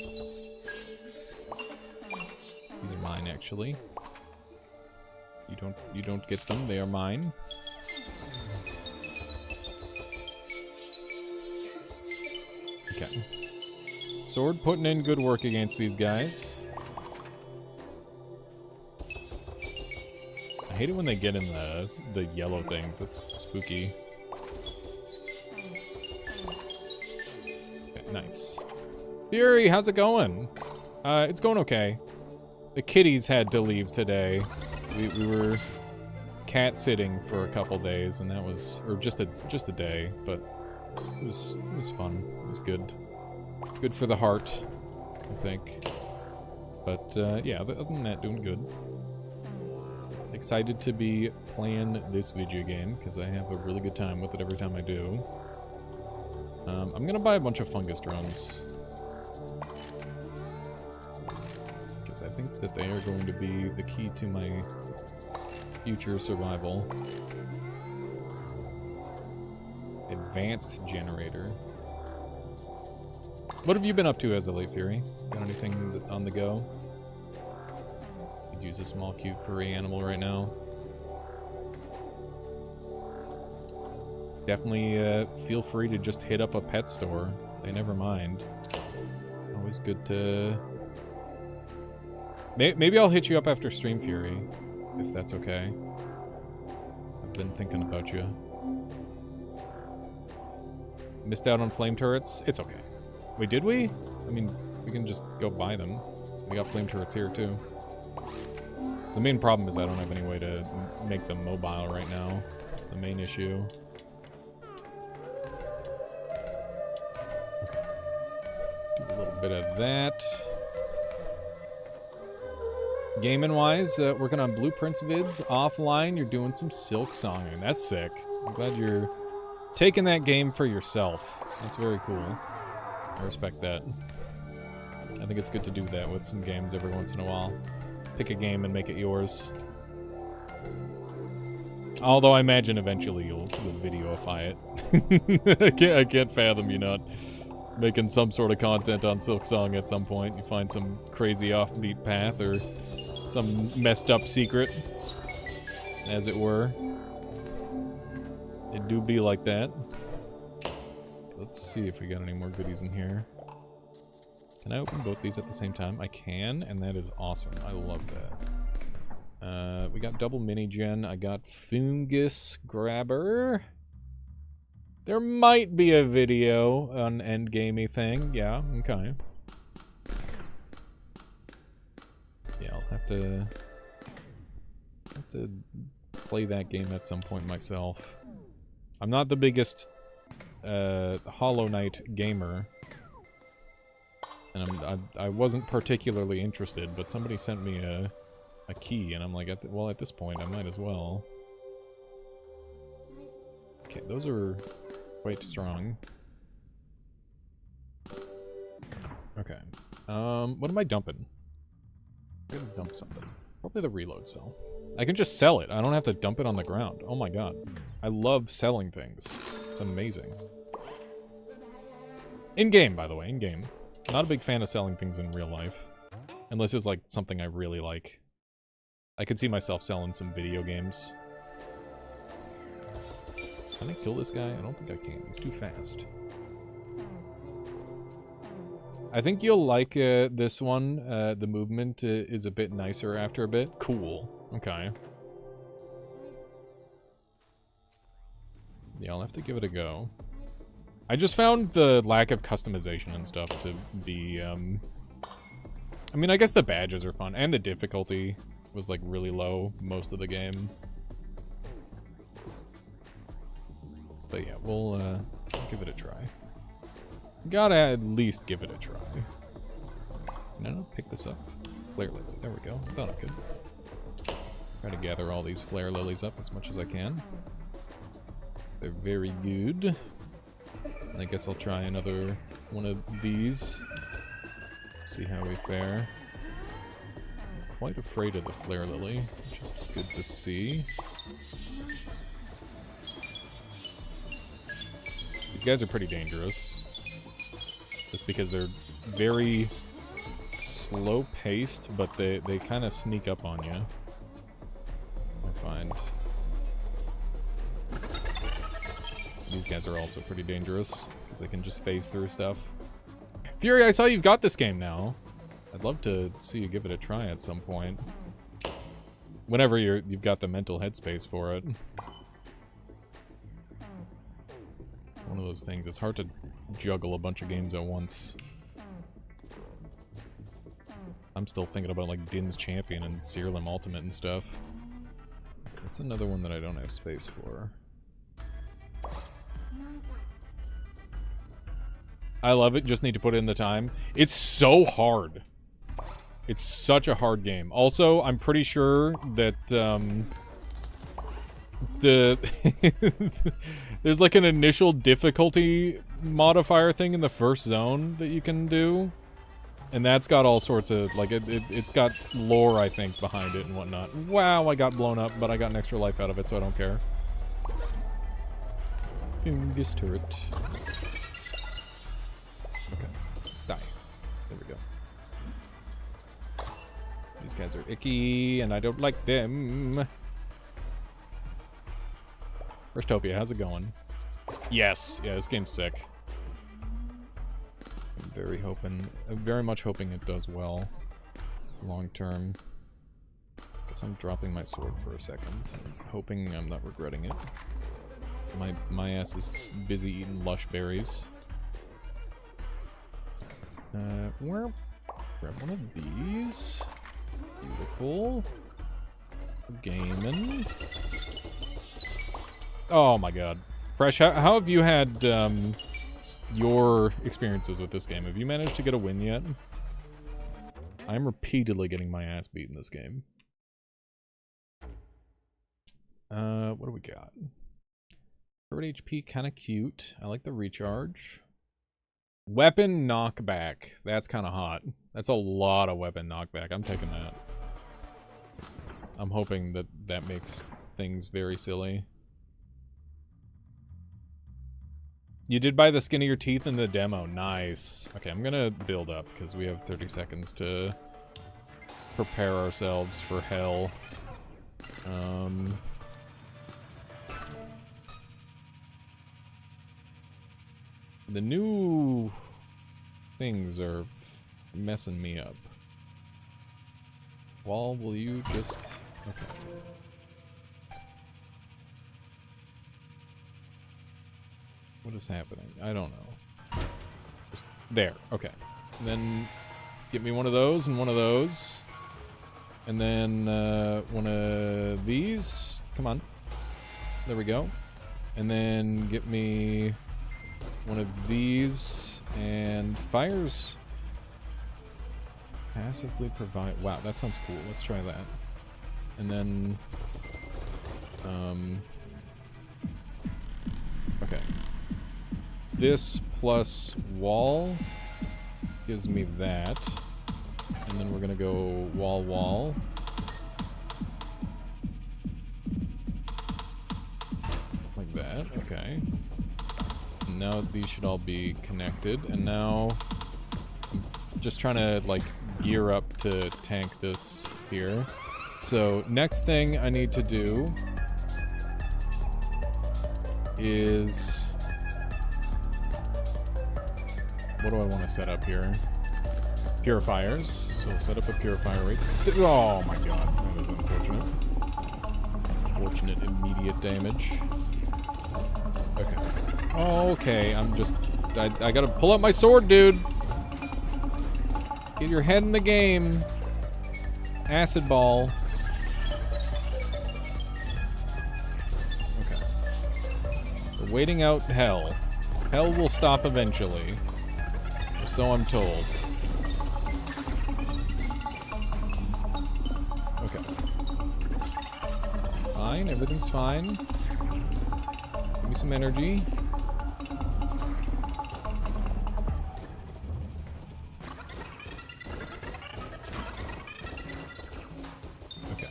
These are mine, actually. You don't get them. They are mine. Okay. Sword putting in good work against these guys. I hate it when they get in the yellow things. That's spooky. Okay, nice. Fury, how's it going? It's going okay. The kitties had to leave today. We were cat sitting for a couple days, and that was, or just a day, but it was fun. It was good. Good for the heart, I think. But yeah, other than that, doing good. Excited to be playing this video game because I have a really good time with it every time I do. I'm gonna buy a bunch of fungus drones because I think that they are going to be the key to my future survival. Advanced generator. What have you been up to as a late Fury? Got anything on the go? Could use a small, cute, furry animal right now. Definitely feel free to just hit up a pet store. They never mind. Always good to... Maybe I'll hit you up after Stream Fury, if that's okay. I've been thinking about you. Missed out on flame turrets? It's okay. Wait, did we? I mean, we can just go buy them. We got flame turrets here, too. The main problem is I don't have any way to make them mobile right now. That's the main issue. Do a little bit of that. Gaming-wise, working on Blueprints vids. Offline, you're doing some Silk Songing. That's sick. I'm glad you're taking that game for yourself. That's very cool. I respect that. I think it's good to do that with some games every once in a while. Pick a game and make it yours. Although I imagine eventually you'll videoify it. I can't fathom you not making some sort of content on Silksong at some point. You find some crazy offbeat path or some messed up secret, as it were. It do be like that. Let's see if we got any more goodies in here. Can I open both these at the same time? I can, and that is awesome. I love that. We got double mini gen. I got fungus grabber. There might be a video on endgamey thing. Yeah, okay. Yeah, I'll have to play that game at some point myself. I'm not the biggest Hollow Knight gamer, and I wasn't particularly interested, but somebody sent me a key, and I'm like, well, at this point, I might as well. Okay, those are quite strong. Okay. What am I dumping? I'm gonna dump something. Probably the reload cell. I can just sell it. I don't have to dump it on the ground. Oh my god. I love selling things. It's amazing. In-game, by the way. In-game. Not a big fan of selling things in real life. Unless it's like something I really like. I could see myself selling some video games. Can I kill this guy? I don't think I can. He's too fast. I think you'll like this one. The movement is a bit nicer after a bit. Cool. Okay. Yeah, I'll have to give it a go. I just found the lack of customization and stuff to be, I mean, I guess the badges are fun, and the difficulty was, like, really low most of the game. But yeah, we'll give it a try. Gotta at least give it a try. No, pick this up. Flare lily. There we go. I thought I could. Try to gather all these flare lilies up as much as I can. They're very good. I guess I'll try another one of these. See how we fare. Quite afraid of the flare lily, which is good to see. These guys are pretty dangerous. Just because they're very slow paced, but they kind of sneak up on you. I find. These guys are also pretty dangerous, because they can just phase through stuff. Fury, I saw you've got this game now. I'd love to see you give it a try at some point. Whenever you've got the mental headspace for it. One of those things, it's hard to juggle a bunch of games at once. I'm still thinking about like Din's Champion and Searlim Ultimate and stuff. It's another one that I don't have space for. I love it, just need to put in the time. It's so hard. It's such a hard game. Also, I'm pretty sure that there's like an initial difficulty modifier thing in the first zone that you can do. And that's got all sorts of, like, it's got lore, I think, behind it and whatnot. Wow, I got blown up, but I got an extra life out of it, so I don't care. Fungus turret. Okay. Die. There we go. These guys are icky, and I don't like them. Firstopia, how's it going? Yes. Yeah, this game's sick. I'm very much hoping it does well. Long term. Guess I'm dropping my sword for a second. I'm hoping I'm not regretting it. My ass is busy eating lush berries. Grab one of these. Beautiful. Gaming. Oh my god. Fresh, how have you had your experiences with this game? Have you managed to get a win yet? I'm repeatedly getting my ass beat in this game. What do we got? 3rd HP, kind of cute. I like the recharge. Weapon knockback. That's kind of hot. That's a lot of weapon knockback. I'm taking that. I'm hoping that that makes things very silly. You did buy the skin of your teeth in the demo. Nice. Okay, I'm gonna build up because we have 30 seconds to prepare ourselves for hell. The new things are messing me up. Wall, will you just... Okay. What is happening? I don't know. Just there. Okay. And then get me one of those and one of those. And then one of these. Come on. There we go. And then get me one of these. And fires passively provide... Wow, that sounds cool. Let's try that. And then... Okay. This plus wall gives me that. And then we're gonna go wall, wall. Like that, okay. And now these should all be connected. And now I'm just trying to, like, gear up to tank this here. So, next thing I need to do is... What do I want to set up here? Purifiers. So we'll set up a purifier rate. Oh my god, that was unfortunate. Unfortunate immediate damage. Okay. Okay, I'm just... I gotta pull up my sword, dude! Get your head in the game. Acid ball. Okay. We're waiting out hell. Hell will stop eventually. So I'm told. Okay. Fine, everything's fine. Give me some energy. Okay.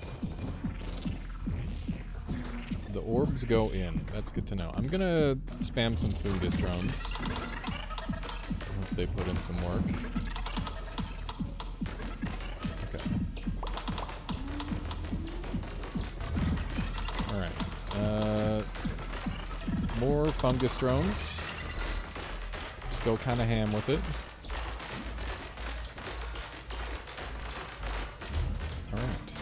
The orbs go in. That's good to know. I'm gonna spam some fungus drones. Hope they put in some work. Okay. Alright. More fungus drones. Just go kind of ham with it. Alright.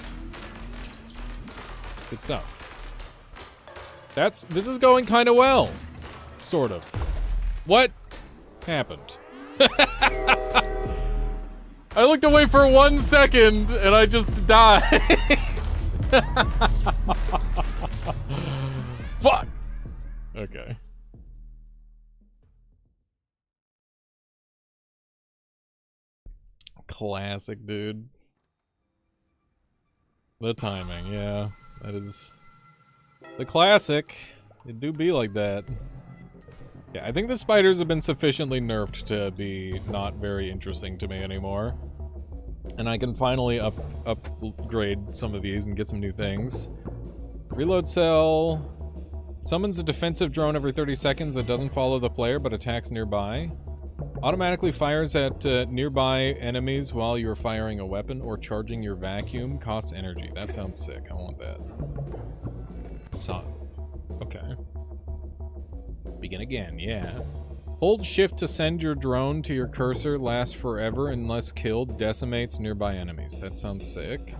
Good stuff. This is going kind of well. Sort of. What happened? I looked away for 1 second and I just died. Fuck. Okay. Classic, dude. The timing, yeah. That is the classic. It do be like that. Yeah, I think the spiders have been sufficiently nerfed to be not very interesting to me anymore. And I can finally upgrade some of these and get some new things. Reload cell. Summons a defensive drone every 30 seconds that doesn't follow the player but attacks nearby. Automatically fires at nearby enemies while you're firing a weapon or charging your vacuum. Costs energy. That sounds sick. I want that. So, okay. Begin again, yeah. Hold shift to send your drone to your cursor. Lasts forever unless killed. Decimates nearby enemies. That sounds sick.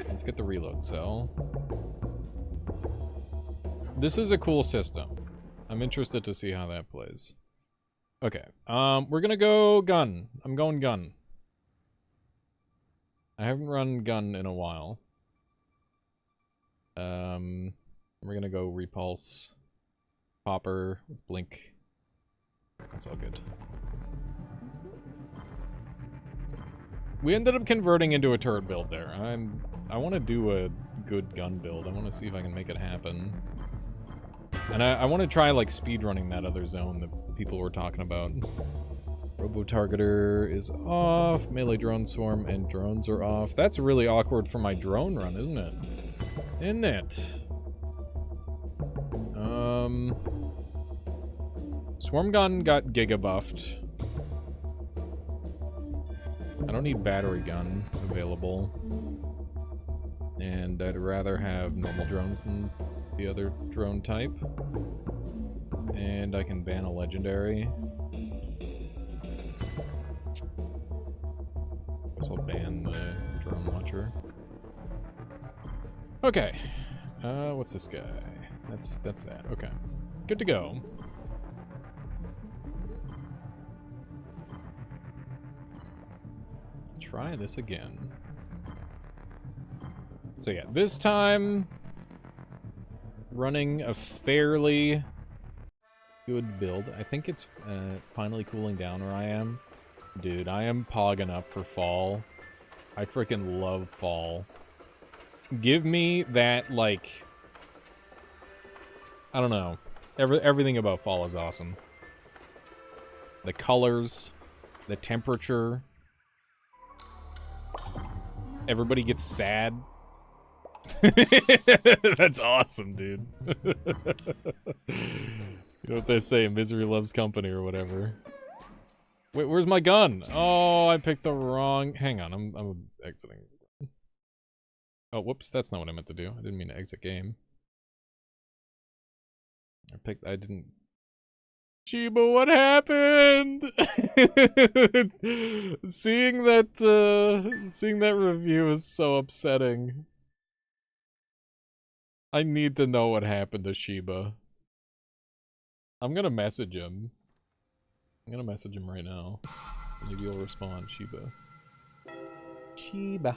Let's get the reload cell. This is a cool system. I'm interested to see how that plays. Okay, we're gonna go gun. I'm going gun. I haven't run gun in a while. We're gonna go repulse. Popper, blink. That's all good. We ended up converting into a turret build there. I want to do a good gun build. I want to see if I can make it happen. And I want to try, like, speedrunning that other zone that people were talking about. Robo-targeter is off. Melee drone swarm and drones are off. That's really awkward for my drone run, isn't it? Isn't it? Swarm gun got giga buffed. I don't need battery gun available. And I'd rather have normal drones than the other drone type. And I can ban a legendary. Guess I'll ban the drone launcher. Okay. What's this guy? That's that. Okay. Good to go. Try this again. So yeah, this time running a fairly good build. I think it's finally cooling down where I am. Dude, I am pogging up for fall. I freaking love fall. Give me that, like, I don't know. Everything about fall is awesome. The colors, the temperature. Everybody gets sad. That's awesome, dude. You know what they say, misery loves company or whatever. Wait, where's my gun? Oh, I picked the wrong... Hang on, I'm exiting. Oh, whoops, that's not what I meant to do. I didn't mean to exit game. I didn't... Shiba, what happened? Seeing that review is so upsetting. I need to know what happened to Shiba. I'm gonna message him. I'm gonna message him right now. Maybe he'll respond, Shiba. Shiba.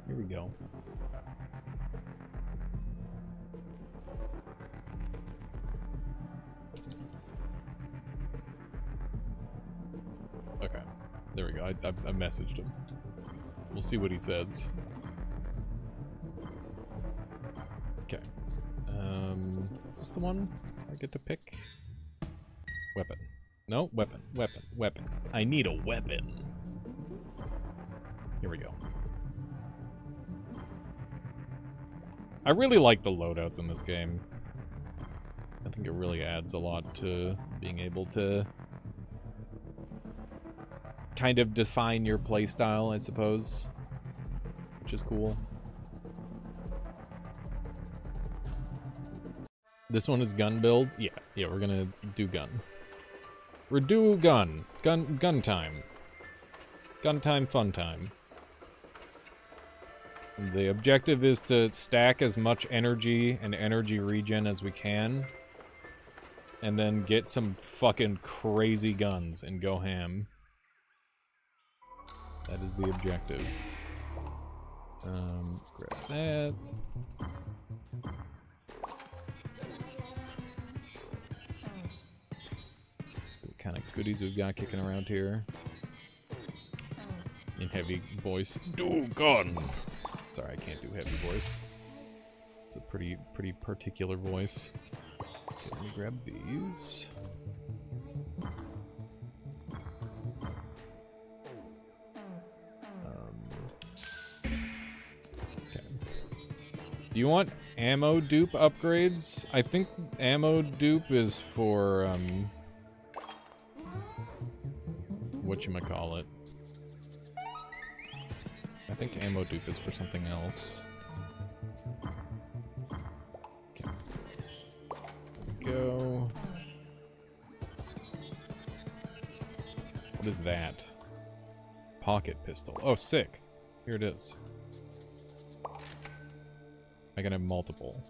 Here we go. There we go. I messaged him. We'll see what he says. Okay. Is this the one I get to pick? Weapon. No, weapon. Weapon. Weapon. I need a weapon. Here we go. I really like the loadouts in this game. I think it really adds a lot to being able to kind of define your playstyle, I suppose, which is cool. This one is gun build? Yeah, we're gonna do gun. We're do gun. Gun time. Gun time, fun time. The objective is to stack as much energy and energy regen as we can. And then get some fucking crazy guns and go ham. That is the objective. Grab that. What kind of goodies we've got kicking around here? In heavy voice. Do gun! Sorry, I can't do heavy voice. It's a pretty particular voice. Okay, let me grab these. Okay. Do you want ammo dupe upgrades? I think ammo dupe is for, whatchamacallit. I think ammo dupe is for something else. Okay. Go. What is that? Pocket pistol. Oh, sick. Here it is. I can have multiple.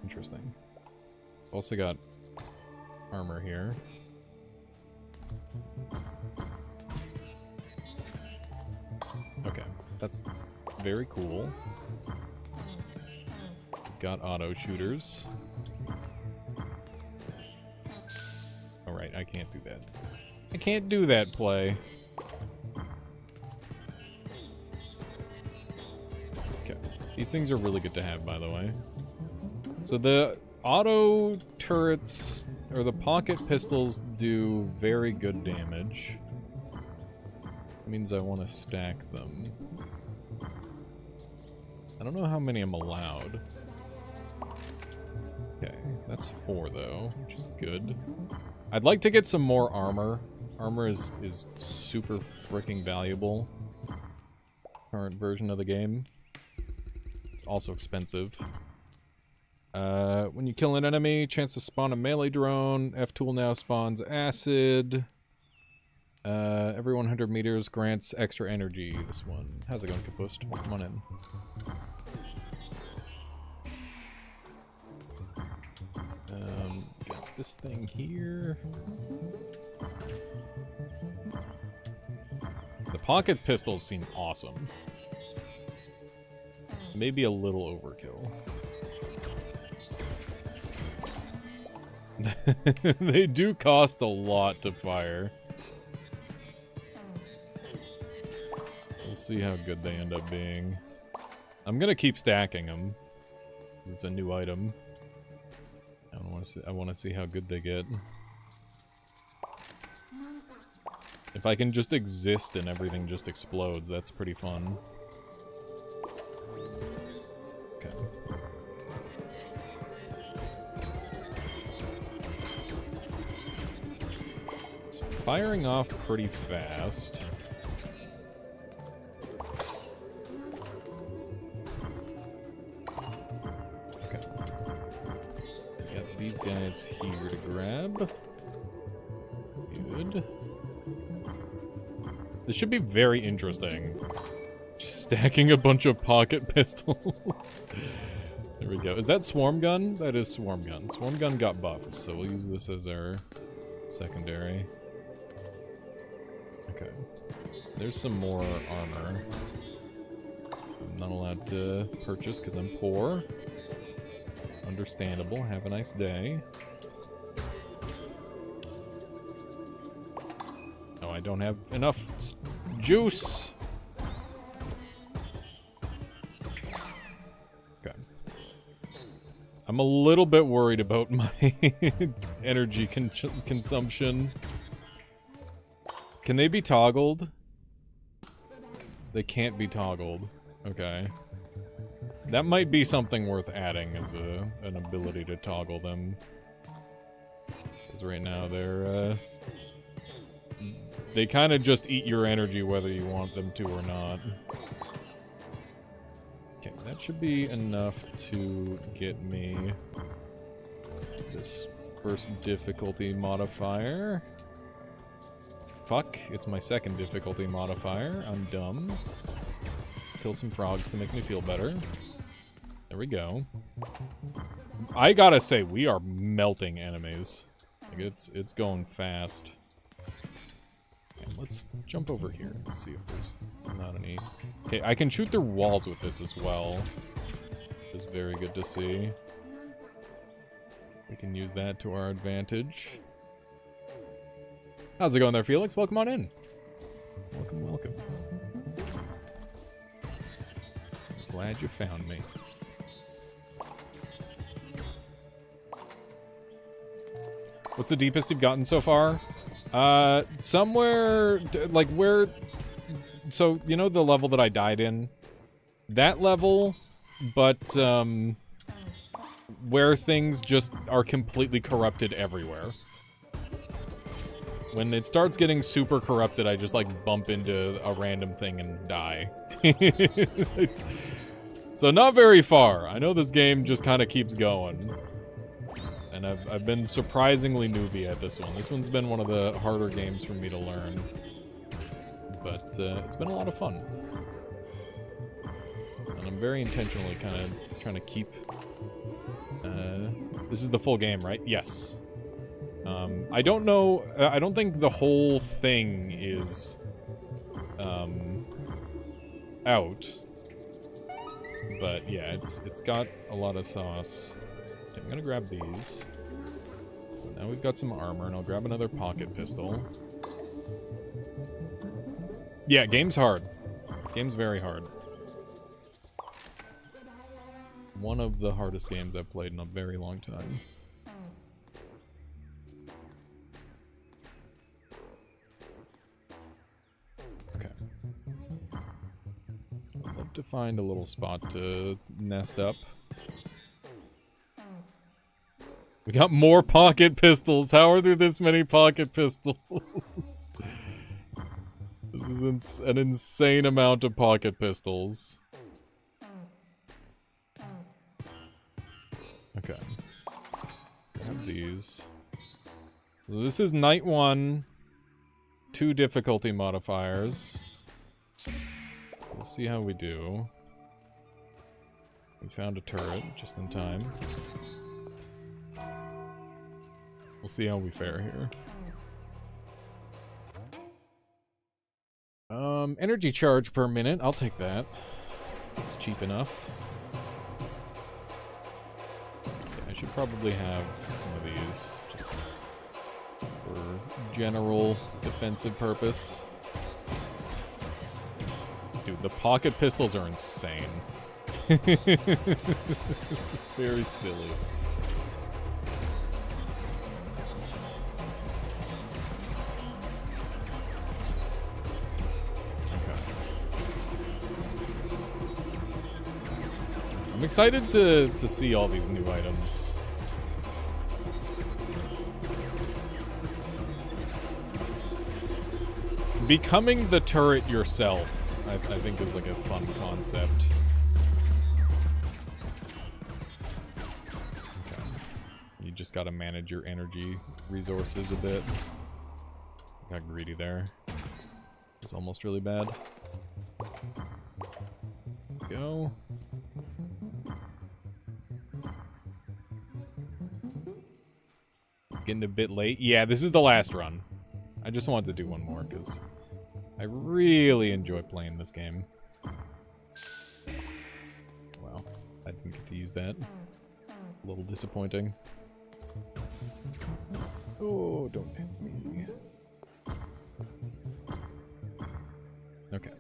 Interesting. Also got armor here. Okay, that's very cool. Got auto shooters. Alright, I can't do that. I can't do that play. Okay, these things are really good to have, by the way. So the auto turrets, or the pocket pistols, do very good damage. Means I want to stack them. I don't know how many I'm allowed. Okay, that's 4 though, which is good. I'd like to get some more armor. Armor is super freaking valuable. Current version of the game. It's also expensive. When you kill an enemy, chance to spawn a melee drone. F-tool now spawns acid. Every 100 meters grants extra energy. This one. How's it going, Kapust? Come on in. Got this thing here. The pocket pistols seem awesome. Maybe a little overkill. They do cost a lot to fire. We'll see how good they end up being. I'm gonna keep stacking them, because it's a new item. I want to see how good they get. If I can just exist and everything just explodes, that's pretty fun. Okay. It's firing off pretty fast. These guys here to grab. Good. This should be very interesting. Just stacking a bunch of pocket pistols. There we go. Is that Swarm Gun? That is Swarm Gun. Swarm Gun got buffed, so we'll use this as our secondary. Okay. There's some more armor. I'm not allowed to purchase because I'm poor. Understandable. Have a nice day. No, I don't have enough juice. Okay. I'm a little bit worried about my energy consumption. Can they be toggled? They can't be toggled. Okay. That might be something worth adding as an ability to toggle them. Because right now they're, they kind of just eat your energy whether you want them to or not. Okay, that should be enough to get me this first difficulty modifier. Fuck, it's my second difficulty modifier. I'm dumb. Let's kill some frogs to make me feel better. There we go. I gotta say, we are melting enemies. Like, it's going fast. Okay, let's jump over here and see if there's not any... Okay, I can shoot through walls with this as well. It's very good to see. We can use that to our advantage. How's it going there, Felix? Welcome on in. Welcome, welcome. Glad you found me. What's the deepest you've gotten so far? Somewhere, like, where... So, you know the level that I died in? That level, but, where things just are completely corrupted everywhere. When it starts getting super corrupted, I just, like, bump into a random thing and die. So not very far. I know this game just kind of keeps going. And I've been surprisingly newbie at this one. This one's been one of the harder games for me to learn. But it's been a lot of fun. And I'm very intentionally kind of trying to keep... this is the full game, right? Yes. I don't know... I don't think the whole thing is... out. But yeah, it's got a lot of sauce. Okay, I'm gonna grab these. So now we've got some armor, and I'll grab another pocket pistol. Yeah, game's hard. Game's very hard. One of the hardest games I've played in a very long time. Okay. I'd love to find a little spot to nest up. We got more pocket pistols. How are there this many pocket pistols? This is an insane amount of pocket pistols. Okay. Grab these. So this is night 1. 2 difficulty modifiers. We'll see how we do. We found a turret just in time. We'll see how we fare here. Energy charge per minute. I'll take that. It's cheap enough. Yeah, I should probably have some of these just for general defensive purpose. Dude, the pocket pistols are insane. Very silly. I'm excited to see all these new items. Becoming the turret yourself, I think is like a fun concept. Okay. You just gotta manage your energy resources a bit. Got greedy there. It's almost really bad. Go. It's getting a bit late. Yeah, this is the last run. I just wanted to do one more because I really enjoy playing this game. Well, I didn't get to use that. A little disappointing. Oh, don't hit me. Okay.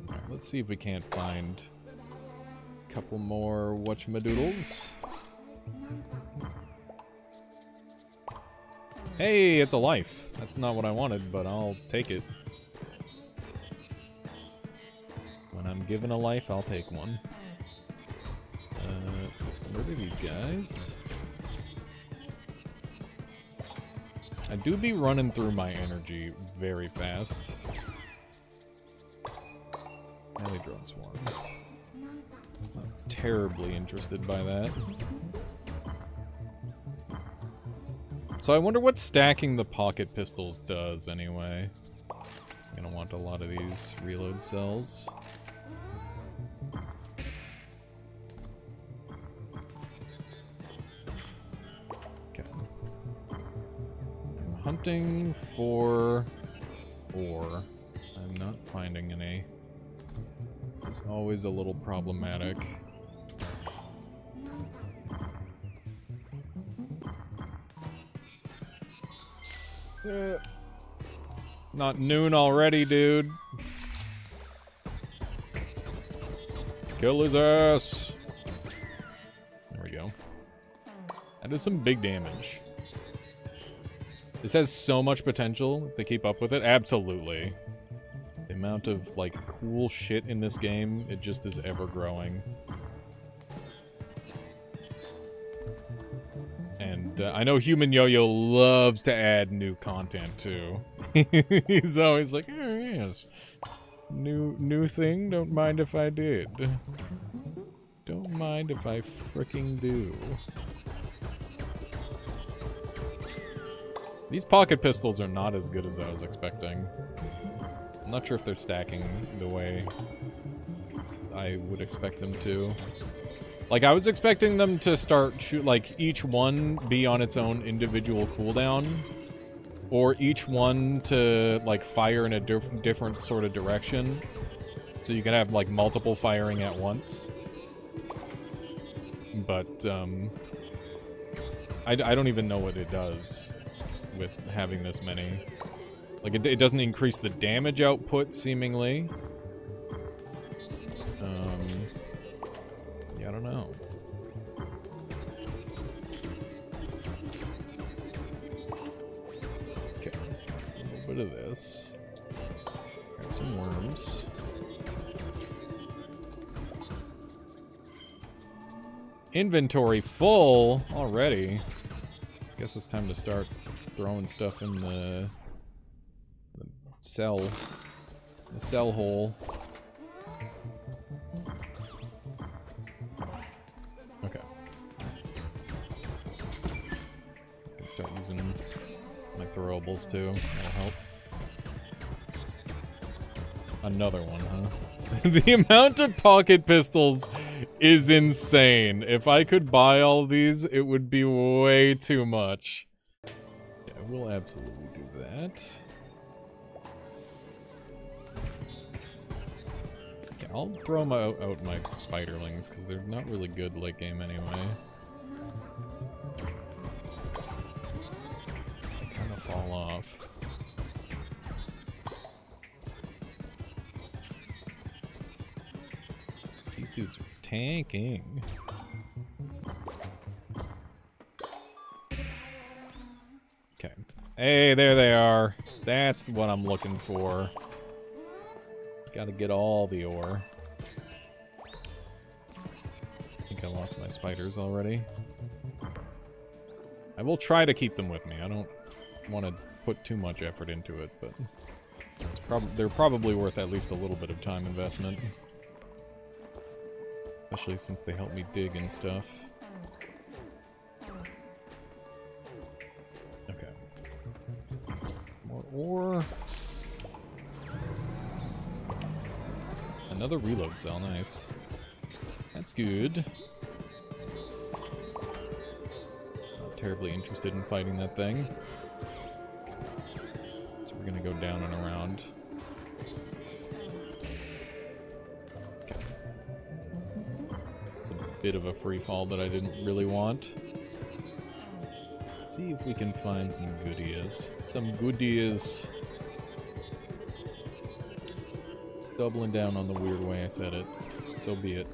Alright, let's see if we can't find a couple more whatchamadoodles. Hey, it's a life. That's not what I wanted, but I'll take it. When I'm given a life, I'll take one. Where are these guys? I do be running through my energy very fast. Melee drone swarm. Not terribly interested by that. So I wonder what stacking the pocket pistols does anyway. I'm gonna want a lot of these reload cells. Hunting for ore. I'm not finding any. It's always a little problematic. Not noon already, dude. Kill his ass. There we go. That is some big damage. This has so much potential if they keep up with it. Absolutely. The amount of, like, cool shit in this game, it just is ever growing. And I know Human Yo-Yo loves to add new content, too. He's always like, oh, yes. New thing? Don't mind if I did. Don't mind if I fricking do. These pocket pistols are not as good as I was expecting. I'm not sure if they're stacking the way I would expect them to. Like, I was expecting them to start shoot, like, each one be on its own individual cooldown. Or each one to, like, fire in a different sort of direction. So you can have, like, multiple firing at once. But, I don't even know what it does with having this many. Like, it doesn't increase the damage output, seemingly. Yeah, I don't know. Okay, a little bit of this. Grab some worms. Inventory full already. Guess it's time to start throwing stuff in the cell hole. Okay. I can start using my throwables too. That'll help. Another one, huh? The amount of pocket pistols is insane. If I could buy all these, it would be way too much. Yeah, we'll absolutely do that. Okay, I'll throw out my spiderlings, because they're not really good late game anyway. They kind of fall off. These dudes are tanking. Okay. Hey, there they are. That's what I'm looking for. Gotta get all the ore. I think I lost my spiders already. I will try to keep them with me. I don't want to put too much effort into it, but it's they're probably worth at least a little bit of time investment. Especially since they help me dig and stuff. Okay. More ore. Another reload cell, nice. That's good. Not terribly interested in fighting that thing. So we're gonna go down and around. Bit of a free fall that I didn't really want. See if we can find some goodies. Some goodies. Doubling down on the weird way I said it. So be it.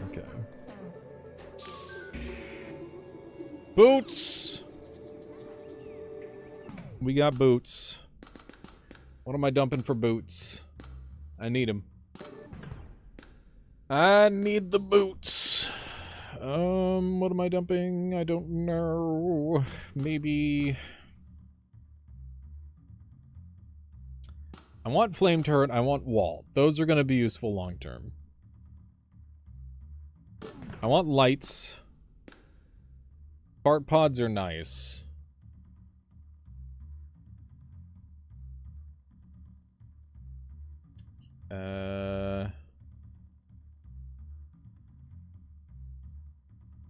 Okay. Boots! We got boots. What am I dumping for boots? I need them. I need the boots. What am I dumping? I don't know. Maybe... I want flame turret, I want wall. Those are going to be useful long term. I want lights. Fart pods are nice.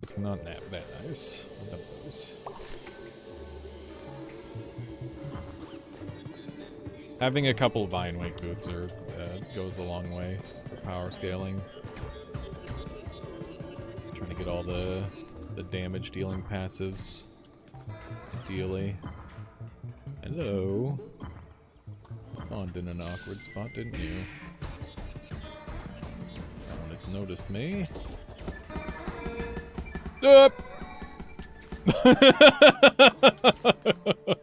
It's not that nice. I'll dump those. Having a couple Vine Wake boots goes a long way for power scaling. Trying to get all the damage dealing passives. Ideally. Hello. Spawned in an awkward spot, didn't you? No one has noticed me. Up!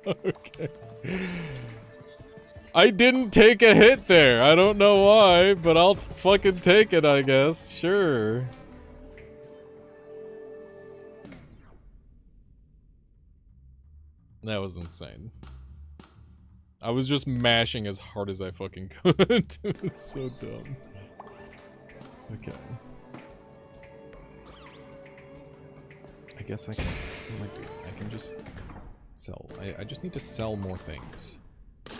Okay. I didn't take a hit there. I don't know why, but I'll fucking take it, I guess. Sure. That was insane. I was just mashing as hard as I fucking could. It was so dumb. Okay. I guess I can... What am I doing? I can just sell. I just need to sell more things.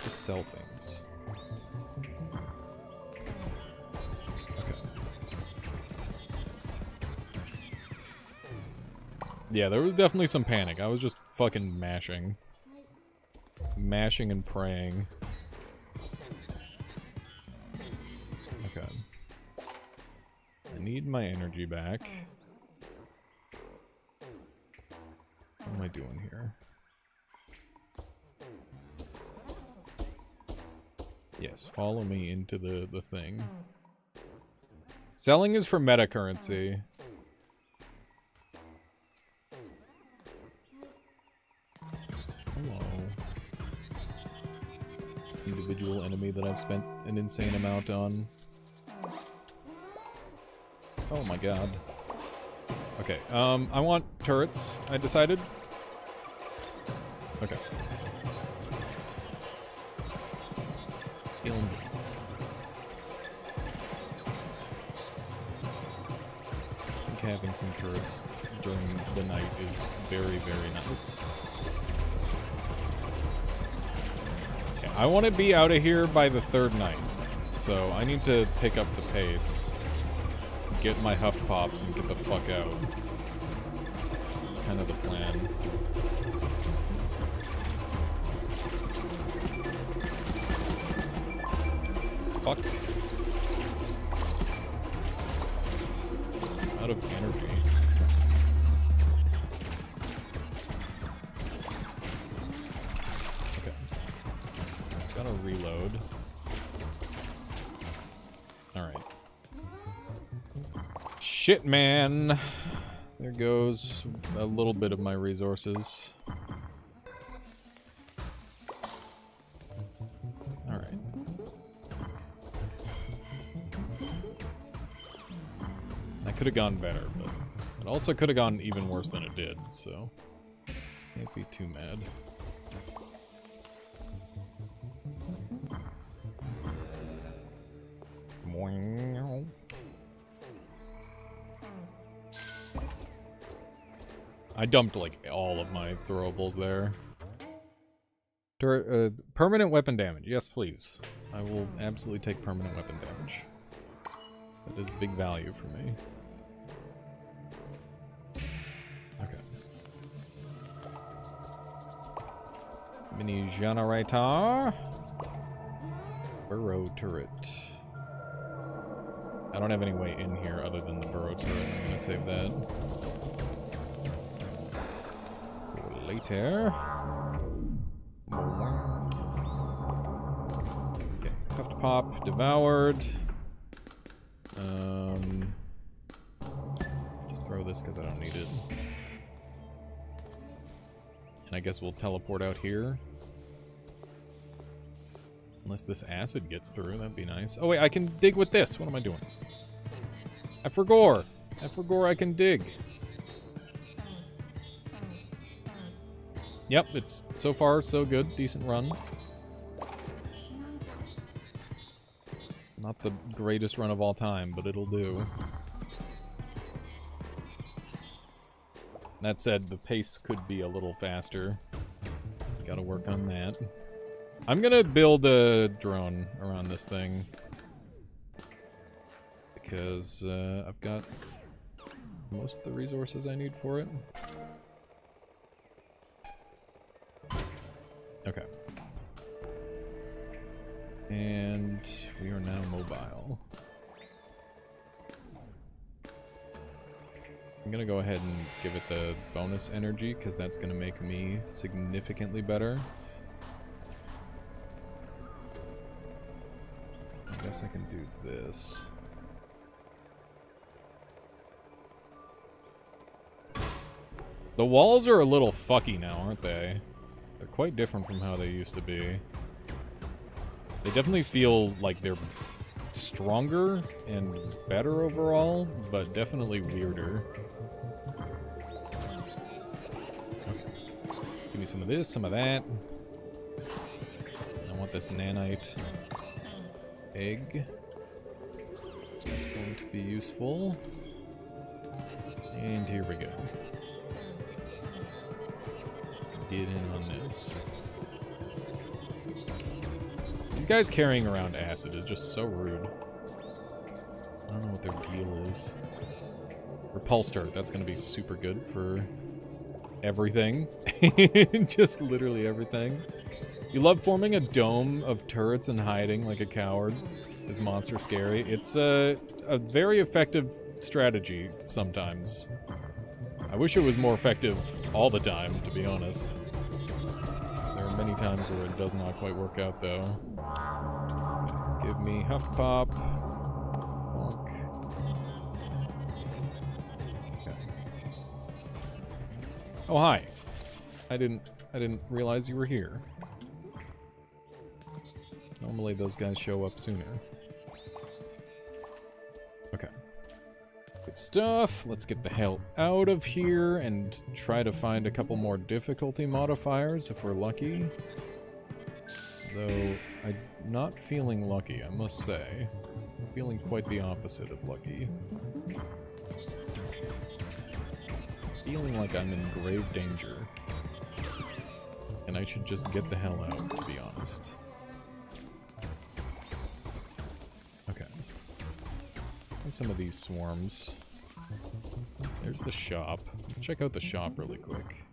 Just sell things. Okay. Yeah, there was definitely some panic. I was just fucking mashing. Mashing and praying. Okay. I need my energy back. What am I doing here? Yes, follow me into the thing. Selling is for meta currency. Hello. Individual enemy that I've spent an insane amount on. Oh my god. Okay, I want turrets, I decided. Okay. Healing. I think having some turrets during the night is very, very nice. Okay, I want to be out of here by the third night, so I need to pick up the pace, get my huff pops, and get the fuck out. That's kind of the plan. Fuck. Out of energy. Okay. Gotta reload. Alright. Shit, man. There goes a little bit of my resources. Could have gone better, but it also could have gone even worse than it did, so can't be too mad. I dumped like all of my throwables there. Permanent weapon damage, yes please. I will absolutely take permanent weapon damage. That is big value for me. Okay. Mini generator. Burrow turret. I don't have any way in here other than the burrow turret. I'm gonna save that. later. Okay, Puff to Pop, devoured. Just throw this because I don't need it. And I guess we'll teleport out here. Unless this acid gets through, that'd be nice. Oh wait, I can dig with this. What am I doing? I forgot. I can dig. Yep, it's so far so good. Decent run. Not the greatest run of all time, but it'll do. That said, the pace could be a little faster. Gotta work on that. I'm gonna build a drone around this thing. Because I've got most of the resources I need for it. Okay. And we are now mobile. I'm gonna go ahead and give it the bonus energy, because that's gonna make me significantly better. I guess I can do this. The walls are a little fucky now, aren't they? They're quite different from how they used to be. They definitely feel like they're stronger and better overall, but definitely weirder. Okay. Give me some of this, some of that. I want this nanite egg. That's going to be useful. And here we go. Let's get in on this. These guys carrying around acid is just so rude. I don't know what their deal is. Repulse dart, that's gonna be super good for everything. Just literally everything. You love forming a dome of turrets and hiding like a coward. Is monster scary? It's a very effective strategy sometimes. I wish it was more effective all the time, to be honest. There are many times where it does not quite work out, though. Okay, give me Huff Pop. Bonk. Okay. Oh, hi. I didn't realize you were here. Normally those guys show up sooner. Okay. Good stuff. Let's get the hell out of here and try to find a couple more difficulty modifiers if we're lucky. Though, I'm not feeling lucky, I must say. I'm feeling quite the opposite of lucky. Feeling like I'm in grave danger. And I should just get the hell out, to be honest. Okay. And some of these swarms. There's the shop. Let's check out the shop really quick.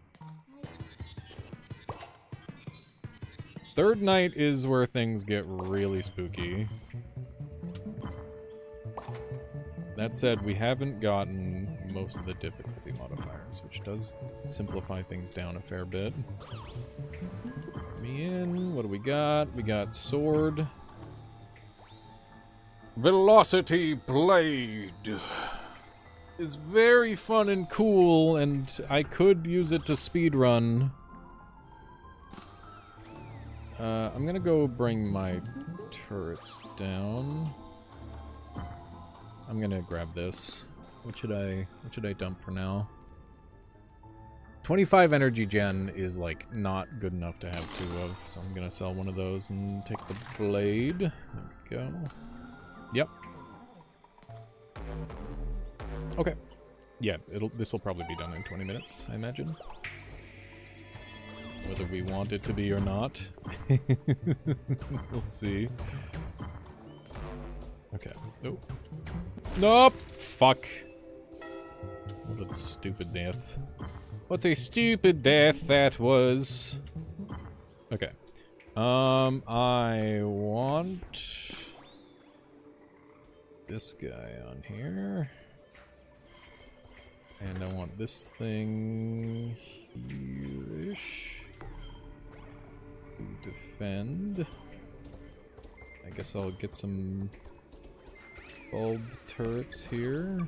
Third night is where things get really spooky. That said, we haven't gotten most of the difficulty modifiers, which does simplify things down a fair bit. Let me in. What do we got? We got sword. Velocity Blade is very fun and cool, and I could use it to speedrun. I'm gonna go bring my turrets down. I'm gonna grab this. What should I dump for now? 25 energy gen is like not good enough to have 2 of, so I'm gonna sell one of those and take the blade. There we go. Yep. Okay. Yeah, this will probably be done in 20 minutes, I imagine. Whether we want it to be or not. We'll see. Okay. Oh. Nope! Fuck. What a stupid death. What a stupid death that was. Okay. I want this guy on here. And I want this thing here. push. Defend. I guess I'll get some bulb turrets here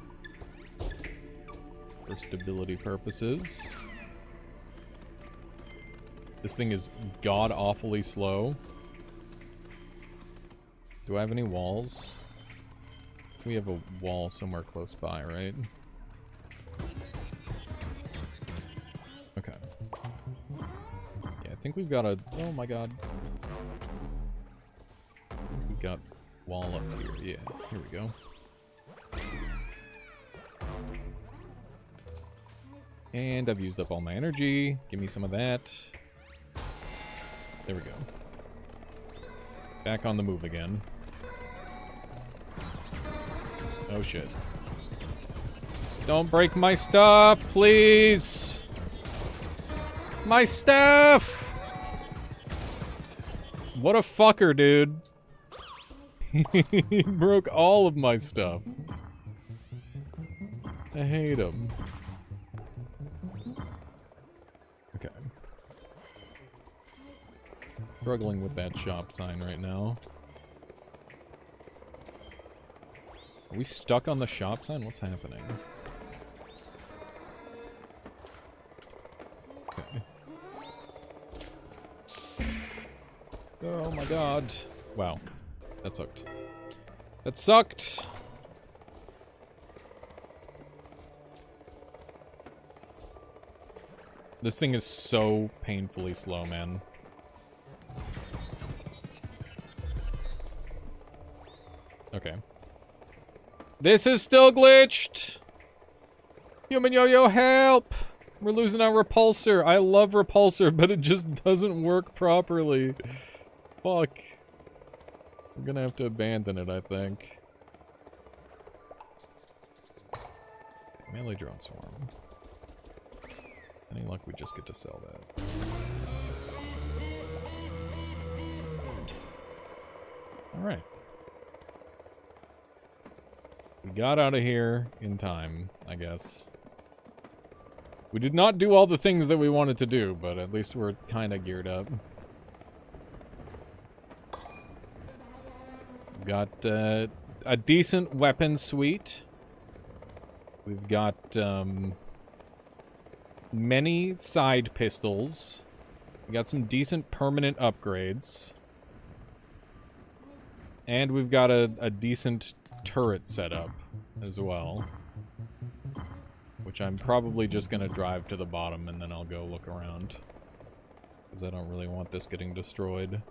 for stability purposes. This thing is god-awfully slow. Do I have any walls? We have a wall somewhere close by, right? Okay. Yeah, I think we've got a... Oh my god. We've got wall up here. Yeah, here we go. And I've used up all my energy. Give me some of that. There we go. Back on the move again. Oh shit. Don't break my stuff, please! My stuff! What a fucker, dude. He broke all of my stuff. I hate him. Okay. Struggling with that shop sign right now. Are we stuck on the shop sign? What's happening? Okay. Oh my god. Wow. That sucked. That sucked! This thing is so painfully slow, man. Okay. This is still glitched! Human Yo-Yo, help! We're losing our repulsor. I love repulsor, but it just doesn't work properly. Fuck. We're gonna have to abandon it, I think. Melee drone swarm. Any luck, we just get to sell that. Alright. We got out of here in time, I guess. We did not do all the things that we wanted to do, but at least we're kind of geared up. We've got a decent weapon suite. We've got many side pistols. We got some decent permanent upgrades. And we've got a decent turret setup as well. Which I'm probably just going to drive to the bottom and then I'll go look around. Because I don't really want this getting destroyed.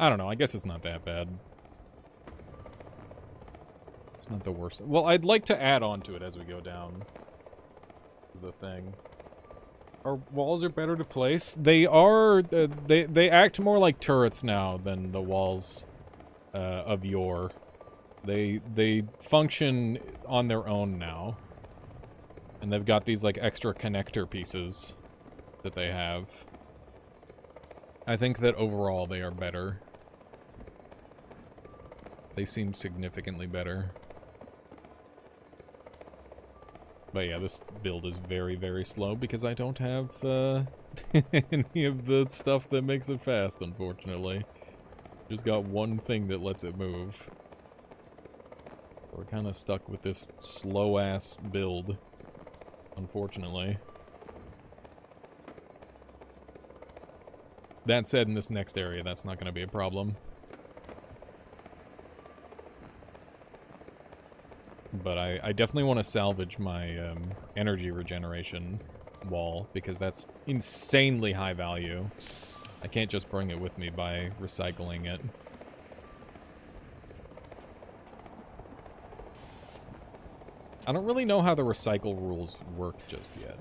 I don't know, I guess it's not that bad. It's not the worst. Well, I'd like to add on to it as we go down. Is the thing. Our walls are better to place. They are. They act more like turrets now than the walls of yore. They function on their own now, and they've got these like extra connector pieces that they have. I think that overall they are better. They seem significantly better. But yeah, this build is very, very slow because I don't have any of the stuff that makes it fast, unfortunately. Just got one thing that lets it move. We're kind of stuck with this slow-ass build, unfortunately. That said, in this next area, that's not going to be a problem. But I definitely want to salvage my energy regeneration wall, because that's insanely high value. I can't just bring it with me by recycling it. I don't really know how the recycle rules work just yet.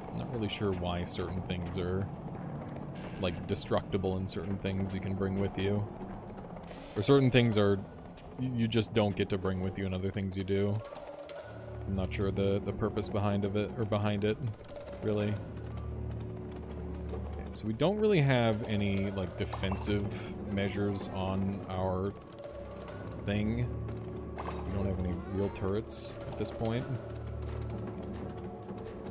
I'm not really sure why certain things are, like, destructible and certain things you can bring with you. Or certain things are, you just don't get to bring with you, and other things you do. I'm not sure the purpose behind it, really. Okay, so we don't really have any, like, defensive measures on our thing. We don't have any real turrets at this point.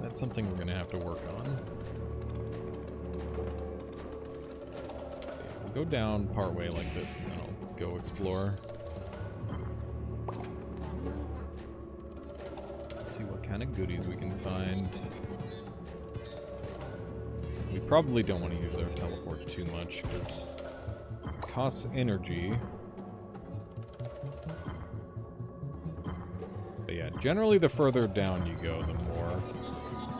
That's something we're gonna have to work on. We'll go down partway like this, and then I'll go explore. See what kind of goodies we can find. We probably don't want to use our teleport too much, because it costs energy. But yeah, generally the further down you go, the more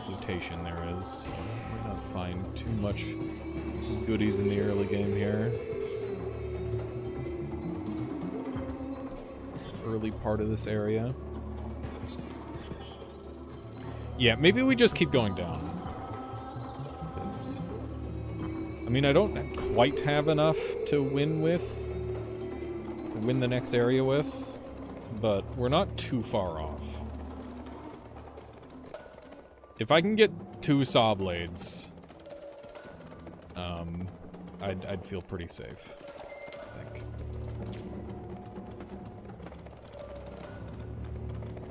rotation there is. So we're not find too much goodies in the early game here. Early part of this area. Yeah, maybe we just keep going down. Because, I mean, I don't quite have enough to win the next area with, but we're not too far off. If I can get 2 saw blades, I'd feel pretty safe, I think.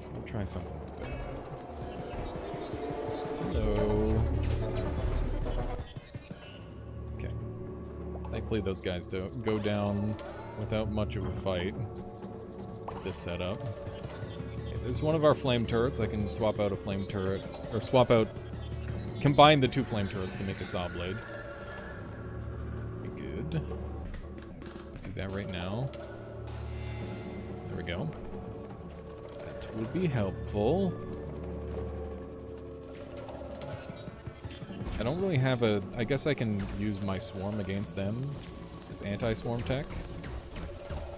So we'll try something like that. Hello. Okay. Thankfully those guys don't go down without much of a fight with this setup. Okay, there's one of our flame turrets. I can swap out a flame turret, or combine the 2 flame turrets to make a saw blade. Be good. Do that right now. There we go. That would be helpful. I don't really have a... I guess I can use my swarm against them as anti-swarm tech.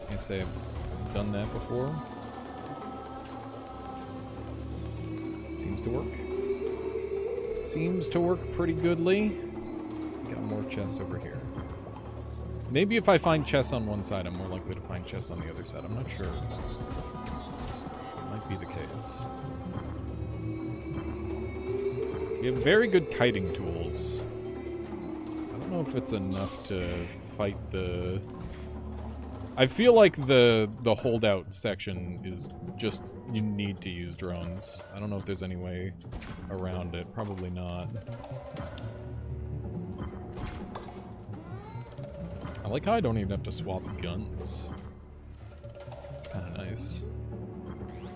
Can't say I've done that before. Seems to work. Seems to work pretty goodly. Got more chests over here. Maybe if I find chests on one side, I'm more likely to find chests on the other side. I'm not sure. Might be the case. We have very good kiting tools. I don't know if it's enough to fight the... I feel like the holdout section is just... You need to use drones. I don't know if there's any way around it. Probably not. I like how I don't even have to swap guns. It's kind of nice.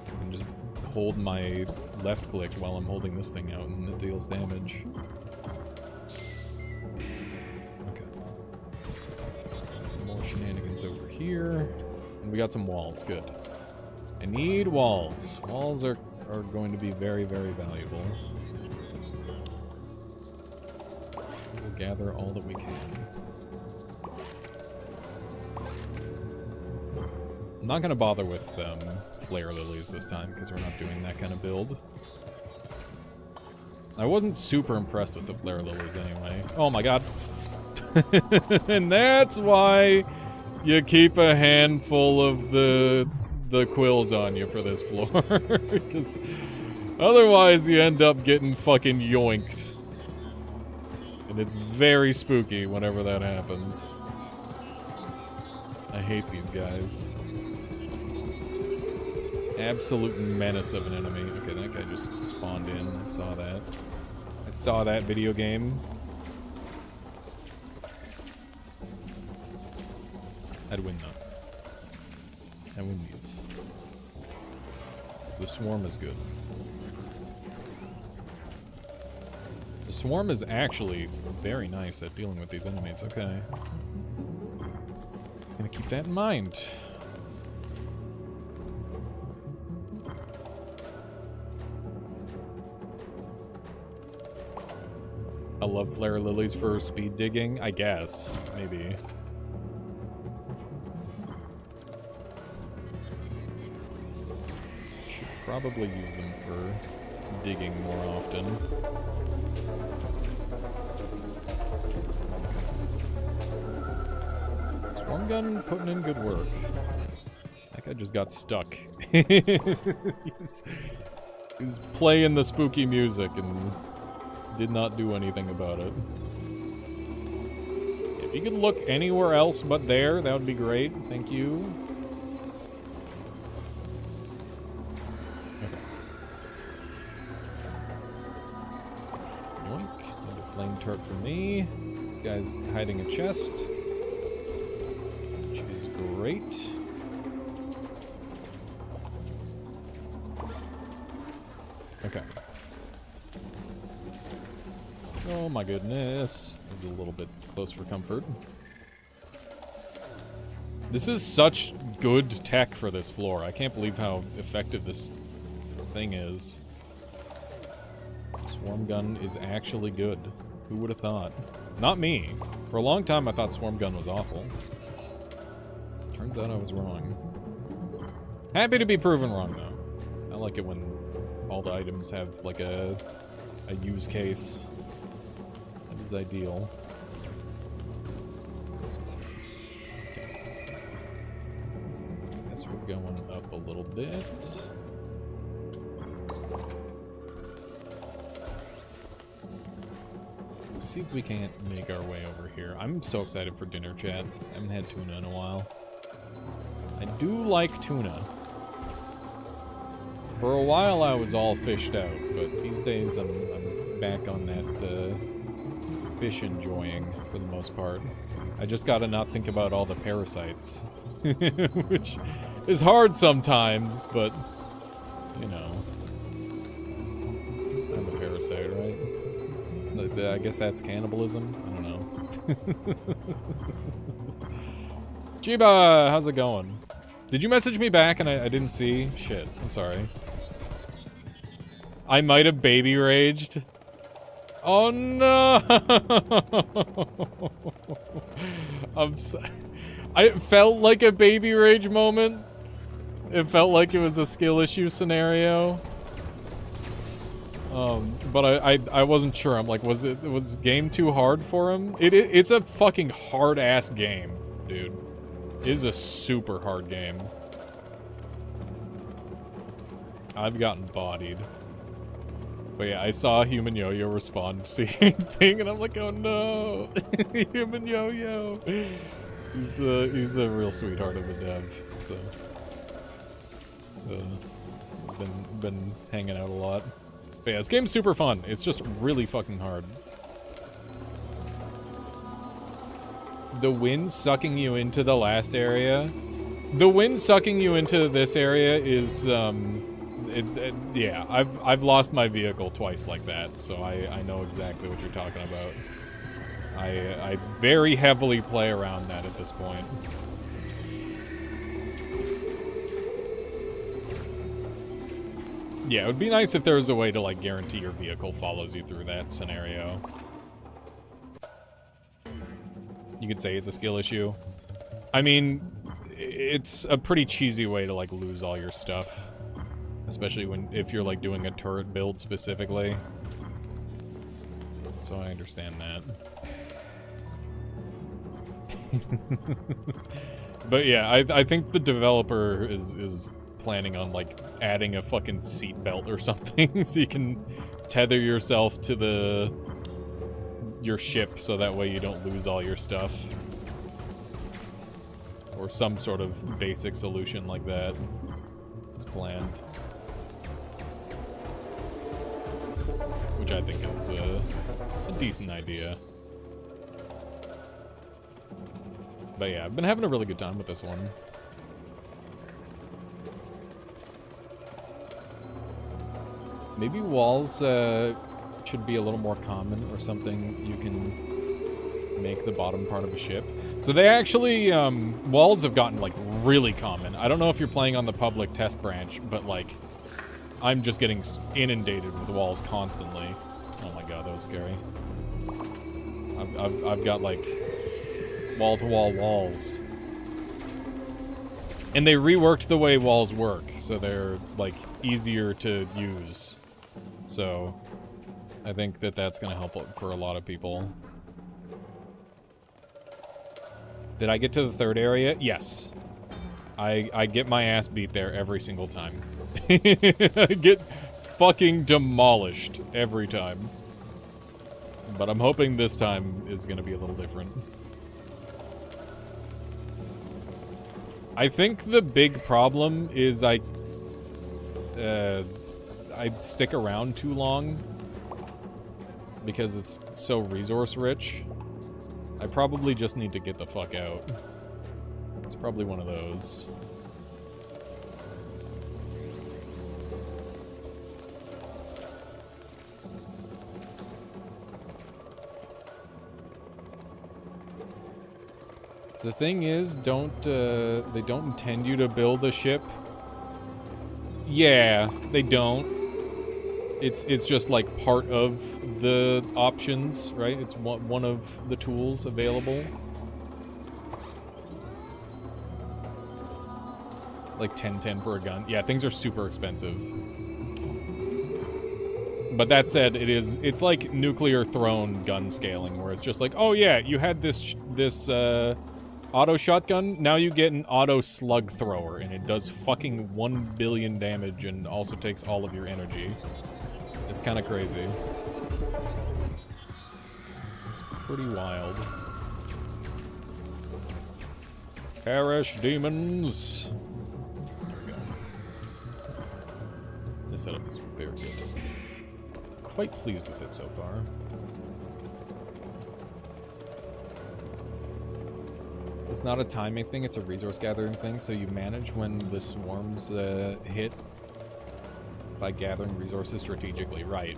I can just hold my left click while I'm holding this thing out and it deals damage. Okay. Got some more shenanigans over here. And we got some walls, good. I need walls. Walls are going to be very, very valuable. We'll gather all that we can. I'm not going to bother with flare lilies this time, because we're not doing that kind of build. I wasn't super impressed with the flare lilies anyway. Oh my god. And that's why you keep a handful of the quills on you for this floor. Because otherwise you end up getting fucking yoinked. And it's very spooky whenever that happens. I hate these guys. Absolute menace of an enemy. Okay, that guy just spawned in. I saw that. I saw that, video game. I'd win though. I win these. 'Cause the swarm is good. The swarm is actually very nice at dealing with these enemies. Okay. Gonna keep that in mind. I love flare lilies for speed digging, I guess. Maybe. Should probably use them for digging more often. Swarm gun putting in good work. That guy just got stuck. he's playing the spooky music and did not do anything about it. If you could look anywhere else but there, that would be great. Thank you. Flame turret for me. This guy's hiding a chest, which is great. Okay. Oh my goodness. That was a little bit close for comfort. This is such good tech for this floor. I can't believe how effective this thing is. Swarm gun is actually good. Who would have thought? Not me. For a long time I thought swarm gun was awful. Turns out I was wrong. Happy to be proven wrong though. I like it when all the items have like a use case. That is ideal. Guess we're going up a little bit. See if we can't make our way over here. I'm so excited for dinner, chat. I haven't had tuna in a while. I do like tuna. For a while I was all fished out, but these days I'm back on that fish enjoying for the most part. I just gotta not think about all the parasites. Which is hard sometimes, but, you know. I'm a parasite, right? It's not, I guess that's cannibalism? I don't know. Chiba, how's it going? Did you message me back and I didn't see? Shit, I'm sorry. I might have baby raged. Oh no! I'm so... It felt like a baby rage moment. It felt like it was a skill issue scenario. But I wasn't sure. I'm like, was game too hard for him? It's a fucking hard ass game, dude. It is a super hard game. I've gotten bodied. But yeah, I saw Human Yo-Yo respond to your thing, and I'm like, oh no, Human Yo-Yo. He's a real sweetheart of a dev, so been hanging out a lot. But yeah, this game's super fun. It's just really fucking hard. The wind sucking you into the last area. The wind sucking you into this area is yeah, I've lost my vehicle twice like that, so I know exactly what you're talking about. I very heavily play around that at this point. Yeah, it would be nice if there was a way to, like, guarantee your vehicle follows you through that scenario. You could say it's a skill issue. I mean, it's a pretty cheesy way to, like, lose all your stuff. Especially if you're, like, doing a turret build specifically. So I understand that. But yeah, I think the developer is planning on, like, adding a fucking seat belt or something so you can tether yourself to your ship so that way you don't lose all your stuff. Or some sort of basic solution like that is planned. Which I think is a decent idea. But yeah, I've been having a really good time with this one. Maybe walls should be a little more common or something you can make the bottom part of a ship. So they actually, walls have gotten, like, really common. I don't know if you're playing on the public test branch, but, like, I'm just getting inundated with walls constantly. Oh my god, that was scary. I've got, like, wall-to-wall walls. And they reworked the way walls work, so they're, like, easier to use. So, I think that that's gonna help for a lot of people. Did I get to the third area? Yes. I get my ass beat there every single time. I get fucking demolished every time. But I'm hoping this time is gonna be a little different. I think the big problem is I stick around too long. because it's so resource rich. I probably just need to get the fuck out. It's probably one of those. The thing is, they don't intend you to build a ship. Yeah, they don't. It's just like part of the options, right? It's one of the tools available. Like 10 for a gun. Yeah, things are super expensive. But that said, it's like nuclear throne gun scaling, where it's just like, oh yeah, you had this auto shotgun, now you get an auto slug thrower, and it does fucking 1 billion damage and also takes all of your energy. It's kind of crazy. It's pretty wild. Perish, demons! There we go. This setup is very good. Quite pleased with it so far. It's not a timing thing, it's a resource gathering thing, so you manage when the swarms hit by gathering resources strategically, right.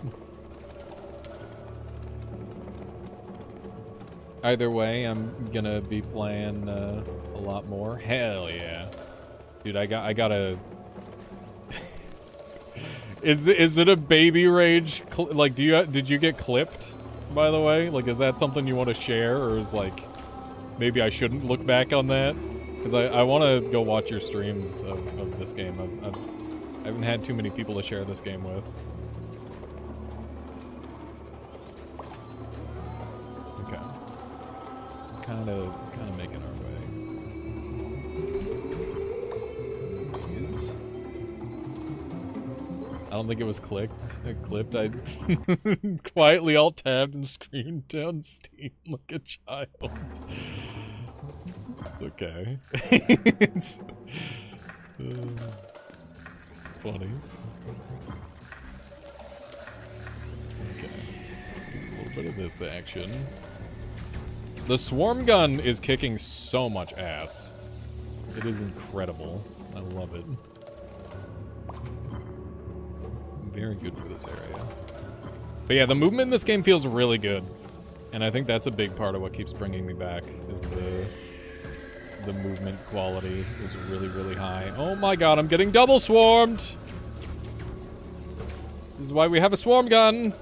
Either way, I'm gonna be playing a lot more. Hell yeah. Dude, I gotta... Is it a baby rage? Like, did you get clipped, by the way? Like, is that something you want to share, or is like... Maybe I shouldn't look back on that? Because I want to go watch your streams of this game. I haven't had too many people to share this game with. Okay. Kind of making our way. Please. I don't think it was clipped. I quietly alt-tabbed and screamed down Steam like a child. Okay. It's funny. Okay. Let's do a little bit of this action. The swarm gun is kicking so much ass. It is incredible. I love it. Very good for this area. But yeah, the movement in this game feels really good. And I think that's a big part of what keeps bringing me back, is the movement quality is really, really high. Oh my god, I'm getting double swarmed! This is why we have a swarm gun!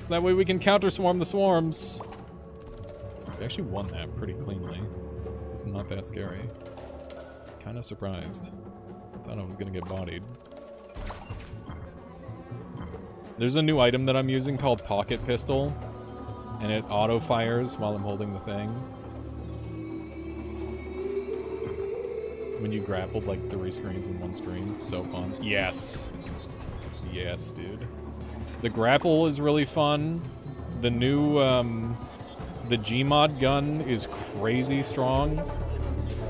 So that way we can counter-swarm the swarms. We actually won that pretty cleanly. It's not that scary. Kind of surprised. Thought I was gonna get bodied. There's a new item that I'm using called Pocket Pistol, and it auto-fires while I'm holding the thing. When you grappled like 3 screens in one screen. It's so fun. Yes. Yes, dude. The grapple is really fun. The new, the Gmod gun is crazy strong.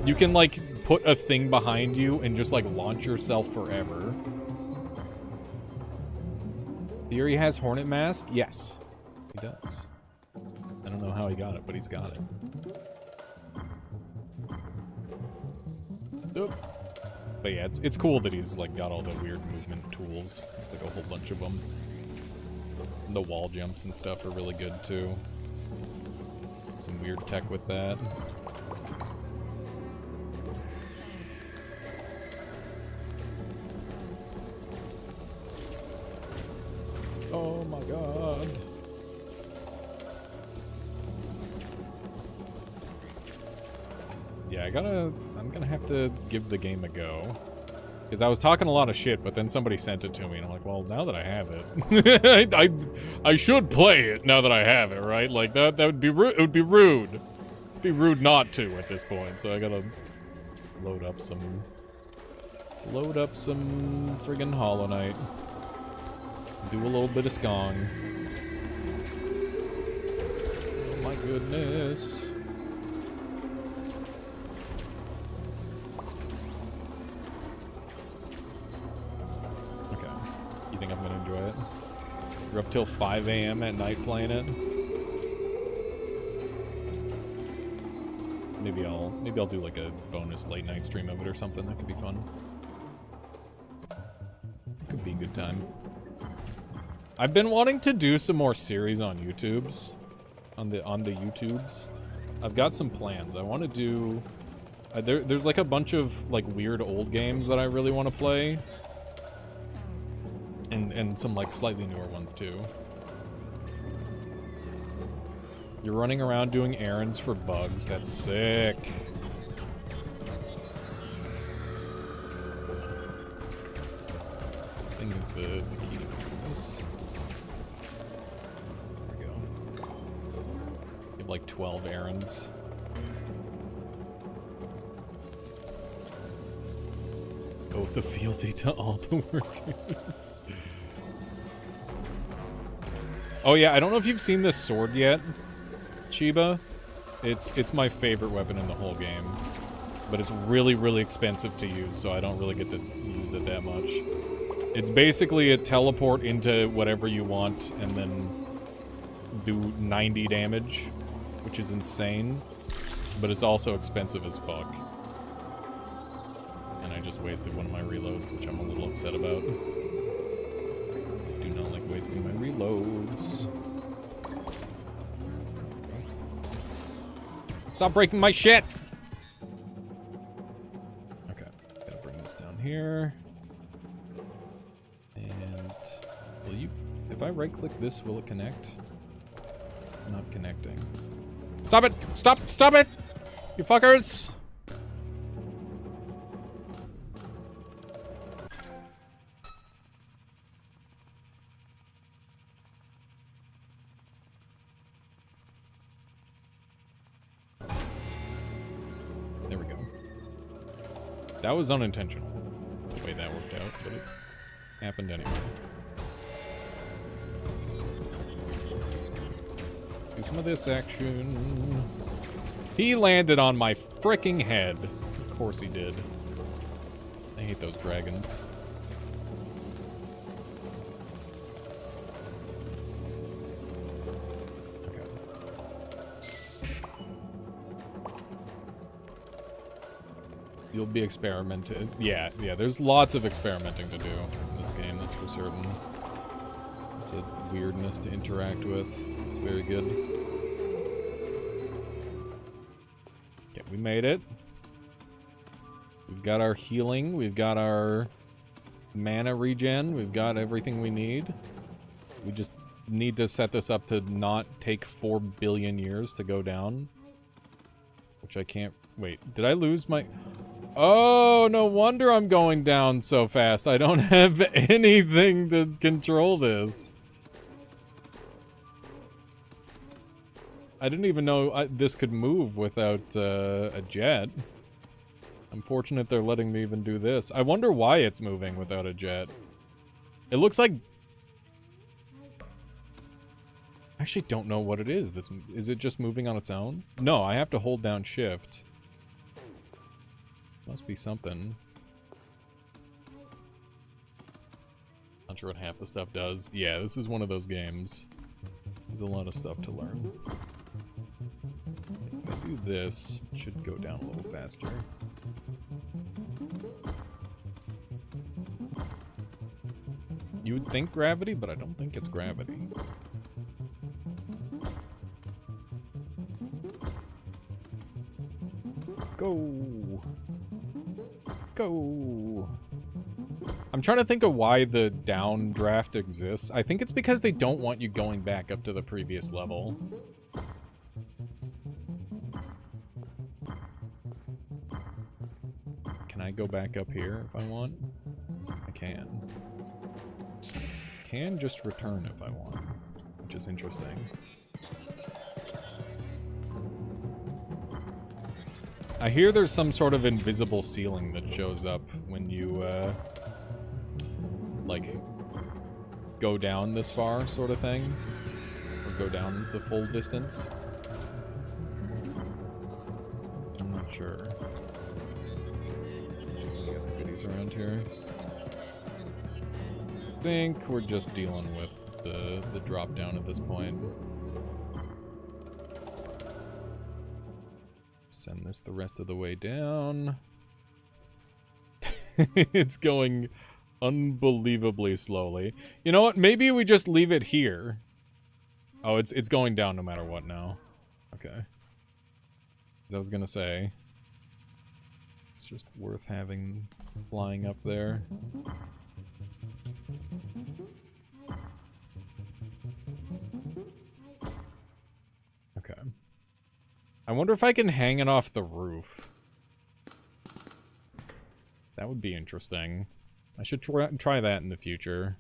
You can, like, put a thing behind you and just, like, launch yourself forever. Theory has Hornet Mask? Yes, he does. I don't know how he got it, but he's got it. Oop. But yeah, it's cool that he's like got all the weird movement tools. There's like a whole bunch of them. And the wall jumps and stuff are really good too. Some weird tech with that. Oh my god. Yeah, I'm gonna have to give the game a go. Because I was talking a lot of shit, but then somebody sent it to me, and I'm like, well, now that I have it, I should play it now that I have it, right? Like, that would be rude. It would be rude. It'd be rude not to at this point, so I gotta load up some friggin' Hollow Knight. Do a little bit of Skong. Oh my goodness. Okay. You think I'm gonna enjoy it? You're up till 5 a.m. at night playing it. Maybe I'll do like a bonus late night stream of it or something. That could be fun. Could be a good time. I've been wanting to do some more series on YouTubes. On the YouTubes. I've got some plans. I want to do... there's like a bunch of like weird old games that I really want to play. And some like slightly newer ones too. You're running around doing errands for bugs. That's sick. This thing is the key to doing this. There we go. You have like 12 errands. Owe the fealty to all the workers. Oh yeah, I don't know if you've seen this sword yet, Chiba. It's my favorite weapon in the whole game. But it's really, really expensive to use, so I don't really get to use it that much. It's basically a teleport into whatever you want and then do 90 damage, which is insane. But it's also expensive as fuck. And I just wasted one of my reloads, which I'm a little upset about. I do not like wasting my reloads. Stop breaking my shit! Okay, gotta bring this down here. And will you... If I right-click this, will it connect? It's not connecting. Stop it! Stop! Stop it! You fuckers! There we go. That was unintentional, the way that worked out, but it happened anyway. Do some of this action. He landed on my fricking head. Of course he did. I hate those dragons. You'll be experimenting. Yeah, there's lots of experimenting to do in this game, that's for certain. It's a weirdness to interact with. It's very good. Okay, we made it. We've got our healing, we've got our mana regen, we've got everything we need. We just need to set this up to not take 4 billion years to go down. Which I can't... Wait, did I lose my... Oh, no wonder I'm going down so fast. I don't have anything to control this. I didn't even know this could move without a jet. I'm fortunate they're letting me even do this. I wonder why it's moving without a jet. It looks like... I actually don't know what it is. Is it just moving on its own? No, I have to hold down shift. Must be something. Not sure what half the stuff does. Yeah, this is one of those games. There's a lot of stuff to learn. If I do this, it should go down a little faster. You would think gravity, but I don't think it's gravity. Go! Go! I'm trying to think of why the downdraft exists. I think it's because they don't want you going back up to the previous level. Can I go back up here if I want? I can. Can just return if I want, which is interesting. I hear there's some sort of invisible ceiling that shows up when you, like, go down this far, sort of thing. Or go down the full distance. I'm not sure. There's any other goodies around here. I think we're just dealing with the drop down at this point. Send this the rest of the way down. It's going unbelievably slowly. You know what? Maybe we just leave it here. Oh, it's going down no matter what now. Okay. As I was gonna say, it's just worth having flying up there. Okay. I wonder if I can hang it off the roof. That would be interesting. I should try that in the future.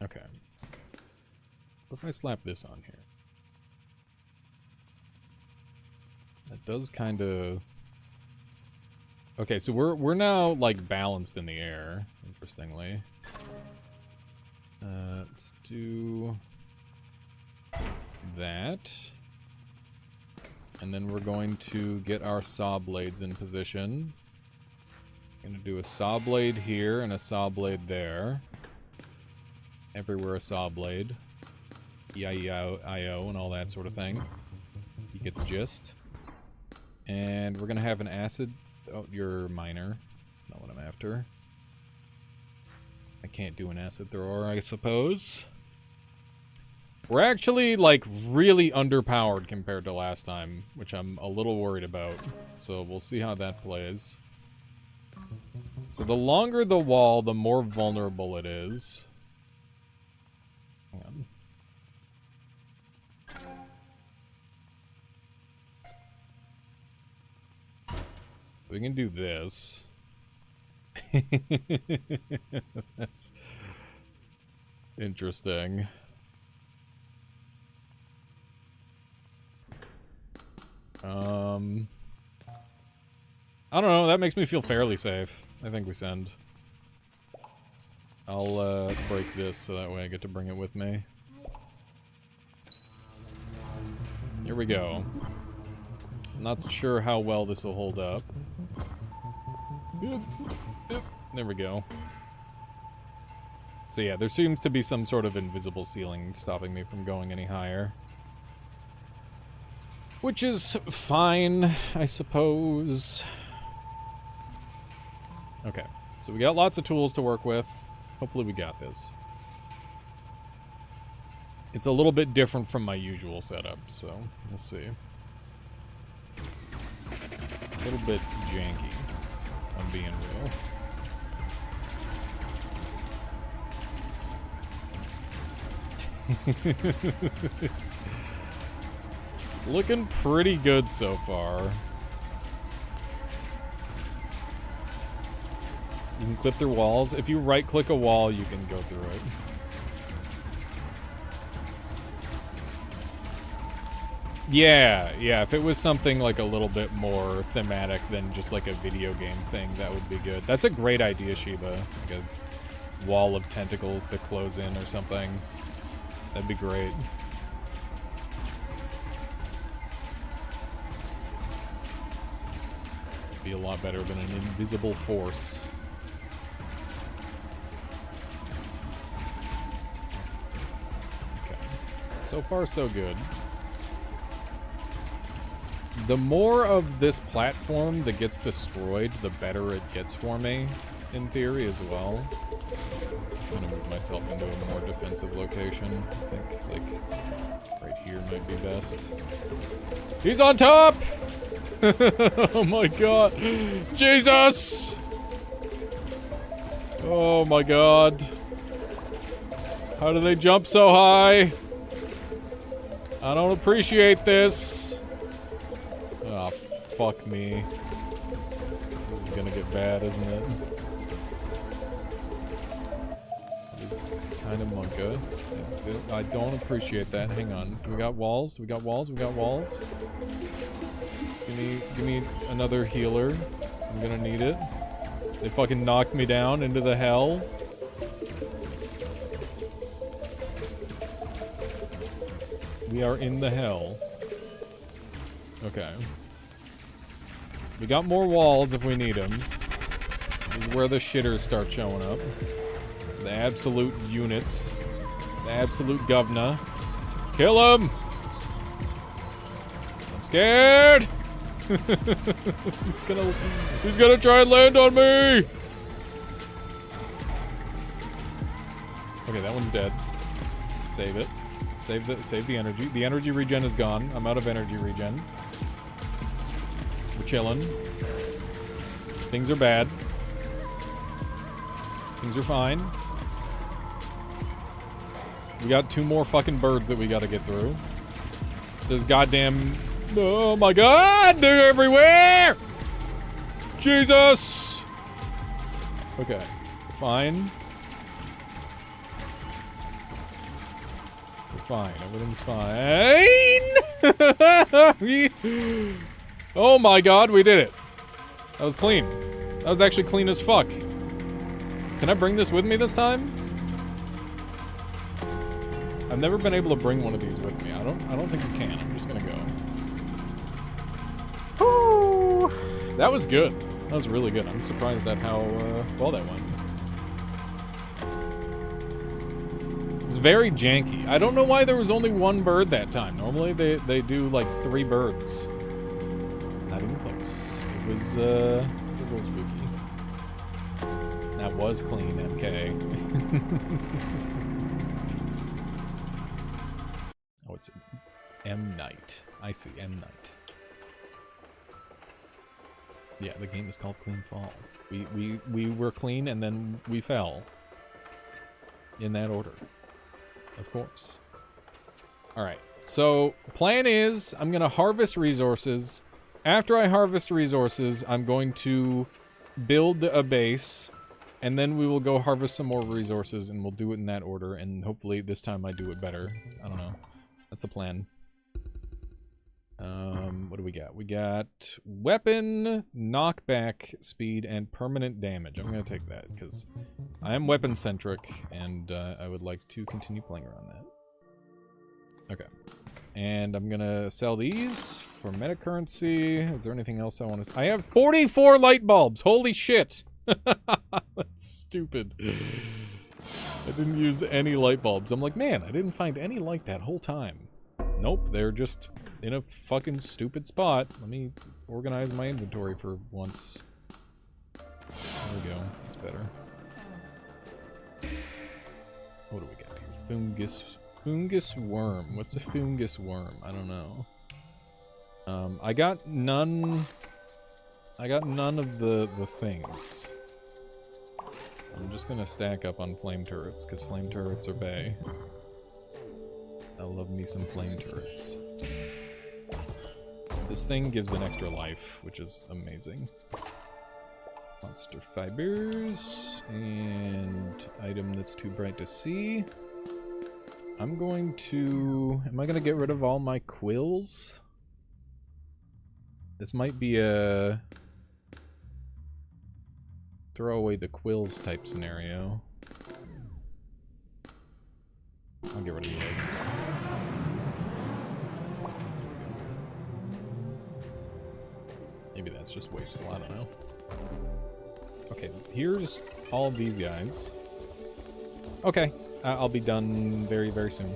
Okay. What if I slap this on here? That does kind of... Okay, so we're now, like, balanced in the air, interestingly. Let's do... that. And then we're going to get our saw blades in position. Gonna do a saw blade here and a saw blade there. Everywhere a saw blade. E-I-E-I-O and all that sort of thing. You get the gist. And we're gonna have an acid... Oh, you're minor. That's not what I'm after. I can't do an acid thrower, I suppose. We're actually, like, really underpowered compared to last time, which I'm a little worried about. So we'll see how that plays. So the longer the wall, the more vulnerable it is. Hang on. We can do this. That's interesting. I don't know, that makes me feel fairly safe. I think we send. I'll break this so that way I get to bring it with me. Here we go. Not sure how well this will hold up. There we go. So yeah, there seems to be some sort of invisible ceiling stopping me from going any higher. Which is fine, I suppose. Okay, so we got lots of tools to work with. Hopefully we got this. It's a little bit different from my usual setup, so we'll see. A little bit janky, if I'm being real. It's looking pretty good so far. You can clip through walls. If you right-click a wall, you can go through it. Yeah, if it was something like a little bit more thematic than just like a video game thing, that would be good. That's a great idea, Sheba. Like a wall of tentacles that close in or something. That'd be great. Be a lot better than an invisible force. Okay. So far, so good. The more of this platform that gets destroyed, the better it gets for me, in theory, as well. I'm gonna move myself into a more defensive location. I think, like, right here might be best. He's on top! Oh my god. Jesus! Oh my god. How do they jump so high? I don't appreciate this. Oh, fuck me. This is gonna get bad, isn't it? That is kind of monka. I don't appreciate that. Hang on. Do we got walls? Do we got walls? We got walls? Give me another healer. I'm gonna need it. They fucking knocked me down into the hell. We are in the hell. Okay. We got more walls if we need them. This is where the shitters start showing up. The absolute units. The absolute governor. Kill him! I'm scared! He's gonna try and land on me! Okay, that one's dead. Save it. Save the energy. The energy regen is gone. I'm out of energy regen. We're chilling. Things are bad. Things are fine. We got 2 more fucking birds that we gotta get through. There's goddamn... Oh my god! They're everywhere! Jesus! Okay. Fine. We're fine. Everything's fine. Oh my god, we did it. That was clean. That was actually clean as fuck. Can I bring this with me this time? I've never been able to bring one of these with me. I don't think you can. I'm just gonna go. Woo! That was good. That was really good. I'm surprised at how well that went. It's very janky. I don't know why there was only 1 bird that time. Normally they do like 3 birds. Not even close. It was a little spooky. That was clean, MK. Oh, it's M Night. I see, M Night. Yeah, the game is called Clean Fall. We were clean and then we fell. In that order. Of course. Alright, so plan is I'm gonna harvest resources. After I harvest resources, I'm going to build a base, and then we will go harvest some more resources, and we'll do it in that order, and hopefully this time I do it better. I don't know. That's the plan. What do we got? We got weapon, knockback, speed, and permanent damage. I'm gonna take that, because I am weapon-centric, and I would like to continue playing around that. Okay. And I'm gonna sell these for meta currency. Is there anything else I want to... I have 44 light bulbs! Holy shit! That's stupid. I didn't use any light bulbs. I'm like, man, I didn't find any light that whole time. Nope, they're just in a fucking stupid spot. Let me organize my inventory for once. There we go. That's better. What do we got here? Fungus... Fungus worm. What's a fungus worm? I don't know. I got none of the things. I'm just gonna stack up on flame turrets, because flame turrets are bae. I love me some flame turrets. This thing gives an extra life, which is amazing. Monster fibers, and item that's too bright to see. I'm going to... Am I going to get rid of all my quills? This might be a... throw away the quills type scenario. I'll get rid of the eggs. Maybe that's just wasteful, I don't know. Okay, here's all of these guys. Okay. I'll be done very, very soon.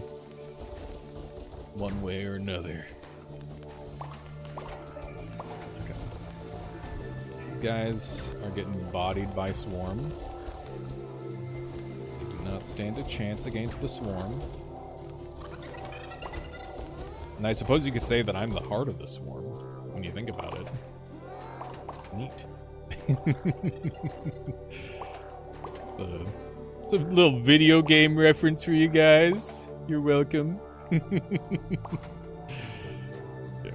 One way or another. Okay. These guys are getting bodied by Swarm. They do not stand a chance against the Swarm. And I suppose you could say that I'm the heart of the Swarm, when you think about it. Neat. It's a little video game reference for you guys. You're welcome. Yeah,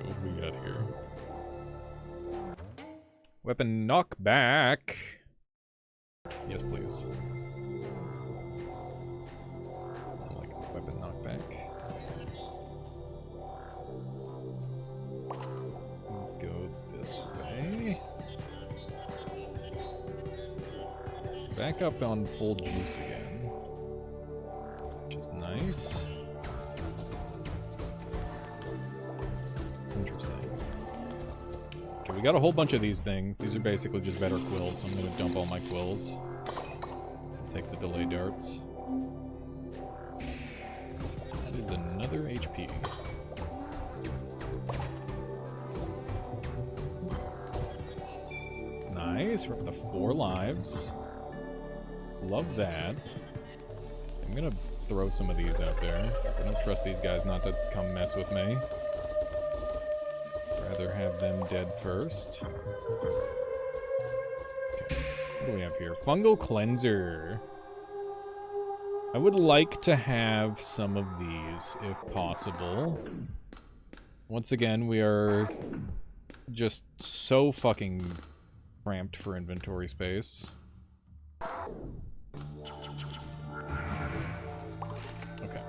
what do we got here? Weapon knockback. Yes, please. I like weapon knockback. Go this way. Back up on full juice again, which is nice. Interesting. Okay, we got a whole bunch of these things. These are basically just better quills, so I'm gonna dump all my quills. take the delay darts. That is another HP. Nice, we're up to 4 lives. Love that. I'm gonna throw some of these out there. I don't trust these guys not to come mess with me. Rather have them dead first. Okay, what do we have here? Fungal Cleanser. I would like to have some of these, if possible. Once again, we are just so fucking cramped for inventory space. Okay.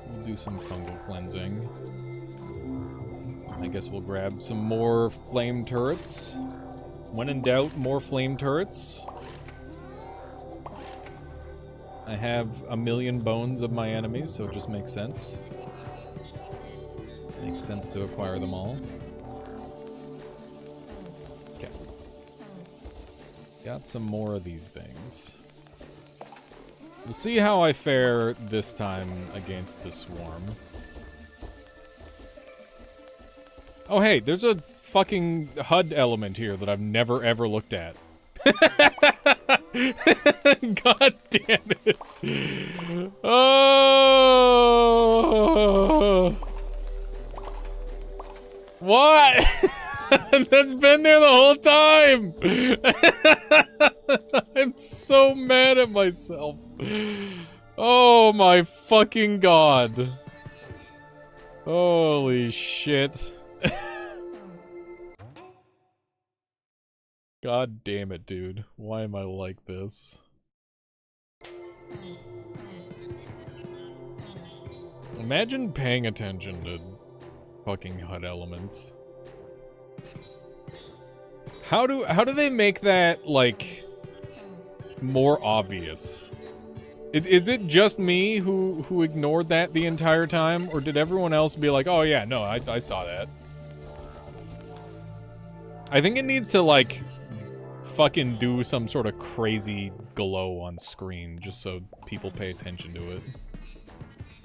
We'll do some fungal cleansing. I guess we'll grab some more flame turrets. When in doubt, more flame turrets. I have 1,000,000 bones of my enemies, so it just makes sense. Makes sense to acquire them all. Okay. Got some more of these things. We'll see how I fare this time against the swarm. Oh hey, there's a fucking HUD element here that I've never ever looked at. God damn it. Oh. What? That's been there the whole time. I'm so mad at myself. Oh my fucking god. Holy shit. God damn it, dude. Why am I like this? Imagine paying attention to fucking HUD elements. How do they make that, like, more obvious? Is it just me who ignored that the entire time? Or did everyone else be like, oh yeah, no, I saw that? I think it needs to, like, fucking do some sort of crazy glow on screen just so people pay attention to it.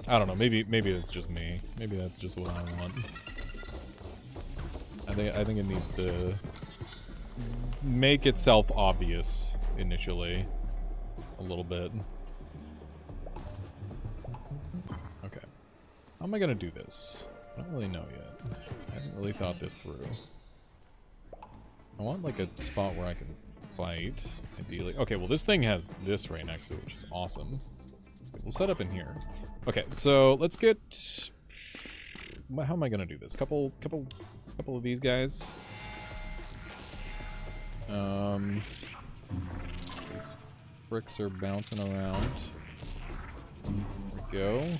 I don't know, maybe it's just me. Maybe that's just what I want. I think it needs to make itself obvious initially a little bit. Okay. How am I gonna do this? I don't really know yet. I haven't really thought this through. I want like a spot where I can fight, ideally. Okay, well this thing has this right next to it, which is awesome. Okay, we'll set up in here. Okay, so let's get... How am I gonna do this? Couple of these guys. These bricks are bouncing around. There we go.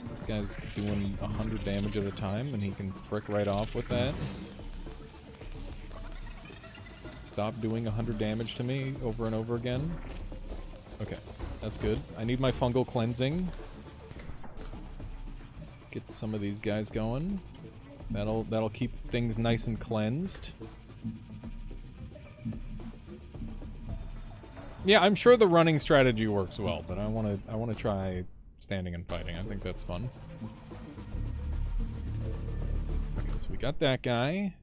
This guy's doing 100 damage at a time, and he can frick right off with that. Stop doing 100 damage to me over and over again. Okay, that's good. I need my fungal cleansing. Let's get some of these guys going. That'll keep things nice and cleansed. Yeah, I'm sure the running strategy works well, but I wanna try standing and fighting. I think that's fun. Okay, so we got that guy.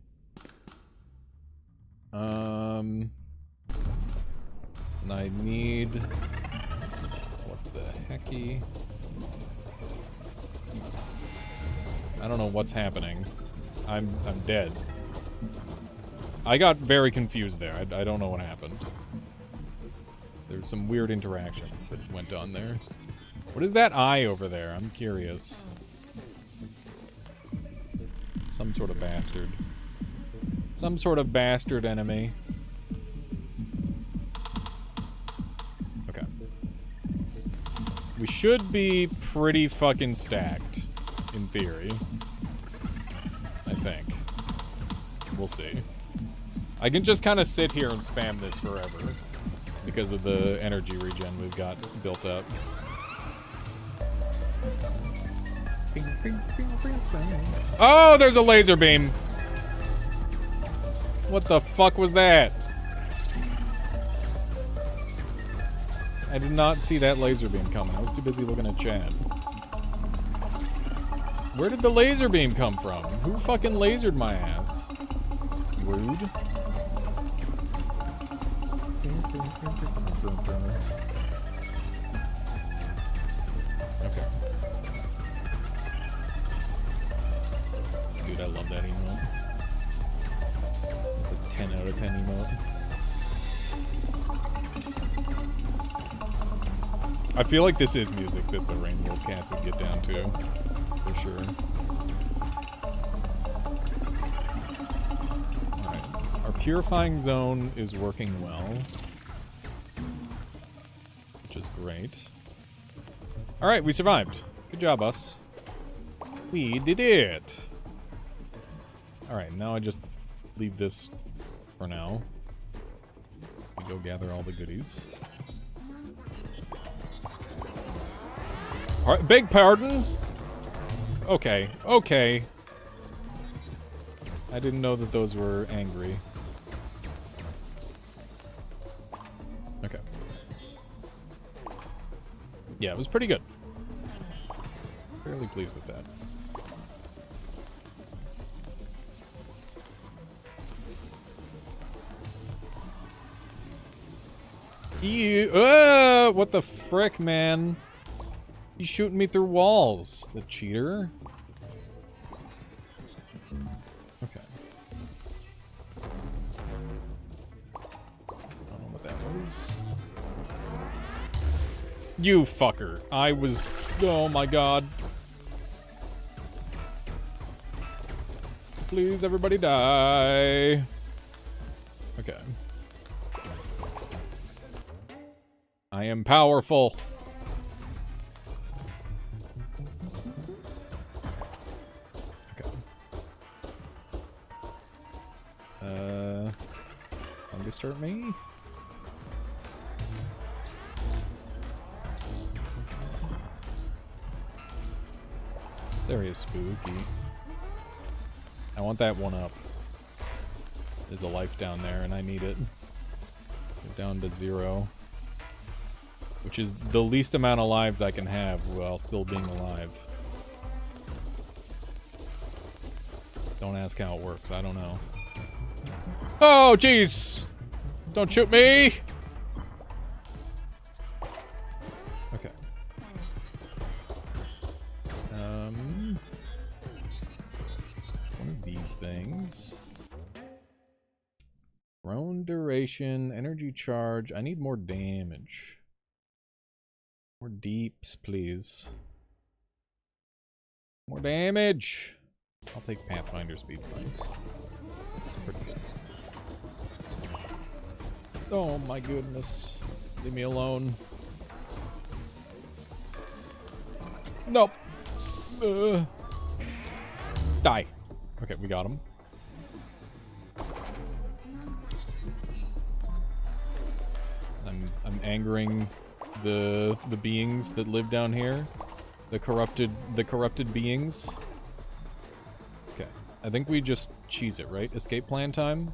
I need... What the hecky? I don't know what's happening. I'm dead. I got very confused there. I don't know what happened. There's some weird interactions that went on there. What is that eye over there? I'm curious. Some sort of bastard. Some sort of bastard enemy. Okay. We should be pretty fucking stacked, in theory. I think. We'll see. I can just kind of sit here and spam this forever because of the energy regen we've got built up. Oh, there's a laser beam! What the fuck was that? I did not see that laser beam coming. I was too busy looking at chat. Where did the laser beam come from? Who fucking lasered my ass? Rude. Okay. Dude, I love that emote. It's a 10 out of 10 emote. I feel like this is music that the Rainbow Cats would get down to, for sure. Alright, our purifying zone is working well, which is great. Alright, we survived. Good job, us. We did it! Alright, now I just leave this for now. We go gather all the goodies. Beg pardon? Okay, okay. I didn't know that those were angry. Okay. Yeah, it was pretty good. Fairly pleased with that. Ew, what the frick, man? He's shooting me through walls, the cheater. Okay. I don't know what that was. You fucker. I was... Oh my god. Please, everybody die. Okay. I am powerful. Fungus hurt me? This area is spooky. I want that one up. There's a life down there and I need it. We're down to 0. Which is the least amount of lives I can have while still being alive. Don't ask how it works, I don't know. Oh, jeez! Don't shoot me! Okay. One of these things. Drone duration, energy charge. I need more damage. More deeps, please. More damage! I'll take Pathfinder speed fight. It's pretty good. Oh my goodness. Leave me alone. Nope. Die. Okay, we got him. I'm angering the beings that live down here. The corrupted beings. Okay. I think we just cheese it, right? Escape plan time?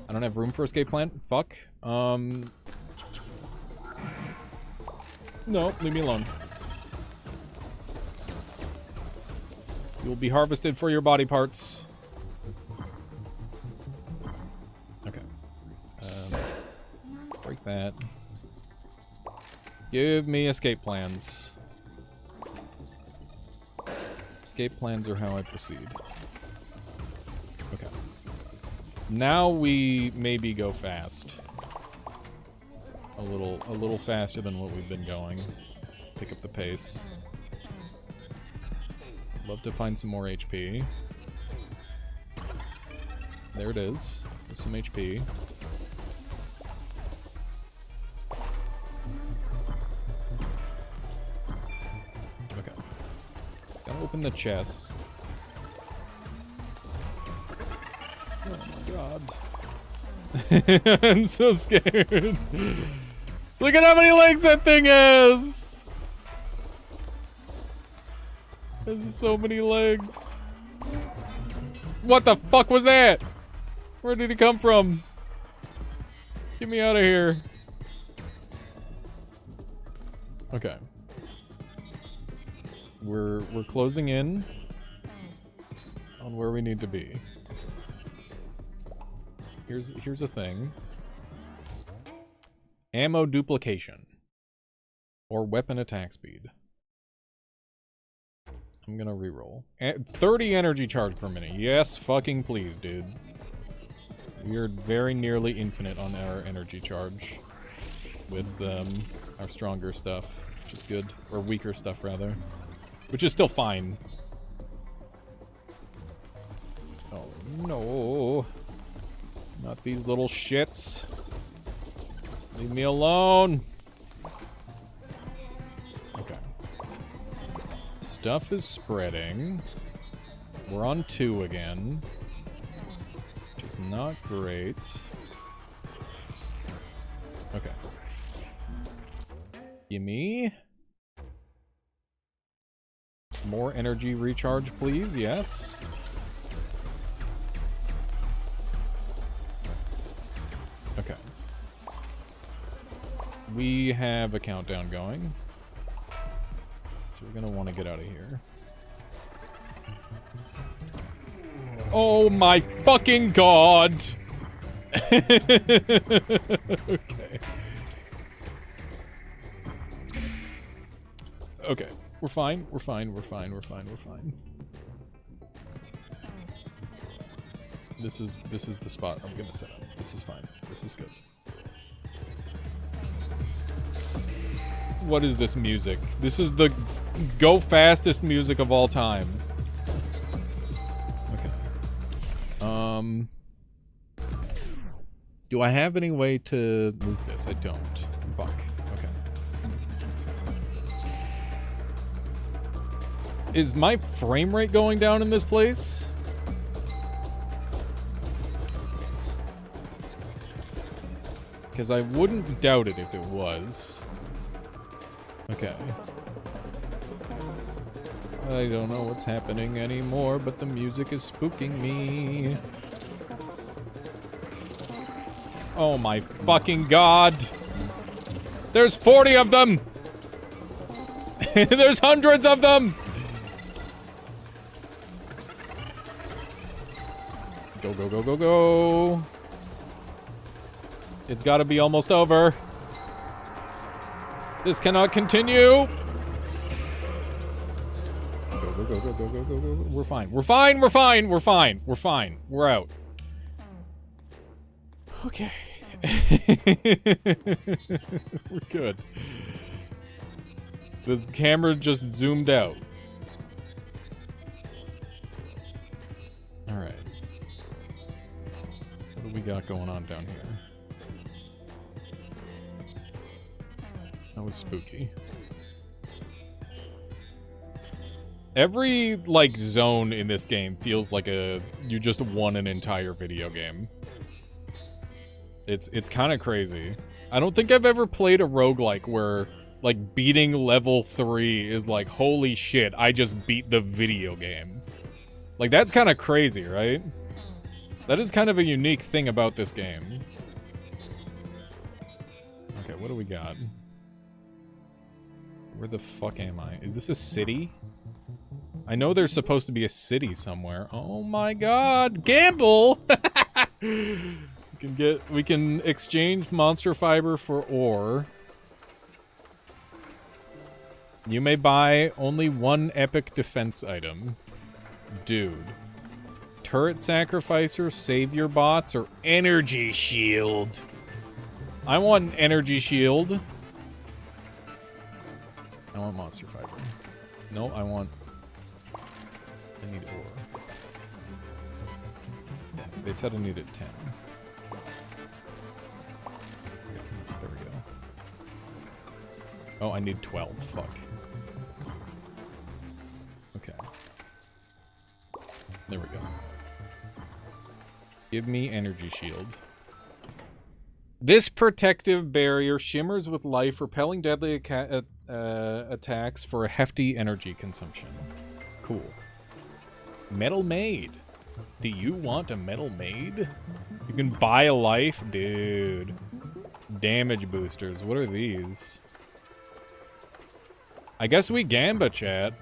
I don't have room for escape plan? Fuck. No, leave me alone. You'll be harvested for your body parts. Okay. Break that. Give me escape plans. Escape plans are how I proceed. Okay. Now we maybe go fast. A little faster than what we've been going. Pick up the pace. Love to find some more HP. There it is. There's some HP. Okay. Gotta open the chests. Oh my god. I'm so scared. Look at how many legs that thing has! There's so many legs. What the fuck was that? Where did he come from? Get me out of here. Okay. We're closing in on where we need to be. Here's a thing. Ammo duplication. Or weapon attack speed. I'm gonna reroll. 30 energy charge per minute. Yes, fucking please, dude. We are very nearly infinite on our energy charge. With our stronger stuff, which is good. Or weaker stuff, rather. Which is still fine. Oh, no. Not these little shits. Leave me alone. Okay. Stuff is spreading. We're on 2 again. Which is not great. Okay. Gimme. More energy recharge, please. Yes. Okay. We have a countdown going. So we're gonna want to get out of here. Oh my fucking god! Okay. Okay. We're fine. We're fine. We're fine. We're fine. We're fine. This is the spot I'm gonna set up. This is fine. This is good. What is this music? This is the go fastest music of all time. Okay. Do I have any way to move this? I don't. Fuck. Okay. Is my frame rate going down in this place? Because I wouldn't doubt it if it was. Okay. I don't know what's happening anymore, but the music is spooking me. Oh my fucking god! There's 40 of them! There's hundreds of them! Go, go, go, go, go! It's gotta be almost over. This cannot continue! Go, go, go, go, go, go, go, go. We're fine. We're fine, we're fine, we're fine, we're fine. We're out. Okay. We're good. The camera just zoomed out. Alright. What do we got going on down here? That was spooky. Every, like, zone in this game feels like you just won an entire video game. It's kind of crazy. I don't think I've ever played a roguelike where, like, beating level 3 is like, holy shit, I just beat the video game. Like, that's kind of crazy, right? That is kind of a unique thing about this game. Okay, what do we got? Where the fuck am I? Is this a city? I know there's supposed to be a city somewhere. Oh my god! Gamble! We can exchange monster fiber for ore. You may buy only one epic defense item. Dude. Turret sacrificer, savior bots, or energy shield? I want an energy shield. I want monster fiber. No, I need ore. Yeah, they said I needed 10. There we go. Oh, I need 12. Fuck. Okay. There we go. Give me energy shield. This protective barrier shimmers with life, repelling deadly attacks for a hefty energy consumption. Cool. Metal Maid. Do you want a Metal Maid? You can buy a life? Dude. Damage boosters. What are these? I guess we gamba, chat.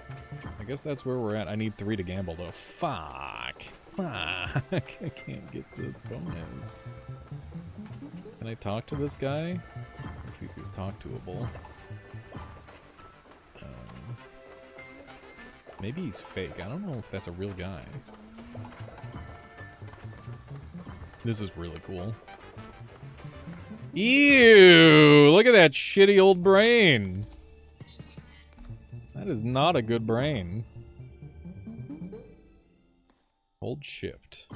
I guess that's where we're at. I need 3 to gamble, though. Fuck. Fuck. I can't get the bonus. Can I talk to this guy? Let's see if he's talk toable. Maybe he's fake. I don't know if that's a real guy. This is really cool. Ew! Look at that shitty old brain. That is not a good brain. Hold shift.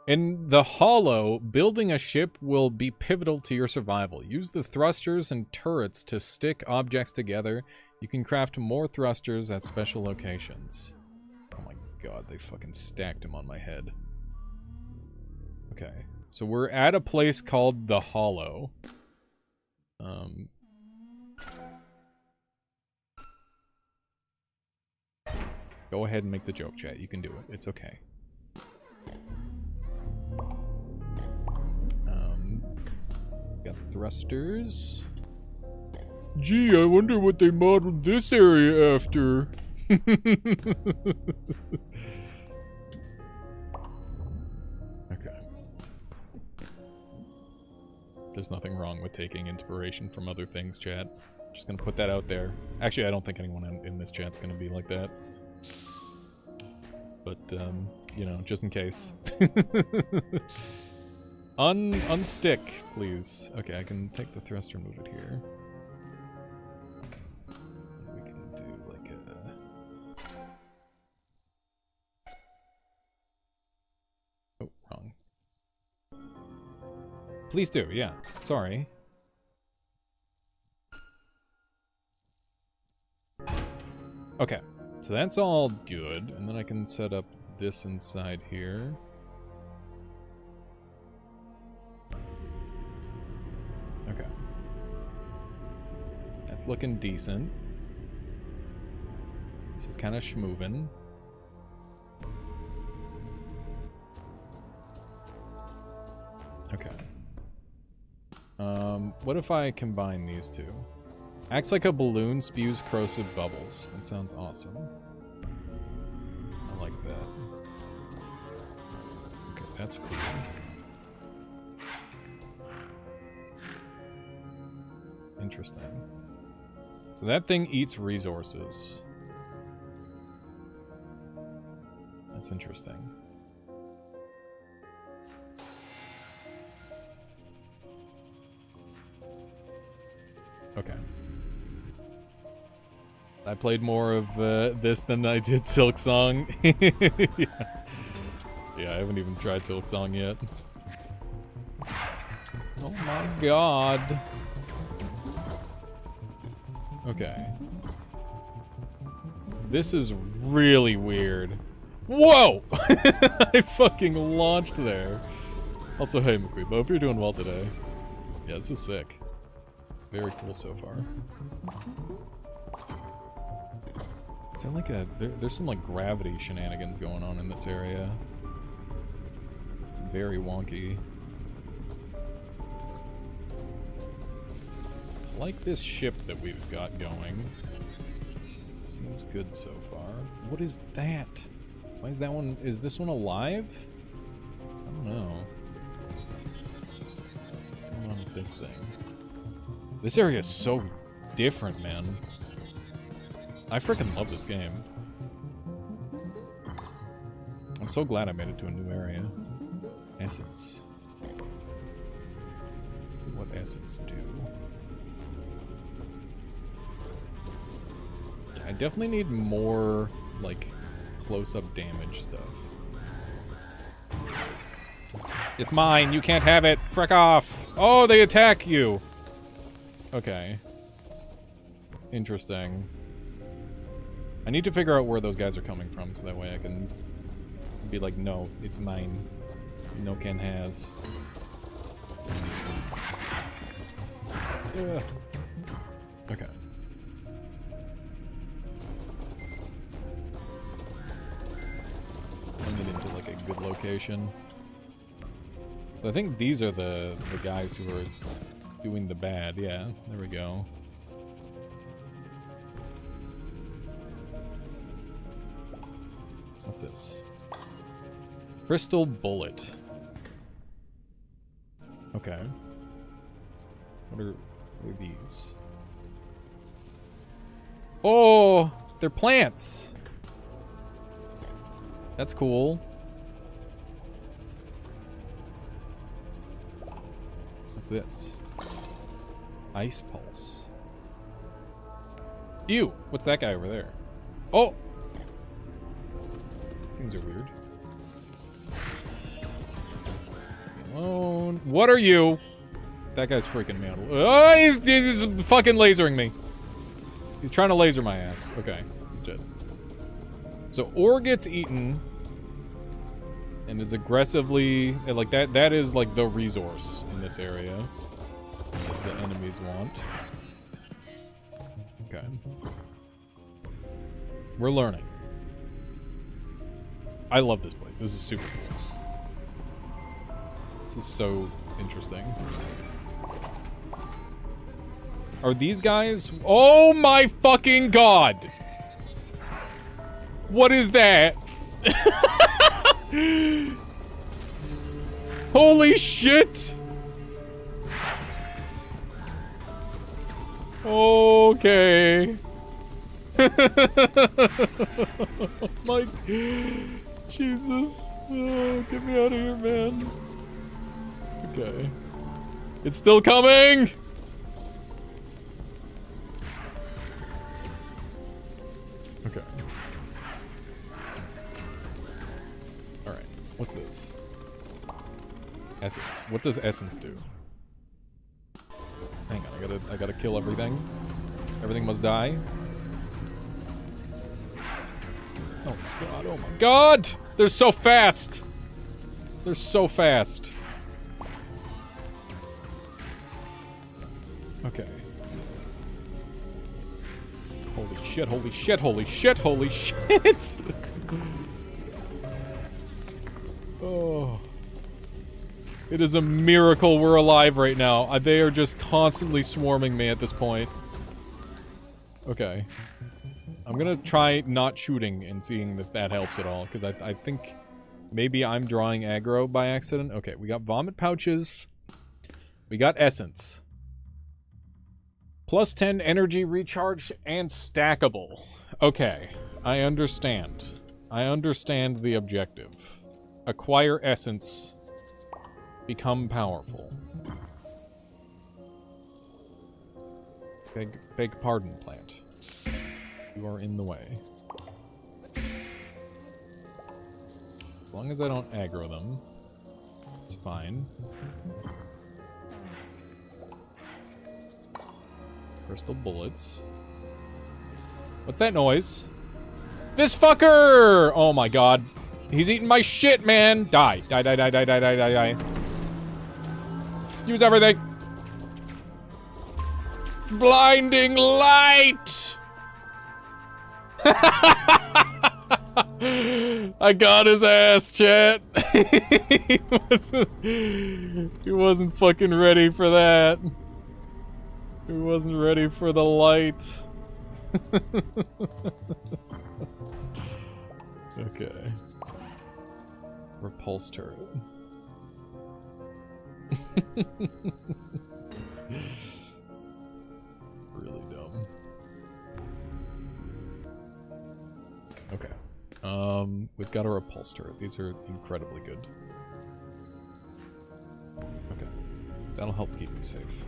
In the Hollow, building a ship will be pivotal to your survival. Use the thrusters and turrets to stick objects together. You can craft more thrusters at special locations. Oh my god, they fucking stacked them on my head. Okay, so we're at a place called the Hollow. Go ahead and make the joke, chat. You can do it. It's okay. Got thrusters. Gee, I wonder what they modeled this area after. Okay. There's nothing wrong with taking inspiration from other things, chat. Just gonna put that out there. Actually, I don't think anyone in this chat's gonna be like that. But, you know, just in case. Unstick, please. Okay, I can take the thruster and move it here. We can do like a... Oh, wrong. Please do, yeah. Sorry. Okay, so that's all good, and then I can set up this inside here. Okay. That's looking decent. This is kind of schmoovin'. Okay. What if I combine these two? Acts like a balloon, spews corrosive bubbles. That sounds awesome. I like that. Okay, that's cool. Interesting. So that thing eats resources. That's interesting. Okay. I played more of this than I did Silk Song. Yeah. Yeah, I haven't even tried Silk Song yet. Oh my god. Okay. This is really weird. Whoa! I fucking launched there. Also, hey McQueen, I hope you're doing well today. Yeah, this is sick. Very cool so far. Is there like a... There's some like gravity shenanigans going on in this area. It's very wonky. I like this ship that we've got going. Seems good so far. What is that? Why is that one... Is this one alive? I don't know. What's going on with this thing? This area is so different, man. I freaking love this game. I'm so glad I made it to a new area. Essence. What essence do? I definitely need more, like, close-up damage stuff. It's mine! You can't have it! Frick off! Oh, they attack you! Okay. Interesting. I need to figure out where those guys are coming from so that way I can be like, no, it's mine. No can has. Ugh. Okay. Bring it into like a good location. I think these are the guys who are doing the bad. Yeah, there we go. What's this? Crystal bullet. Okay. What are these? Oh, they're plants. That's cool. What's this? Ice pulse. Ew! What's that guy over there? Oh! Things are weird. Alone. What are you? That guy's freaking me out. Oh, he's fucking lasering me. He's trying to laser my ass. Okay, he's dead. So ore gets eaten and is aggressively like that. That is like the resource in this area that the enemies want. Okay, we're learning. I love this place. This is super cool. This is so interesting. Are these guys? Oh my fucking god! What is that? Holy shit! Okay. My Jesus. Oh, get me out of here, man. Okay. It's still coming! Okay. Alright. What's this? Essence. What does essence do? Hang on, I gotta kill everything. Everything must die. Oh my god, oh my god! They're so fast! They're so fast. Okay. Holy shit, holy shit, holy shit, holy shit! Oh. It is a miracle we're alive right now. They are just constantly swarming me at this point. Okay. I'm gonna try not shooting and seeing if that helps at all, because I think maybe I'm drawing aggro by accident. Okay, we got vomit pouches. We got essence. Plus 10 energy recharge and stackable. Okay, I understand. I understand the objective. Acquire essence. Become powerful. Beg pardon, plant. You are in the way. As long as I don't aggro them, it's fine. Crystal bullets. What's that noise? This fucker! Oh my god. He's eating my shit, man! Die. Die, die, die, die, die, die, die, die. Use everything! Blinding light! I got his ass, chat. He wasn't fucking ready for that. He wasn't ready for the light. Okay. Repulse turret. Really dumb. Okay. We've got a repulse turret. These are incredibly good. Okay. That'll help keep me safe.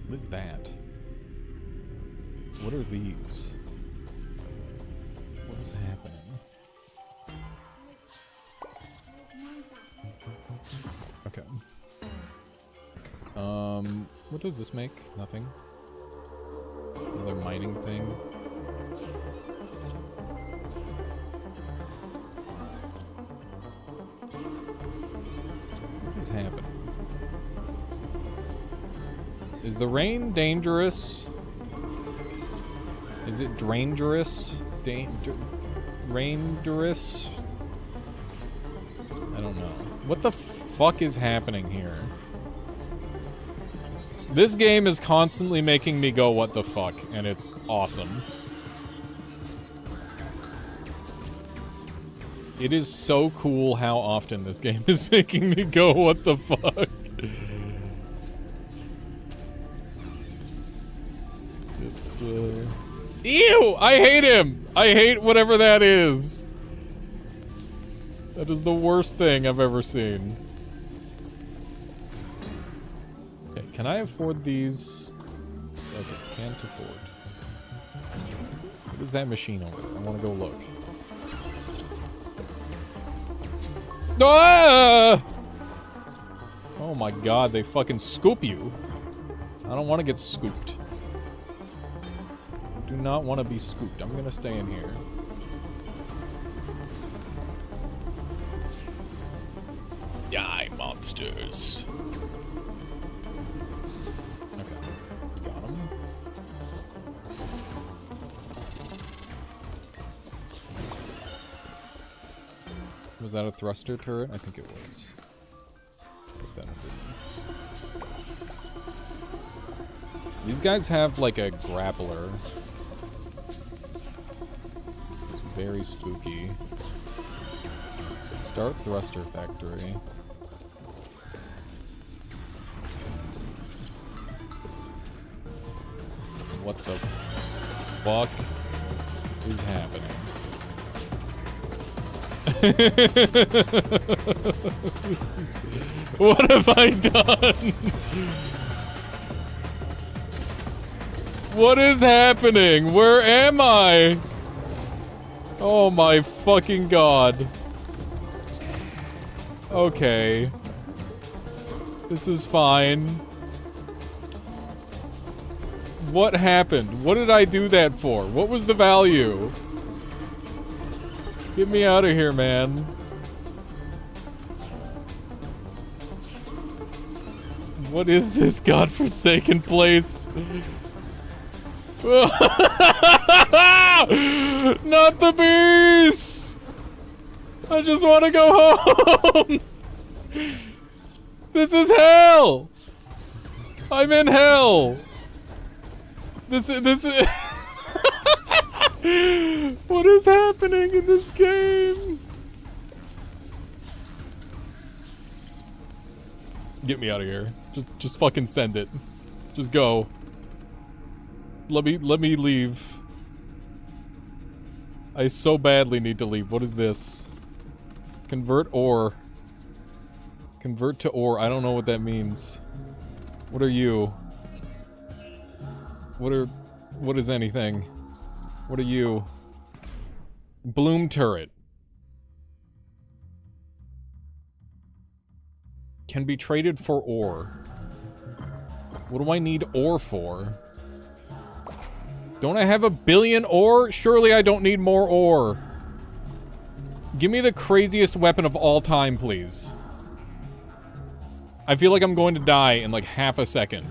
What is that? What are these? What is happening? Okay. What does this make? Nothing. Another mining thing. What is happening? Is the rain dangerous? Is it dangerous? Raingerous? What the fuck is happening here? This game is constantly making me go, what the fuck, and it's awesome. It is so cool how often this game is making me go, what the fuck. It's, Ew! I hate him! I hate whatever that is. That is the worst thing I've ever seen. Okay, can I afford these? Okay, can't afford. What is that machine over there? I want to go look. Ah! Oh my god, they fucking scoop you. I don't want to get scooped. I do not want to be scooped. I'm gonna stay in here. Die, monsters. Okay, got him. Was that a thruster turret? I think it was. Put that underneath. These guys have like a grappler. It's very spooky. Start thruster factory. What the fuck is happening? This is... What have I done? What is happening? Where am I? Oh my fucking god. Okay. This is fine. What happened? What did I do that for? What was the value? Get me out of here, man. What is this godforsaken place? Not the beast! I just want to go home! This is hell! I'm in hell! This is... What is happening in this game? Get me out of here. Just fucking send it. Just go. Let me leave. I so badly need to leave. What is this? Convert ore. Convert to ore. I don't know what that means. What are you? What is anything? What are you? Bloom turret. Can be traded for ore. What do I need ore for? Don't I have 1 billion ore? Surely I don't need more ore. Give me the craziest weapon of all time, please. I feel like I'm going to die in like half a second.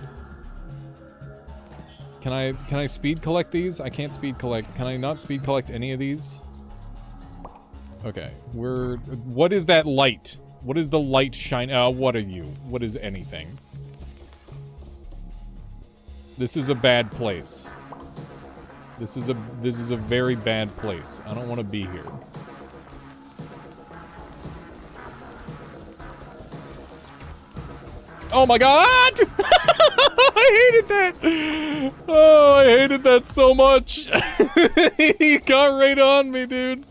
Can I speed collect these? I can't speed collect. Can I not speed collect any of these? Okay, what is that light? What is the light shine? What are you? What is anything? This is a bad place. This is a very bad place. I don't want to be here. Oh my god! I hated that! Oh, I hated that so much! He got right on me, dude.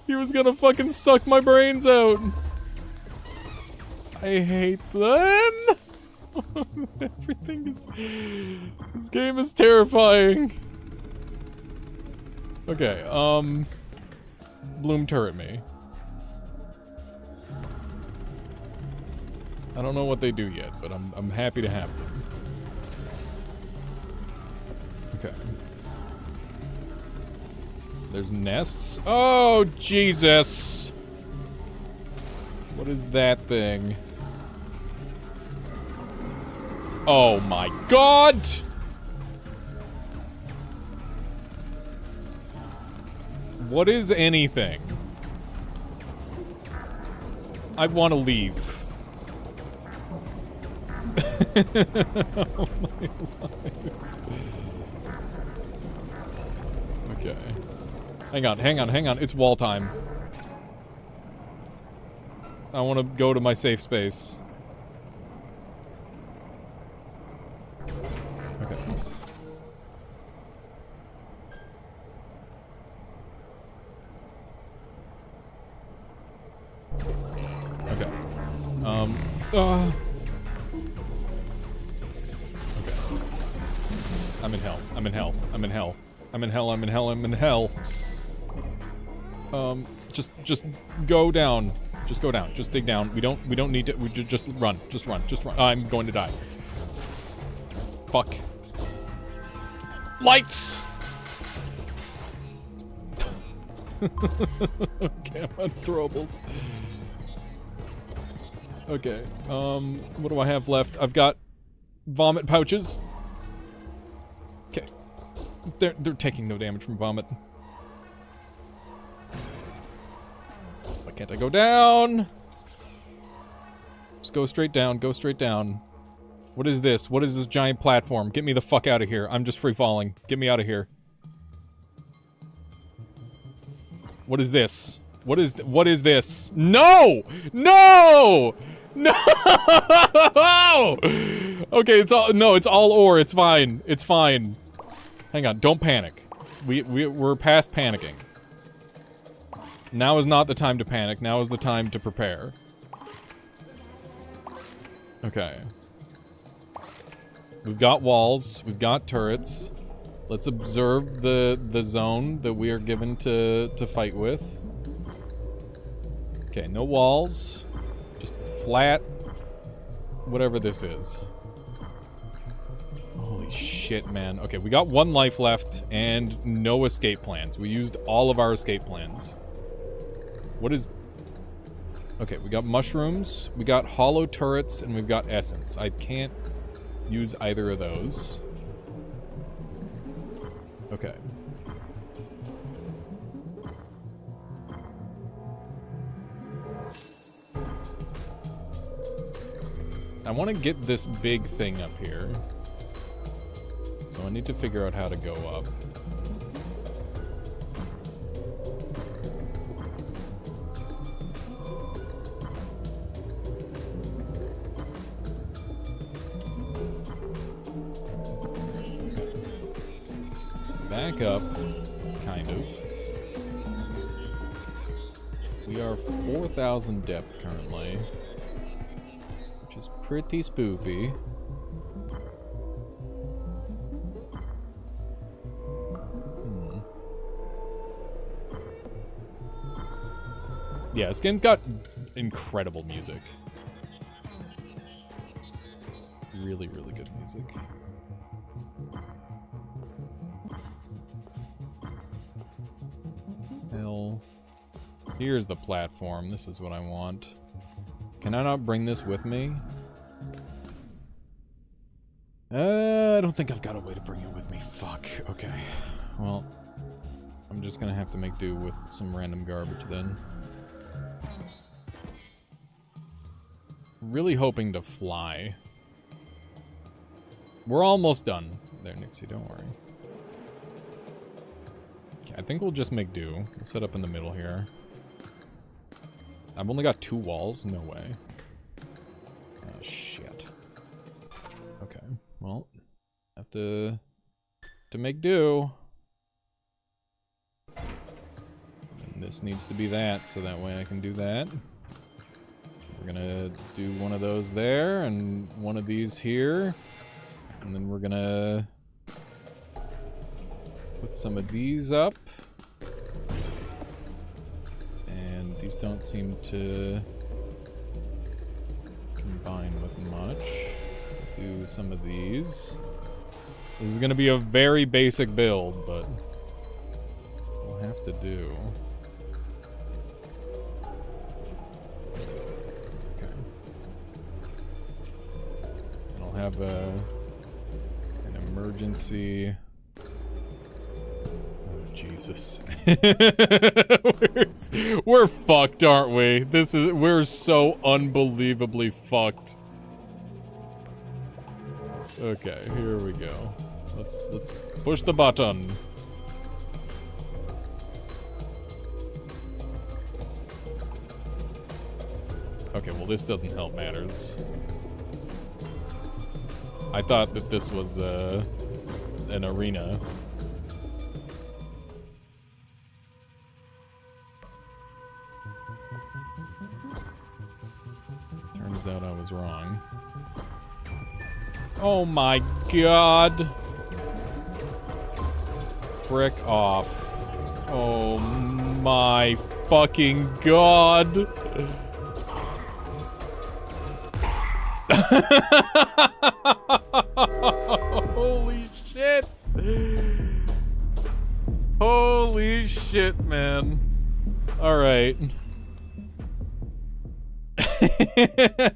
He was gonna fucking suck my brains out. I hate them! Everything is... This game is terrifying. Okay, Bloom turret me. I don't know what they do yet, but I'm happy to have them. Okay. There's nests. Oh, Jesus! What is that thing? Oh my god! What is anything? I want to leave. Oh my life. Okay. Hang on. It's wall time. I want to go to my safe space. Okay. Okay. Okay. I'm in hell. I'm in hell. I'm in hell. I'm in hell. I'm in hell. I'm in hell. Just go down. Just go down. Just dig down. We don't need to. Just run. Just run. Just run. I'm going to die. Fuck. Lights. Okay, I'm on throwables. Okay. What do I have left? I've got vomit pouches. Okay. They're taking no damage from vomit. Why can't I go down? Just go straight down. Go straight down. What is this? What is this giant platform? Get me the fuck out of here. I'm just free falling. Get me out of here. What is this? What is this? No! No! No! Okay, it's all ore. It's fine. It's fine. Hang on, don't panic. We're past panicking. Now is not the time to panic. Now is the time to prepare. Okay. We've got walls. We've got turrets. Let's observe the zone that we are given to fight with. Okay, no walls. Just flat. Whatever this is. Holy shit, man. Okay, we got 1 life left and no escape plans. We used all of our escape plans. What is... Okay, we got mushrooms, we got hollow turrets, and we've got essence. I can't use either of those. Okay. I want to get this big thing up here. So I need to figure out how to go up. Back up, kind of. We are 4,000 depth currently, which is pretty spoopy. Yeah, this game's got incredible music. Really, really good music. Hell. Here's the platform. This is what I want. Can I not bring this with me? I don't think I've got a way to bring it with me. Fuck. Okay. Well, I'm just gonna have to make do with some random garbage then. Really hoping to fly. We're almost done. There, Nixie, don't worry. Okay, I think we'll just make do. We'll set up in the middle here. I've only got 2 walls? No way. Oh, shit. Okay, well, have to make do. And this needs to be that, so that way I can do that. We're gonna do one of those there, and one of these here. And then we're gonna put some of these up. And these don't seem to combine with much. Do some of these. This is gonna be a very basic build, but we'll have to do. Okay. And I'll have an emergency. Oh, jeez. Jesus. we're fucked, aren't we? We're so unbelievably fucked. Okay, here we go. Let's push the button. Okay, well this doesn't help matters. I thought that this was an arena. Turns out I was wrong. Oh my god. Frick off. Oh my fucking god. Holy shit. Holy shit, man. Alright.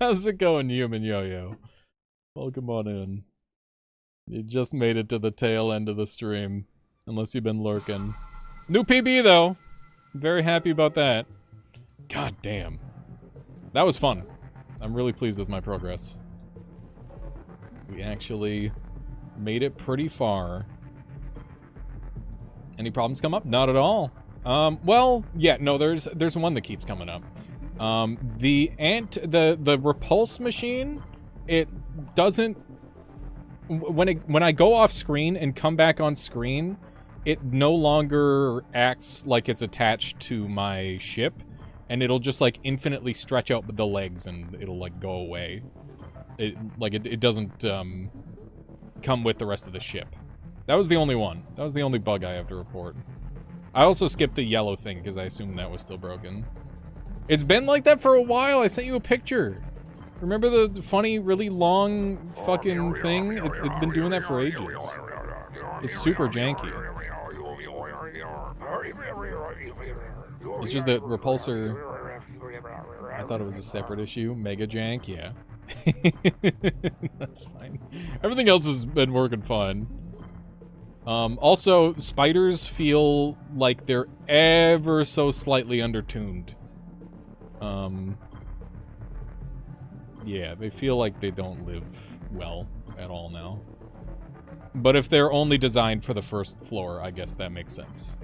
How's it going, Human Yo-Yo? Welcome on in. You just made it to the tail end of the stream. Unless you've been lurking. New PB, though. Very happy about that. God damn. That was fun. I'm really pleased with my progress. We actually made it pretty far. Any problems come up? Not at all. Well, yeah, no, there's one that keeps coming up. The repulse machine, it doesn't, when I go off screen and come back on screen, it no longer acts like it's attached to my ship, and it'll just like infinitely stretch out the legs and it'll like go away. It doesn't come with the rest of the ship. That was the only one. That was the only bug I have to report. I also skipped the yellow thing because I assumed that was still broken. It's been like that for a while. I sent you a picture. Remember the funny, really long fucking thing? It's been doing that for ages. It's super janky. It's just that Repulsor, I thought it was a separate issue. Mega jank, yeah. That's fine. Everything else has been working fine. Also, spiders feel like they're ever so slightly undertuned. Yeah, they feel like they don't live well at all now. But if they're only designed for the first floor, I guess that makes sense.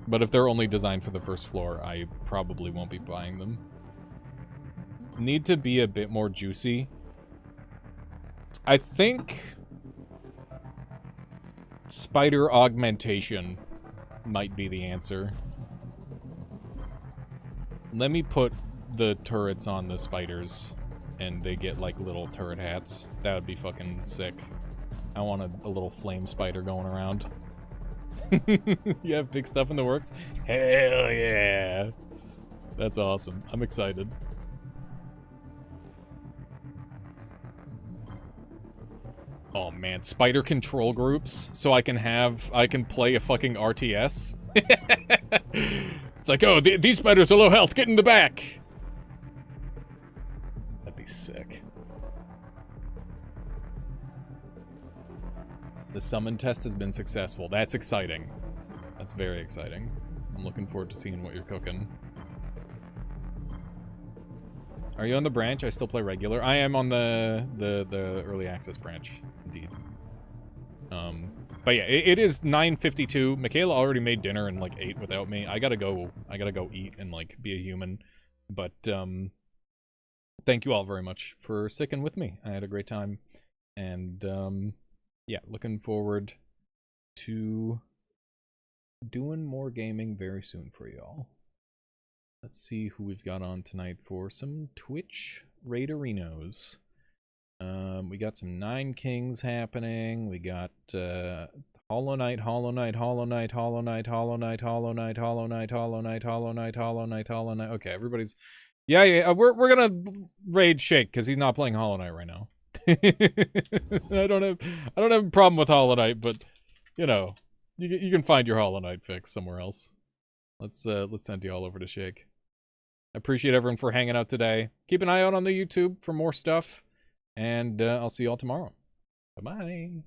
But if they're only designed for the first floor, I probably won't be buying them. Need to be a bit more juicy. I think spider augmentation might be the answer. Let me put the turrets on the spiders and they get like little turret hats. That would be fucking sick. I want a little flame spider going around. You have big stuff in the works? Hell yeah. That's awesome. I'm excited. Oh man, spider control groups so I can play a fucking RTS. It's like, oh, these spiders are low health, get in the back. That'd be sick. The summon test has been successful. That's exciting. That's very exciting. I'm looking forward to seeing what you're cooking. Are you on the branch? I still play regular. I am on the early access branch, indeed. But yeah, it is 9:52. Michaela already made dinner and like ate without me. I gotta go eat and like be a human. But thank you all very much for sticking with me. I had a great time, and yeah, looking forward to doing more gaming very soon for y'all. Let's see who we've got on tonight for some Twitch Raiderinos. We got some Nine Kings happening. We got Hollow Knight, Hollow Knight, Hollow Knight, Hollow Knight, Hollow Knight, Hollow Knight, Hollow Knight, Hollow Knight, Hollow Knight, Hollow Knight, Hollow Knight. Okay, everybody's yeah. We're gonna raid Shake because he's not playing Hollow Knight right now. I don't have a problem with Hollow Knight, but you know, you can find your Hollow Knight fix somewhere else. Let's send you all over to Shake. I appreciate everyone for hanging out today. Keep an eye out on the YouTube for more stuff, and I'll see you all tomorrow. Bye-bye.